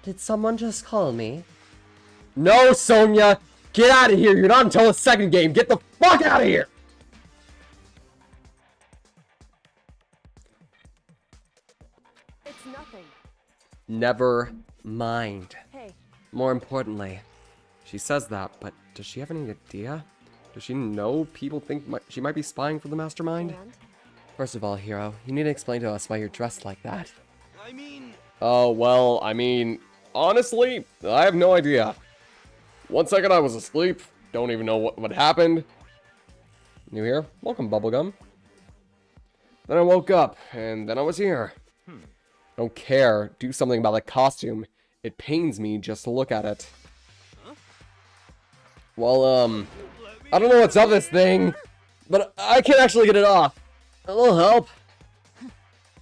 Did someone just call me? No, Sonia! Get out of here! You're not until the second game! Get the fuck out of here! it's nothing. Never mind. Hey, More importantly, she says that, but does she have any idea? Does she know people think she might be spying for the mastermind? and? First of all, Hiro, you need to explain to us why you're dressed like that. I mean, Oh, well, I mean, honestly, I have no idea. 1 second I was asleep, don't even know what happened. New here? Welcome, Bubblegum. Then I woke up, and then I was here. Don't care, do something about the costume. It pains me just to look at it. Well, I don't know what's up this thing, but I can't actually get it off. A little help.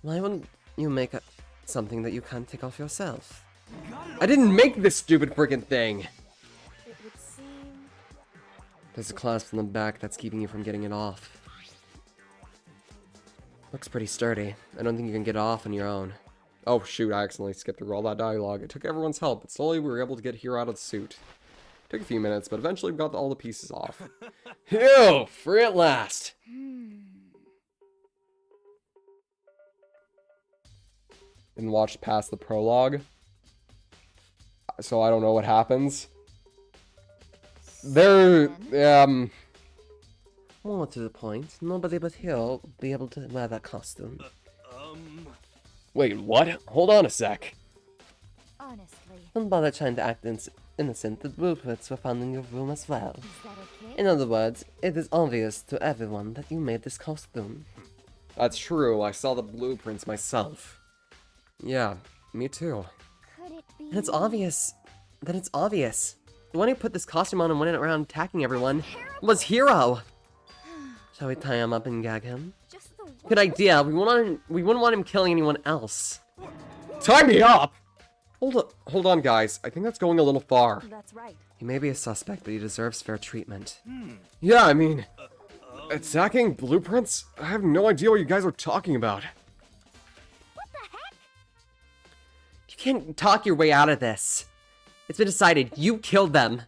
Why wouldn't you make something that you can't take off yourself? I didn't make this stupid freaking thing. It would seem... There's a clasp in the back that's keeping you from getting it off. Looks pretty sturdy. I don't think you can get it off on your own. Oh shoot, I accidentally skipped through all that dialogue. It took everyone's help, but slowly we were able to get Hiro out of the suit. Took a few minutes, but eventually we got all the pieces off. Phew! Free at last! Didn't watch past the prologue, so I don't know what happens. More to the point, nobody but he'll be able to wear that costume. Wait, what? Hold on a sec. Honestly, Don't bother trying to act innocent. The blueprints were found in your room as well. is that okay? In other words, it is obvious to everyone that you made this costume. That's true, I saw the blueprints myself. Yeah, me too. Could it be? And it's obvious. Then it's obvious. The one who put this costume on and went around attacking everyone was Hiro. Shall we tie him up and gag him? Just the Good idea. We wouldn't want him killing anyone else. Tie me up! Hold on, guys. I think that's going a little far. That's right. He may be a suspect, but he deserves fair treatment. Yeah, I mean, attacking blueprints? I have no idea what you guys are talking about. What the heck? You can't talk your way out of this. It's been decided. You killed them.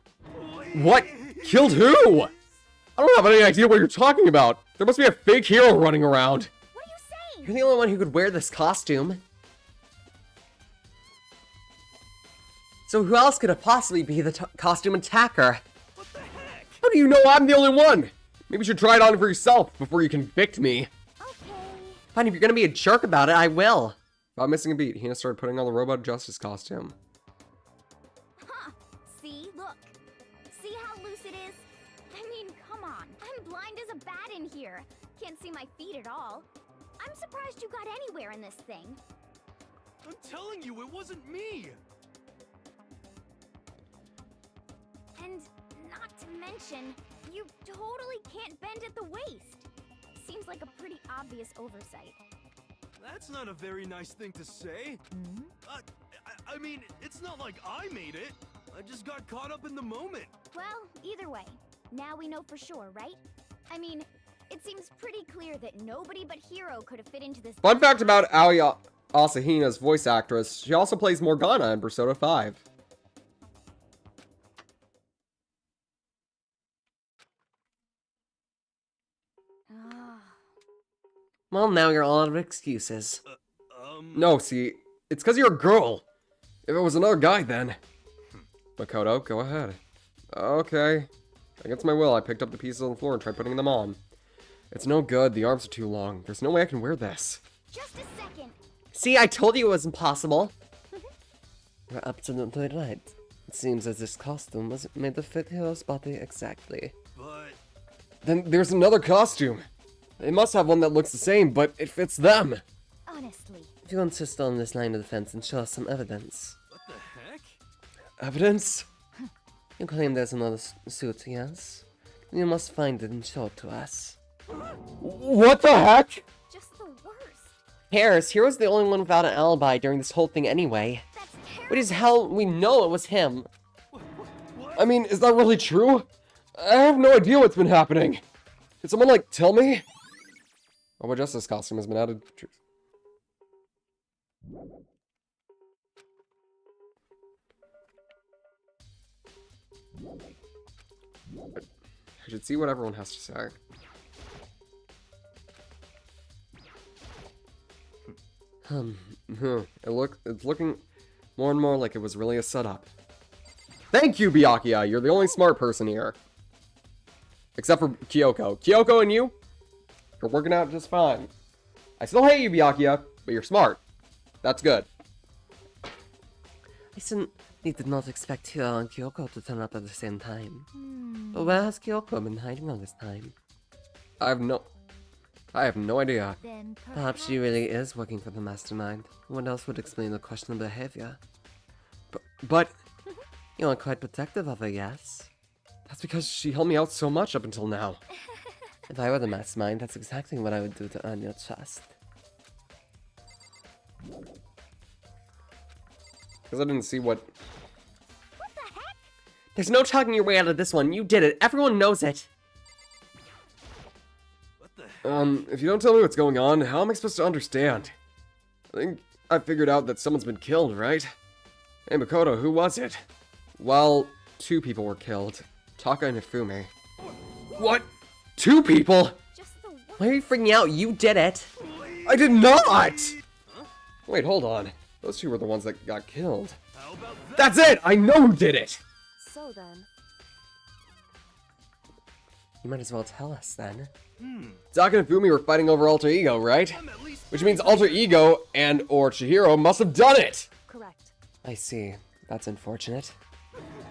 What? Killed who? I don't have any idea what you're talking about. There must be a fake hero running around. What are you saying? You're the only one who could wear this costume. So who else could have possibly be the costume attacker? How do you know I'm the only one? Maybe you should try it on for yourself before you convict me. Okay. Fine, if you're gonna be a jerk about it, I will. Without missing a beat, Hina started putting on the Robot Justice costume. Huh. See? Look. See how loose it is? I mean, come on. I'm blind as a bat in here. Can't see my feet at all. I'm surprised you got anywhere in this thing. I'm telling you, it wasn't me. And not to mention, you totally can't bend at the waist. Seems like a pretty obvious oversight. That's not a very nice thing to say. I mean, it's not like I made it. I just got caught up in the moment. Well, either way, now we know for sure, right? I mean, It seems pretty clear that nobody but Hiro could have fit into this. Fun fact about Aoi Asahina's voice actress, she also plays Morgana in Persona 5. Ah. Well, now you're all out of excuses. No, see, it's because you're a girl. If it was another guy, then. Makoto, go ahead. Okay. Against my will, I picked up the pieces on the floor and tried putting them on. It's no good, the arms are too long. There's no way I can wear this. Just a second. See, I told you it was impossible. You're absolutely right. It seems as this costume was made to fit Hiro's body exactly. But Then there's another costume. They must have one that looks the same, but it fits them. Honestly. If you insist on this line of defense and show us some evidence. what the heck? Evidence? You claim there's another suit, yes? Then you must find it and show it to us. What the heck? Just the worst. Harris, Hero's the only one without an alibi during this whole thing anyway. That's terrible. What is hell? We know it was him. I mean, is that really true? I have no idea what's been happening. Can someone, like, tell me? Oh, my justice costume has been added. I should see what everyone has to say. It's looking more and more like it was really a setup. Thank you, Byakuya. You're the only smart person here. Except for Kyoko. Kyoko and you, you're working out just fine. I still hate you, Byakuya, but you're smart. That's good. I certainly did not expect Hiro and Kyoko to turn up at the same time. But where has Kyoko been hiding all this time? I have no idea. Then Perhaps she really is working for the mastermind. What else would explain the questionable behavior? But You are quite protective of her, yes? that's because she helped me out so much up until now. If I were the mastermind, that's exactly what I would do to earn your trust. Because I didn't see what... What the heck? There's no talking your way out of this one. You did it. Everyone knows it. What the heck? If you don't tell me what's going on, how am I supposed to understand? I think I figured out that someone's been killed, right? Hey, Makoto, who was it? Well, 2 people were killed. Taka and Hifumi. What? 2 people? Just the worst. Why are you freaking out? You did it. I did not! Wait, hold on. Those 2 were the ones that got killed. How about that? That's it! I know who did it! So then, You might as well tell us then. Taka and Hifumi were fighting over Alter Ego, right? I'm at least Which means Alter Ego and or Chihiro must have done it! correct. I see. That's unfortunate.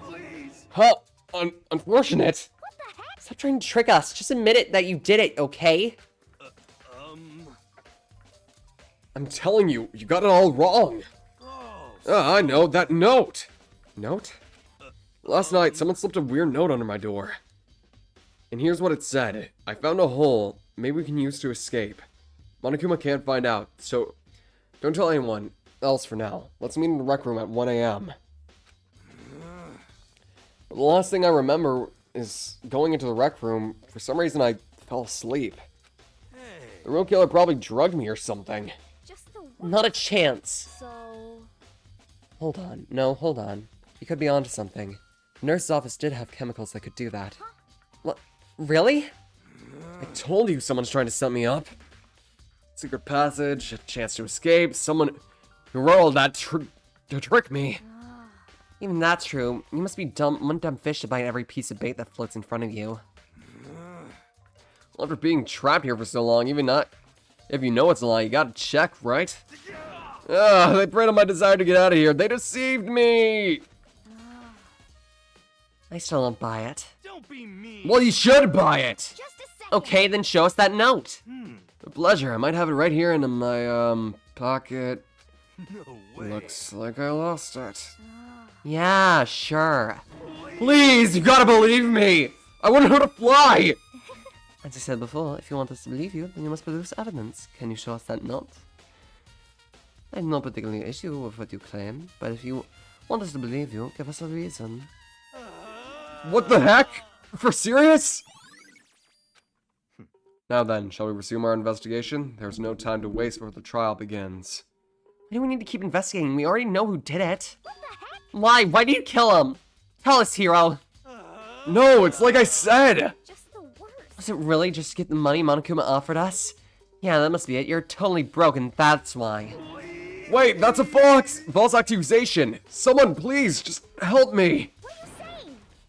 please. Huh? Unfortunate? What the heck? Stop trying to trick us. Just admit it that you did it, okay? I'm telling you, you got it all wrong. Oh, I know, that note. Note? Last night, someone slipped a weird note under my door. And here's what it said. I found a hole, maybe we can use to escape. Monokuma can't find out, so don't tell anyone else for now. Let's meet in the rec room at 1 a.m. The last thing I remember is going into the rec room. For some reason, I fell asleep. hey. The real killer probably drugged me or something. Just the worst. Not a chance. So. Hold on. No, hold on. You could be onto something. The nurse's office did have chemicals that could do that. What? Really? I told you someone's trying to set me up. Secret passage, a chance to escape, someone who wrote all that to trick me. Even that's true. You must be one dumb fish to bite every piece of bait that floats in front of you. Well, after being trapped here for so long, even not if you know it's a lie, you gotta check, right? They preyed on my desire to get out of here. They deceived me! I still don't buy it. Don't be mean. Well, you should buy it! Just a second. Okay, then show us that note. A pleasure. I might have it right here in my, pocket. No way. Looks like I lost it. Yeah, sure. Please, you gotta believe me! I want her to fly! As I said before, if you want us to believe you, then you must produce evidence. Can you show us that note? I have no particular issue with what you claim, but if you want us to believe you, give us a reason. What the heck? For serious? Now then, shall we resume our investigation? There's no time to waste before the trial begins. Why do we need to keep investigating? We already know who did it. What the heck? Why? Why did you kill him? Tell us, hero. No, it's like I said! Just the worst. Was it really just to get the money Monokuma offered us? Yeah, that must be it. You're totally broken, that's why. Wait, that's a false accusation! Someone, please, just help me! What are you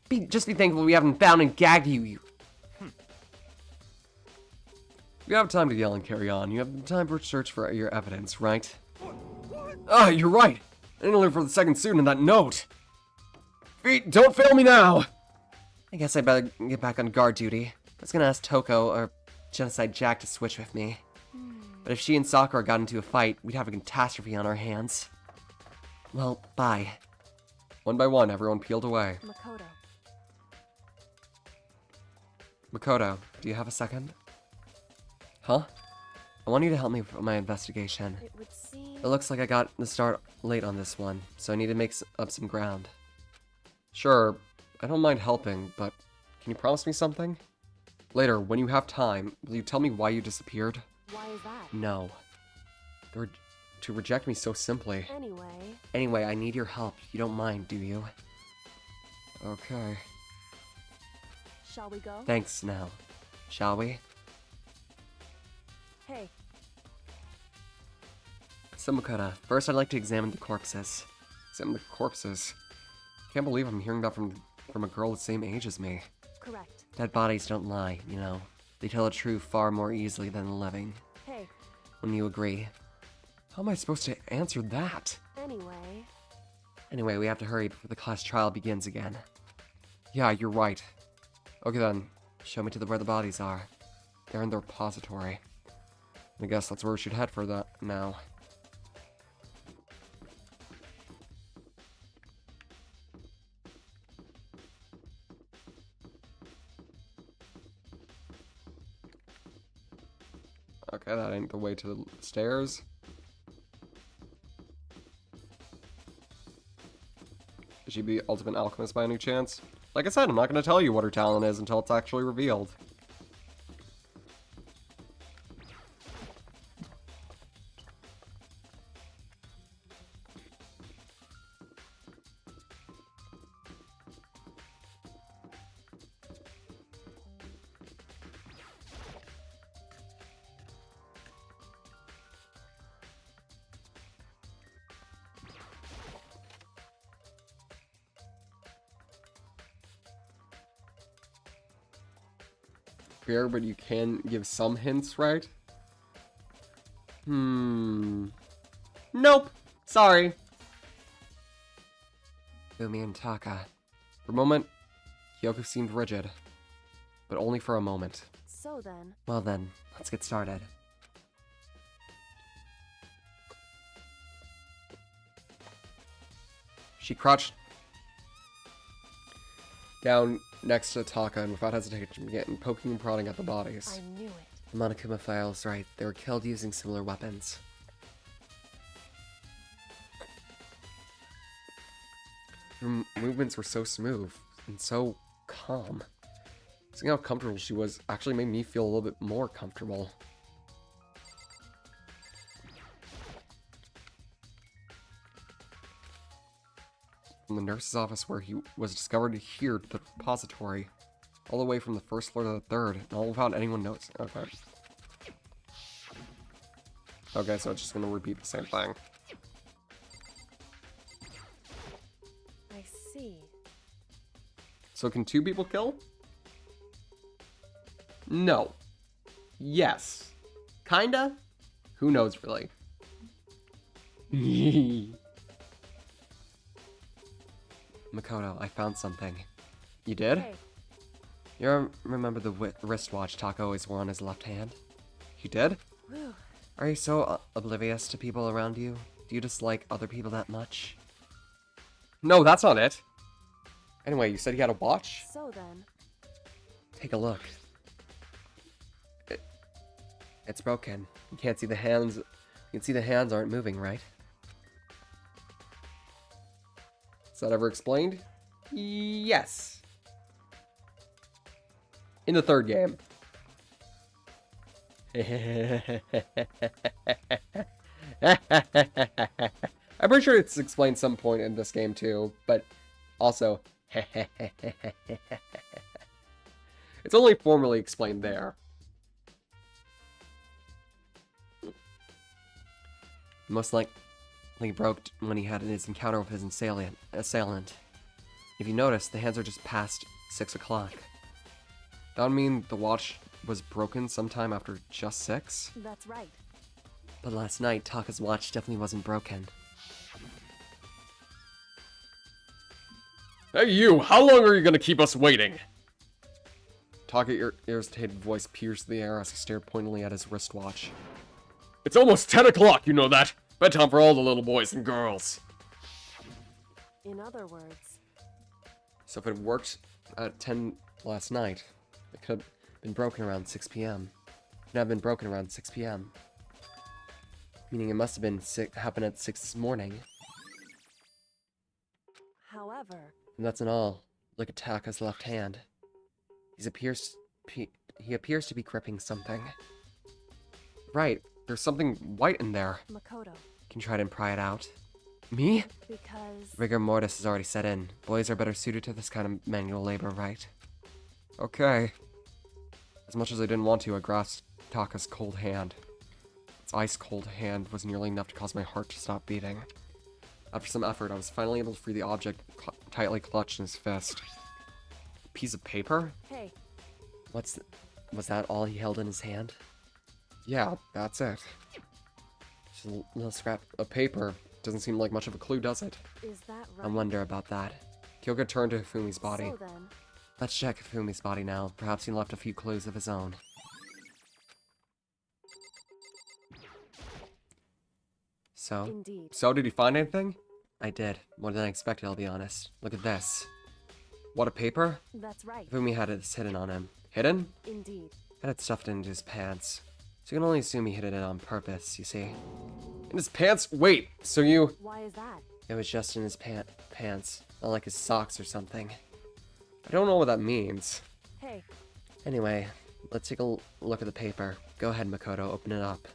saying? Just be thankful we haven't found and gagged you. You have time to yell and carry on. You have time for search for your evidence, right? Ah, you're right! I didn't look for the second student in that note! Feet, don't fail me now! I guess I better get back on guard duty. I was gonna ask Toko or Genocide Jack to switch with me. But if she and Sakura got into a fight, we'd have a catastrophe on our hands. Well, bye. One by one, everyone peeled away. Makoto. Makoto, do you have a second? Huh? I want you to help me with my investigation. It would seem... It looks like I got the start late on this one, so I need to make up some ground. Sure, I don't mind helping, but can you promise me something? Later, when you have time, will you tell me why you disappeared? Why is that? No. To reject me so simply. Anyway, I need your help. You don't mind, do you? Okay. Shall we go? Thanks now. Shall we? Hey. So Makoto, first I'd like to examine the corpses. Examine the corpses. Can't believe I'm hearing that from a girl the same age as me. Correct. Dead bodies don't lie, you know. They tell the truth far more easily than the living. Hey. Wouldn't you agree? How am I supposed to answer that? Anyway, we have to hurry before the class trial begins again. Yeah, you're right. Okay then, show me to where the bodies are. They're in the repository. I guess that's where we should head for that now. Okay, that ain't the way to the stairs. Is she the ultimate alchemist by any chance? Like I said, I'm not going to tell you what her talent is until it's actually revealed. Fair, but you can give some hints, right? Nope. Sorry. Umi and Taka. For a moment, Kyoko seemed rigid. But only for a moment. So then... Well then, let's get started. She crouched down next to Taka and without hesitation began poking and prodding at the bodies. I knew it. The Monokuma file's right. They were killed using similar weapons. Her movements were so smooth and so calm. Seeing how comfortable she was actually made me feel a little bit more comfortable. From the nurse's office where he was discovered here to the repository. All the way from the first floor to the third, and all without anyone noticing. Okay. Okay, so it's just gonna repeat the same thing. I see. So can two people kill? No. Yes. Kinda? Who knows, really? Makoto, I found something. You did? Hey. You remember the wristwatch Taka always wore on his left hand? You did? Whew. Are you so oblivious to people around you? Do you dislike other people that much? No, that's not it. Anyway, you said you had a watch? So then... Take a look. It's broken. You can't see the hands. You can see the hands aren't moving, right? Is that ever explained? Yes. In the third game. I'm pretty sure it's explained some point in this game too, but also it's only formally explained there. Most likely broke when he had his encounter with his assailant. If you notice, the hands are just past 6 o'clock. That would mean the watch was broken sometime after just 6? That's right. But last night, Taka's watch definitely wasn't broken. Hey you, how long are you gonna keep us waiting? Taka, irritated voice pierced the air as he stared pointedly at his wristwatch. It's almost 10 o'clock, you know that. Bedtime for all the little boys and girls. In other words, So if it worked at 10 last night, it could have been broken around 6 p.m. It could have been broken around 6 p.m. Meaning it must have been happened at 6 this morning. however, And that's not all. Look at Taka's left hand. He appears to be gripping something. Right, there's something white in there. Makoto, Can you try to pry it out? Me? because Rigor mortis has already set in. Boys are better suited to this kind of manual labor, right? Okay. As much as I didn't want to, I grasped Taka's cold hand. Its ice-cold hand was nearly enough to cause my heart to stop beating. After some effort, I was finally able to free the object tightly clutched in his fist. A piece of paper? hey, Was that all he held in his hand? Yeah, that's it. Just a little scrap of paper. Doesn't seem like much of a clue, does it? is that right? I wonder about that. Kyoga turned to Hifumi's body. So then, Let's check Hifumi's body now. Perhaps he left a few clues of his own. So? indeed, So, did he find anything? I did. More than I expected, I'll be honest. Look at this. What, a paper? that's right. Hifumi had it hidden on him. Hidden? Indeed. Had it stuffed into his pants. So you can only assume he hid it on purpose, you see. In his pants? Wait, so you... Why is that? It was just in his pants. Not like his socks or something. I don't know what that means. Hey, Anyway, let's take a look at the paper. Go ahead, Makoto, open it up.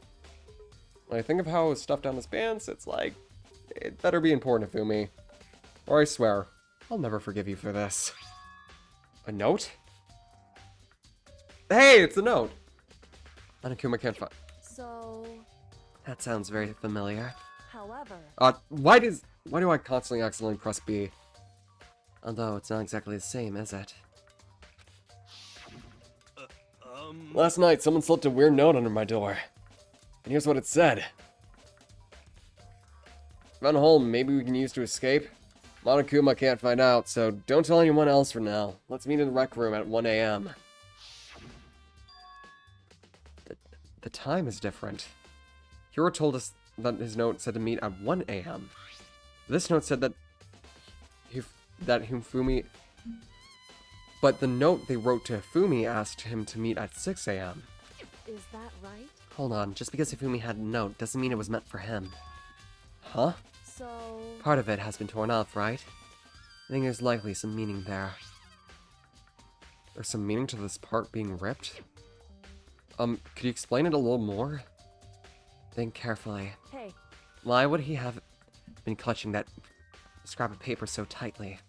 When I think of how it was stuffed down his pants, it's like, it better be important, Hifumi. Or I swear, I'll never forgive you for this. A note? Hey, it's a note! Anakuma can't find... so, That sounds very familiar. however, Why do I constantly accidentally press B? Although, it's not exactly the same, is it? Last night, someone slipped a weird note under my door. And here's what it said. Found a hole maybe we can use to escape. Monokuma can't find out, so don't tell anyone else for now. Let's meet in the rec room at 1 a.m. The time is different. Hiro told us that his note said to meet at 1 a.m. This note said that Hifumi... But the note they wrote to Hifumi asked him to meet at 6 a.m. is that right? Hold on, just because Hifumi had a note doesn't mean it was meant for him. Huh? So, Part of it has been torn off, right? I think there's likely some meaning there. There's some meaning to this part being ripped? Could you explain it a little more? Think carefully. hey, Why would he have been clutching that scrap of paper so tightly?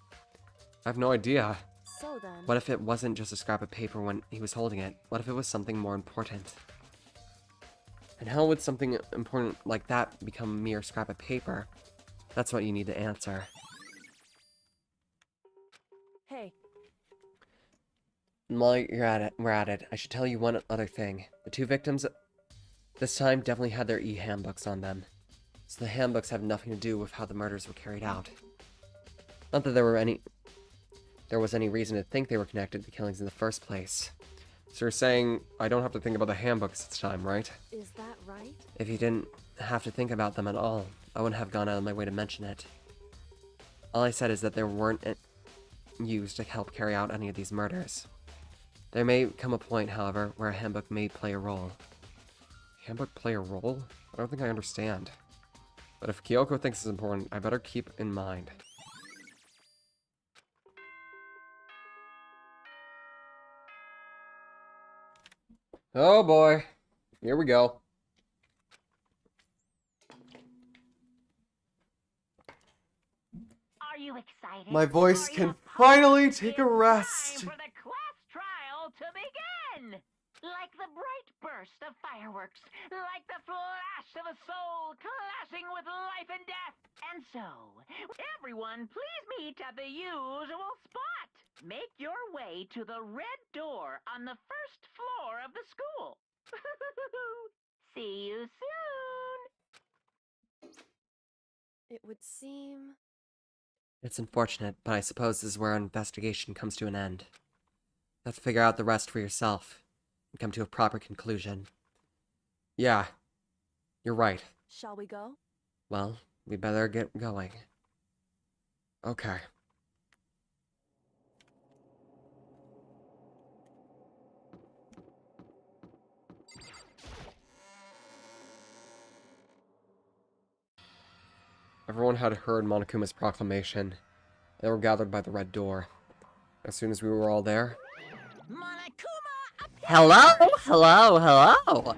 I have no idea. so then, What if it wasn't just a scrap of paper when he was holding it? What if it was something more important? And how would something important like that become a mere scrap of paper? That's what you need to answer. hey, And while we're at it, I should tell you one other thing. The two victims this time definitely had their e-handbooks on them. So the handbooks have nothing to do with how the murders were carried out. Not that there was any reason to think they were connected to the killings in the first place. So you're saying I don't have to think about the handbooks this time, right? is that right? If you didn't have to think about them at all, I wouldn't have gone out of my way to mention it. All I said is that they weren't used to help carry out any of these murders. There may come a point, however, where a handbook may play a role. Handbook play a role? I don't think I understand. But if Kyoko thinks it's important, I better keep in mind. Oh boy. Here we go. Are you excited? My voice Are you can pumped? finally take a It's rest. time for the class trial to begin! Like the bright burst of fireworks, like the flash of a soul clashing with life and death. And so, everyone please meet at the usual spot. Make your way to the red door on the first floor of the school. See you soon! It would seem... It's unfortunate, but I suppose this is where our investigation comes to an end. You have to figure out the rest for yourself and come to a proper conclusion. Yeah, you're right. Shall we go? Well, we better get going. Okay. Everyone had heard Monokuma's proclamation. They were gathered by the red door. As soon as we were all there... Monokuma appears! Hello? Hello? Hello?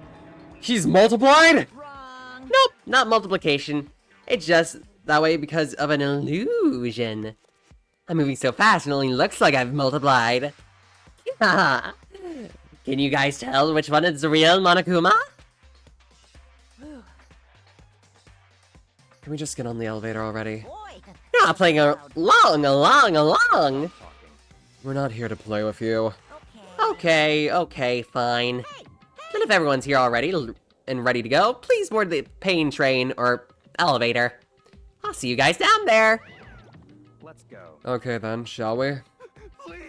He's multiplied?! Wrong! Nope, not multiplication. It's just that way because of an illusion. I'm moving so fast it only looks like I've multiplied. Can you guys tell which one is the real Monokuma? Can we just get on the elevator already? Boy! You're not playing along. We're not here to play with you. Okay, fine. Then if everyone's here already and ready to go, please board the pain train or elevator. I'll see you guys down there. Let's go. Okay then, shall we?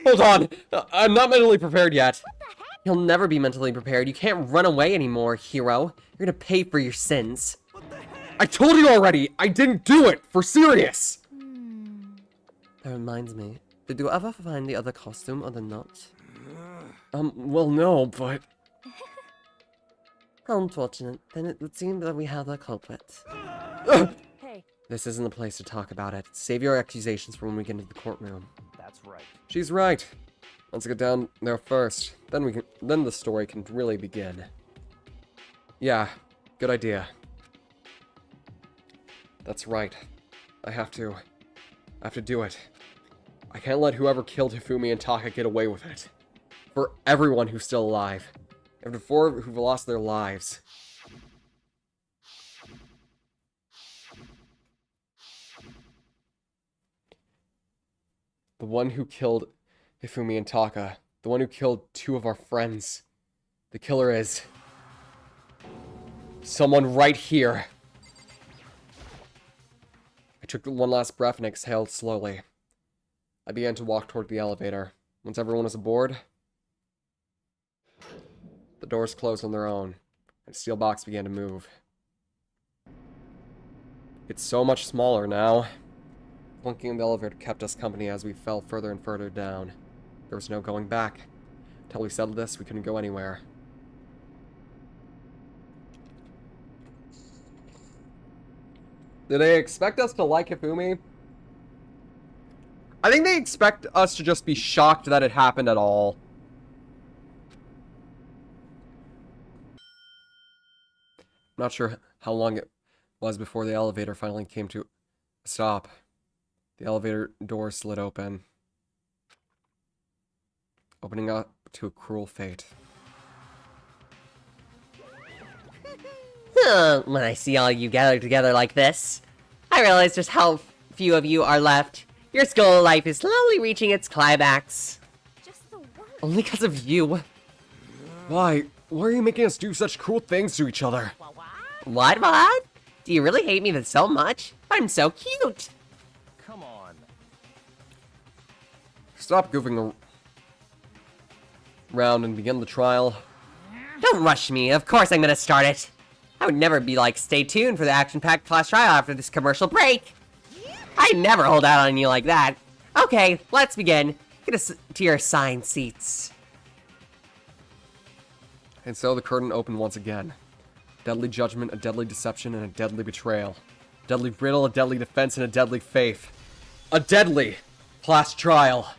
Hold on! I'm not mentally prepared yet. You'll never be mentally prepared. You can't run away anymore, hero. You're gonna pay for your sins. I told you already! I didn't do it! For serious! That reminds me. Did you ever find the other costume or the nut? Well, no, but... How unfortunate. Then it would seem that we have the culprit. Hey, This isn't the place to talk about it. Save your accusations for when we get into the courtroom. That's right. She's right. Let's get down there first. Then the story can really begin. Yeah, good idea. That's right. I have to do it. I can't let whoever killed Hifumi and Taka get away with it. For everyone who's still alive. And for four who've lost their lives. The one who killed Hifumi and Taka. The one who killed two of our friends. The killer is... someone right here. I took one last breath and exhaled slowly. I began to walk toward the elevator. Once everyone was aboard, the doors closed on their own, and the steel box began to move. It's so much smaller now. Clunking in the elevator kept us company as we fell further and further down. There was no going back. Until we settled this, we couldn't go anywhere. Did they expect us to like Hifumi? I think they expect us to just be shocked that it happened at all. I'm not sure how long it was before the elevator finally came to a stop. The elevator door slid open, opening up to a cruel fate. When I see all you gathered together like this, I realize just how few of you are left. Your school life is slowly reaching its climax. Just the word. Only because of you. Why? Why are you making us do such cruel things to each other? What? Do you really hate me so much? I'm so cute. Come on. Stop goofing around and begin the trial. Don't rush me. Of course I'm gonna start it. I would never be like, stay tuned for the action-packed class trial after this commercial break. I'd never hold out on you like that. Okay, let's begin. Get us to your assigned seats. And so the curtain opened once again. Deadly judgment, a deadly deception, and a deadly betrayal. A deadly riddle, a deadly defense, and a deadly faith. A deadly class trial.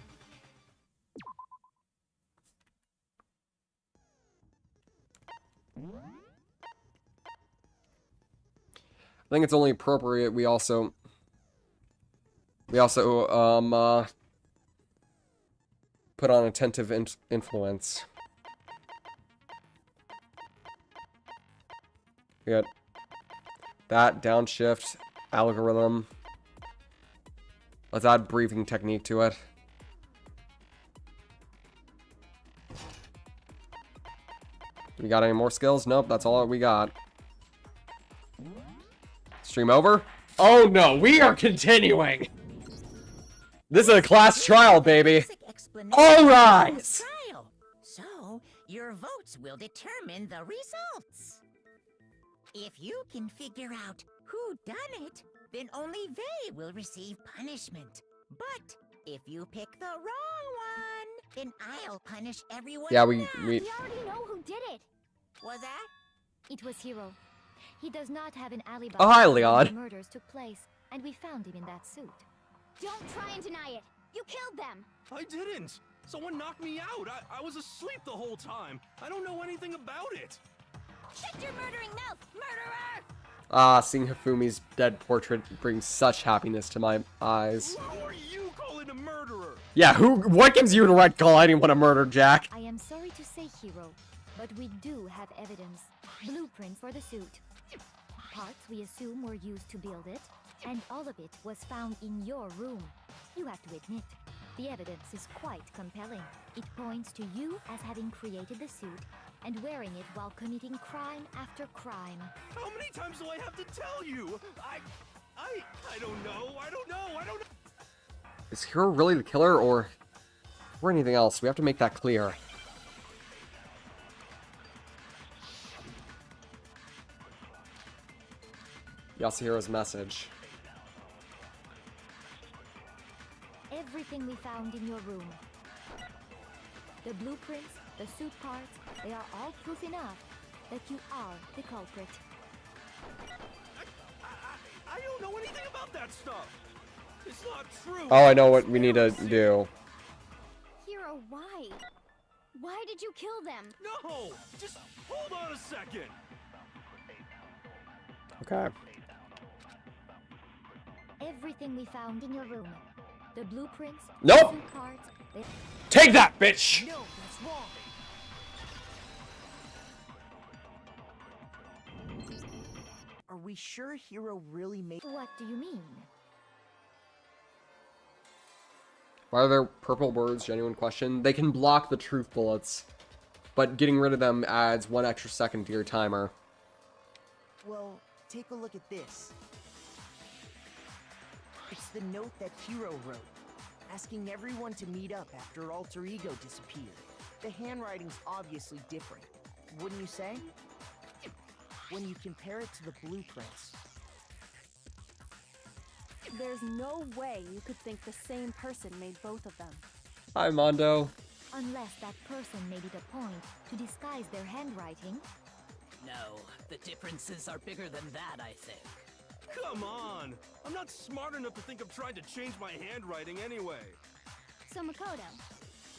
think it's only appropriate we also put on attentive influence. We got that downshift algorithm. Let's add breathing technique to it. We got any more skills? Nope, that's all we got. Stream over? Oh no, we are continuing! This is a class trial, baby! All rise! Trial. So, your votes will determine the results. If you can figure out who done it, then only they will receive punishment. But if you pick the wrong one, then I'll punish everyone. Yeah, We already know who did it. Was that? It was Hero. He does not have an alibi. Oh, hi, when Leon. the murders took place, and we found him in that suit. Don't try and deny it. You killed them. I didn't. Someone knocked me out. I was asleep the whole time. I don't know anything about it. Shut your murdering mouth, murderer! Ah, seeing Hifumi's dead portrait brings such happiness to my eyes. Who are you calling a murderer? Yeah, what gives you the right to call anyone a murder, Jack? I am sorry to say, Hero, but we do have evidence. Blueprints for the suit. Parts we assume were used to build it, and all of it was found in your room. You have to admit, the evidence is quite compelling. It points to you as having created the suit and wearing it while committing crime after crime. How many times do I have to tell you? I don't know. I don't know. Is Hiro really the killer, or anything else? We have to make that clear. Yasuhiro's message. Everything we found in your room. The blueprints, the suit parts, they are all proof enough that you are the culprit. I don't know anything about that stuff. It's not true. Oh, I know what we need to do. Hero, why? Why did you kill them? No! Just hold on a second. Okay. Everything we found in your room. The blueprints, Nope. the suit parts, they... Take that, bitch! No, that's wrong. Are we sure Hero really made... What do you mean? Why are there purple words? Genuine question. They can block the truth bullets, but getting rid of them adds 1 extra second to your timer. Well, take a look at this. It's the note that Hero wrote, asking everyone to meet up after Alter Ego disappeared. The handwriting's obviously different, wouldn't you say? When you compare it to the blueprints. There's no way you could think the same person made both of them. Hi, Mondo. Unless that person made it a point to disguise their handwriting. No, the differences are bigger than that, I think. Come on! I'm not smart enough to think of trying to change my handwriting anyway. So Makoto,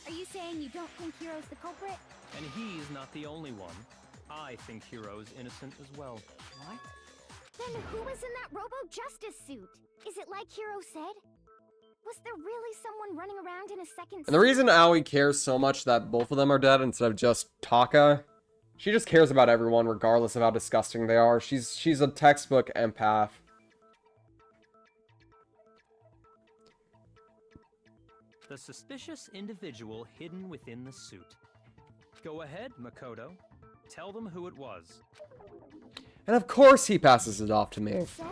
are you saying you don't think Hiro's the culprit? And he's not the only one. I think Hiro's innocent as well. What? Then who was in that Robo-Justice suit? Is it like Hiro said? Was there really someone running around in a second And the reason Aoi cares so much that both of them are dead instead of just Taka, she just cares about everyone regardless of how disgusting they are. She's a textbook empath. The suspicious individual hidden within the suit. Go ahead, Makoto. Tell them who it was. And of course he passes it off to me. So?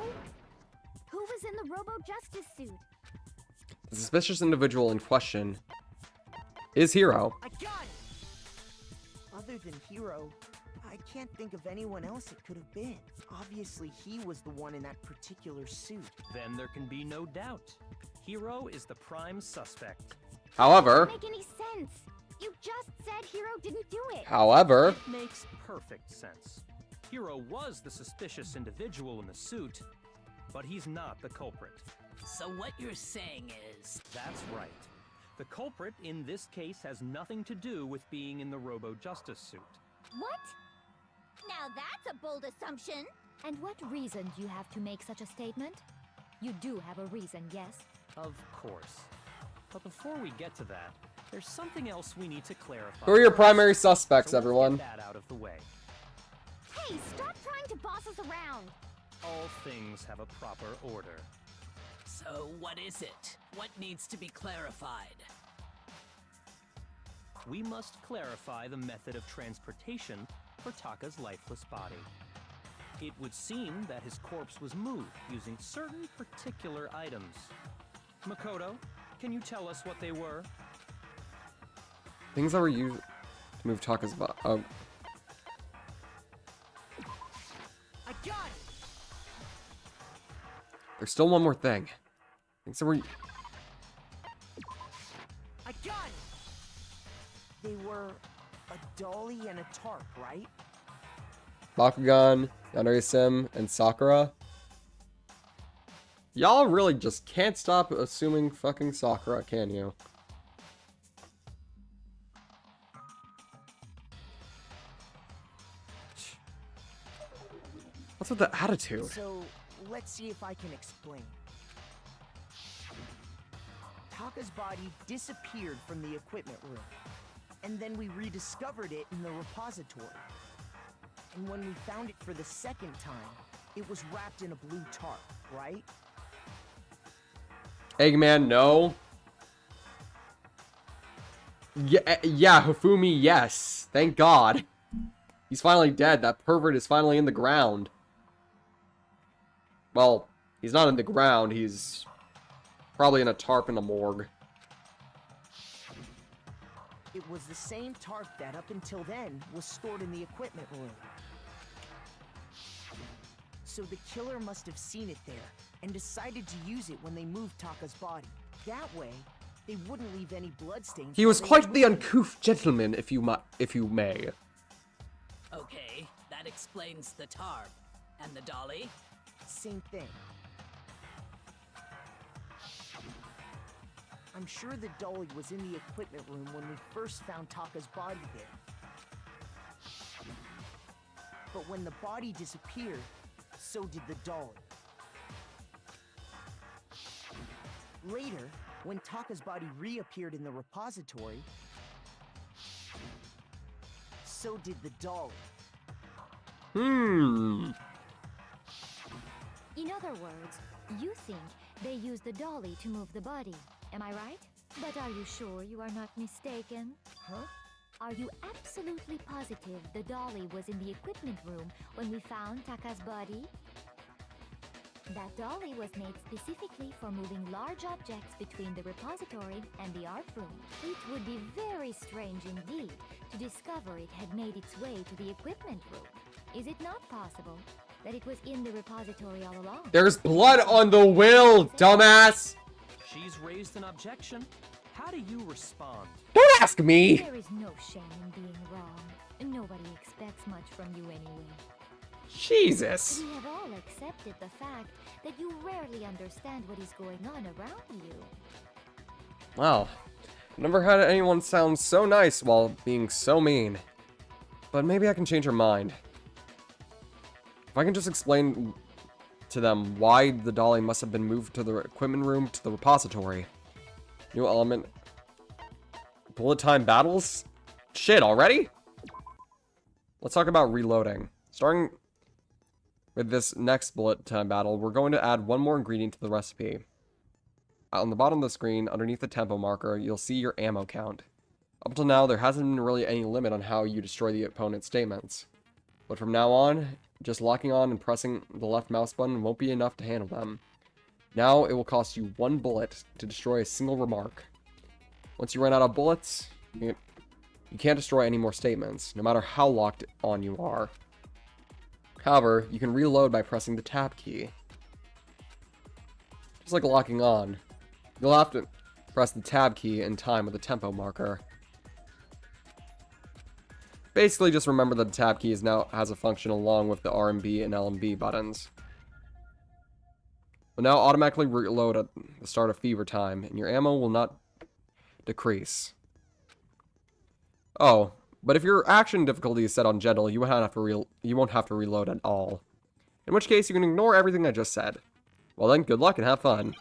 Who was in the Robo-Justice suit? The suspicious individual in question is Hiro. I got it! Other than Hero, I can't think of anyone else it could have been. Obviously, he was the one in that particular suit. Then there can be no doubt. Hiro is the prime suspect. However, Doesn't make any sense. You just said Hiro didn't do it. however, It makes perfect sense. Hiro was the suspicious individual in the suit, but he's not the culprit. So what you're saying is... That's right. The culprit in this case has nothing to do with being in the Robo-Justice suit. What? Now that's a bold assumption. And what reason do you have to make such a statement? You do have a reason, yes? Of course. But before we get to that, there's something else we need to clarify. Who are your first. primary suspects, So let's everyone? get that out of the way. Hey, stop trying to boss us around! All things have a proper order. So what is it? What needs to be clarified? We must clarify the method of transportation for Taka's lifeless body. It would seem that his corpse was moved using certain particular items. Makoto, can you tell us what they were? Things that were used to move Taka's body. Oh. I got it! There's still one more thing. Things that were. I got it! They were a dolly and a tarp, right? Bakugan, Yandere Sim, and Sakura. Y'all really just can't stop assuming fucking Sakura, can you? What's with the attitude? So, let's see if I can explain. Taka's body disappeared from the equipment room, and then we rediscovered it in the repository. And when we found it for the second time, it was wrapped in a blue tarp, right? Eggman, no. Yeah, Hifumi, yes. Thank God. He's finally dead. That pervert is finally in the ground. Well, he's not in the ground. He's probably in a tarp in the morgue. It was the same tarp that, up until then, was stored in the equipment room. So the killer must have seen it there, and decided to use it when they moved Taka's body. That way, they wouldn't leave any bloodstains. He was quite the uncouth gentleman, if you may. Okay, that explains the tarp. And the dolly? Same thing. I'm sure the dolly was in the equipment room when we first found Taka's body there. But when the body disappeared, so did the dolly. Later, when Taka's body reappeared in the repository, so did the dolly. Hmm. In other words, you think they used the dolly to move the body, am I right? But are you sure you are not mistaken? Huh? Are you absolutely positive the dolly was in the equipment room when we found Taka's body? That dolly was made specifically for moving large objects between the repository and the art room. It would be very strange indeed to discover it had made its way to the equipment room. Is it not possible that it was in the repository all along? There's blood on the will, dumbass! She's raised an objection. How do you respond? Don't ask me! There is no shame in being wrong. Nobody expects much from you anyway. Jesus. We have all accepted the fact that you rarely understand what is going on around you. Wow. Never had anyone sound so nice while being so mean. But maybe I can change her mind. If I can just explain to them why the dolly must have been moved to the equipment room to the repository. New element. Bullet time battles? Shit, already? Let's talk about reloading. Starting with this next bullet time battle, we're going to add one more ingredient to the recipe. On the bottom of the screen, underneath the tempo marker, you'll see your ammo count. Up until now, there hasn't been really any limit on how you destroy the opponent's statements. But from now on, just locking on and pressing the left mouse button won't be enough to handle them. Now, it will cost you 1 bullet to destroy a single remark. Once you run out of bullets, you can't destroy any more statements, no matter how locked on you are. However, you can reload by pressing the tab key. Just like locking on, you'll have to press the tab key in time with the tempo marker. Basically, just remember that the tab key now has a function along with the RMB and LMB buttons. Will now automatically reload at the start of fever time, and your ammo will not decrease. Oh, but if your action difficulty is set on gentle, you won't have to reload at all. In which case, you can ignore everything I just said. Well then, good luck and have fun.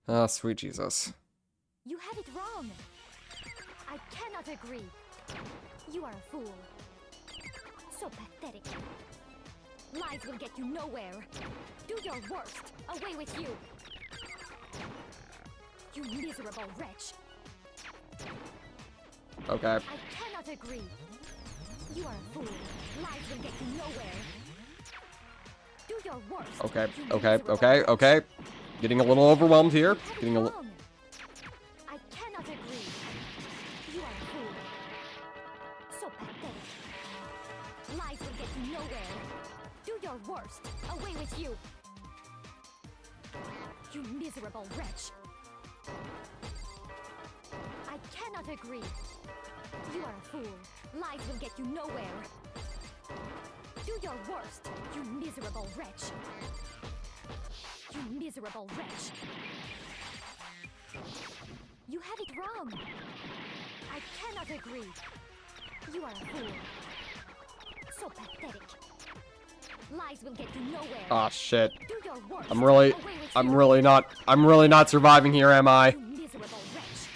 Ah, sweet Jesus. You have it wrong. I cannot agree. You are a fool. So pathetic. Lies will get you nowhere. Do your worst. Away with you. You miserable wretch. Okay. I cannot agree. You are a fool. Lies will get you nowhere. Do your worst. Okay, you okay, miserable okay, wretch. okay. Getting a little overwhelmed here. You have it Getting a little... wrong. I cannot agree. You are a fool. So pathetic. Lies will get you nowhere. Do your worst. Away with you. You miserable wretch. I cannot agree. You are a fool. Lies will get you nowhere. Do your worst, you miserable wretch. You miserable wretch. You have it wrong. I cannot agree. You are a fool. So pathetic. Lies will get you nowhere. Ah, shit. Do your worst. I'm Away with you. I'm really not surviving here, am I? You miserable wretch.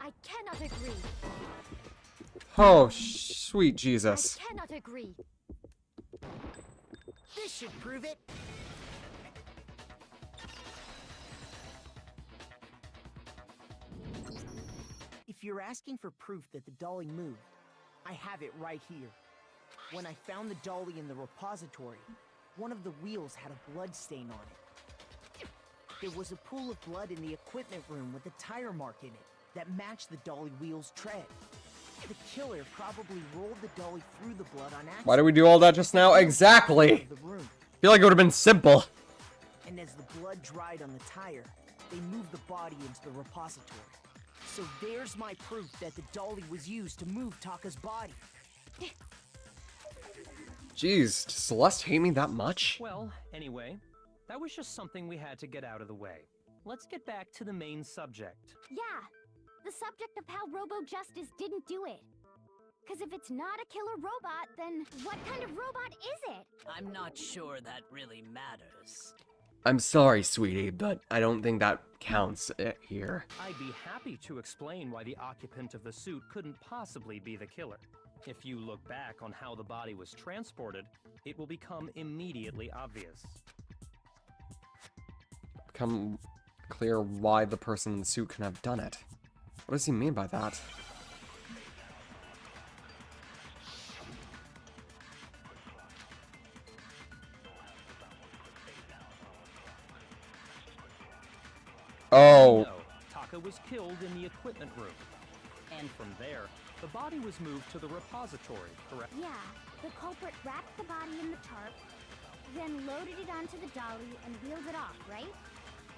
I cannot agree. Oh, sweet Jesus. I cannot agree. This should prove it. If you're asking for proof that the dolly moved, I have it right here. When I found the dolly in the repository, one of the wheels had a blood stain on it. There was a pool of blood in the equipment room with a tire mark in it that matched the dolly wheel's tread. The killer probably rolled the dolly through the blood on accident. Why did we do all that just now? Exactly! The room. Feel like it would have been simple. And as the blood dried on the tire, they moved the body into the repository. So there's my proof that the dolly was used to move Taka's body. Jeez, does Celeste hate me that much? Well, anyway, that was just something we had to get out of the way. Let's get back to the main subject. Yeah, the subject of how Robo-Justice didn't do it. Because if it's not a killer robot, then what kind of robot is it? I'm not sure that really matters. I'm sorry, sweetie, but I don't think that counts here. I'd be happy to explain why the occupant of the suit couldn't possibly be the killer. If you look back on how the body was transported, it will become immediately obvious. Become clear why the person in the suit can have done it. What does he mean by that? Oh. No, Taka was killed in the equipment room. And from there, the body was moved to the repository, correct? Yeah, the culprit wrapped the body in the tarp, then loaded it onto the dolly and wheeled it off, right?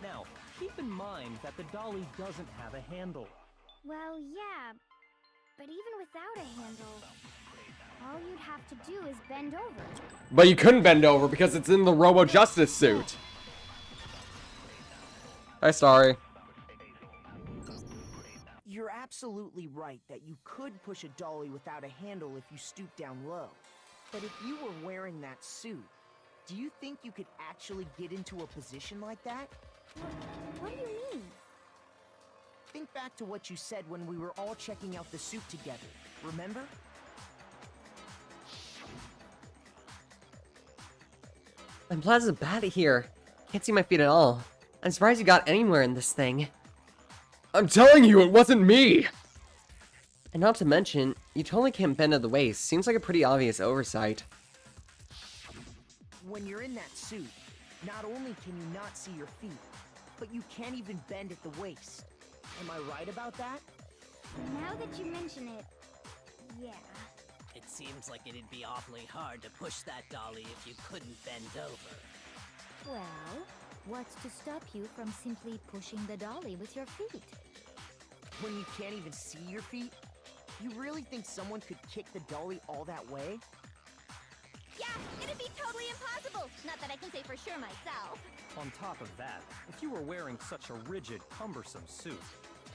Now, keep in mind that the dolly doesn't have a handle. Well, yeah, but even without a handle, all you'd have to do is bend over. But you couldn't bend over because it's in the Robo-Justice suit. Hi, Starry. You're absolutely right that you could push a dolly without a handle if you stoop down low. But if you were wearing that suit, do you think you could actually get into a position like that? What do you mean? Think back to what you said when we were all checking out the suit together, remember? I'm Plaza bad here. Can't see my feet at all. I'm surprised you got anywhere in this thing. I'm telling you, it wasn't me! And not to mention, you totally can't bend at the waist. Seems like a pretty obvious oversight. When you're in that suit, not only can you not see your feet, but you can't even bend at the waist. Am I right about that? Now that you mention it, yeah. It seems like it'd be awfully hard to push that dolly if you couldn't bend over. Well, what's to stop you from simply pushing the dolly with your feet? When you can't even see your feet? You really think someone could kick the dolly all that way? Yeah, it'd be totally impossible! Not that I can say for sure myself. On top of that, if you were wearing such a rigid, cumbersome suit,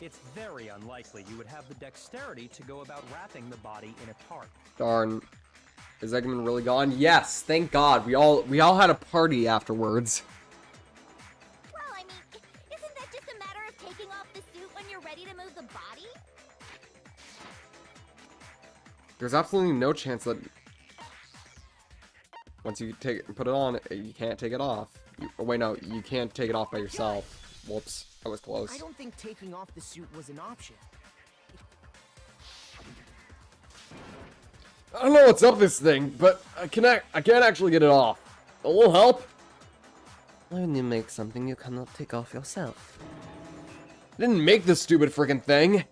it's very unlikely you would have the dexterity to go about wrapping the body in a tarp. Darn. Is Eggman really gone? Yes, thank God. We all had a party afterwards. Well, I mean, isn't that just a matter of taking off the suit when you're ready to move the body? There's absolutely no chance that once you put it on, you can't take it off. Oh, wait, no, you can't take it off by yourself. Whoops, I was close. I don't think taking off the suit was an option. I don't know what's up this thing, but I can't actually get it off. A little help? When you make something you cannot take off yourself. I didn't make this stupid freaking thing.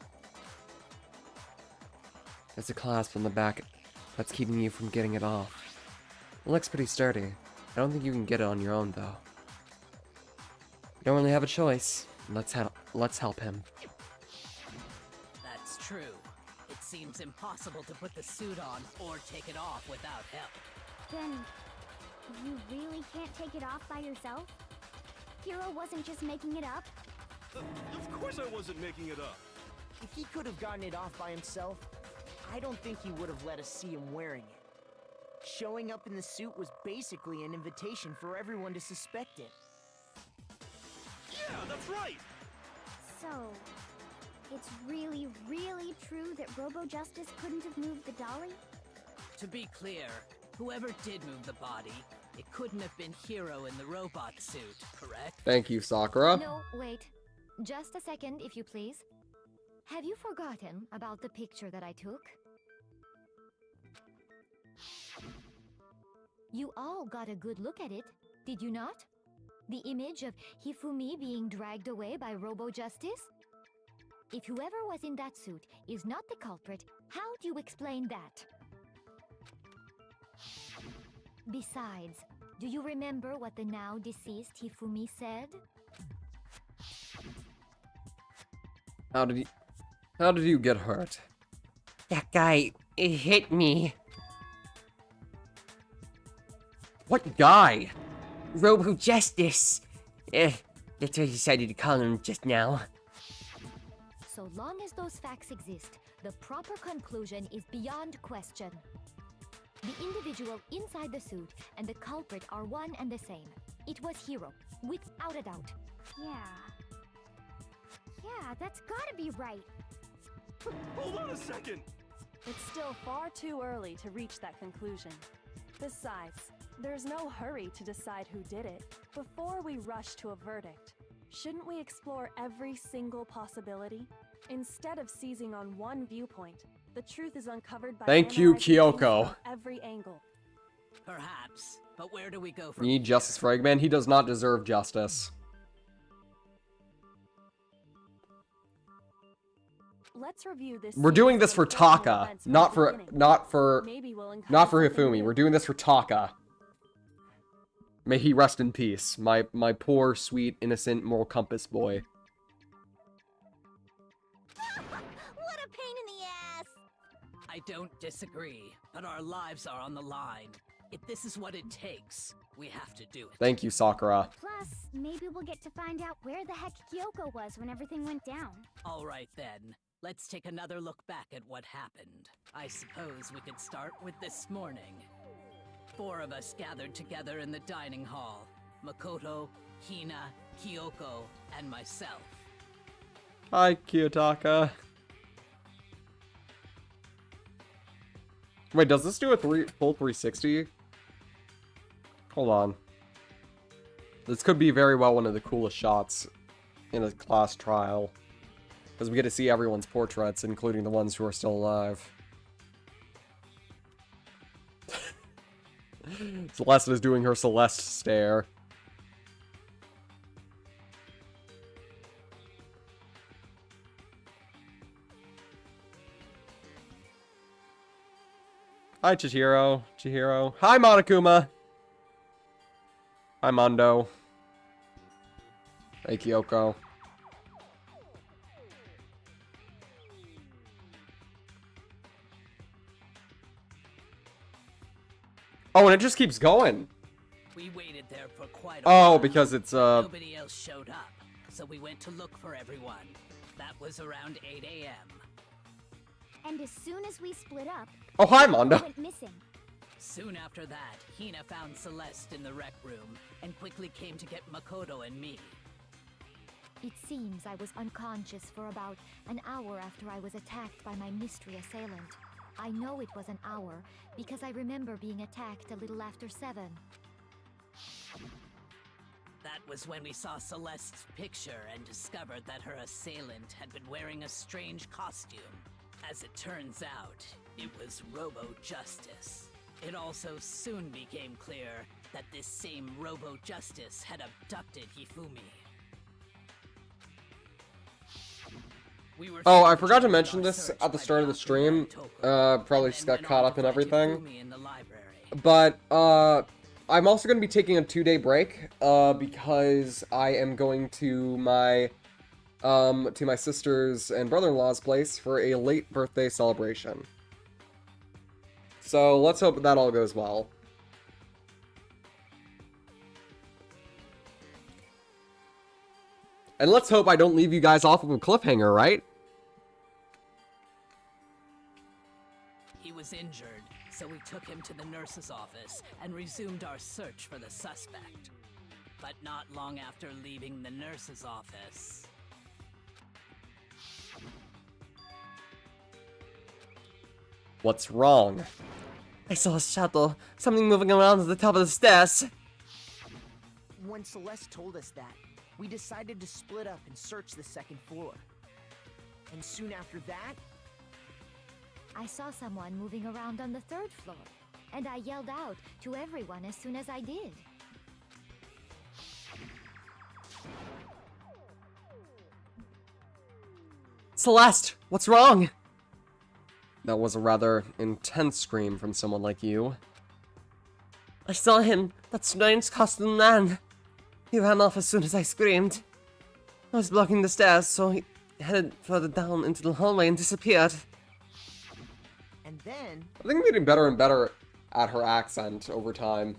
There's a clasp on the back that's keeping you from getting it off. It looks pretty sturdy. I don't think you can get it on your own, though. You don't really have a choice. Let's help him. That's true. It seems impossible to put the suit on or take it off without help. Then, you really can't take it off by yourself? Hero wasn't just making it up? Of course I wasn't making it up. If he could have gotten it off by himself, I don't think he would have let us see him wearing it. Showing up in the suit was basically an invitation for everyone to suspect it. Yeah, that's right. So, it's really, really true that Robo-Justice couldn't have moved the dolly? To be clear, whoever did move the body, it couldn't have been Hero in the robot suit, correct? Thank you, Sakura. No, wait. Just a second, if you please. Have you forgotten about the picture that I took? You all got a good look at it, did you not? The image of Hifumi being dragged away by Robo-Justice? If whoever was in that suit is not the culprit, how do you explain that? Besides, do you remember what the now deceased Hifumi said? How did you get hurt? That guy hit me. What guy? Robo-Justice. That's what I decided to call him just now. So long as those facts exist, the proper conclusion is beyond question. The individual inside the suit and the culprit are one and the same. It was Hero, without a doubt. Yeah, that's gotta be right. Hold on a second. It's still far too early to reach that conclusion. Besides, there's no hurry to decide who did it. Before we rush to a verdict, shouldn't we explore every single possibility? Instead of seizing on one viewpoint, the truth is uncovered by Thank you, analyzing things Kyoko. from every angle. Perhaps, but where do we go from You need justice for Eggman? He does not deserve justice. Let's review this. We're doing this for series of personal Taka, events from not the for beginning. Maybe we'll uncover not for something Hifumi. new. We're doing this for Taka. May he rest in peace, my poor, sweet, innocent, moral compass boy. What a pain in the ass! I don't disagree, but our lives are on the line. If this is what it takes, we have to do it. Thank you, Sakura. Plus, maybe we'll get to find out where the heck Kyoko was when everything went down. All right then, let's take another look back at what happened. I suppose we could start with this morning. 4 of us gathered together in the dining hall. Makoto, Hina, Kyoko, and myself. Hi, Kiyotaka. Wait, does this do a full 360? Hold on. This could be very well one of the coolest shots in a class trial. Because we get to see everyone's portraits, including the ones who are still alive. Celeste is doing her Celeste stare. Hi, Chihiro. Chihiro. Hi, Monokuma. Hi, Mondo. Hey, Kyoko. Oh, and it just keeps going. We waited there for quite a Oh, while. because it's, Nobody else showed up, so we went to look for everyone. That was around 8 a.m. And as soon as we split up, Oh, hi, Mondo Mondo. went missing. Soon after that, Hina found Celeste in the rec room and quickly came to get Makoto and me. It seems I was unconscious for about an hour after I was attacked by my mystery assailant. I know it was an hour because I remember being attacked a little after 7. That was when we saw Celeste's picture and discovered that her assailant had been wearing a strange costume. As it turns out, it was Robo-Justice. It also soon became clear that this same Robo-Justice had abducted Hifumi. Oh, I forgot to mention this at the start of the stream. Probably just got caught up in everything. But, I'm also going to be taking a 2-day break, because I am going to my sister's and brother-in-law's place for a late birthday celebration. So, let's hope that all goes well. And let's hope I don't leave you guys off of a cliffhanger, right? He was injured, so we took him to the nurse's office and resumed our search for the suspect. But not long after leaving the nurse's office... What's wrong? I saw a shadow, something moving around at the top of the stairs. When Celeste told us that, we decided to split up and search the second floor. And soon after that, I saw someone moving around on the 3rd floor, and I yelled out to everyone as soon as I did. Celeste, what's wrong? That was a rather intense scream from someone like you. I saw him, that strange costumed man. He ran off as soon as I screamed. I was blocking the stairs, so he headed further down into the hallway and disappeared. and then... I think I'm getting better and better at her accent over time.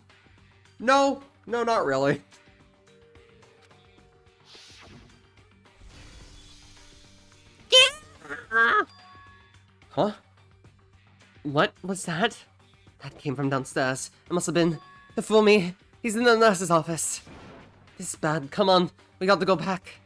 No, not really. Huh? What was that? That came from downstairs. It must have been Hifumi. He's in the nurse's office. This is bad. Come on. We got to go back.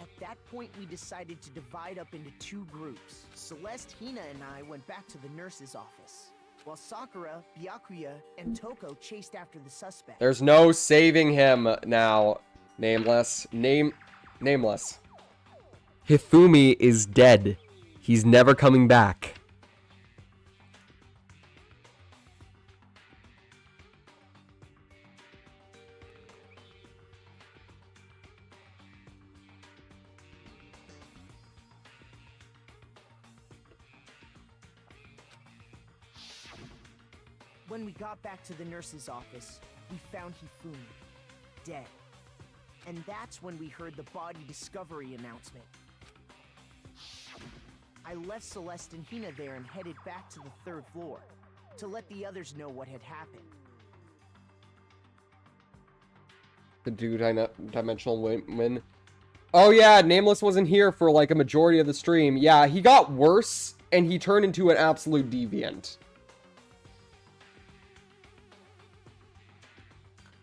At that point, we decided to divide up into 2 groups. Celeste, Hina, and I went back to the nurse's office, while Sakura, Byakuya, and Toko chased after the suspect. There's no saving him now. Nameless. Nameless. Hifumi is dead. He's never coming back. When we got back to the nurse's office, we found Hifumi, dead. And that's when we heard the body discovery announcement. I left Celeste and Hina there and headed back to the 3rd floor, to let the others know what had happened. The dimensional win. Oh yeah, Nameless wasn't here for like a majority of the stream. Yeah, he got worse, and he turned into an absolute deviant.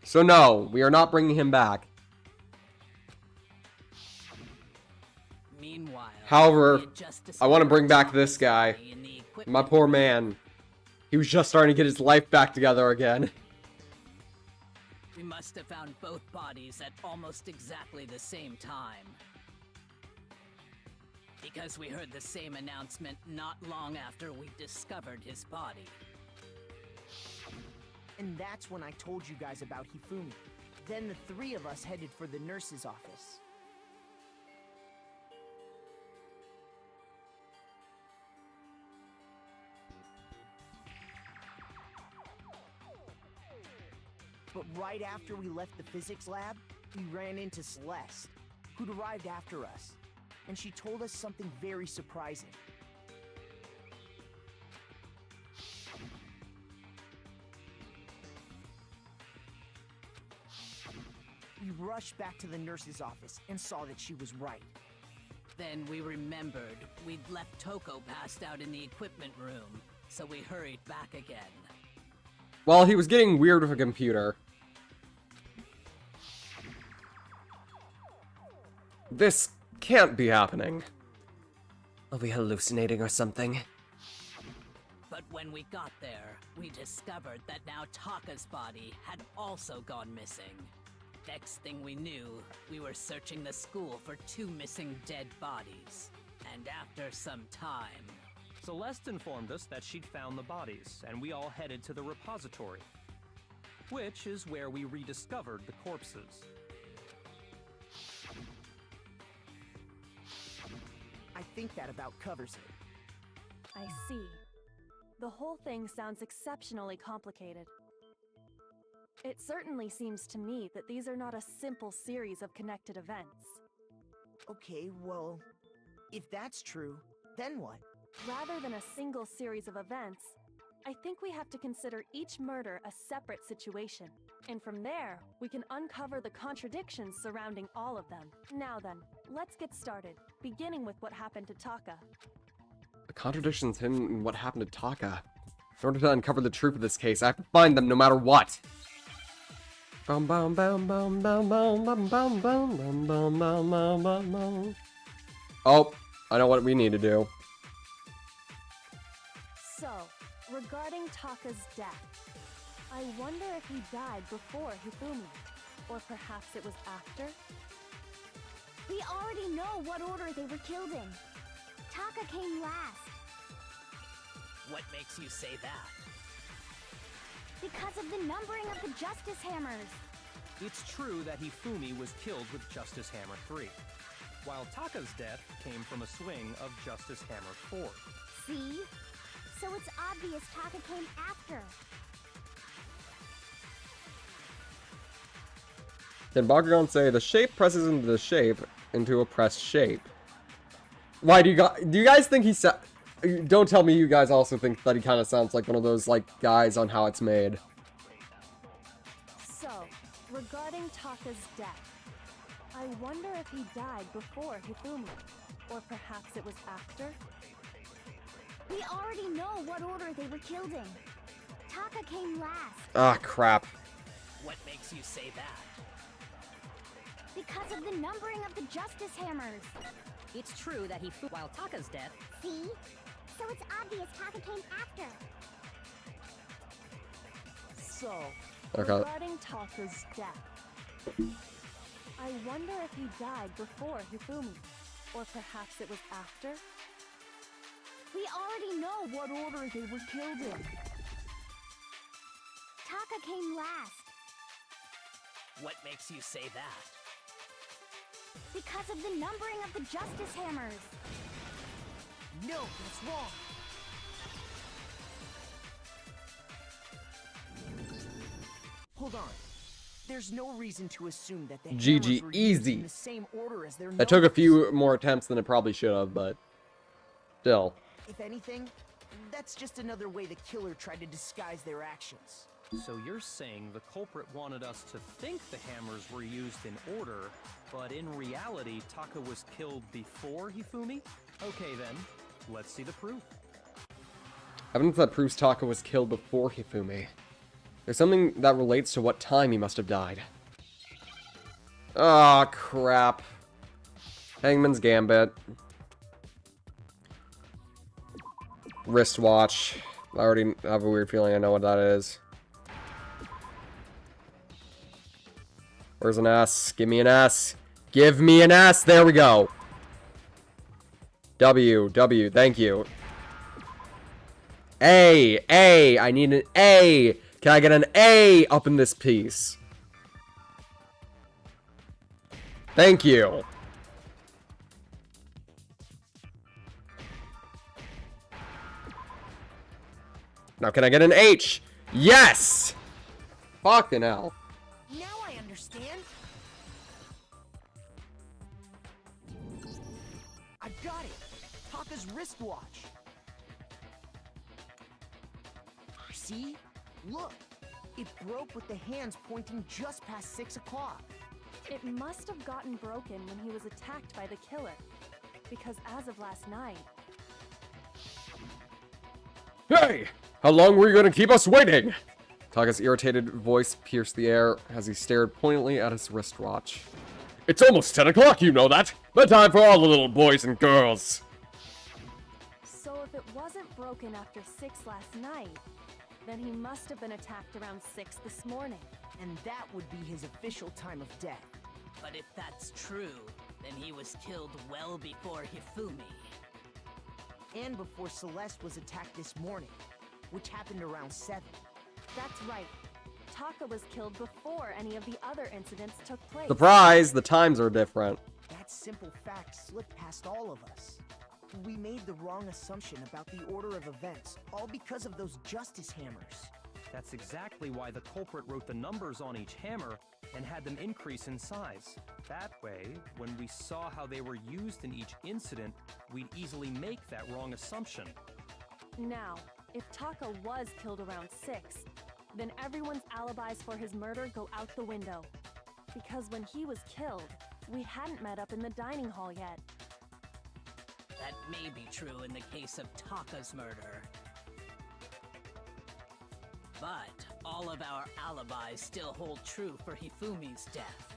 So no, we are not bringing him back. Meanwhile, However, I want to bring back this guy. My poor man. He was just starting to get his life back together again. We must have found both bodies at almost exactly the same time. Because we heard the same announcement not long after we discovered his body. And that's when I told you guys about Hifumi. Then the 3 of us headed for the nurse's office. But right after we left the physics lab, we ran into Celeste, who'd arrived after us. And she told us something very surprising. We rushed back to the nurse's office and saw that she was right. Then we remembered we'd left Toko passed out in the equipment room, so we hurried back again. Well, he was getting weird with a computer. This can't be happening. Are we hallucinating or something? But when we got there, we discovered that now Taka's body had also gone missing. Next thing we knew, we were searching the school for 2 missing dead bodies. And after some time... Celeste informed us that she'd found the bodies, and we all headed to the repository, which is where we rediscovered the corpses. I think that about covers it. I see. The whole thing sounds exceptionally complicated. It certainly seems to me that these are not a simple series of connected events. Okay, well, if that's true, then what? Rather than a single series of events, I think we have to consider each murder a separate situation. And from there, we can uncover the contradictions surrounding all of them. Now then, let's get started, beginning with what happened to Taka. The contradictions hidden in what happened to Taka. In order to uncover the truth of this case, I have to find them no matter what. Bum bum bum bum bum bum bum bum bum bum bum bum bum bum. Oh, I know what we need to do. So, regarding Taka's death, I wonder if he died before Hifumi, or perhaps it was after? We already know what order they were killed in. Taka came last. What makes you say that? Because of the numbering of the Justice Hammers. It's true that Hifumi was killed with Justice Hammer 3, while Taka's death came from a swing of Justice Hammer 4. See? So it's obvious Taka came after. Can Bakugan say the shape presses into the shape into a pressed shape? Why do you guys think he said? Don't tell me you guys also think that he kind of sounds like one of those like guys on How It's Made. So, regarding Taka's death, I wonder if he died before Hifumi, or perhaps it was after? We already know what order they were killed in. Taka came last. Ah, crap. What makes you say that? Because of the numbering of the Justice Hammers. It's true that while Taka's death... See? So it's obvious Taka came after. So, Okay. regarding Taka's death, I wonder if he died before Hifumi, or perhaps it was after? We already know what order they were killed in. Taka came last. What makes you say that? Because of the numbering of the Justice Hammers. No, that's wrong. Hold on. There's no reason to assume that the GG, hammers were used easy. in the same order as their That took a numbers. few more attempts than it probably should have, but still. If anything, that's just another way the killer tried to disguise their actions. So you're saying the culprit wanted us to think the hammers were used in order, but in reality, Taka was killed before Hifumi? Okay then, let's see the proof. Evidence that proves Taka was killed before Hifumi. There's something that relates to what time he must have died. Ah, crap. Hangman's Gambit. Wristwatch. I already have a weird feeling I know what that is. Where's an S? Give me an S. Give me an S. There we go. W. Thank you. A. I need an A. Can I get an A up in this piece? Thank you. Now can I get an H? Yes! Fucking hell. Now I understand. I got it. Taka's wristwatch. See? Look. It broke with the hands pointing just past 6 o'clock. It must have gotten broken when he was attacked by the killer. because as of last night, Hey! How long were you gonna keep us waiting? Taka's irritated voice pierced the air as he stared pointedly at his wristwatch. It's almost 10 o'clock, you know that! The time for all the little boys and girls! so if it wasn't broken after 6 last night, then he must have been attacked around 6 this morning. And that would be his official time of death. But if that's true, then he was killed well before Hifumi. And before Celeste was attacked this morning, which happened around 7. That's right. Taka was killed before any of the other incidents took place. Surprise! The times are different. That simple fact slipped past all of us. We made the wrong assumption about the order of events, all because of those justice hammers. That's exactly why the culprit wrote the numbers on each hammer and had them increase in size. That way, when we saw how they were used in each incident, we'd easily make that wrong assumption. Now, if Taka was killed around 6, then everyone's alibis for his murder go out the window. Because when he was killed, we hadn't met up in the dining hall yet. That may be true in the case of Taka's murder. But all of our alibis still hold true for Hifumi's death.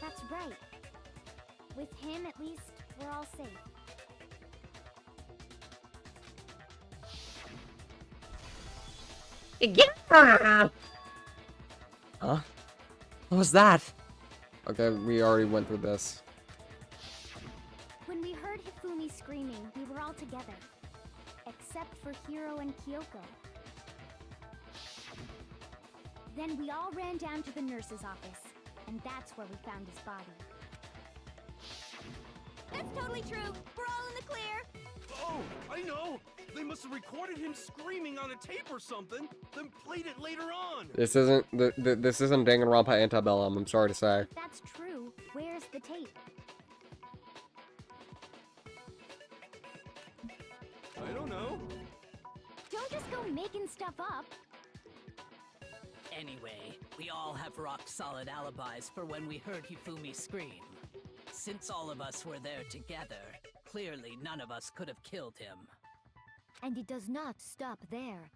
That's right. With him, at least, we're all safe. Yeah! Huh? What was that? Okay, we already went through this. When we heard Hifumi screaming, we were all together. Except for Hiro and Kyoko. Then we all ran down to the nurse's office, and that's where we found his body. That's totally true! We're all in the clear! Oh, I know! They must have recorded him screaming on a tape or something, then played it later on! This isn't this isn't Danganronpa Antebellum, I'm sorry to say. If that's true, where's the tape? I don't know. Don't just go making stuff up. Anyway, we all have rock-solid alibis for when we heard Hifumi scream. Since all of us were there together, clearly none of us could have killed him. And it does not stop there.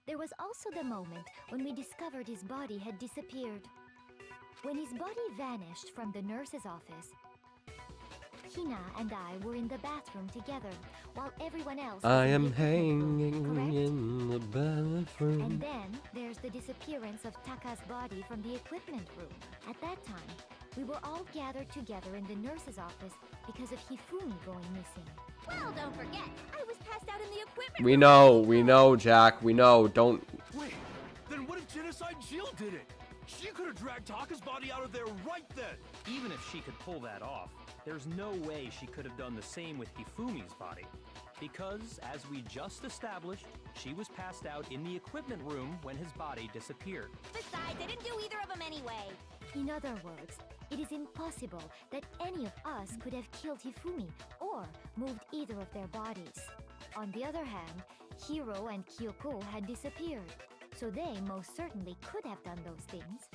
There was also the moment when we discovered his body had disappeared. When his body vanished from the nurse's office, Hina and I were in the bathroom together, while everyone else was I in am the equipment room, hanging correct? in the bathroom. And then there's the disappearance of Taka's body from the equipment room. At that time, we were all gathered together in the nurse's office because of Hifumi going missing. Well, don't forget, I was passed out in the equipment We room. know, Jack, we know, don't... Wait, then what if Genocide Jill did it? She could have dragged Taka's body out of there right then! Even if she could pull that off, there's no way she could have done the same with Hifumi's body. Because, as we just established, she was passed out in the equipment room when his body disappeared. Besides, I didn't do either of them anyway. In other words, it is impossible that any of us could have killed Hifumi or moved either of their bodies. On the other hand, Hiro and Kyoko had disappeared, so they most certainly could have done those things.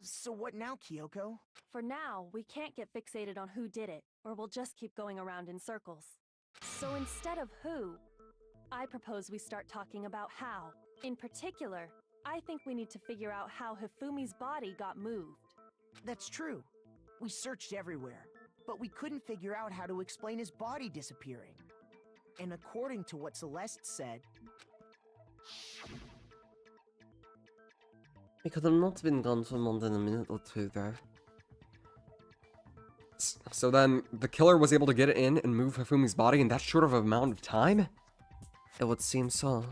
So what now, Kyoko? For now, we can't get fixated on who did it, or we'll just keep going around in circles. So instead of who, I propose we start talking about how. In particular, I think we need to figure out how Hifumi's body got moved. That's true. We searched everywhere, but we couldn't figure out how to explain his body disappearing. And according to what Celeste said, He could have not been gone for more than a minute or two, though. So then, the killer was able to get in and move Hifumi's body in that short of an amount of time? It would seem so.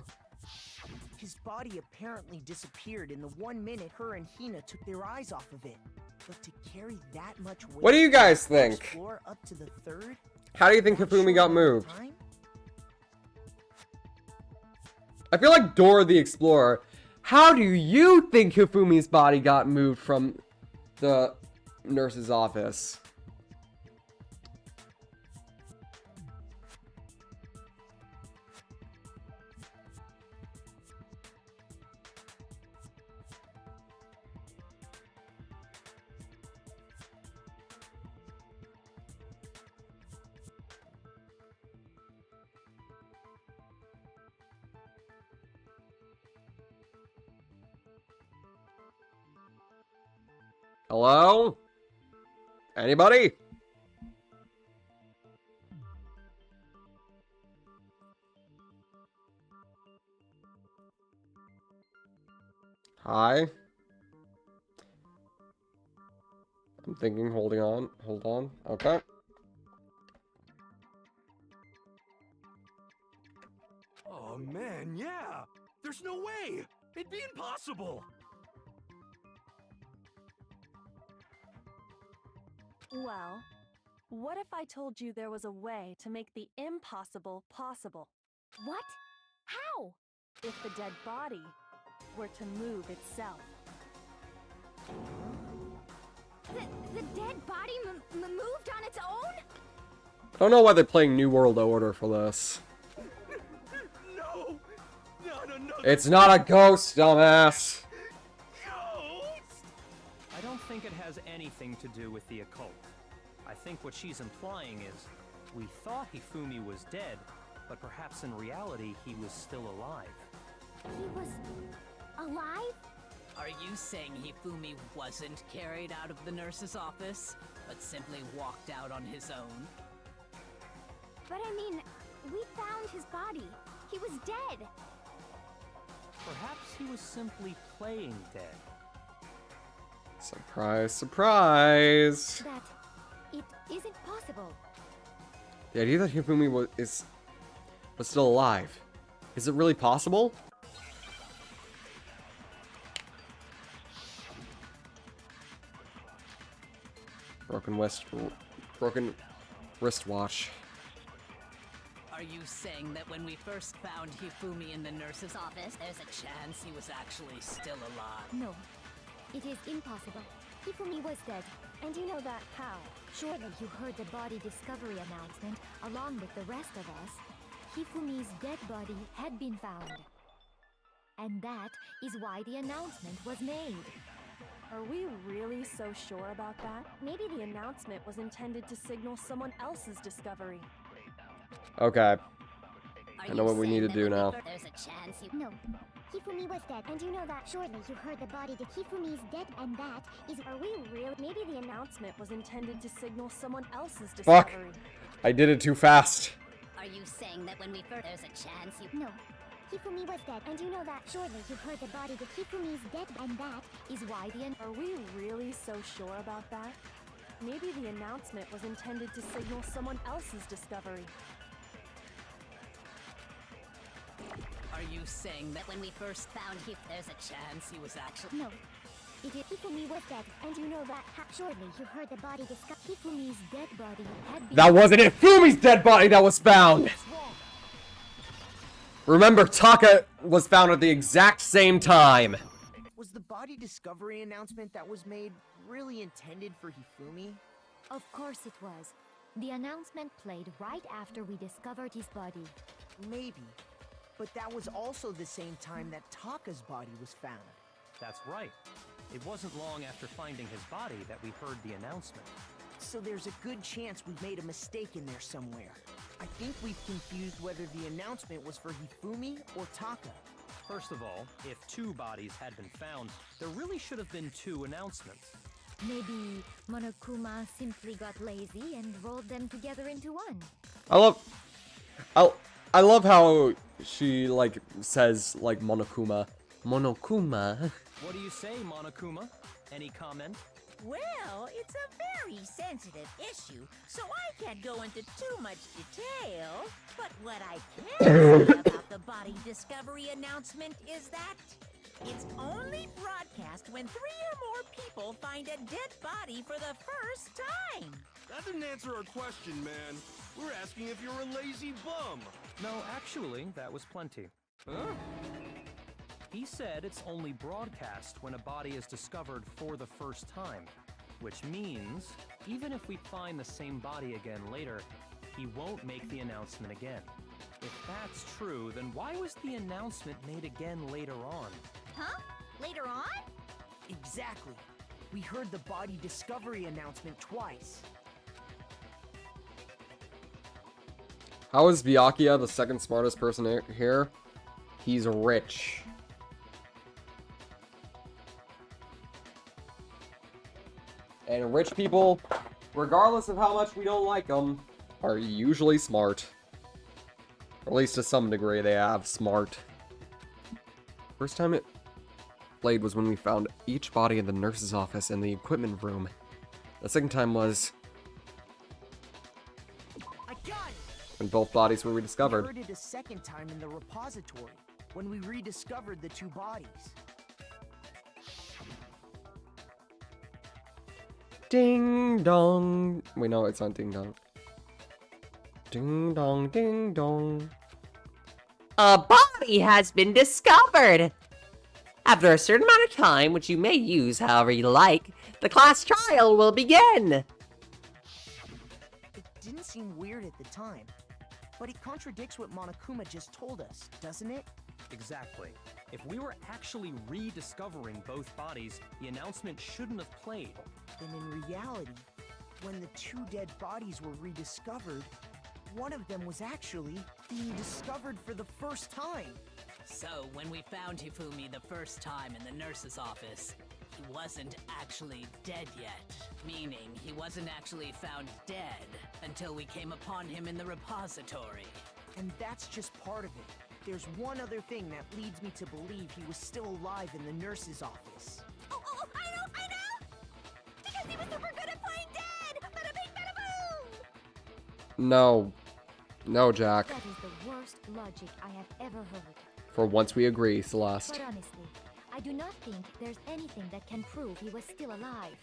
his body apparently disappeared in the 1 minute her and Hina took their eyes off of it. But to carry that much weight... What do you guys think? Explore up to the 3rd? How do you think Hifumi got moved? Time? I feel like Dora the Explorer. How do you think Hifumi's body got moved from the nurse's office? Hello? Anybody? Hi? I'm thinking, holding on. Hold on. Okay. Oh man, yeah! There's no way! It'd be impossible! Well, what if I told you there was a way to make the impossible possible? What? How? If the dead body were to move itself. The dead body moved on its own? I don't know why they're playing New World Order for this. No! Not another... It's not a ghost, dumbass! Ghost! I don't think it has anything to do with the occult. I think what she's implying is, we thought Hifumi was dead, but perhaps in reality he was still alive. He was alive? Are you saying Hifumi wasn't carried out of the nurse's office, but simply walked out on his own? But I mean, we found his body. He was dead. Perhaps he was simply playing dead. Surprise, surprise! That it isn't possible. The idea that Hifumi was still alive. Is it really possible? Broken wristwatch. Are you saying that when we first found Hifumi in the nurse's office, there's a chance he was actually still alive? No, it is impossible. Hifumi was dead. And you know that how? Surely you heard the body discovery announcement along with the rest of us. Hifumi's dead body had been found. And that is why the announcement was made. Are we really so sure about that? Maybe the announcement was intended to signal someone else's discovery. Okay. I know what we need to do now. There's a chance he... No. Hifumi was dead, and you know that. Surely you heard the body. Hifumi's dead, and that is... Are we real? Maybe the announcement was intended to signal someone else's Fuck! discovery. I did it too fast. Are you saying that when we first... There's a chance he... No. Hifumi was dead, and you know that. Surely you heard the body. Hifumi's dead, and that is why the... Are we really so sure about that? Maybe the announcement was intended to signal someone else's discovery. Are you saying that when we first found him, there's a chance he was actually... No. It is Hifumi was dead, and you know that. Surely you heard the body discuss. Hifumi's dead body had been... That wasn't Hifumi's dead body that was found! Remember, Taka was found at the exact same time. Was the body discovery announcement that was made really intended for Hifumi? Of course it was. The announcement played right after we discovered his body. Maybe. But that was also the same time that Taka's body was found. That's right. It wasn't long after finding his body that we heard the announcement. So there's a good chance we've made a mistake in there somewhere. I think we've confused whether the announcement was for Hifumi or Taka. First of all, if two bodies had been found, there really should have been two announcements. Maybe Monokuma simply got lazy and rolled them together into one. I love how she, like, says, like, Monokuma. Monokuma? What do you say, Monokuma? Any comment? Well, it's a very sensitive issue, so I can't go into too much detail. But what I can say about the body discovery announcement is that it's only broadcast when 3 or more people find a dead body for the first time. That didn't answer our question, man. We're asking if you're a lazy bum. No, actually, that was plenty. Huh? He said it's only broadcast when a body is discovered for the first time, which means even if we find the same body again later, he won't make the announcement again. If that's true, then why was the announcement made again later on? Huh? Later on? Exactly. We heard the body discovery announcement twice. How is Byakuya the second smartest person here? He's rich. And rich people, regardless of how much we don't like them, are usually smart. Or at least to some degree they have smart. First time it played was when we found each body in the nurse's office and the equipment room. The second time was when both bodies were rediscovered. We heard it a second time in the repository, when we rediscovered the two bodies. Ding dong. Wait, no, it's not ding dong. Ding dong, ding dong. A body has been discovered! After a certain amount of time, which you may use however you like, the class trial will begin! It didn't seem weird at the time, but it contradicts what Monokuma just told us, doesn't it? Exactly. If we were actually rediscovering both bodies, the announcement shouldn't have played. Then in reality, when the two dead bodies were rediscovered, one of them was actually being discovered for the first time. So, when we found Hifumi the first time in the nurse's office, he wasn't actually dead yet. Meaning, he wasn't actually found dead until we came upon him in the repository. And that's just part of it. There's one other thing that leads me to believe he was still alive in the nurse's office. Oh, I know! Because he was super good at playing dead! Bada bing, bada boom! No. No, Jack. That is the worst logic I have ever heard. For once we agree, Celeste. But honestly, I do not think there's anything that can prove he was still alive.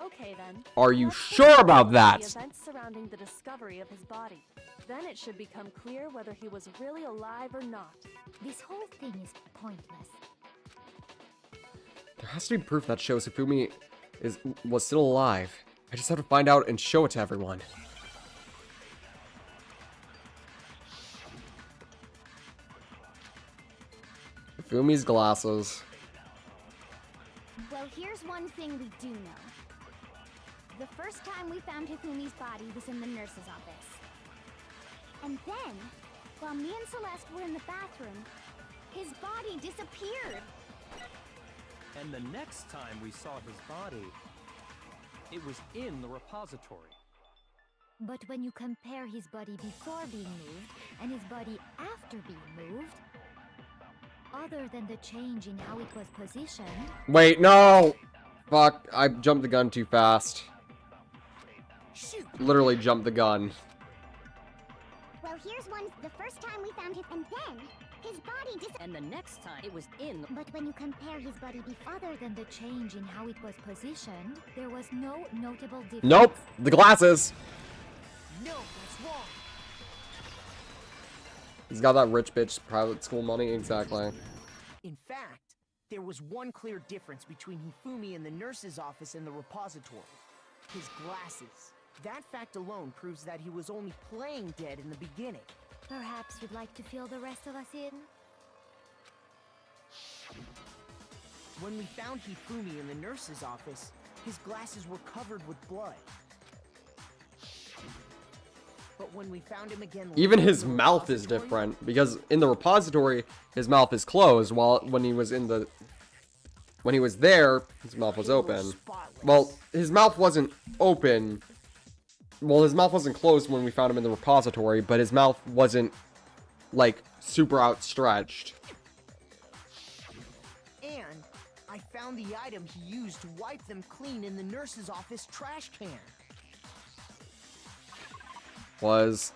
Okay then. Are you Let's sure take a about look at that? The events surrounding the discovery of his body. Then it should become clear whether he was really alive or not. This whole thing is pointless. There has to be proof that shows Hifumi was still alive. I just have to find out and show it to everyone. Hifumi's glasses. Well, here's one thing we do know. The first time we found Hifumi's body was in the nurse's office. And then, while me and Celeste were in the bathroom, his body disappeared. And the next time we saw his body, it was in the repository. But when you compare his body before being moved and his body after being moved, other than the change in how it was positioned... Wait, no! Fuck, I jumped the gun too fast. Shoot. Literally jumped the gun. Well, here's one. The first time we found him, and then his body disappeared. And the next time it was in. But when you compare his body before... Other than the change in how it was positioned, there was no notable difference. Nope, the glasses. No, that's wrong. He's got that rich bitch private school money, exactly. In fact, there was one clear difference between Hifumi in the nurse's office and the repository. His glasses. That fact alone proves that he was only playing dead in the beginning. Perhaps you'd like to fill the rest of us in? When we found Hifumi in the nurse's office, his glasses were covered with blood. But when we found him again, Even his mouth is different, because in the repository, his mouth is closed, while when he was there, his mouth was open. Well, his mouth wasn't open. Well, his mouth wasn't closed when we found him in the repository, but his mouth wasn't, like, super outstretched. And I found the item he used to wipe them clean in the nurse's office trash can. Was...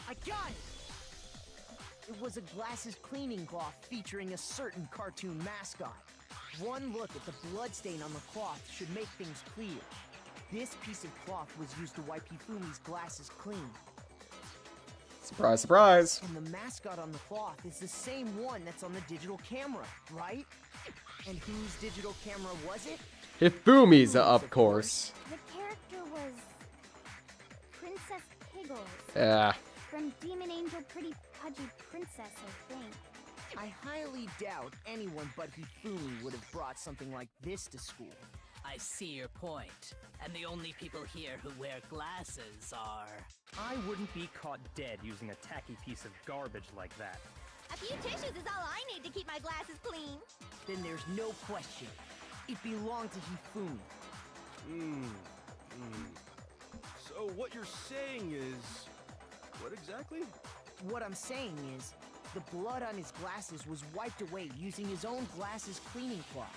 I got it! It was a glasses cleaning cloth featuring a certain cartoon mascot. One look at the bloodstain on the cloth should make things clear. This piece of cloth was used to wipe Hifumi's glasses clean. Surprise, surprise! And the mascot on the cloth is the same one that's on the digital camera, right? And whose digital camera was it? Hifumi's, of course. The character was Princess Piggles. Yeah. From Demon Angel Pretty Pudgy Princess, I think. I highly doubt anyone but Hifumi would have brought something like this to school. I see your point. And the only people here who wear glasses are... I wouldn't be caught dead using a tacky piece of garbage like that. A few tissues is all I need to keep my glasses clean. then there's no question. It belonged to Hifumi. So what you're saying is... What exactly? What I'm saying is, the blood on his glasses was wiped away using his own glasses cleaning cloth.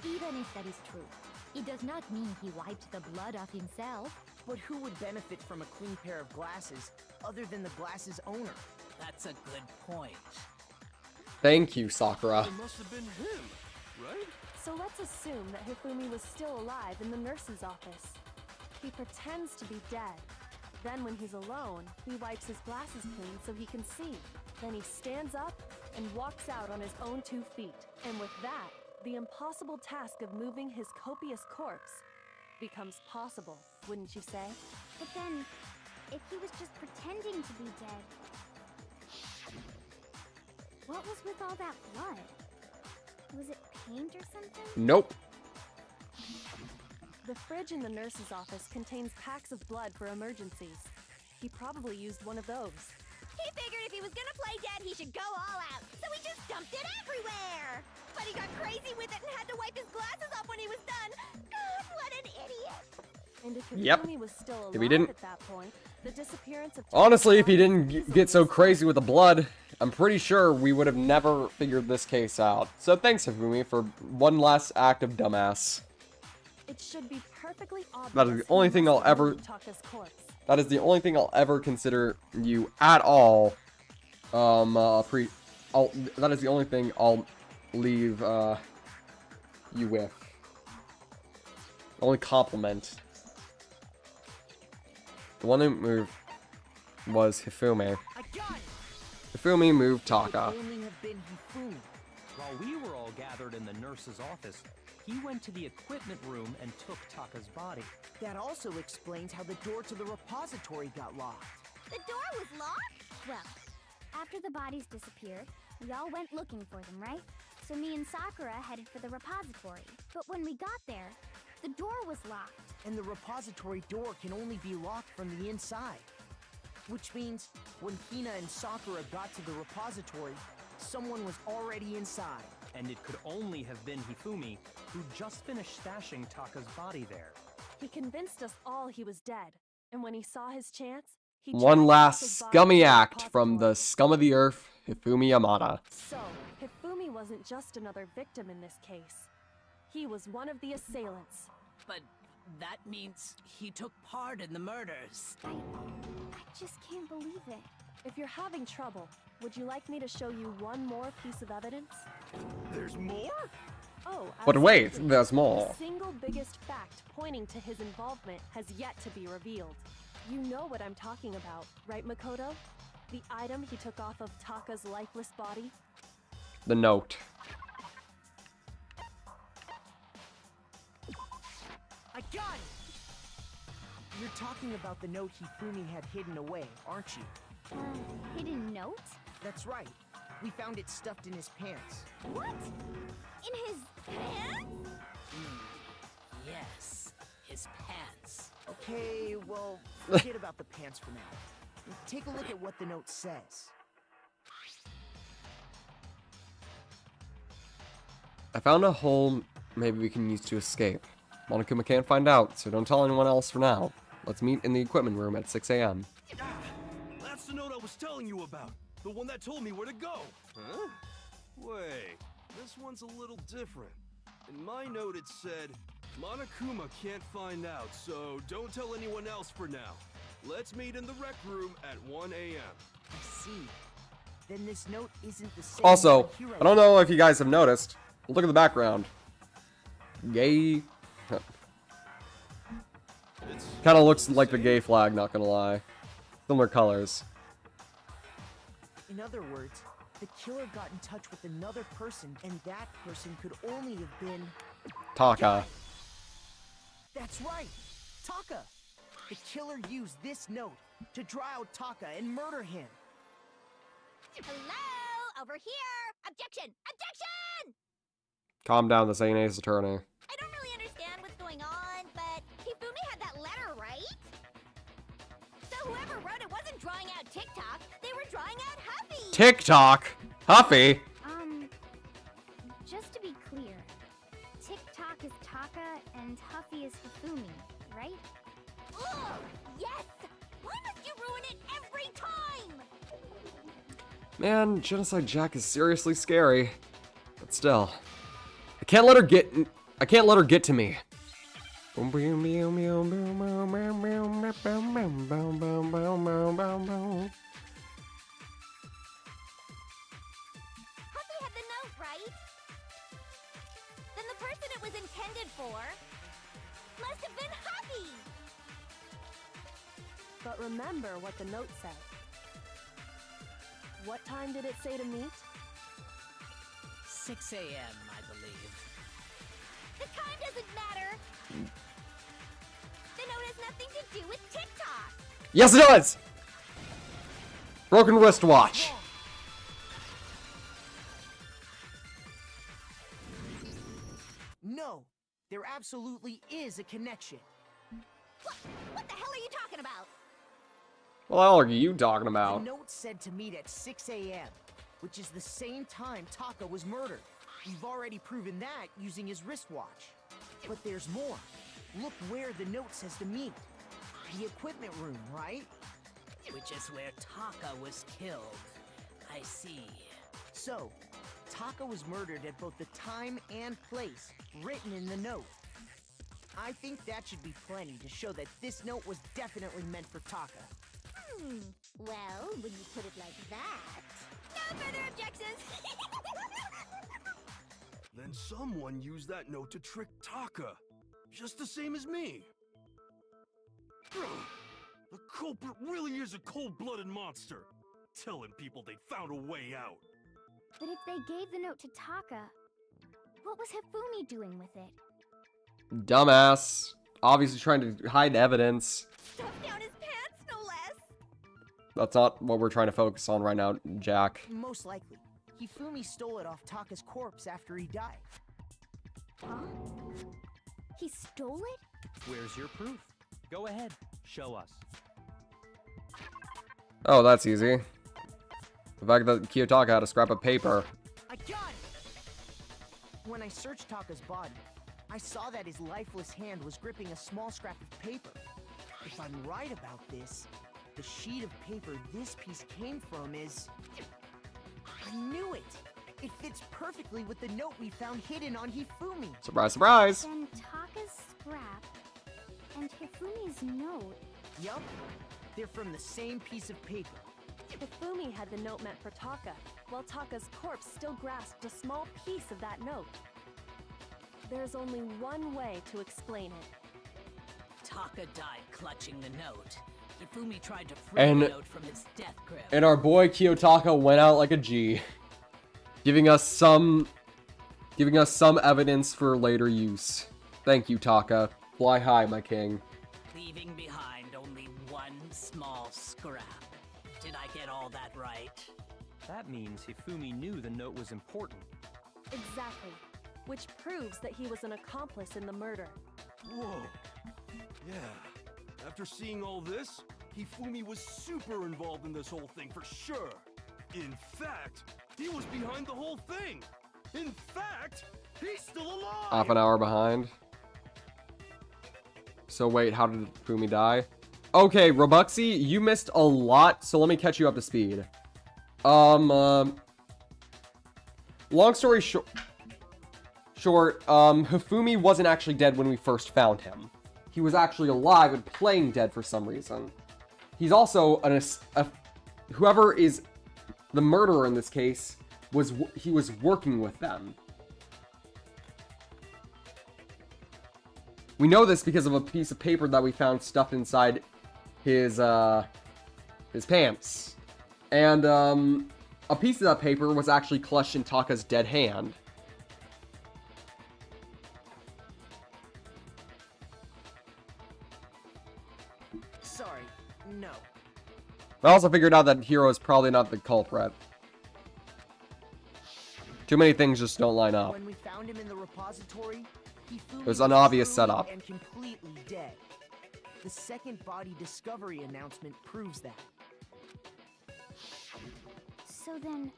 Even if that is true, it does not mean he wiped the blood off himself. But who would benefit from a clean pair of glasses other than the glasses owner? That's a good point. Thank you, Sakura. It must have been him, right? So let's assume that Hifumi was still alive in the nurse's office. He pretends to be dead. Then when he's alone, he wipes his glasses clean so he can see. Then he stands up and walks out on his own 2 feet. And with that, the impossible task of moving his copious corpse becomes possible, wouldn't you say? But then, if he was just pretending to be dead, what was with all that blood? Was it paint or something? Nope. The fridge in the nurse's office contains packs of blood for emergencies. He probably used one of those. He figured if he was gonna play dead, he should go all out, so he just dumped it everywhere! But he got crazy with it and had to wipe his glasses off when he was done! God, what an idiot! And if Yep. Hifumi was still alive If he didn't- at that point, the disappearance of Honestly, if he Taka's didn't body get so easily crazy with the blood, I'm pretty sure we would have never figured this case out. So thanks, Hifumi, for one last act of dumbass. It should be perfectly obvious. That is the only he thing must I'll have ever- moved Taka's corpse. That is the only thing I'll ever consider you at all. That is the only thing I'll leave you with. Only compliment. The one that moved was Hifumi. I got it! Hifumi moved It Taka. could only have been Hifumi. While we were all gathered in the nurse's office, he went to the equipment room and took Taka's body. That also explains how the door to the repository got locked. The door was locked? Well, after the bodies disappeared, we all went looking for them, right? So me and Sakura headed for the repository. But when we got there, the door was locked. And the repository door can only be locked from the inside. Which means, when Hina and Sakura got to the repository, someone was already inside. And it could only have been Hifumi, who just finished stashing Taka's body there. He convinced us all he was dead, and when he saw his chance, he One dragged last Taka's body scummy to the act from the repository. scum of the earth, Hifumi Yamada. So, Hifumi wasn't just another victim in this case. He was one of the assailants. But that means he took part in the murders. I just can't believe it. If you're having trouble, would you like me to show you one more piece of evidence? There's more? Oh, But wait, absolutely. there's more. The single biggest fact pointing to his involvement has yet to be revealed. You know what I'm talking about, right, Makoto? The item he took off of Taka's lifeless body? The note. I got it! You're talking about the note Hifumi had hidden away, aren't you? Hidden note? That's right. We found it stuffed in his pants. What? In his pants? Yes, his pants. Okay, well, forget about the pants for now. Take a look at what the note says. I found a hole maybe we can use to escape. Monokuma can't find out, so don't tell anyone else for now. Let's meet in the equipment room at 6 a.m. That's the note I was telling you about. The one that told me where to go. Huh? Wait, this one's a little different. In my note it said, Monokuma can't find out, so don't tell anyone else for now. Let's meet in the rec room at 1 a.m. I see. Then this note isn't the same Also, as the hero. I don't know if you guys have noticed. Look at the background. Gay. Kind of looks like the gay flag, not gonna lie. Similar colors. In other words, the killer got in touch with another person, and that person could only have been... Taka. That's right! Taka! The killer used this note to draw out Taka and murder him. Hello? Over here! Objection! Objection! Calm down, this ain't Ace Attorney. I don't really understand what's going on, but Hifumi had that letter, right? So whoever wrote it wasn't drawing out TikTok, they were drawing out Huffy! TikTok! Huffy! just to be clear, TikTok is Taka and Huffy is Hifumi, right? Ugh! Yes! Why must you ruin it every time? Man, Genocide Jack is seriously scary. But still, I can't let her get to me. Huffy had the note, right? Then the person it was intended for must have been Huffy! But remember what the note said. What time did it say to meet? 6 a.m., I believe. The time doesn't matter! The note has nothing to do with TikTok! Yes, it does! Broken wristwatch. No, there absolutely is a connection. What the hell are you talking about? What the hell are you talking The about? note said to meet at 6 a.m., which is the same time Taka was murdered. You've already proven that using his wristwatch. But there's more. Look where the note says to meet. The equipment room, right? Which is where Taka was killed. I see. So, Taka was murdered at both the time and place written in the note. I think that should be plenty to show that this note was definitely meant for Taka. Well, when you put it like that... No further objections! Then someone used that note to trick Taka, just the same as me. The culprit really is a cold-blooded monster, telling people they found a way out. But if they gave the note to Taka, what was Hifumi doing with it? Dumbass. Obviously trying to hide evidence. Stuffed down his pants, no less! That's not what we're trying to focus on right now, Jack. Most likely. Hifumi stole it off Taka's corpse after he died. Huh? He stole it? Where's your proof? Go ahead, show us. Oh, that's easy. The fact that Kiyotaka had a scrap of paper. I got it! When I searched Taka's body, I saw that his lifeless hand was gripping a small scrap of paper. If I'm right about this, the sheet of paper this piece came from is... I knew it! It fits perfectly with the note we found hidden on Hifumi. Surprise, surprise! Then Taka's scrap and Hifumi's note. Yup. They're from the same piece of paper. Hifumi had the note meant for Taka, while Taka's corpse still grasped a small piece of that note. There's only one way to explain it. Taka died clutching the note. Hifumi tried to free And- the note from his death grip. And our boy Kiyotaka went out like a G. Giving us some evidence for later use. Thank you, Taka. Fly high, my king. Leaving behind only one small scrap. Did I get all that right? That means Hifumi knew the note was important. Exactly. Which proves that he was an accomplice in the murder. Whoa. Yeah. After seeing all this, Hifumi was super involved in this whole thing for sure. In fact, he was behind the whole thing. In fact, he's still alive. Half an hour behind. So wait, how did Fumi die? Okay, Robuxy, you missed a lot, so let me catch you up to speed. Long story short, Hifumi wasn't actually dead when we first found him. He was actually alive and playing dead for some reason. He's also whoever is the murderer in this case was working with them. We know this because of a piece of paper that we found stuffed inside his pants. And a piece of that paper was actually clutched in Taka's dead hand. Sorry, no. I also figured out that Hero is probably not the culprit. Too many things just don't line up. When we found him in the repository, Hifumi It was an obvious truly setup. and completely dead. The second body discovery announcement proves that. So then,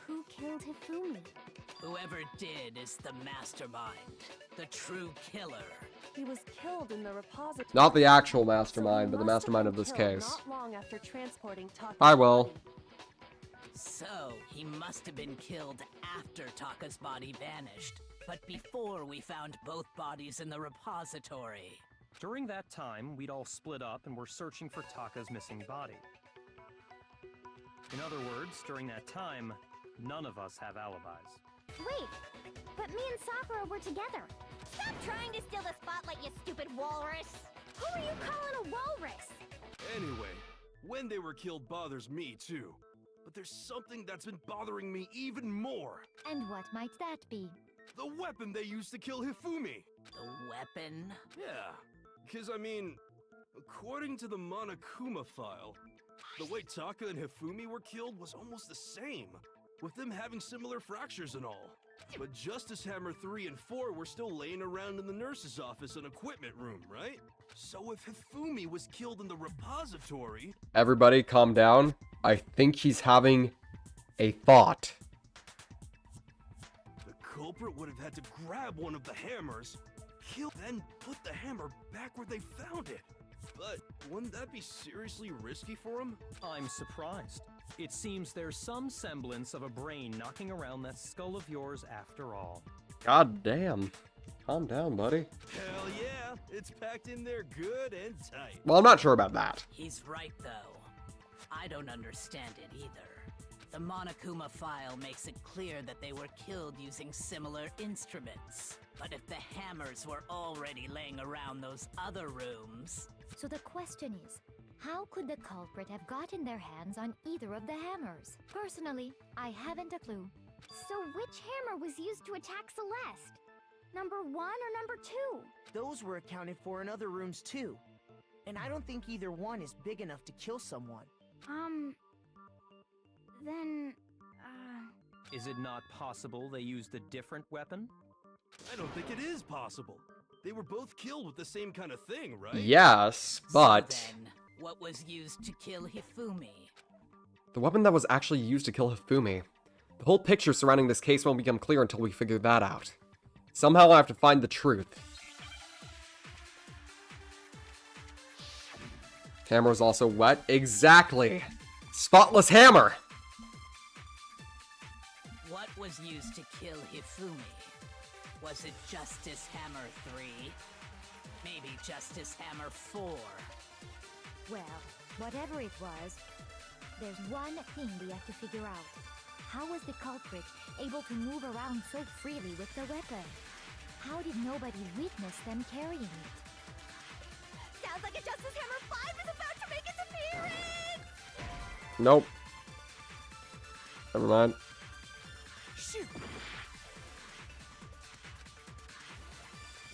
Who killed Hifumi? Whoever did is the mastermind, the true killer. He was killed in the repository. Not the actual mastermind, So but the he must mastermind have of been this killed case. Not long after transporting Taka's I will. body. So, he must have been killed after Taka's body vanished, but before we found both bodies in the repository. During that time, we'd all split up and were searching for Taka's missing body. In other words, during that time, none of us have alibis. Wait, but me and Sakura were together. Stop trying to steal the spotlight, you stupid walrus! Who are you calling a walrus? Anyway, when they were killed bothers me too. But there's something that's been bothering me even more. And what might that be? The weapon they used to kill Hifumi. The weapon? Yeah, because I mean, according to the Monokuma file, the way Taka and Hifumi were killed was almost the same, with them having similar fractures and all. But Justice Hammer 3 and 4 were still laying around in the nurse's office and equipment room, right? So if Hifumi was killed in the repository... Everybody calm down. I think he's having a thought. The culprit would have had to grab one of the hammers, kill, then put the hammer back where they found it. But wouldn't that be seriously risky for him? I'm surprised. It seems there's some semblance of a brain knocking around that skull of yours after all. God damn. Calm down, buddy. Hell yeah, it's packed in there good and tight. Well, I'm not sure about that. He's right, though. I don't understand it either. The Monokuma file makes it clear that they were killed using similar instruments. But if the hammers were already laying around those other rooms... So the question is, how could the culprit have gotten their hands on either of the hammers? Personally, I haven't a clue. So which hammer was used to attack Celeste? Number 1 or number 2? Those were accounted for in other rooms too. And I don't think either one is big enough to kill someone. Then, Is it not possible they used a different weapon? I don't think it is possible. They were both killed with the same kind of thing, right? Yes, but... So then, what was used to kill Hifumi? The weapon that was actually used to kill Hifumi. The whole picture surrounding this case won't become clear until we figure that out. Somehow I have to find the truth. Hammer is also wet. Exactly! Spotless hammer! What was used to kill Hifumi? Was it Justice Hammer 3? Maybe Justice Hammer 4? Well, whatever it was, there's one thing we have to figure out. How was the culprit able to move around so freely with the weapon? How did nobody witness them carrying it? Sounds like a Justice Hammer 5 is about to make its appearance! Nope. Never mind. Shoot!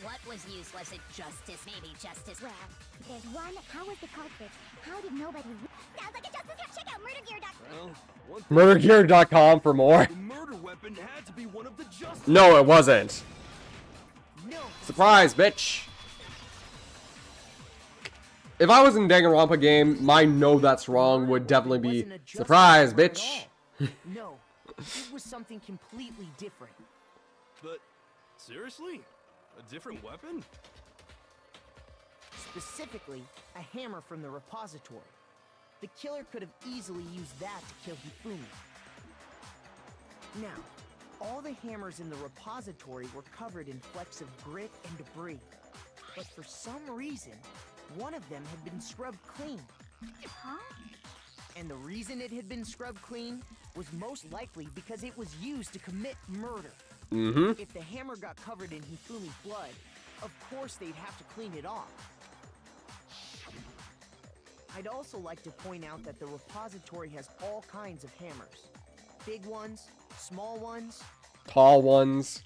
What was used? Was it Justice? Maybe Justice. Well, there's one. How was the culprit? How did nobody... Sounds like a Justice Hammer. Check out murdergear.com. Well, Murdergear.com for more. the murder weapon had to be one of the Justice... No, it wasn't. No! Surprise, bitch! If I was in Danganronpa game, my no that's wrong would definitely be Wasn't a Justice surprise, Hammer at bitch. all. No, it was something completely different. But, seriously? A different weapon? Specifically, a hammer from the repository. The killer could have easily used that to kill Hifumi. Now, all the hammers in the repository were covered in flecks of grit and debris. But for some reason, one of them had been scrubbed clean. Huh? And the reason it had been scrubbed clean was most likely because it was used to commit murder. Mm-hmm. If the hammer got covered in Hifumi's blood, of course they'd have to clean it off. I'd also like to point out that the repository has all kinds of hammers. Big ones, small ones, Tall ones.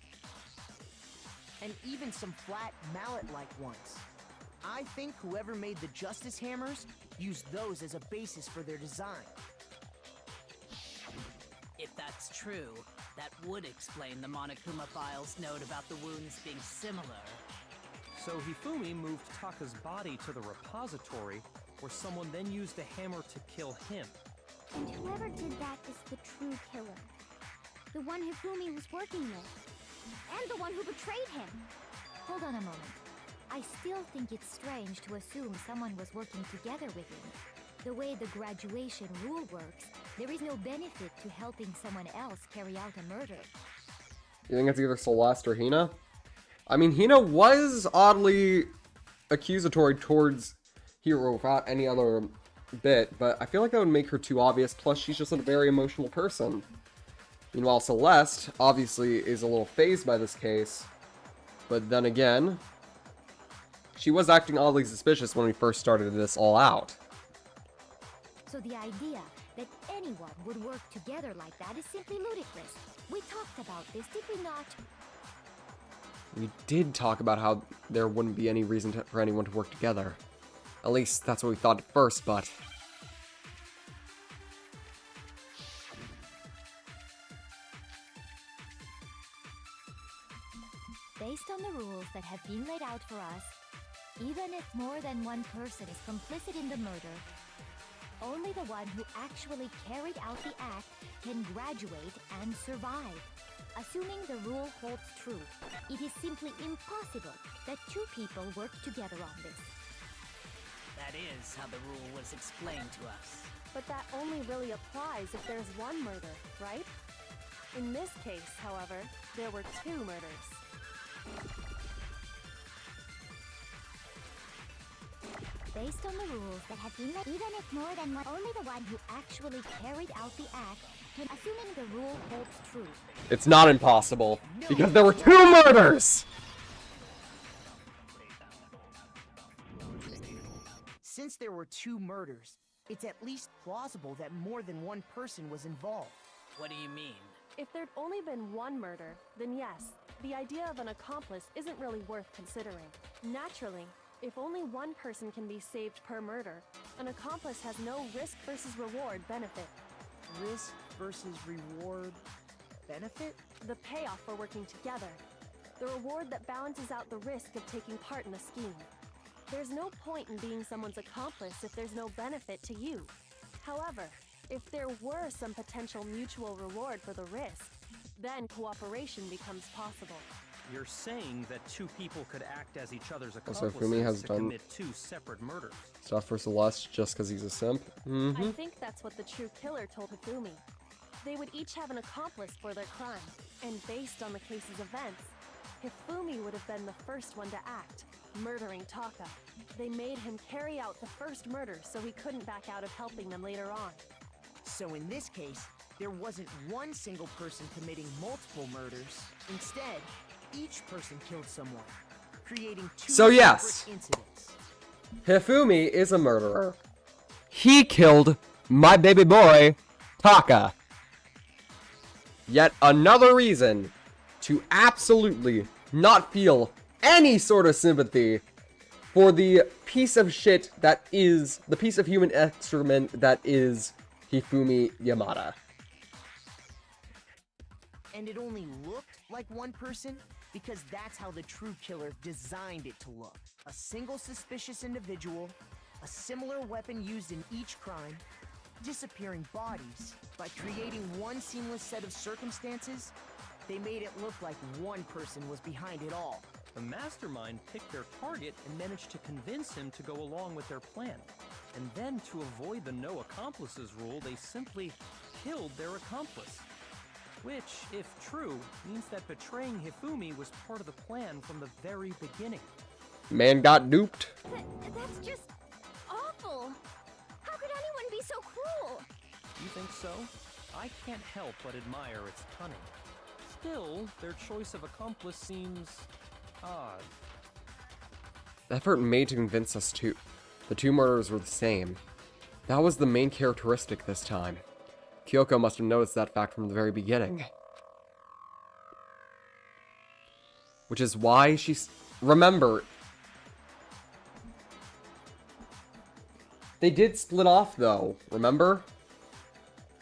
and even some flat mallet-like ones. I think whoever made the Justice Hammers used those as a basis for their design. If that's true, that would explain the Monokuma file's note about the wounds being similar. So Hifumi moved Taka's body to the repository, where someone then used the hammer to kill him. And whoever did that is the true killer. The one Hifumi was working with. And the one who betrayed him. Hold on a moment. I still think it's strange to assume someone was working together with him. The way the graduation rule works, there is no benefit to helping someone else carry out a murder. You think it's either Celeste or Hina? I mean, Hina was oddly accusatory towards Hiro without any other bit, but I feel like that would make her too obvious, plus she's just a very emotional person. Meanwhile, Celeste, obviously, is a little fazed by this case, but then again, she was acting oddly suspicious when we first started this all out. So the idea that anyone would work together like that is simply ludicrous. We talked about this, did we not? We did talk about how there wouldn't be any reason for anyone to work together. At least, that's what we thought at first, but... Based on the rules that have been laid out for us, even if more than one person is complicit in the murder, only the one who actually carried out the act can graduate and survive. Assuming the rule holds true, it is simply impossible that two people work together on this. That is how the rule was explained to us. But that only really applies if there's one murder, right? In this case, however, there were two murders. Based on the rules that have been laid, even if more than one, only the one who actually carried out the act can, assuming the rule holds true. It's not impossible, because there were two murders! Since there were two murders, it's at least plausible that more than one person was involved. What do you mean? If there'd only been one murder, then yes, the idea of an accomplice isn't really worth considering. Naturally, if only one person can be saved per murder, an accomplice has no risk versus reward benefit. Risk versus reward benefit? The payoff for working together. The reward that balances out the risk of taking part in the scheme. There's no point in being someone's accomplice if there's no benefit to you. However, if there were some potential mutual reward for the risk, then cooperation becomes possible. You're saying that two people could act as each other's Also, accomplices Fumi has to done commit two separate murders. stuff for Celeste just because he's a simp? I think that's what the true killer told Hifumi. They would each have an accomplice for their crime, and based on the case's events, Hifumi would have been the first one to act, murdering Taka. They made him carry out the first murder so he couldn't back out of helping them later on. So in this case, there wasn't one single person committing multiple murders. Instead, each person killed someone, creating two separate incidents. Hifumi is a murderer. He killed my baby boy, Taka. Yet another reason to absolutely not feel any sort of sympathy for the piece of shit that is, the piece of human excrement that is Hifumi Yamada. And it only looked like one person because that's how the true killer designed it to look. A single suspicious individual, a similar weapon used in each crime, disappearing bodies. By creating one seamless set of circumstances, they made it look like one person was behind it all. The mastermind picked their target and managed to convince him to go along with their plan. And then, to avoid the no accomplices rule, they simply killed their accomplice. Which, if true, means that betraying Hifumi was part of the plan from the very beginning. Man got duped. That's just awful. How could anyone be so cruel? You think so? I can't help but admire its cunning. Still, their choice of accomplice seems odd. The effort made to convince us the two murderers were the same. That was the main characteristic this time. Kyoko must have noticed that fact from the very beginning. Which is why she's... Remember, they did split off though, remember?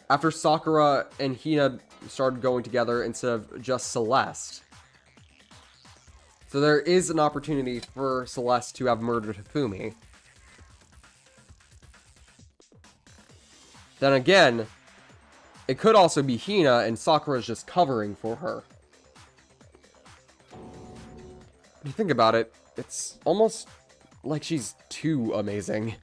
After Sakura and Hina started going together instead of just Celeste. So there is an opportunity for Celeste to have murdered Hifumi. Then again, It could also be Hina, and Sakura's just covering for her. When you think about it, it's almost like she's too amazing.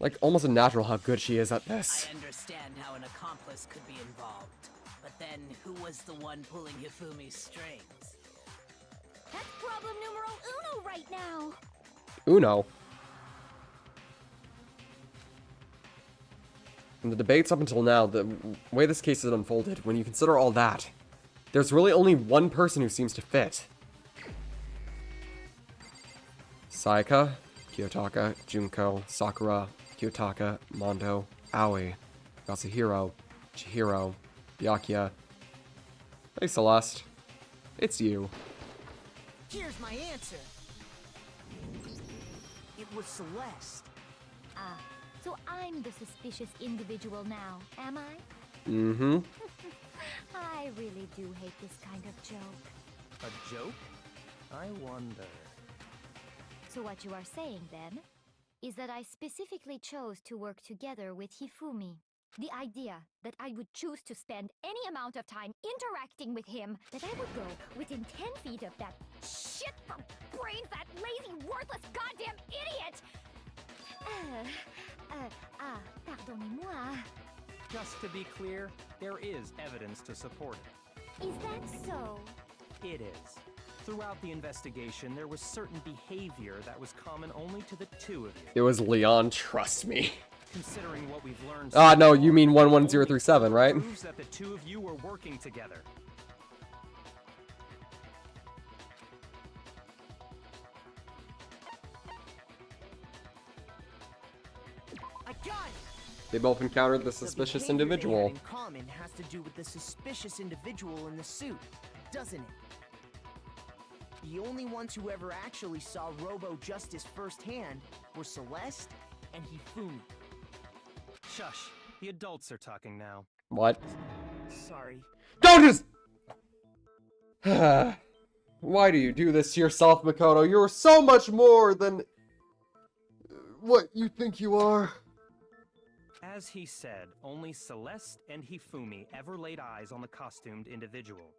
Like, almost unnatural how good she is at this. I understand how an accomplice could be involved, but then who was the one pulling Hifumi's strings? That's problem numero uno right now. Uno. In the debates up until now, the way this case has unfolded, when you consider all that, there's really only one person who seems to fit. Sayaka, Kiyotaka, Junko, Sakura, Kiyotaka, Mondo, Aoi, Yasuhiro, Chihiro, Byakuya. Hey Celeste, it's you. Here's my answer. It was Celeste. Ah, so I'm the suspicious individual now, am I? Mm-hmm. I really do hate this kind of joke. A joke? I wonder. So what you are saying, then, is that I specifically chose to work together with Hifumi. The idea that I would choose to spend any amount of time interacting with him, that I would go within 10 feet of that shit for brains, that lazy, worthless goddamn idiot! Pardonnez-moi. Just to be clear, there is evidence to support it. Is that so? It is. Throughout the investigation, there was certain behavior that was common only to the two of you. It was Leon, trust me. Considering what we've learned Ah, so no, far, you mean 11037, right? proves that the two of you were working together. I got it! They both encountered the suspicious behavior they individual. had in common has to do with the suspicious individual in the suit, doesn't it? The only ones who ever actually saw Robo-Justice firsthand were Celeste and Hifumi. Shush. The adults are talking now. What? Sorry. Don't just... Why do you do this to yourself, Makoto? You're so much more than... what you think you are. As he said, only Celeste and Hifumi ever laid eyes on the costumed individual.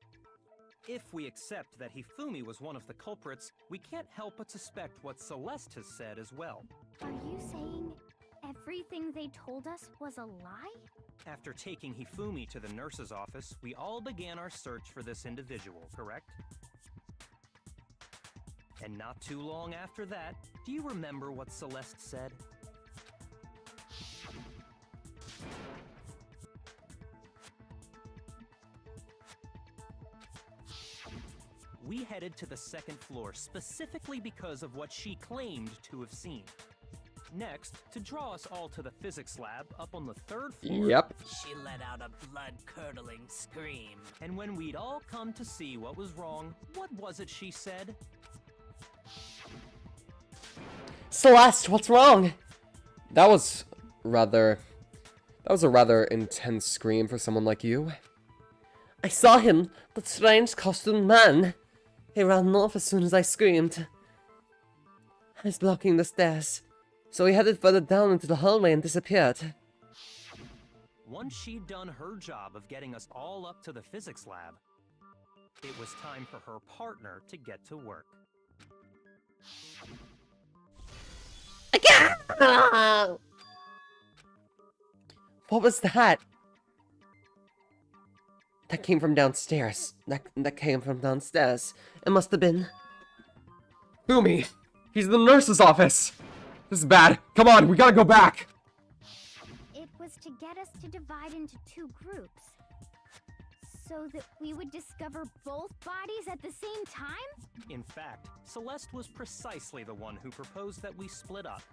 If we accept that Hifumi was one of the culprits, we can't help but suspect what Celeste has said as well. Are you saying everything they told us was a lie? After taking Hifumi to the nurse's office, we all began our search for this individual, correct? And not too long after that, do you remember what Celeste said? We headed to the second floor specifically because of what she claimed to have seen. Next, to draw us all to the physics lab up on the third floor, Yep. She let out a blood-curdling scream. And when we'd all come to see what was wrong, what was it she said? Celeste, what's wrong? That was a rather intense scream for someone like you. I saw him, that strange costumed man. He ran off as soon as I screamed. I was blocking the stairs, so he headed further down into the hallway and disappeared. Once she'd done her job of getting us all up to the physics lab, it was time for her partner to get to work. What was that? That came from downstairs. That came from downstairs. It must have been... Fumi! He's in the nurse's office! This is bad. Come on, we gotta go back! It was to get us to divide into two groups. So that we would discover both bodies at the same time? In fact, Celeste was precisely the one who proposed that we split up.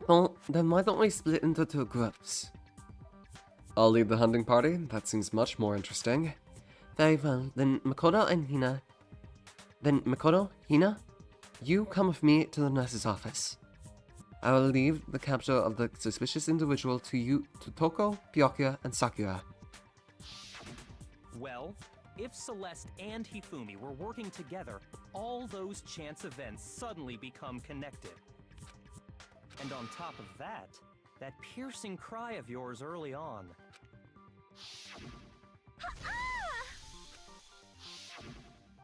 Well, then why don't we split into two groups? I'll lead the hunting party. That seems much more interesting. Very well, then Makoto and Hina... Then Makoto, Hina, you come with me to the nurse's office. I will leave the capture of the suspicious individual to you, to Toko, Byakuya, and Sakura. Well, if Celeste and Hifumi were working together, all those chance events suddenly become connected. And on top of that, That piercing cry of yours early on.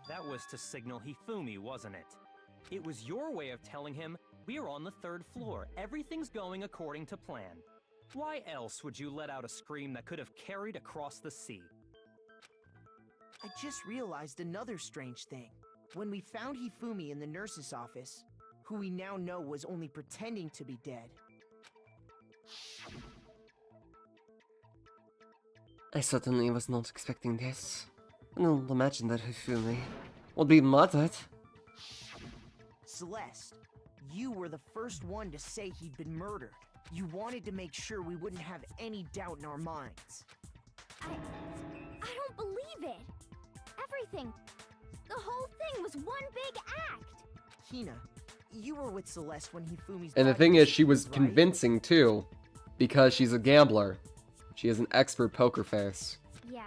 That was to signal Hifumi, wasn't it? It was your way of telling him, we're on the 3rd floor, everything's going according to plan. Why else would you let out a scream that could have carried across the sea? I just realized another strange thing. When we found Hifumi in the nurse's office, who we now know was only pretending to be dead. I certainly was not expecting this. I don't imagine that Hifumi would be murdered. Celeste, you were the first one to say he'd been murdered. You wanted to make sure we wouldn't have any doubt in our minds. I don't believe it. Everything. The whole thing was one big act. Hina, you were with Celeste when Hifumi's And the body thing is, she was right? convincing too, because she's a gambler. She has an expert poker face. Yeah.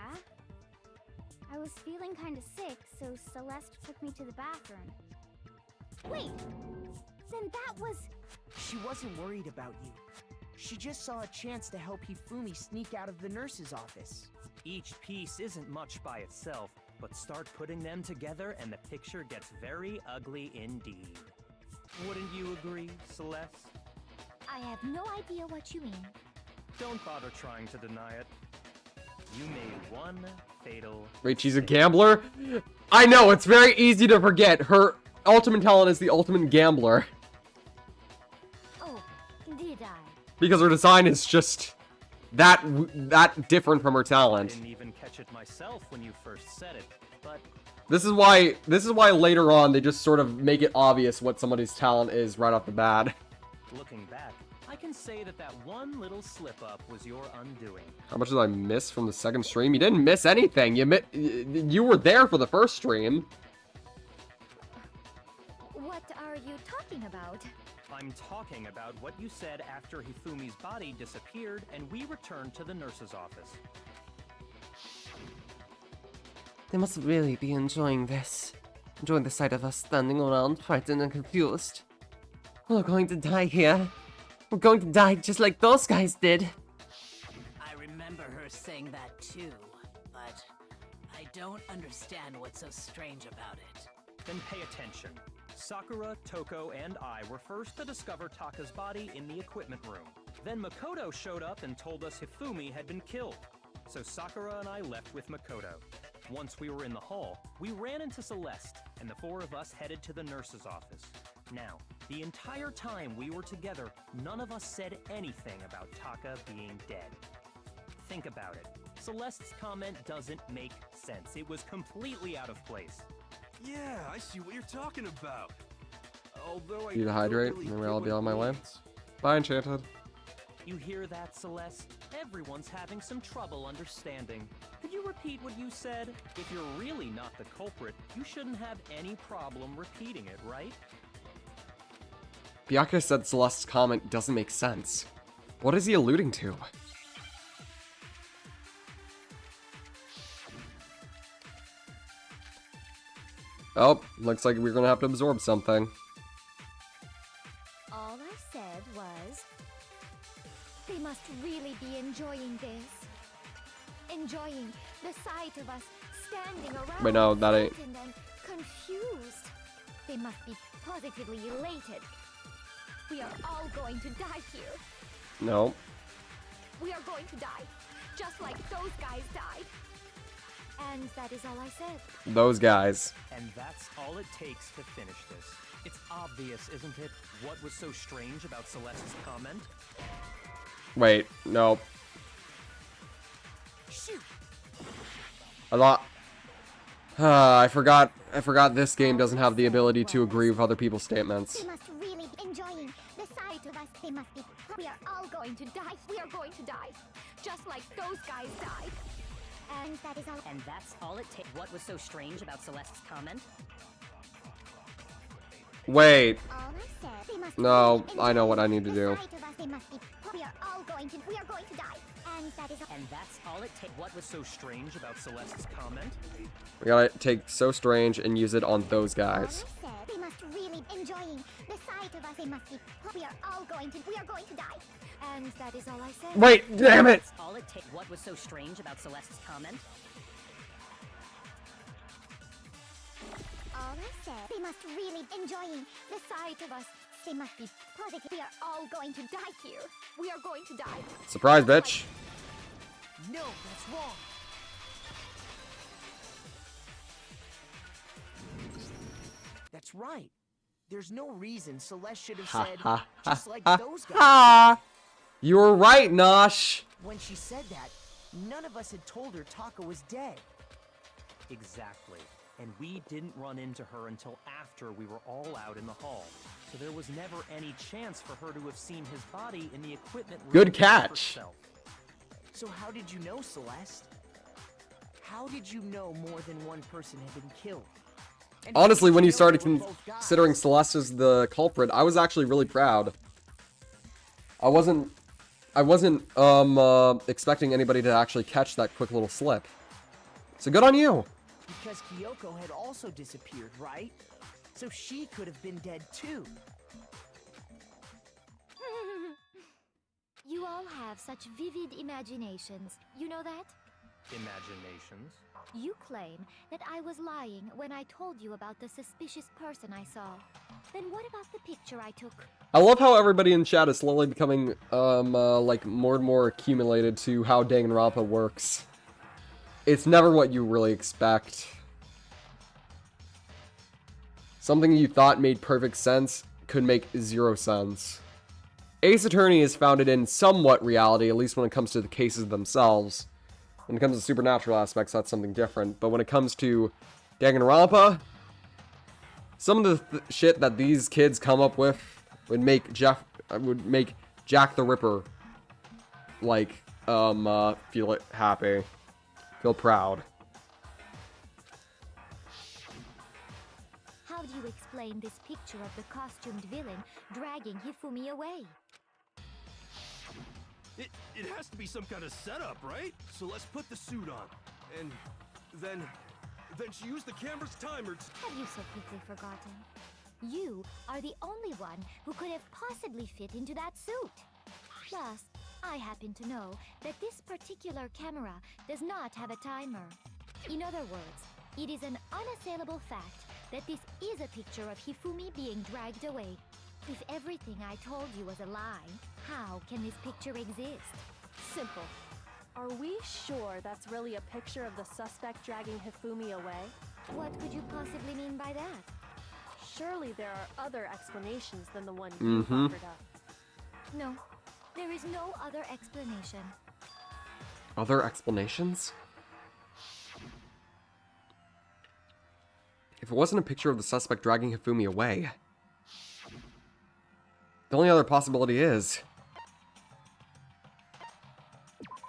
I was feeling kind of sick, so Celeste took me to the bathroom. Wait! Then that was... She wasn't worried about you. She just saw a chance to help Hifumi sneak out of the nurse's office. Each piece isn't much by itself, but start putting them together and the picture gets very ugly indeed. Wouldn't you agree, Celeste? I have no idea what you mean. Don't bother trying to deny it. You made one fatal... Wait, she's a gambler? I know, it's very easy to forget. Her ultimate talent is the ultimate gambler. Oh, did I? Because her design is just that different from her I talent. didn't even catch it myself when you first said it, but This is why later on they just sort of make it obvious what somebody's talent is right off the bat. looking back, I can say that that one little slip-up was your undoing. How much did I miss from the second stream? You didn't miss anything. You were there for the first stream. What are you talking about? I'm talking about what you said after Hifumi's body disappeared and we returned to the nurse's office. They must really be enjoying this. Enjoying the sight of us standing around, frightened and confused. We're going to die here. We're going to die just like those guys did. I remember her saying that too, but I don't understand what's so strange about it. Then pay attention. Sakura, Toko, and I were first to discover Taka's body in the equipment room. Then Makoto showed up and told us Hifumi had been killed. So Sakura and I left with Makoto. Once we were in the hall, we ran into Celeste, and the 4 of us headed to the nurse's office. Now, the entire time we were together, none of us said anything about Taka being dead. Think about it. Celeste's comment doesn't make sense. It was completely out of place. Yeah, I see what you're talking about. Although I Need to don't hydrate, really and then get I'll what be it on my way. means. Bye, Enchanted. You hear that, Celeste? Everyone's having some trouble understanding. Could you repeat what you said? If you're really not the culprit, you shouldn't have any problem repeating it, right? Byakuya said Celeste's comment doesn't make sense. What is he alluding to? Oh, looks like we're gonna have to absorb something. All I said was... They must really be enjoying this. Enjoying the sight of us standing around, Wait, no, that ain't- frightened and confused. They must be positively elated. We are all going to die here. No. We are going to die, just like those guys died. And that is all I said. Those guys. And that's all it takes to finish this. It's obvious, isn't it, what was so strange about Celeste's comment? Wait, no. Shoot! I thought... I forgot this game doesn't have the ability to agree with other people's statements. They must really be enjoying the sight of us. They must be. We are all going to die. We are going to die. Just like those guys died. And that is all. And that's all it takes. What was so strange about Celeste's comment? Wait. All I said, they must No, really I know what I enjoy need to the do. sight of us. They must be. We are all going to. We are going to die. And that's all it takes. What was so strange about Celeste's comment? We gotta take So Strange and use it on those guys. They must really enjoying the sight of us. They must be. We are going to die. And that is all I said. Wait, damn it! That's all it takes. What was so strange about Celeste's comment? All I said. They must really enjoying the sight of us. They must be positive. We are all going to die here. We are going to die. Surprise, bitch. No, that's wrong. That's right. There's no reason Celeste should have said, just like those guys. Ha! You were right, Nosh. When she said that, none of us had told her Taka was dead. Exactly. And we didn't run into her until after we were all out in the hall. So there was never any chance for her to have seen his body in the equipment room. Good catch. herself. So how did you know, Celeste? How did you know more than one person had been killed? And how Honestly, did when you know started they were both guys? considering Celeste as the culprit, I was actually really proud. I wasn't expecting anybody to actually catch that quick little slip. So good on you. Because Kyoko had also disappeared, right? So she could have been dead too. You all have such vivid imaginations. You know that? Imaginations. You claim that I was lying when I told you about the suspicious person I saw. Then what about the picture I took? I love how everybody in chat is slowly becoming, like, more and more accumulated to how Danganronpa works. It's never what you really expect. Something you thought made perfect sense could make 0 sense. Ace Attorney is founded in somewhat reality, at least when it comes to the cases themselves. When it comes to supernatural aspects, that's something different. But when it comes to Danganronpa, some of the shit that these kids come up with would make Jack the Ripper, like, feel happy, feel proud. How do you explain this picture of the costumed villain dragging Hifumi away? It has to be some kind of setup, right? So let's put the suit on. And then she used the camera's timer to... Have you so quickly forgotten? You are the only one who could have possibly fit into that suit. Plus, I happen to know that this particular camera does not have a timer. In other words, it is an unassailable fact that this is a picture of Hifumi being dragged away. If everything I told you was a lie, how can this picture exist? Simple. Are we sure that's really a picture of the suspect dragging Hifumi away? What could you possibly mean by that? Surely there are other explanations than the one you offered up. No, there is no other explanation. Other explanations? If it wasn't a picture of the suspect dragging Hifumi away, the only other possibility is...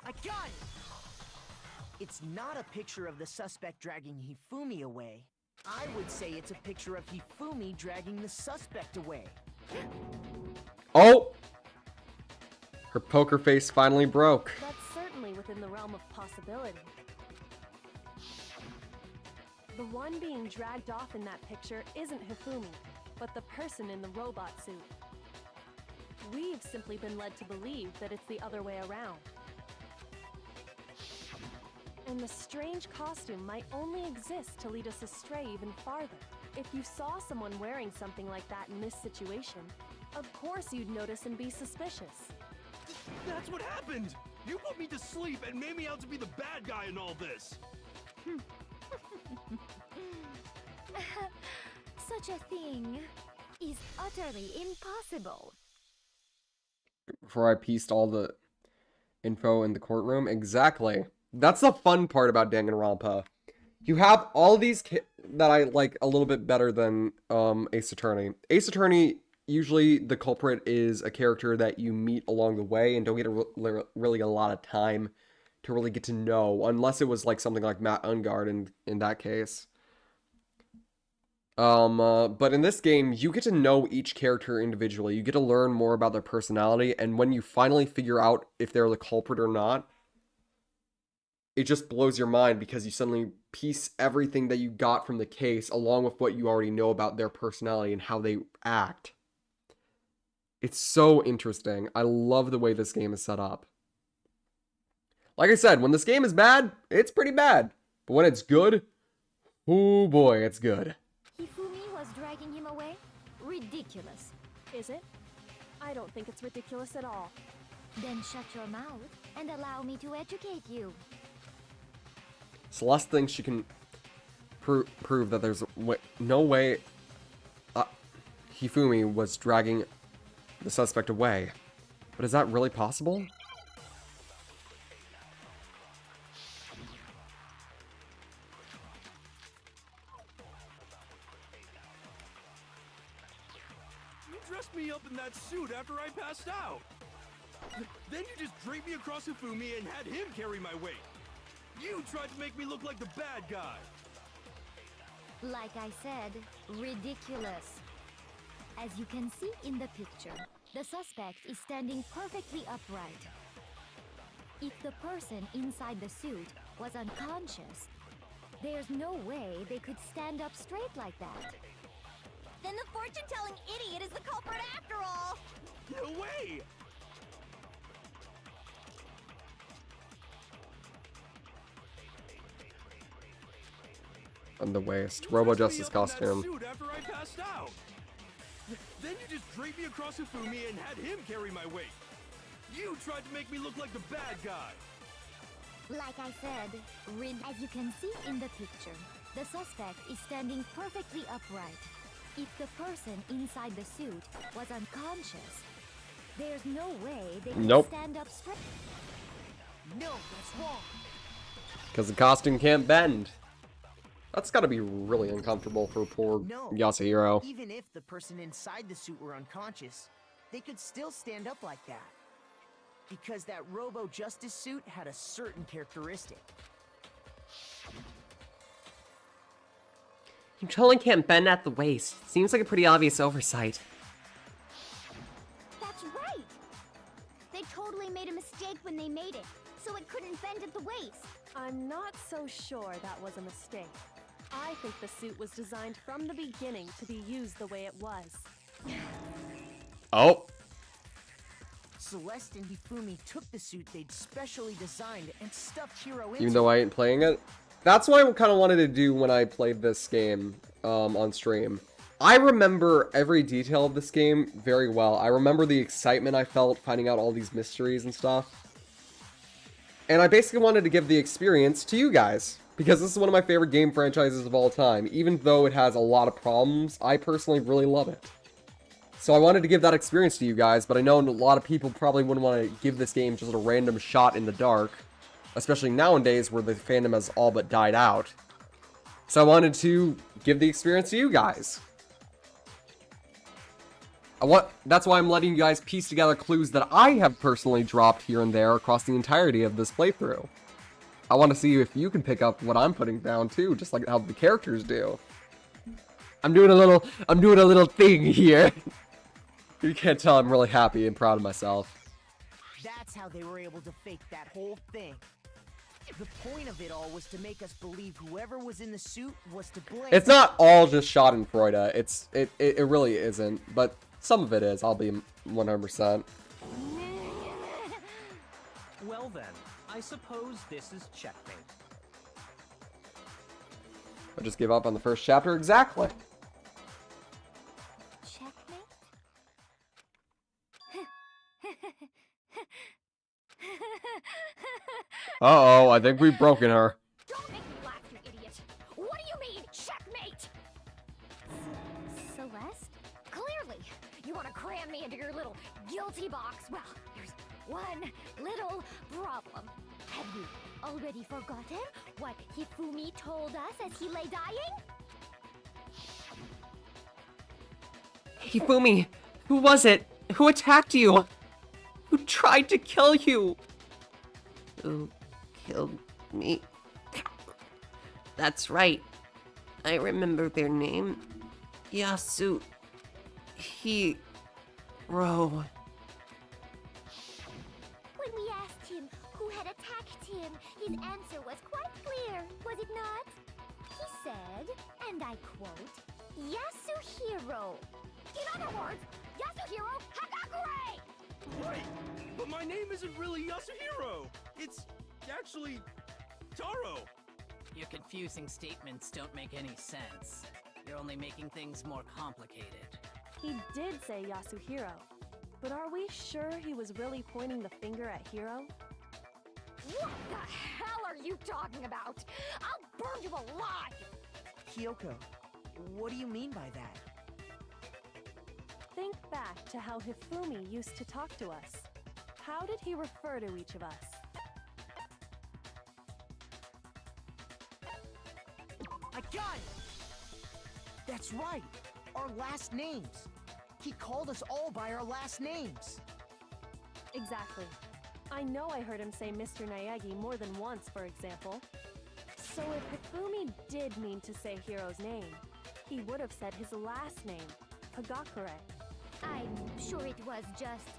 I got it! It's not a picture of the suspect dragging Hifumi away. I would say it's a picture of Hifumi dragging the suspect away. Oh! Her poker face finally broke. That's certainly within the realm of possibility. The one being dragged off in that picture isn't Hifumi, but the person in the robot suit. We've simply been led to believe that it's the other way around. And the strange costume might only exist to lead us astray even farther. If you saw someone wearing something like that in this situation, of course you'd notice and be suspicious. That's what happened! You put me to sleep and made me out to be the bad guy in all this! Such a thing is utterly impossible. Before I pieced all the info in the courtroom. Exactly. That's the fun part about Danganronpa. You have all these that I like a little bit better than Ace Attorney. Ace Attorney, usually the culprit is a character that you meet along the way and don't get really a lot of time to really get to know, unless it was like something like Matt Ungard in that case. But in this game, you get to know each character individually. You get to learn more about their personality, and when you finally figure out if they're the culprit or not, it just blows your mind because you suddenly piece everything that you got from the case along with what you already know about their personality and how they act. It's so interesting. I love the way this game is set up. Like I said, when this game is bad, it's pretty bad. But when it's good, oh boy, it's good. Hifumi was dragging him away? Ridiculous. Is it? I don't think it's ridiculous at all. Then shut your mouth and allow me to educate you. Celeste thinks she can prove that there's no way Hifumi was dragging the suspect away. But is that really possible? You dressed me up in that suit after I passed out. Then you just draped me across Hifumi and had him carry my weight. You tried to make me look like the bad guy. Like I said, ridiculous. As you can see in the picture, the suspect is standing perfectly upright. If the person inside the suit was unconscious, there's no way they could stand up straight like that. Then the fortune-telling idiot is the culprit after all! No way! On the waist. Robo Justice costume. After I passed out. Then you just draped me across Hifumi and had him carry my weight. You tried to make me look like the bad guy. Like I said, as you can see in the picture, the suspect is standing perfectly upright. If the person inside the suit was unconscious, there's no way they could stand up straight. No, that's wrong. Because the costume can't bend. That's gotta be really uncomfortable for poor No. Yasuhiro. Even if the person inside the suit were unconscious, they could still stand up like that. Because that Robo Justice suit had a certain characteristic. You totally can't bend at the waist. Seems like a pretty obvious oversight. That's right! They totally made a mistake when they made it, so it couldn't bend at the waist. I'm not so sure that was a mistake. I think the suit was designed from the beginning to be used the way it was. Oh. Celeste and Hifumi took the suit they'd specially designed and stuffed Hiro into. Even though I ain't playing it. That's what I kind of wanted to do when I played this game on stream. I remember every detail of this game very well. I remember the excitement I felt finding out all these mysteries and stuff. And I basically wanted to give the experience to you guys. Because this is one of my favorite game franchises of all time. Even though it has a lot of problems, I personally really love it. So I wanted to give that experience to you guys, but I know a lot of people probably wouldn't want to give this game just a random shot in the dark. Especially nowadays where the fandom has all but died out. So I wanted to give the experience to you guys. That's why I'm letting you guys piece together clues that I have personally dropped here and there across the entirety of this playthrough. I want to see if you can pick up what I'm putting down too, just like how the characters do. I'm doing a little thing here. You can't tell I'm really happy and proud of myself. That's how they were able to fake that whole thing. The point of it all was to make us believe whoever was in the suit was to blame. It's not all just schadenfreude. It really isn't, but some of it is. I'll be 100%. Well then, I suppose this is checkmate. I just gave up on the first chapter exactly. Checkmate? Uh-oh, I think we've broken her. Don't make me laugh, you idiot! What do you mean, checkmate? Celeste? Clearly, you want to cram me into your little guilty box. Well, there's one little problem. Have you already forgotten what Hifumi told us as he lay dying? Hifumi, who was it? Who attacked you? Who tried to kill you? Who killed me? That's right. I remember their name. Yasuhiro. When we asked him who had attacked him, his answer was there, was it not? He said, and I quote, Yasuhiro. In other words, Yasuhiro Hagakure! Right, but my name isn't really Yasuhiro. It's actually Taro. Your confusing statements don't make any sense. You're only making things more complicated. He did say Yasuhiro, but are we sure he was really pointing the finger at Hiro? What the hell are you talking about? I'll burn you alive! Kyoko, what do you mean by that? Think back to how Hifumi used to talk to us. How did he refer to each of us? I got it! That's right! Our last names! He called us all by our last names! Exactly. I know I heard him say Mr. Naegi more than once, for example. So if Hifumi did mean to say Hiro's name, he would have said his last name, Hagakure. I'm sure it was just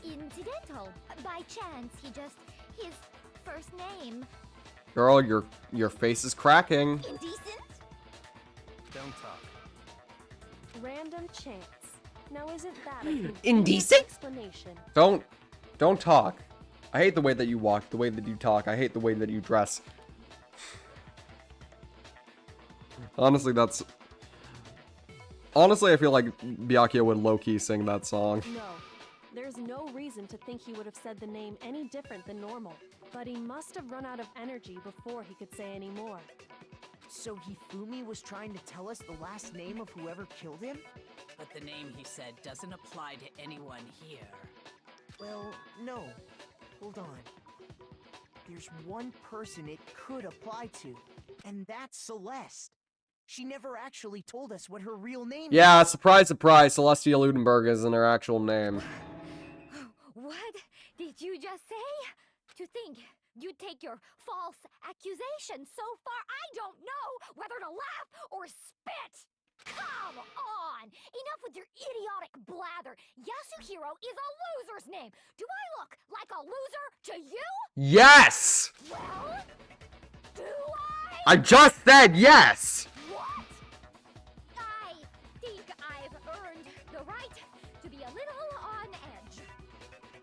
incidental. By chance, his first name. Girl, your face is cracking. Indecent? Don't talk. Random chance. Now isn't that a convenient Indecent? explanation? Don't talk. I hate the way that you walk, the way that you talk. I hate the way that you dress. Honestly, I feel like Byakuya would low-key sing that song. No. There's no reason to think he would have said the name any different than normal. But he must have run out of energy before he could say any more. So Hifumi was trying to tell us the last name of whoever killed him? But the name he said doesn't apply to anyone here. Well, no. Hold on. There's one person it could apply to, and that's Celeste. She never actually told us what her real name is. Yeah, surprise, surprise. Celestia Ludenberg isn't her actual name. What did you just say? To think you'd take your false accusation so far, I don't know whether to laugh or spit! Come on! Enough with your idiotic blather! Yasuhiro is a loser's name! Do I look like a loser to you? Yes! Well, do I just said yes! What? I think I've earned the right to be a little on edge.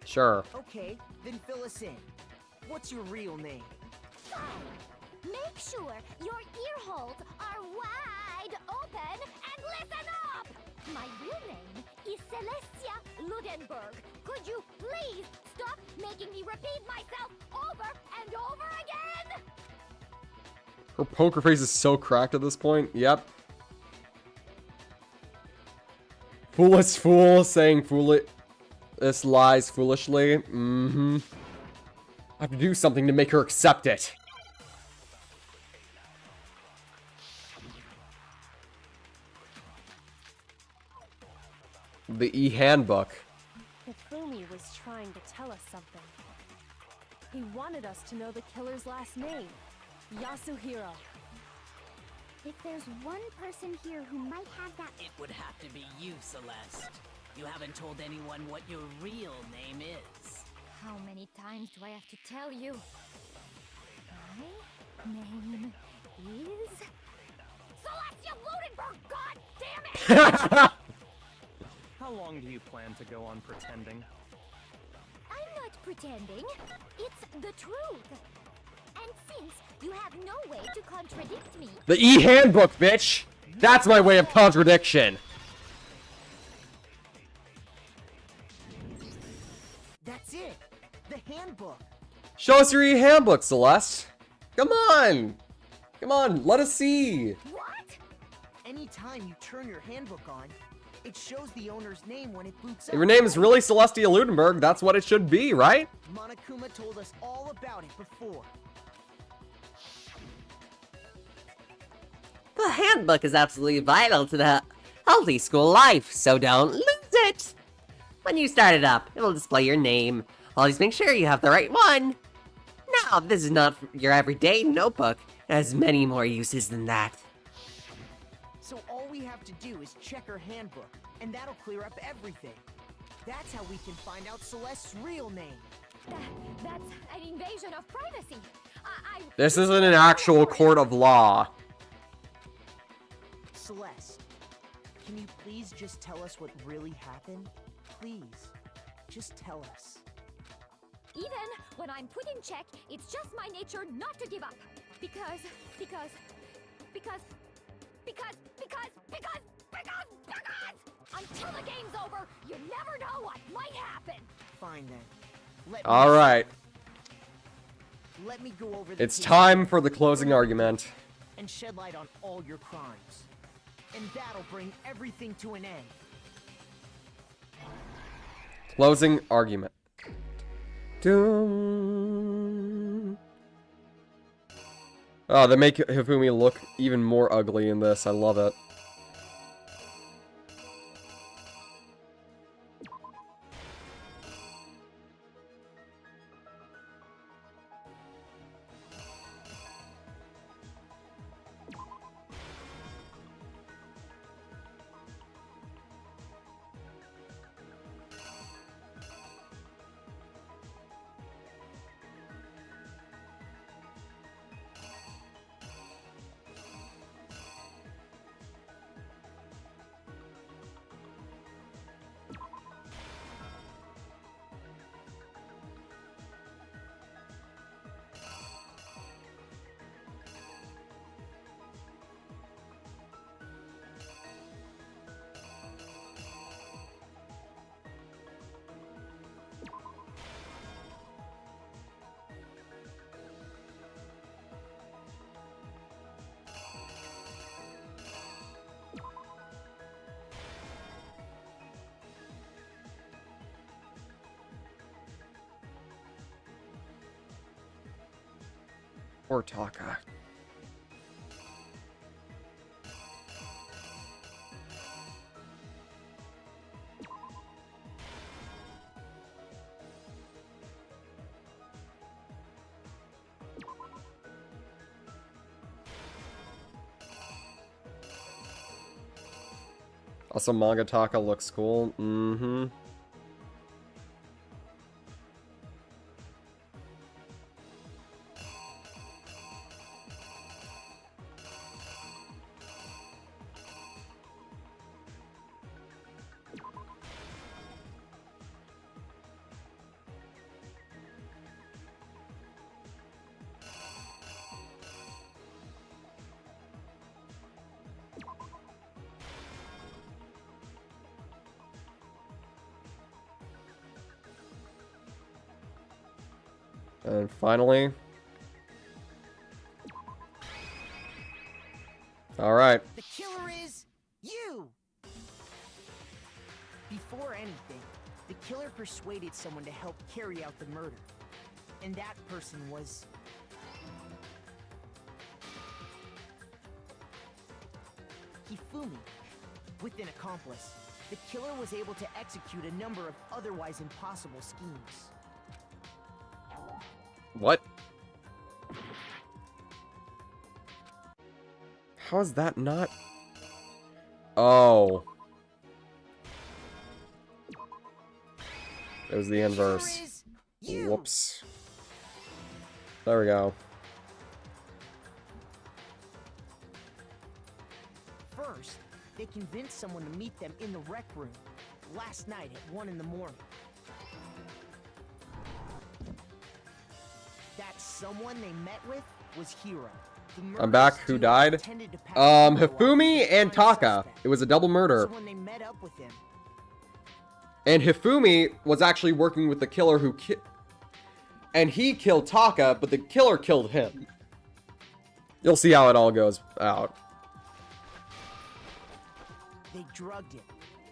Sure. Okay, then fill us in. What's your real name? Fine. Make sure your ear holes are wide open and listen up! My real name is Celestia Ludenberg. Could you please stop making me repeat myself over and over again? Her poker face is so cracked at this point. Yep. Foolish fool saying foolish lies foolishly. Mm-hmm. I have to do something to make her accept it. The e-handbook. Hifumi was trying to tell us something. He wanted us to know the killer's last name, Yasuhiro. If there's one person here who might have that... It would have to be you, Celeste. You haven't told anyone what your real name is. How many times do I have to tell you? My name is... Celestia Ludenberg, god damn it! How long do you plan to go on pretending? I'm not pretending. It's the truth. And since you have no way to contradict me... The e-handbook, bitch! That's my way of contradiction. That's it! The handbook! Show us your e-handbook, Celeste. Come on! Come on, let us see. What? Anytime you turn your handbook on, it shows the owner's name when it boots up. If your name is really Celestia Ludenberg, that's what it should be, right? Monokuma told us all about it before. The handbook is absolutely vital to the healthy school life, so don't lose it! When you start it up, it will display your name. Always make sure you have the right one. Now, this is not your everyday notebook. It has many more uses than that. So all we have to do is check her handbook, and that'll clear up everything. That's how we can find out Celeste's real name. That's an invasion of privacy. This isn't an actual court of law. Celeste, can you please just tell us what really happened? Please, just tell us. Even when I'm put in check, it's just my nature not to give up. Because until the game's over, you never know what might happen. Fine then. Let me go over the It's case time for the closing argument. and shed light on all your crimes. And that'll bring everything to an end. Closing argument. Doom. Oh, they make Hifumi look even more ugly in this. I love it. Poor Taka. Also, Manga Taka looks cool. Mm-hmm. And finally... Alright. The killer is you! Before anything, the killer persuaded someone to help carry out the murder. And that person was... Hifumi. With an accomplice, the killer was able to execute a number of otherwise impossible schemes. What? How is that not... Oh. It was the inverse. Whoops. There we go. First, they convinced someone to meet them in the rec room last night at 1 in the morning. That someone they met with was Hiro. I'm back. Who died? Hifumi and Taka. It was a double murder. So when they met up with him, and Hifumi was actually working with the killer who and he killed Taka, but the killer killed him. You'll see how it all goes out. they drugged him,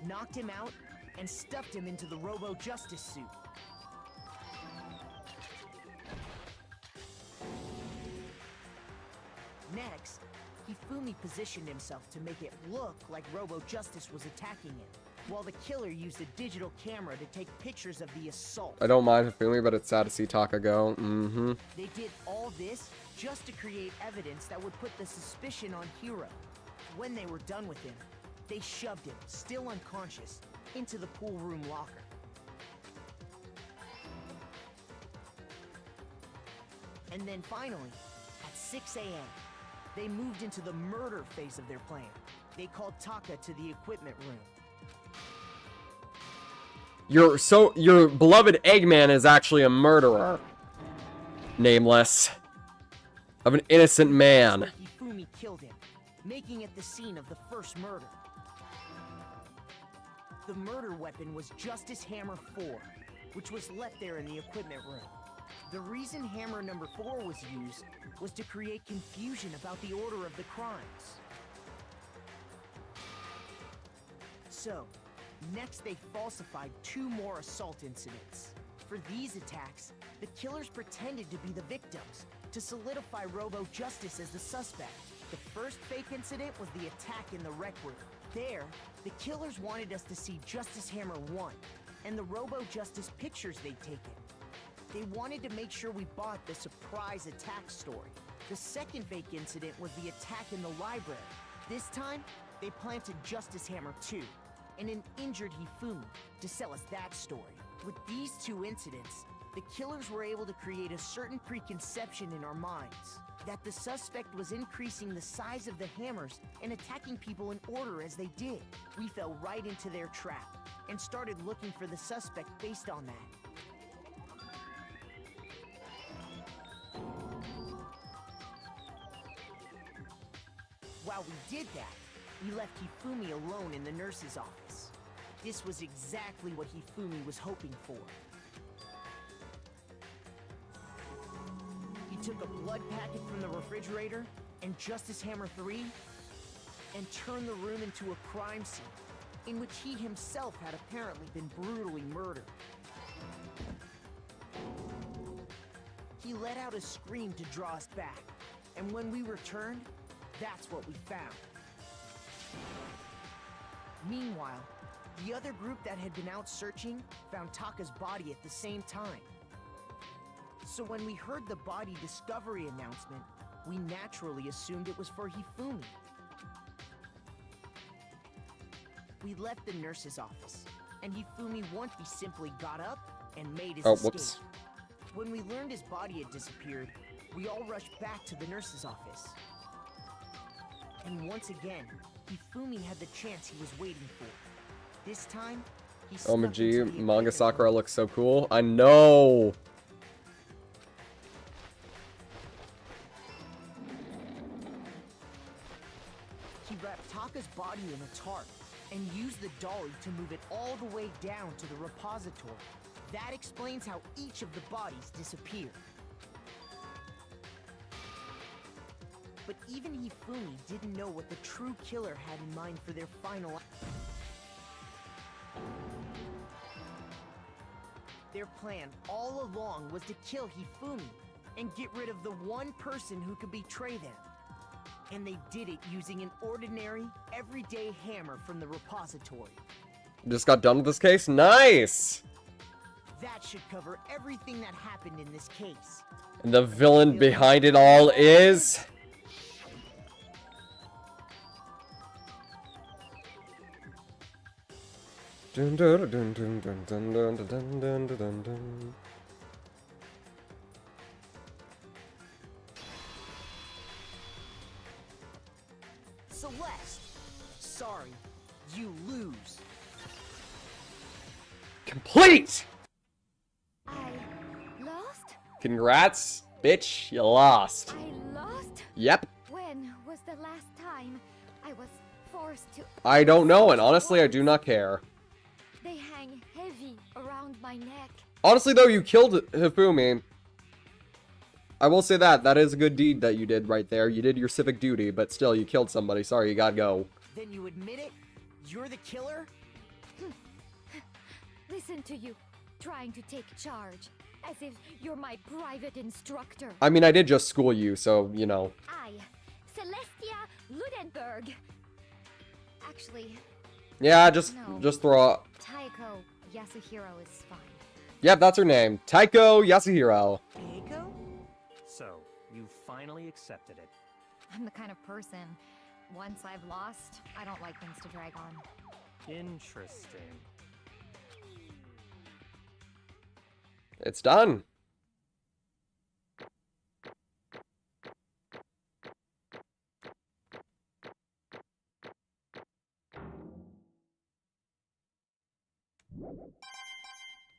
knocked him out, and stuffed him into the Robo-Justice suit. Next, Hifumi positioned himself to make it look like Robo-Justice was attacking him, while the killer used a digital camera to take pictures of the assault. I don't mind Hifumi, but it's sad to see Taka go. They did all this just to create evidence that would put the suspicion on Hiro. When they were done with him, they shoved him, still unconscious, into the pool room locker. And then finally, at 6 a.m., they moved into the murder phase of their plan. They called Taka to the equipment room. Your beloved Eggman is actually a murderer. Nameless. Of an innocent man. Hifumi killed him, making it the scene of the first murder. The murder weapon was Justice Hammer 4, which was left there in the equipment room. The reason Hammer number 4 was used was to create confusion about the order of the crimes. So, next they falsified 2 more assault incidents. For these attacks, the killers pretended to be the victims, to solidify Robo Justice as the suspect. The first fake incident was the attack in the rec room. There, the killers wanted us to see Justice Hammer 1, and the Robo Justice pictures they'd taken. They wanted to make sure we bought the surprise attack story. The second fake incident was the attack in the library. This time, they planted Justice Hammer 2 and an injured Hifumi to sell us that story. With these 2 incidents, the killers were able to create a certain preconception in our minds that the suspect was increasing the size of the hammers and attacking people in order as they did. We fell right into their trap and started looking for the suspect based on that. While we did that, we left Hifumi alone in the nurse's office. This was exactly what Hifumi was hoping for. He took a blood packet from the refrigerator and Justice Hammer 3 and turned the room into a crime scene in which he himself had apparently been brutally murdered. He let out a scream to draw us back, and when we returned, that's what we found. Meanwhile, the other group that had been out searching found Taka's body at the same time. So when we heard the body discovery announcement, we naturally assumed it was for Hifumi. We left the nurse's office, and Hifumi once he simply got up and made his escape. Whoops. When we learned his body had disappeared, we all rushed back to the nurse's office. And once again, Hifumi had the chance he was waiting for. This time, he snuck into OMG, the Manga equipment Sakura room. looks so cool. I know! He wrapped Taka's body in a tarp and used the dolly to move it all the way down to the repository. That explains how each of the bodies disappeared. But even Hifumi didn't know what the true killer had in mind for their final. Their plan all along was to kill Hifumi and get rid of the one person who could betray them. And they did it using an ordinary, everyday hammer from the repository. Just got done with this case? Nice! That should cover everything that happened in this case. And the villain behind it all is... Dun, dun, dun, dun, dun, dun, dun, dun, dun, dun, dun, dun. Celeste! Sorry, you lose. Complete! I lost? Congrats, bitch, you lost. I lost? Yep. When was the last time I was forced to... I don't know, and honestly, I do not care. They hang heavy around my neck. Honestly, though, you killed Hifumi. I will say that. That is a good deed that you did right there. You did your civic duty, but still, you killed somebody. Sorry, you gotta go. Then you admit it? You're the killer? Listen to you, trying to take charge, as if you're my private instructor. I mean, I did just school you, so, you know. I, Celestia Ludenberg. Actually, Yeah, just no. throw out. Taiko Yasuhiro is fine. Yep, that's her name. Taiko Yasuhiro. Taiko? So, you finally accepted it. I'm the kind of person, once I've lost, I don't like things to drag on. Interesting. It's done.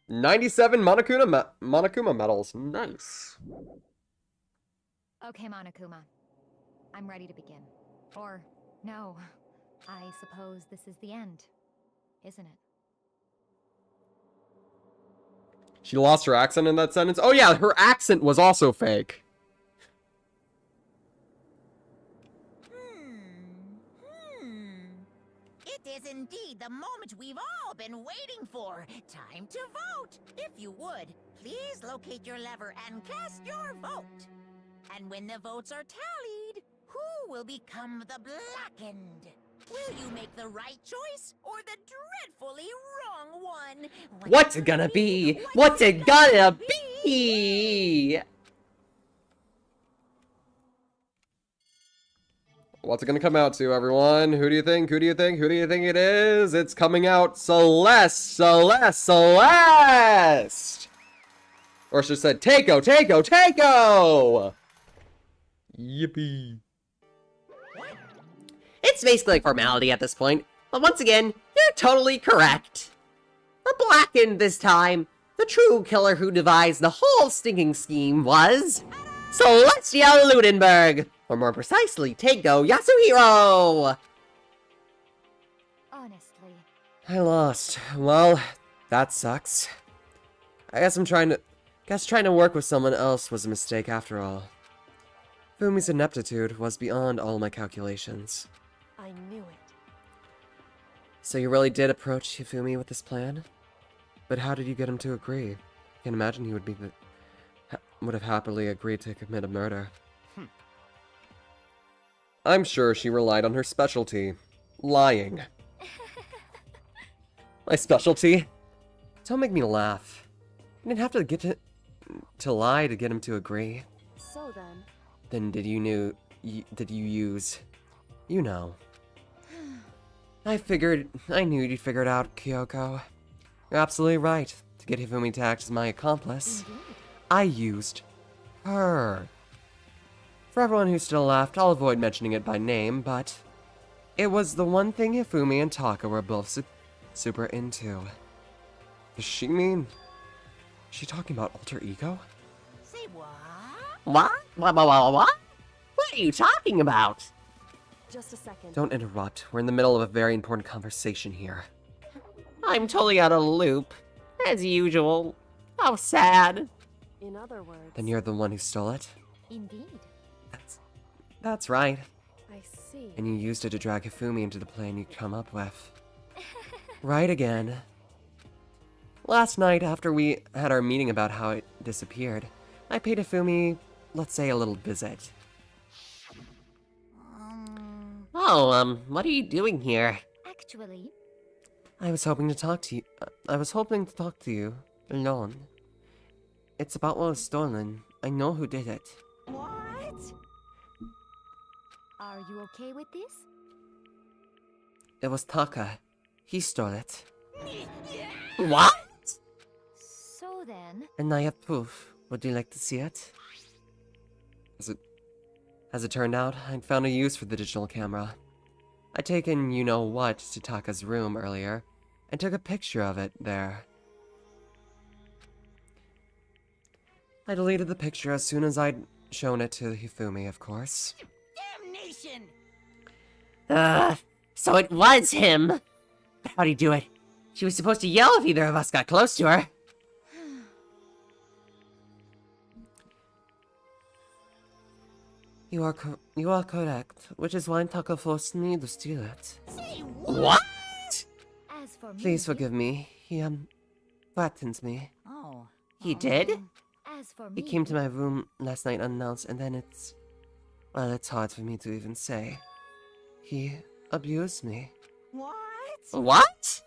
97 Monokuma medals. Nice. Okay, Monokuma. I'm ready to begin. Or, no. I suppose this is the end, isn't it? She lost her accent in that sentence? Oh yeah, her accent was also fake. It is indeed the moment we've all been waiting for. Time to vote. If you would, please locate your lever and cast your vote. And when the votes are tallied, who will become the Blackened? Will you make the right choice or the dreadfully wrong one? What's it gonna be? What's it gonna be? What's it gonna come out to, everyone? Who do you think? Who do you think? Who do you think it is? It's coming out Celeste! Celeste! Celeste! Or she said, Takeo! Takeo! Takeo! Yippee. It's basically a formality at this point, but once again, you're totally correct. The Blackened this time, the true killer who devised the whole stinking scheme was Celestia Ludenberg, or more precisely, Takeo Yasuhiro! Honestly. I lost. Well, that sucks. I guess trying to work with someone else was a mistake after all. Fumi's ineptitude was beyond all my calculations. I knew it. So you really did approach Hifumi with this plan? But how did you get him to agree? I can imagine he would have happily agreed to commit a murder. I'm sure she relied on her specialty. Lying. My specialty? Don't make me laugh. You didn't have to get to lie to get him to agree. So then... Then did you use... You know. I knew you'd figure it out, Kyoko. You're absolutely right. To get Hifumi to act as my accomplice, I used her. For everyone who's still left, I'll avoid mentioning it by name, but it was the one thing Hifumi and Taka were both super into. Does she mean... Is she talking about alter ego? Say what? What? What are you talking about? Just a second. Don't interrupt. We're in the middle of a very important conversation here. I'm totally out of the loop. As usual. How sad. In other words... Then you're the one who stole it? Indeed. That's right. I see. And you used it to drag Hifumi into the plan you'd come up with. Right again. Last night, after we had our meeting about how it disappeared, I paid Hifumi, let's say, a little visit. Oh, what are you doing here? Actually... I was hoping to talk to you, alone. It's about what was stolen. I know who did it. What? Are you okay with this? It was Taka. He stole it. What? So then... And I have proof. Would you like to see it? As it turned out, I'd found a use for the digital camera. I'd taken you-know-what to Taka's room earlier, and took a picture of it there. I deleted the picture as soon as I'd shown it to Hifumi, of course. Damnation! So it was him! But how'd he do it? She was supposed to yell if either of us got close to her. You are correct, which is why Taka forced me to steal it. Say What? As for me... Please forgive me. He, threatened me. Oh. He did? As for He me... came to my room last night unannounced, and then well, it's hard for me to even say. He abused me. What? What?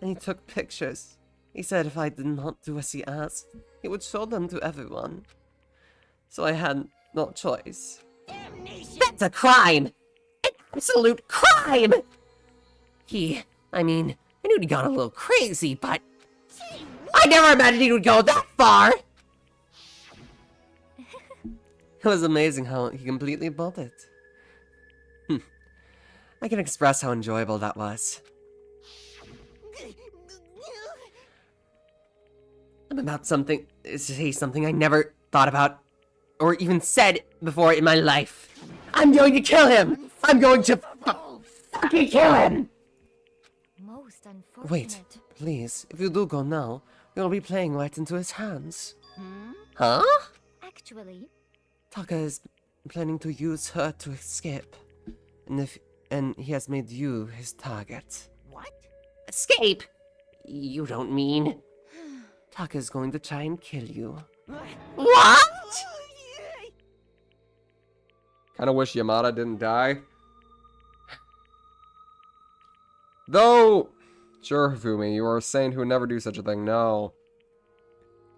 And he took pictures. He said if I did not do as he asked, he would show them to everyone. So I had no choice. Damnation! That's a crime! An absolute crime! I mean, I knew he got a little crazy, but... Say I never imagined he would go that far! It was amazing how he completely bought it. I can express how enjoyable that was. I'm about to say something I never thought about or even said before in my life. I'm going to kill him! I'm going to fucking kill him! Most unfortunate. Wait, please, if you do go now, you'll be playing right into his hands. Huh? Actually, Taka is planning to use her to escape. And he has made you his target. What? Escape? You don't mean... Taka is going to try and kill you. What? Kinda wish Yamada didn't die. Though, sure, Hifumi, you are a saint who would never do such a thing, no.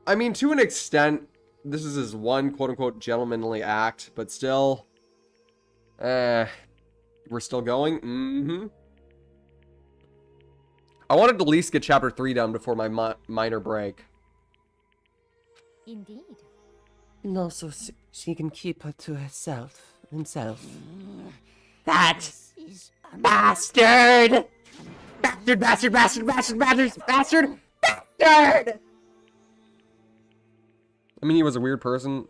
I mean, to an extent, this is his one quote-unquote gentlemanly act, but still... we're still going? Mm-hmm. I wanted to at least get chapter 3 done before my minor break. indeed. And also, she can keep her to himself. That bastard! Bastard! I mean, he was a weird person.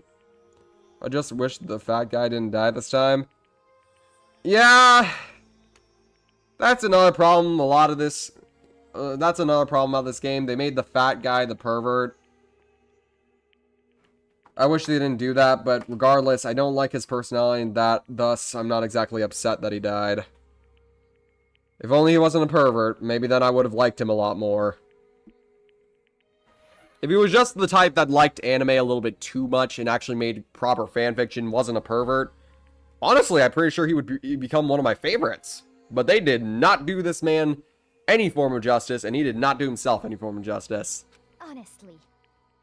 I just wish the fat guy didn't die this time. Yeah, that's another problem. A lot of this, that's another problem about this game. They made the fat guy the pervert. I wish they didn't do that, but regardless, I don't like his personality, and thus, I'm not exactly upset that he died. If only he wasn't a pervert, maybe then I would have liked him a lot more. If he was just the type that liked anime a little bit too much and actually made proper fanfiction, wasn't a pervert, honestly, I'm pretty sure he would become one of my favorites. But they did not do this man any form of justice, and he did not do himself any form of justice. Honestly.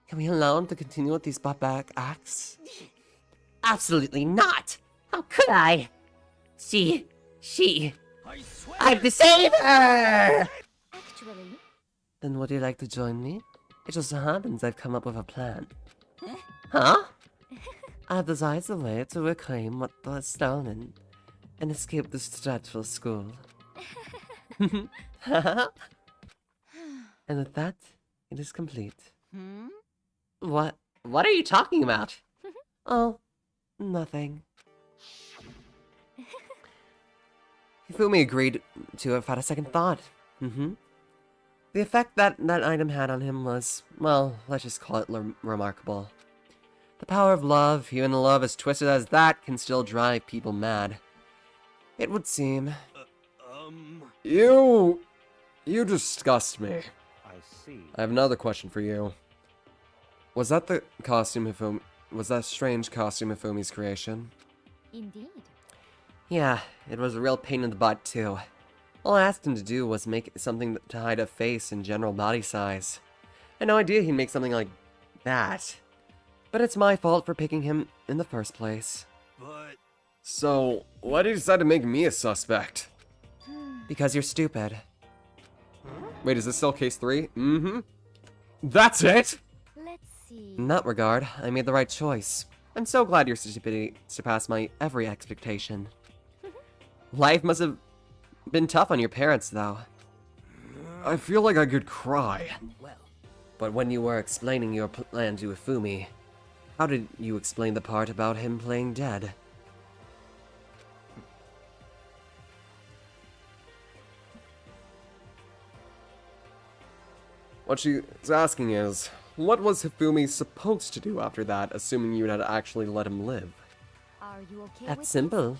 Can we allow him to continue with these barbaric acts? Absolutely not! How could I? She... I have to save her! Actually... Then would you like to join me? It just so happens I've come up with a plan. Huh? I have devised a way to reclaim what was stolen and escape this dreadful school. And with that, it is complete. What are you talking about? Oh, nothing. Hifumi agreed to it without a second thought. The effect that item had on him was, well, let's just call it remarkable. The power of love, even a love as twisted as that, can still drive people mad. It would seem. You disgust me. I see. I have another question for you. Was that the costume Hifumi... Was that strange costume Hifumi's creation? Indeed. Yeah, it was a real pain in the butt, too. All I asked him to do was make something to hide a face and general body size. I had no idea he'd make something like that. But it's my fault for picking him in the first place. But... So, why did you decide to make me a suspect? Because you're stupid. Wait, is this still case 3? That's it? Let's see. In that regard, I made the right choice. I'm so glad your stupidity surpassed my every expectation. Life must have been tough on your parents, though. I feel like I could cry. But when you were explaining your plan to Hifumi, how did you explain the part about him playing dead? What she's asking is, what was Hifumi supposed to do after that, assuming you had actually let him live? Are you okay with That's simple.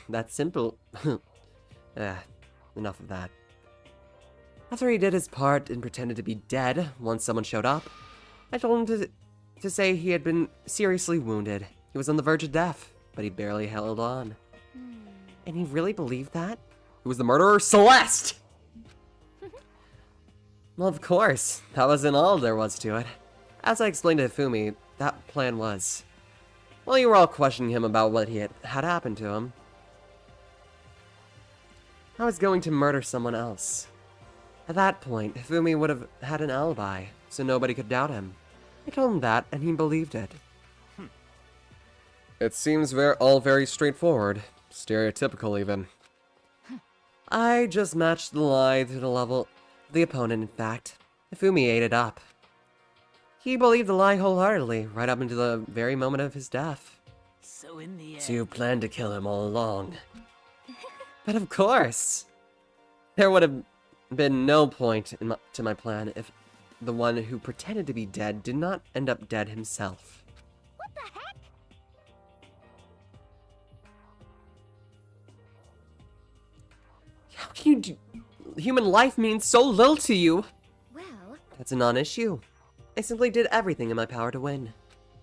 That's simple. Enough of that. After he did his part and pretended to be dead once someone showed up, I told him to say he had been seriously wounded. He was on the verge of death, but he barely held on. And he really believed that? Who was the murderer? Celeste! Well, of course. That wasn't all there was to it. As I explained to Hifumi, that plan was... Well, you were all questioning him about what had happened to him. I was going to murder someone else. At that point, Hifumi would have had an alibi, so nobody could doubt him. I told him that, and he believed it. It seems all very straightforward. Stereotypical, even. I just matched the lie to the level of the opponent, in fact. Ifumi ate it up. He believed the lie wholeheartedly, right up until the very moment of his death. So in the end... So you planned to kill him all along. But of course! There would have been no point to my plan if the one who pretended to be dead did not end up dead himself. What the heck? How can you do... Human life means so little to you! Well, That's a non-issue. I simply did everything in my power to win.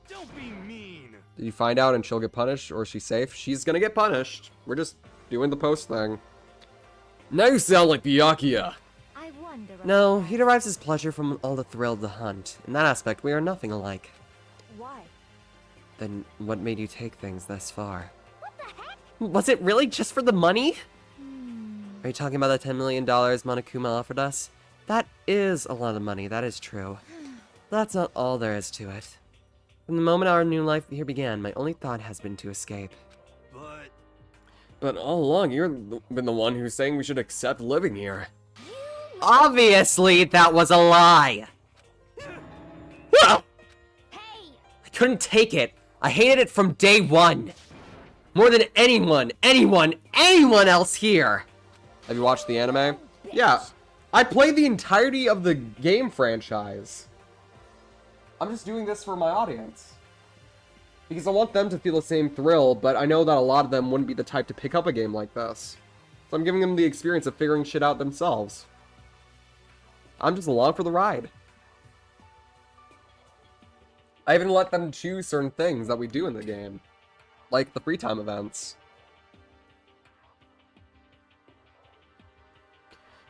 Don't be mean. Did you find out and she'll get punished, or is she safe? She's gonna get punished. We're just doing the post thing. Now you sound like Byakuya. I wonder. No, he derives his pleasure from all the thrill of the hunt. In that aspect, we are nothing alike. Why? Then what made you take things thus far? What the heck? Was it really just for the money? Are you talking about the $10 million Monokuma offered us? That is a lot of money, that is true. That's not all there is to it. From the moment our new life here began, my only thought has been to escape. But all along, you've been the one who's saying we should accept living here. Obviously, that was a lie! I couldn't take it. I hated it from day one. More than anyone else here. Have you watched the anime? Yeah. I played the entirety of the game franchise. I'm just doing this for my audience. Because I want them to feel the same thrill, but I know that a lot of them wouldn't be the type to pick up a game like this. So I'm giving them the experience of figuring shit out themselves. I'm just along for the ride. I even let them choose certain things that we do in the game. Like the free time events.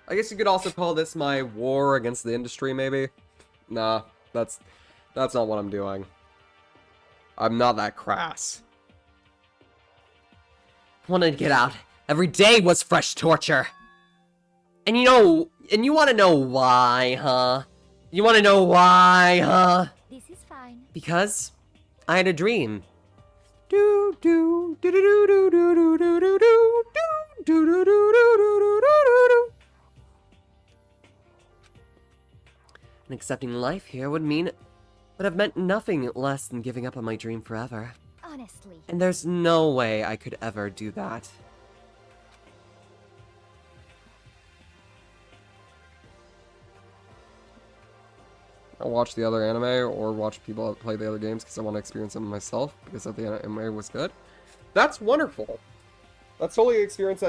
I guess you could also call this my war against the industry, maybe? Nah, that's not what I'm doing. I'm not that crass. I wanted to get out. Every day was fresh torture. And you want to know why, huh? You want to know why, huh? This is fine. Because I had a dream. Do do do do do do do do do do do do do do do do. And accepting life here would have meant nothing less than giving up on my dream forever. Honestly. And there's no way I could ever do that. I watch the other anime or watch people play the other games because I want to experience them myself because the anime was good. That's wonderful. That's totally an experience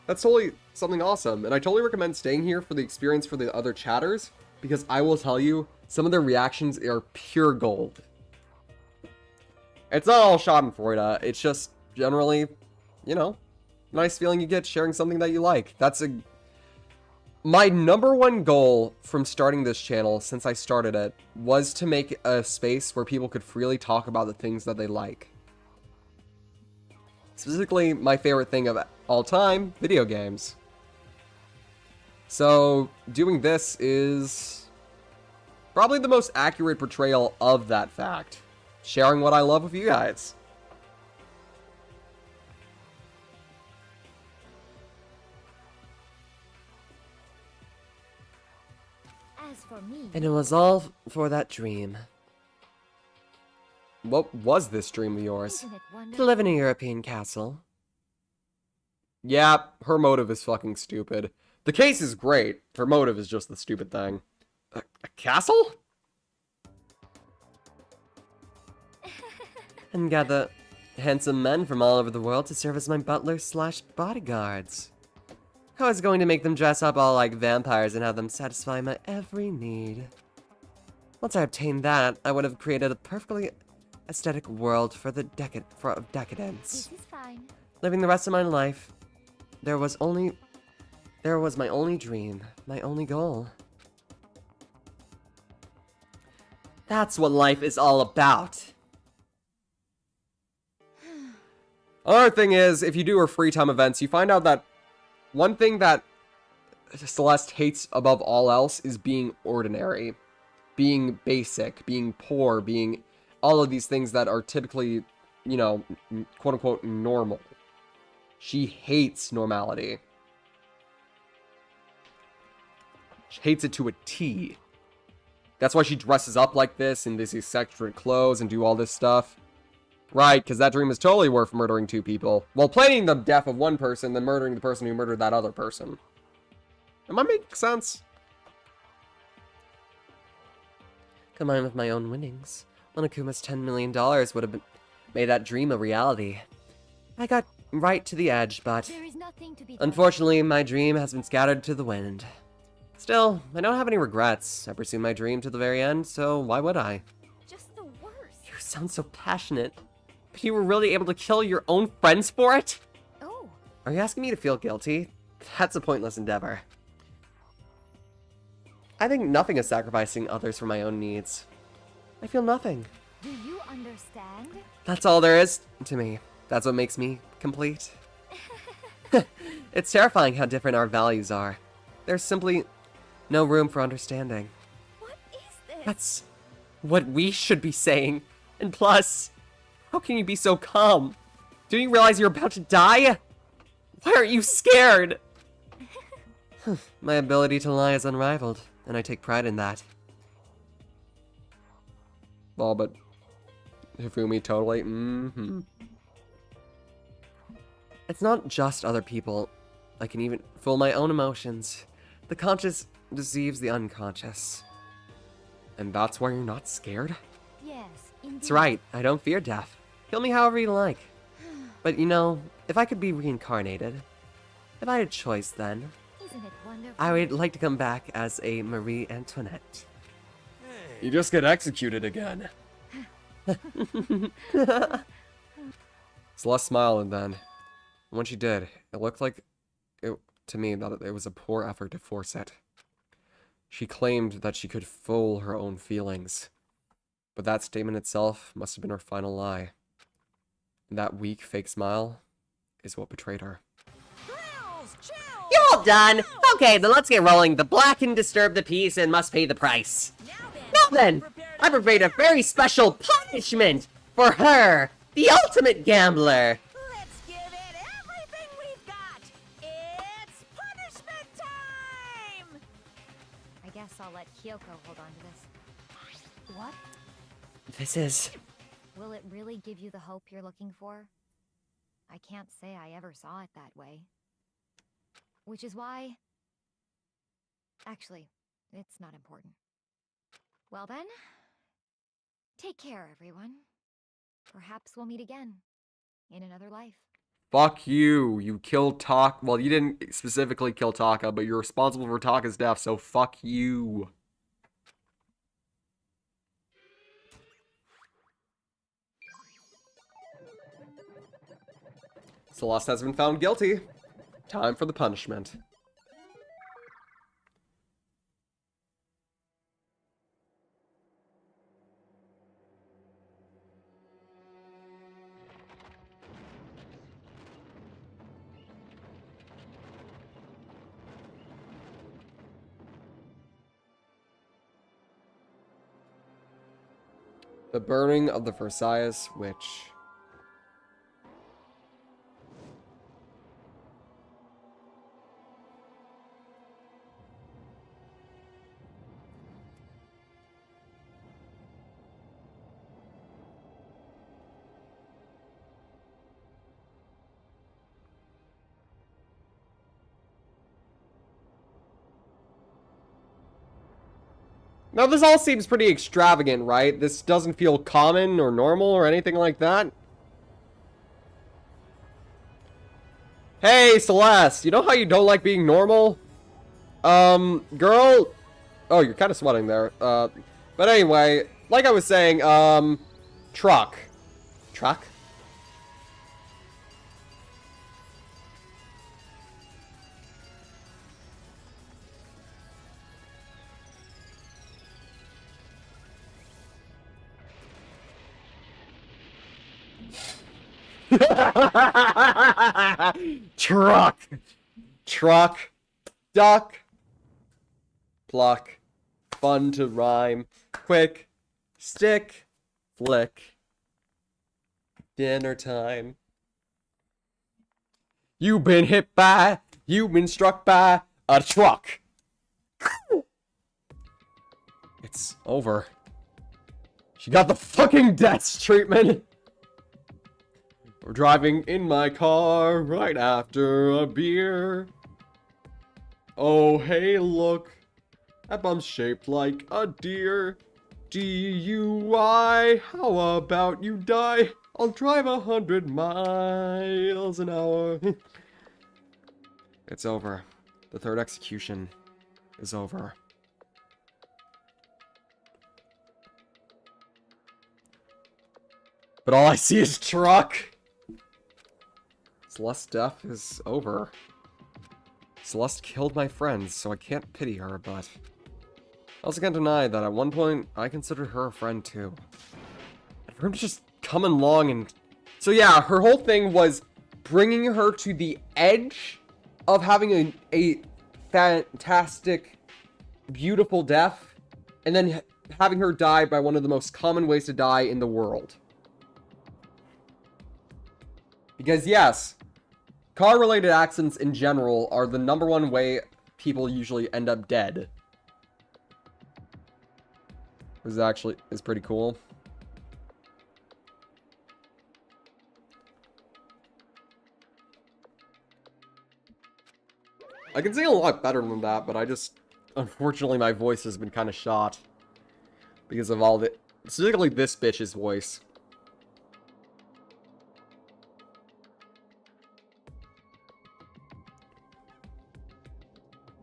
that's totally something awesome. And I totally recommend staying here for the experience for the other chatters because I will tell you, some of their reactions are pure gold. It's not all schadenfreude. It's just generally, you know, nice feeling you get sharing something that you like. My number one goal from starting this channel, since I started it, was to make a space where people could freely talk about the things that they like. Specifically, my favorite thing of all time, video games. So, doing this is probably the most accurate portrayal of that fact. Sharing what I love with you guys. As for me, And it was all for that dream. What was this dream of yours? isn't it To wonderful? live in a European castle. Yeah, her motive is fucking stupid. The case is great. Her motive is just the stupid thing. A castle? And gather handsome men from all over the world to serve as my butlers/bodyguards. I was going to make them dress up all like vampires and have them satisfy my every need. Once I obtained that, I would have created a perfectly aesthetic world for the decadence. This is fine. Living the rest of my life, there was my only dream, my only goal. That's what life is all about. Another thing is, if you do her free time events, you find out that one thing that Celeste hates above all else is being ordinary. Being basic, being poor, being all of these things that are typically, you know, quote-unquote normal. She hates normality. She hates it to a T. That's why she dresses up like this in these eccentric clothes and do all this stuff. Right, because that dream is totally worth murdering 2 people. Well, planning the death of one person, then murdering the person who murdered that other person. Am I making sense? Combined with my own winnings, Monokuma's $10 million would have made that dream a reality. I got right to the edge, but There is nothing to be done. unfortunately, my dream has been scattered to the wind. Still, I don't have any regrets. I pursued my dream to the very end, so why would I? Just the worst. You sound so passionate. But you were really able to kill your own friends for it? Oh, Are you asking me to feel guilty? That's a pointless endeavor. I think nothing is sacrificing others for my own needs. I feel nothing. do you understand? That's all there is to me. That's what makes me complete. It's terrifying how different our values are. There's simply no room for understanding. What is this? That's what we should be saying. And plus, how can you be so calm? Do you realize you're about to die? Why aren't you scared? My ability to lie is unrivaled, and I take pride in that. Well, but Hifumi totally. It's not just other people. I can even fool my own emotions. The conscious deceives the unconscious. And that's why you're not scared? Yes, indeed. That's right, I don't fear death. Kill me however you like. But you know, if I could be reincarnated, if I had a choice then, Isn't it wonderful? I would like to come back as a Marie Antoinette. You just get executed again. Celeste smiled, and then, when she did, it looked like to me that it was a poor effort to force it. She claimed that she could fool her own feelings, but that statement itself must have been her final lie. And that weak, fake smile is what betrayed her. You're all done! Okay, then let's get rolling. The black can disturb the peace and must pay the price. Now then, I prepared a very special punishment for her, the ultimate gambler. Let's give it everything we've got. It's punishment time! I guess I'll let Kyoko hold on to this. What? This is... Will it really give you the hope you're looking for? I can't say I ever saw it that way. Which is why... Actually, it's not important. Well then, take care, everyone. Perhaps we'll meet again, in another life. Fuck you. You killed Taka. Well, you didn't specifically kill Taka, but you're responsible for Taka's death, so fuck you. Celeste has been found guilty. Time for the punishment. The burning of the Versailles Witch. Now, this all seems pretty extravagant, right? This doesn't feel common or normal or anything like that. Hey, Celeste, you know how you don't like being normal? Girl... Oh, you're kind of sweating there. But anyway, like I was saying, truck. Truck? Truck. Truck. Duck. Pluck. Fun to rhyme. Quick. Stick. Flick. Dinner time. You've been hit by. You've been struck by a truck. It's over. She got the fucking death treatment! We're driving in my car right after a beer. Oh, hey, look. That bum's shaped like a deer. DUI, how about you die? I'll drive 100 miles an hour. It's over. The third execution is over. But all I see is truck. Celeste's death is over. Celeste killed my friends, so I can't pity her, but I also can't deny that at one point, I considered her a friend too. And for him to just come along and... So yeah, her whole thing was bringing her to the edge of having a fantastic, beautiful death, and then having her die by one of the most common ways to die in the world. Because yes, car-related accidents in general are the #1 way people usually end up dead. Which is pretty cool. I can sing a lot better than that, but I just... Unfortunately, my voice has been kind of shot. Because of all the... Specifically this bitch's voice.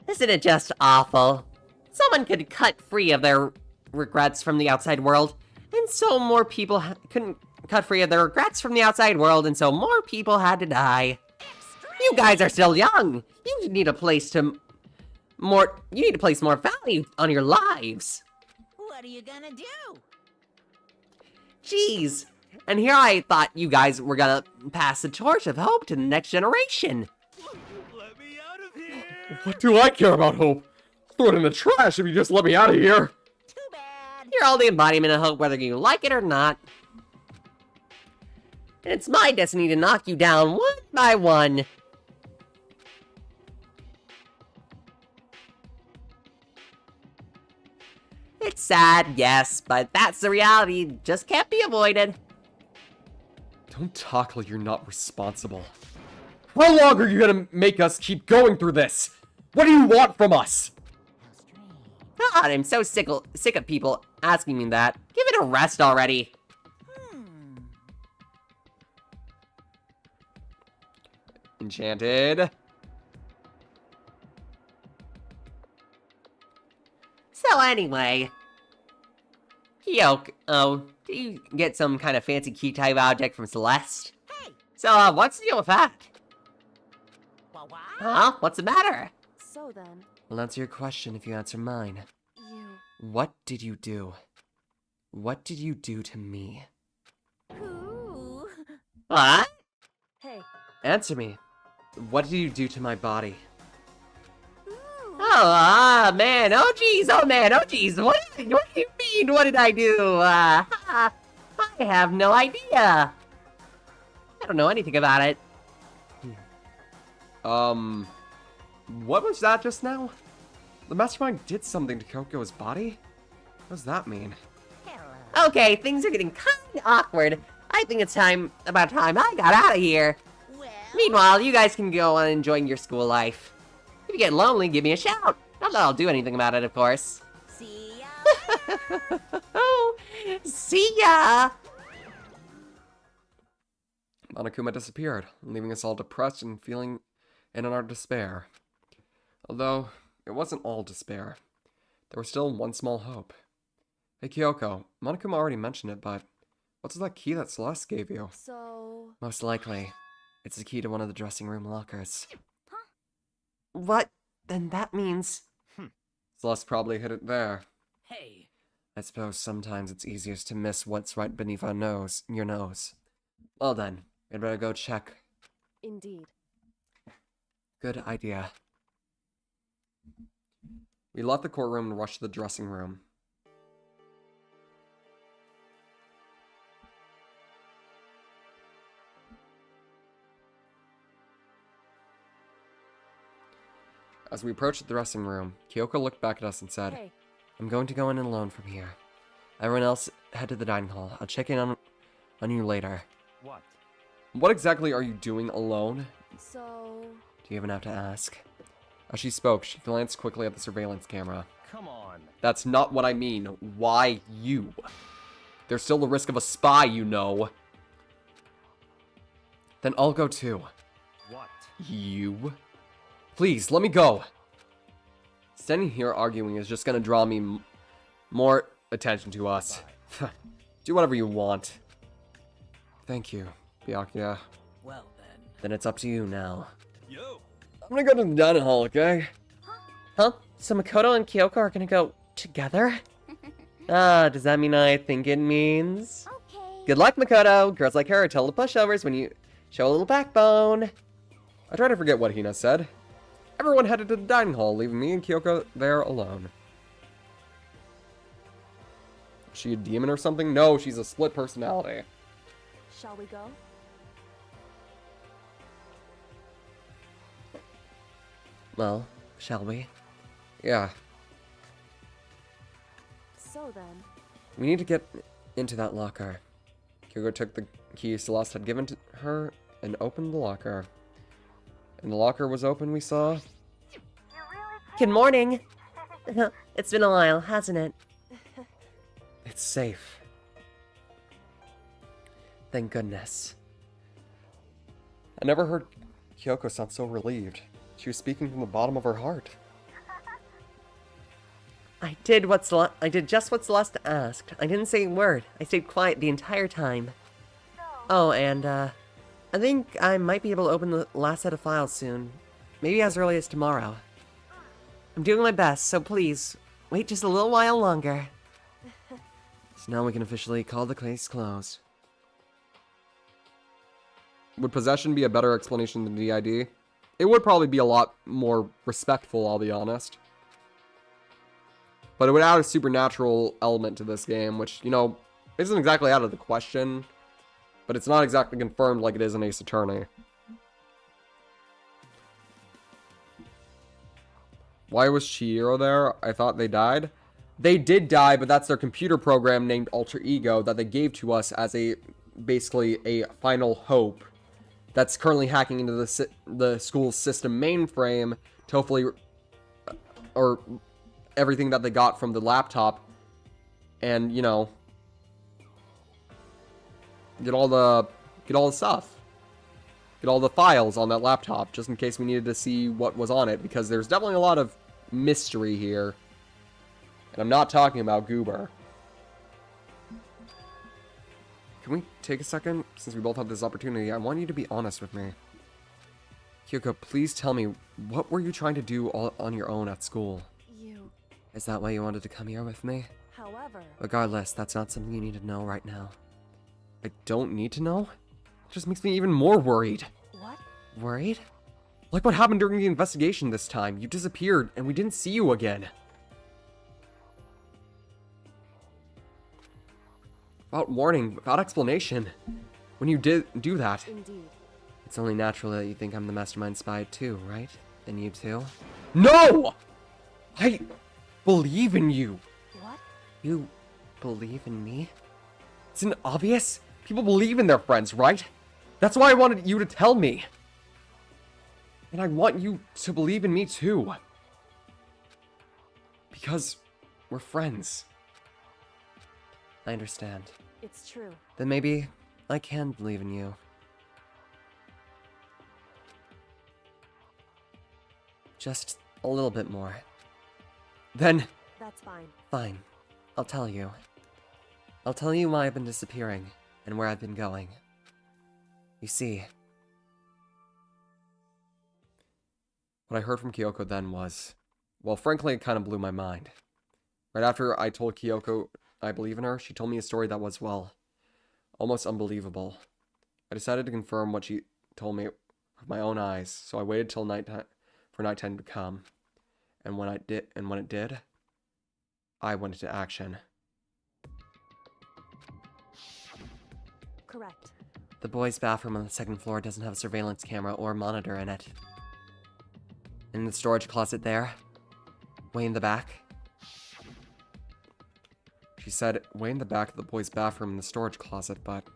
Isn't it just awful? Someone could cut free of their regrets from the outside world, and so more people couldn't cut free of their regrets from the outside world, and so more people had to die. You guys are still young. You need to place more value on your lives. What are you gonna do? Jeez. And here I thought you guys were gonna pass the torch of hope to the next generation. Let me out of here! What do I care about hope? Throw it in the trash if you just let me out of here. Too bad. You're all the embodiment of hope, whether you like it or not. And it's my destiny to knock you down one by one. It's sad, yes, but that's the reality. Just can't be avoided. Don't talk like you're not responsible. How long are you gonna make us keep going through this? What do you want from us? God, I'm so sick of people asking me that. Give it a rest already. Enchanted. So anyway, Kyoko, do you get some kind of fancy key type object from Celeste? Hey! So, what's the deal with that? What? Huh? What's the matter? So then, I'll answer your question if you answer mine. you... What did you do? What did you do to me? Ooh. What? Hey, Answer me. What did you do to my body? Oh, man, oh geez, oh man, oh geez, what do you mean, what did I do? I have no idea. I don't know anything about it. What was that just now? The mastermind did something to Kyoko's body? What does that mean? Hello. Okay, things are getting kinda awkward. I think it's about time I got out of here. Well, Meanwhile, you guys can go on enjoying your school life. If you get lonely, give me a shout. Not that I'll do anything about it, of course. see ya. See ya! Monokuma disappeared, leaving us all depressed and feeling in our despair. Although, it wasn't all despair. There was still one small hope. Hey Kyoko, Monokuma already mentioned it, but what's that key that Celeste gave you? so... Most likely, it's the key to one of the dressing room lockers. What? Then that means... Celeste probably hid it there. Hey, I suppose sometimes it's easiest to miss what's right beneath your nose. Well then, we'd better go check. Indeed. Good idea. We left the courtroom and rushed to the dressing room. As we approached the dressing room, Kyoko looked back at us and said, Hey, I'm going to go in alone from here. Everyone else head to the dining hall. I'll check in on you later. What? What exactly are you doing alone? So... Do you even have to ask? As she spoke, she glanced quickly at the surveillance camera. Come on. That's not what I mean. Why you? There's still the risk of a spy, you know. Then I'll go too. What? You? Please, let me go. Standing here arguing is just gonna draw me more attention to us. Do whatever you want. Thank you, Byakuya. Well then. Then it's up to you now. Yo! I'm gonna go to the dining hall, okay? Huh? So Makoto and Kyoko are gonna go together? Ah, does that mean I think it means? Okay. Good luck, Makoto! Girls like her are total pushovers when you show a little backbone. I try to forget what Hina said. Everyone headed to the dining hall, leaving me and Kyoko there alone. Is she a demon or something? No, she's a split personality. Shall we go? Well, shall we? Yeah, So then... We need to get into that locker. Kyoko took the key Celeste had given to her and opened the locker. And the locker was open, we saw. Good morning! It's been a while, hasn't it? It's safe. Thank goodness. I never heard Kyoko sound so relieved. She was speaking from the bottom of her heart. I did just what Celeste asked. I didn't say a word. I stayed quiet the entire time. Oh, and, I think I might be able to open the last set of files soon. Maybe as early as tomorrow. I'm doing my best, so please, wait just a little while longer. So now we can officially call the case closed. Would possession be a better explanation than DID? It would probably be a lot more respectful, I'll be honest. But it would add a supernatural element to this game, which, you know, isn't exactly out of the question. But it's not exactly confirmed like it is in Ace Attorney. Why was Chihiro there? I thought they died. They did die, but that's their computer program named Alter Ego that they gave to us as basically a final hope. That's currently hacking into the school's system mainframe to hopefully, or everything that they got from the laptop, and you know, get all the stuff, get all the files on that laptop, just in case we needed to see what was on it, because there's definitely a lot of mystery here, and I'm not talking about Goober. Can we take a second, since we both have this opportunity? I want you to be honest with me. Kyoko, please tell me, what were you trying to do all on your own at school? You... Is that why you wanted to come here with me? However... Regardless, that's not something you need to know right now. I don't need to know? It just makes me even more worried. What? Worried? Like what happened during the investigation this time. You disappeared, and we didn't see you again. Without warning, without explanation. When you did do that. Indeed. It's only natural that you think I'm the mastermind spy too, right? And you too? No! I believe in you. What? You believe in me? Isn't it obvious? People believe in their friends, right? That's why I wanted you to tell me. And I want you to believe in me too. Because we're friends. I understand. It's true. Then maybe I can believe in you. Just a little bit more. Then... That's fine. Fine. I'll tell you. I'll tell you why I've been disappearing, and where I've been going. You see... What I heard from Kyoko then was... Well, frankly, it kind of blew my mind. Right after I told Kyoko I believe in her, she told me a story that was, well, almost unbelievable. I decided to confirm what she told me with my own eyes, so I waited till nighttime for nighttime to come. And when it did, I went into action. Correct. The boys' bathroom on the second floor doesn't have a surveillance camera or monitor in it. In the storage closet there, way in the back, She said way in the back of the boys' bathroom in the storage closet, but...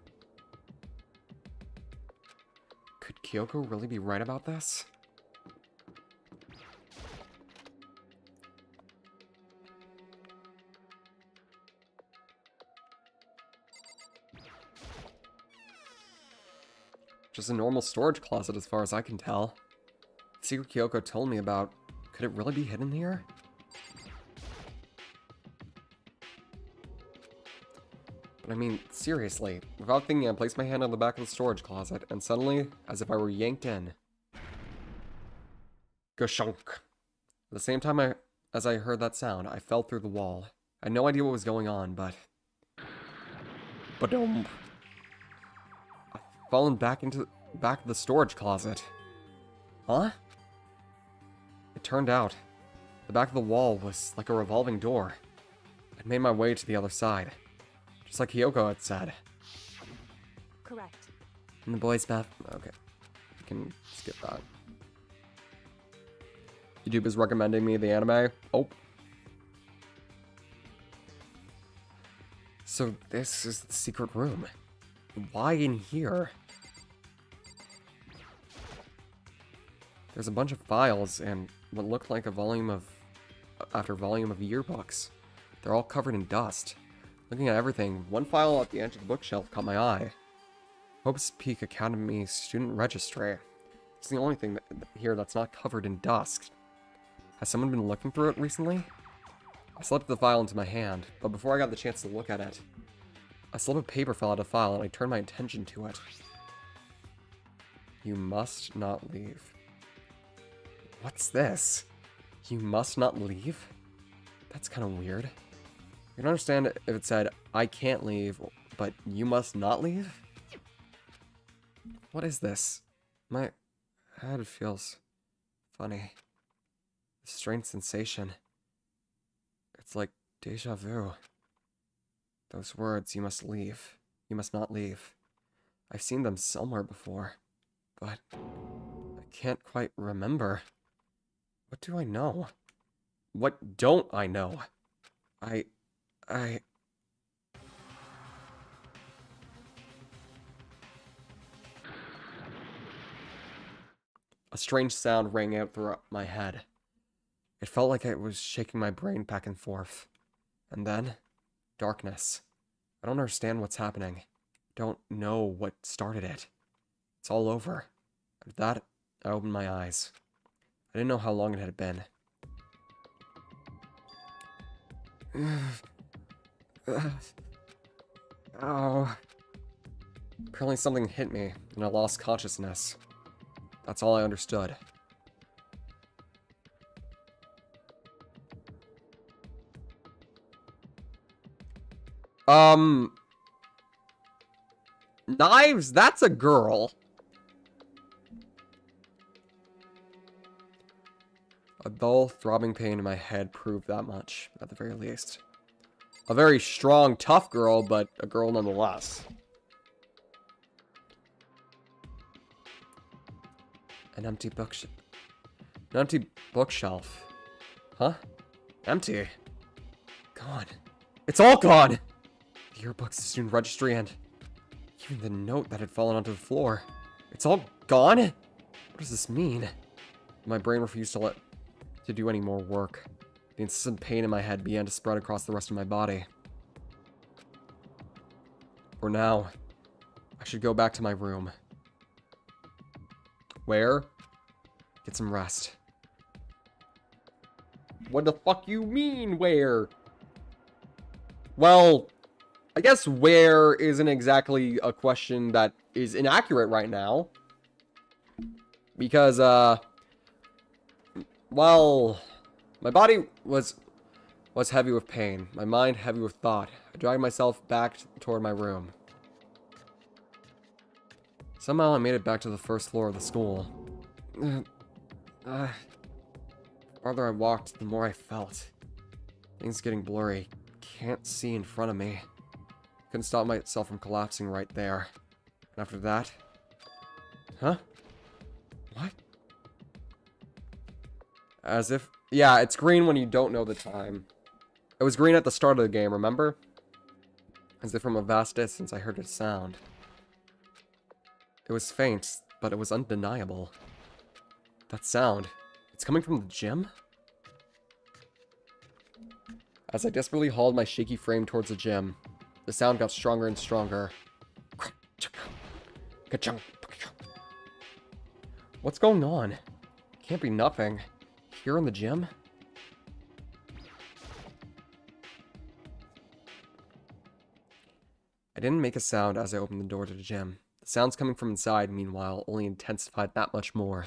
Could Kyoko really be right about this? Just a normal storage closet as far as I can tell. The secret Kyoko told me about, could it really be hidden here? But I mean, seriously, without thinking, I placed my hand on the back of the storage closet, and suddenly, as if I were yanked in. Gashunk. At the same time as I heard that sound, I fell through the wall. I had no idea what was going on, but... Ba-dum. I've fallen back into the back of the storage closet. Huh? It turned out, the back of the wall was like a revolving door. I'd made my way to the other side. Just like Kyoko had said. Correct. In the boys' bath. Okay. You can skip that. YouTube is recommending me the anime. Oh. So this is the secret room. Why in here? There's a bunch of files and what looked like a volume of... after volume of yearbooks. They're all covered in dust. Looking at everything, one file at the edge of the bookshelf caught my eye. Hope's Peak Academy Student Registry. It's the only thing here that's not covered in dust. Has someone been looking through it recently? I slipped the file into my hand, but before I got the chance to look at it, a slip of paper fell out of the file and I turned my attention to it. You must not leave. What's this? You must not leave? That's kind of weird. I can understand if it said, I can't leave, but you must not leave? What is this? My head feels funny. A strange sensation. It's like deja vu. Those words, you must leave. You must not leave. I've seen them somewhere before, but I can't quite remember. What do I know? What don't I know? I... A strange sound rang out through my head. It felt like it was shaking my brain back and forth. And then, darkness. I don't understand what's happening. Don't know what started it. It's all over. At that, I opened my eyes. I didn't know how long it had been. Oh. Apparently something hit me, and I lost consciousness. That's all I understood. Knives? That's a girl. A dull, throbbing pain in my head proved that much, at the very least. A very strong, tough girl, but a girl nonetheless. An empty bookshelf. An empty bookshelf. Huh? Empty. Gone. It's all gone! The yearbooks, the student registry, and even the note that had fallen onto the floor. It's all gone? What does this mean? My brain refused to do any more work. The insistent pain in my head began to spread across the rest of my body. For now, I should go back to my room. Where? Get some rest. What the fuck you mean, where? Well, I guess where isn't exactly a question that is inaccurate right now. Because, well, my body was heavy with pain. My mind heavy with thought. I dragged myself back toward my room. Somehow I made it back to the first floor of the school. The farther I walked, the more I felt. Things getting blurry. Can't see in front of me. Couldn't stop myself from collapsing right there. And after that... Huh? What? As if... Yeah, it's green when you don't know the time. It was green at the start of the game, remember? As if from a vast distance I heard a sound. It was faint, but it was undeniable. That sound, it's coming from the gym? As I desperately hauled my shaky frame towards the gym, the sound got stronger and stronger. What's going on? Can't be nothing. Here in the gym? I didn't make a sound as I opened the door to the gym. The sounds coming from inside, meanwhile, only intensified that much more.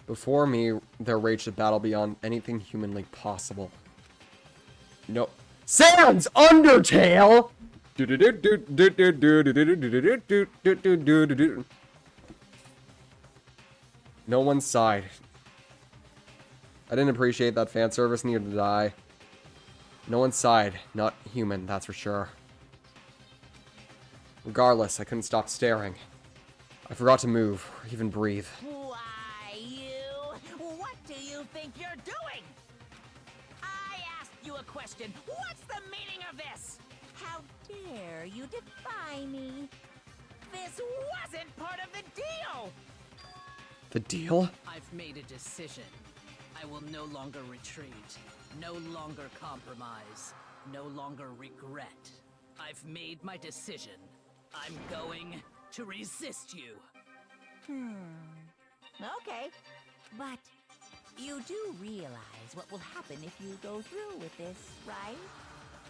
Before me, there raged a battle beyond anything humanly possible. No. Sans Undertale! No one sighed. I didn't appreciate that fan service needed to die. No one sighed. Not human, that's for sure. Regardless, I couldn't stop staring. I forgot to move, or even breathe. Why, you? What do you think you're doing? I asked you a question. What's the meaning of this? How dare you defy me? This wasn't part of the deal! The deal? I've made a decision. I will no longer retreat, no longer compromise, no longer regret. I've made my decision. I'm going to resist you. Okay. But you do realize what will happen if you go through with this, right?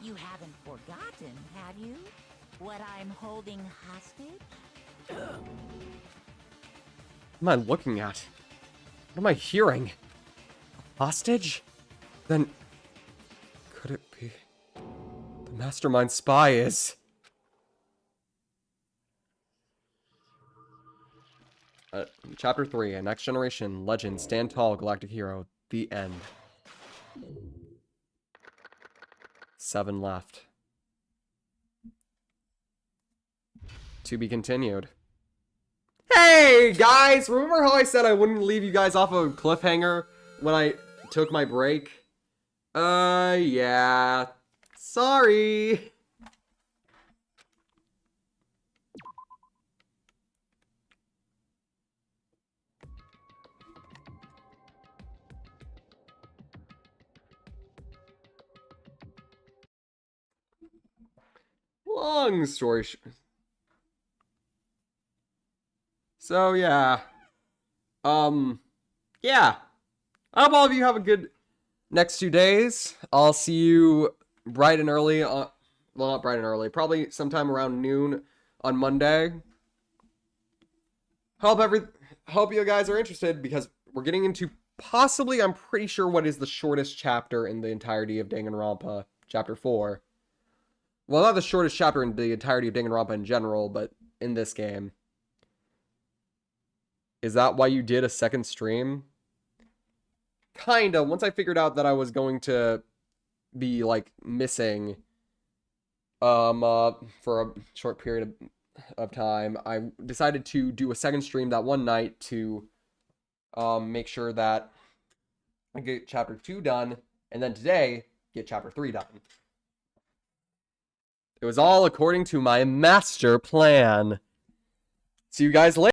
You haven't forgotten, have you? What I'm holding hostage? What am I looking at? What am I hearing? A hostage? Then... could it be... the mastermind spy is... Chapter 3, A Next Generation Legend, Stand Tall, Galactic Hero, the end. 7 left. To be continued. Hey, guys! Remember how I said I wouldn't leave you guys off a cliffhanger when I took my break? Yeah. Sorry. Long story short. So, yeah. Yeah. I hope all of you have a good next 2 days. I'll see you bright and early on... well, not bright and early. Probably sometime around noon on Monday. Hope you guys are interested, because we're getting into possibly, I'm pretty sure, what is the shortest chapter in the entirety of Danganronpa, Chapter 4. Well, not the shortest chapter in the entirety of Danganronpa in general, but in this game. Is that why you did a second stream? Kinda. Once I figured out that I was going to be, like, missing for a short period of time, I decided to do a second stream that one night to make sure that I get Chapter 2 done, and then today, get Chapter 3 done. It was all according to my master plan. See you guys later.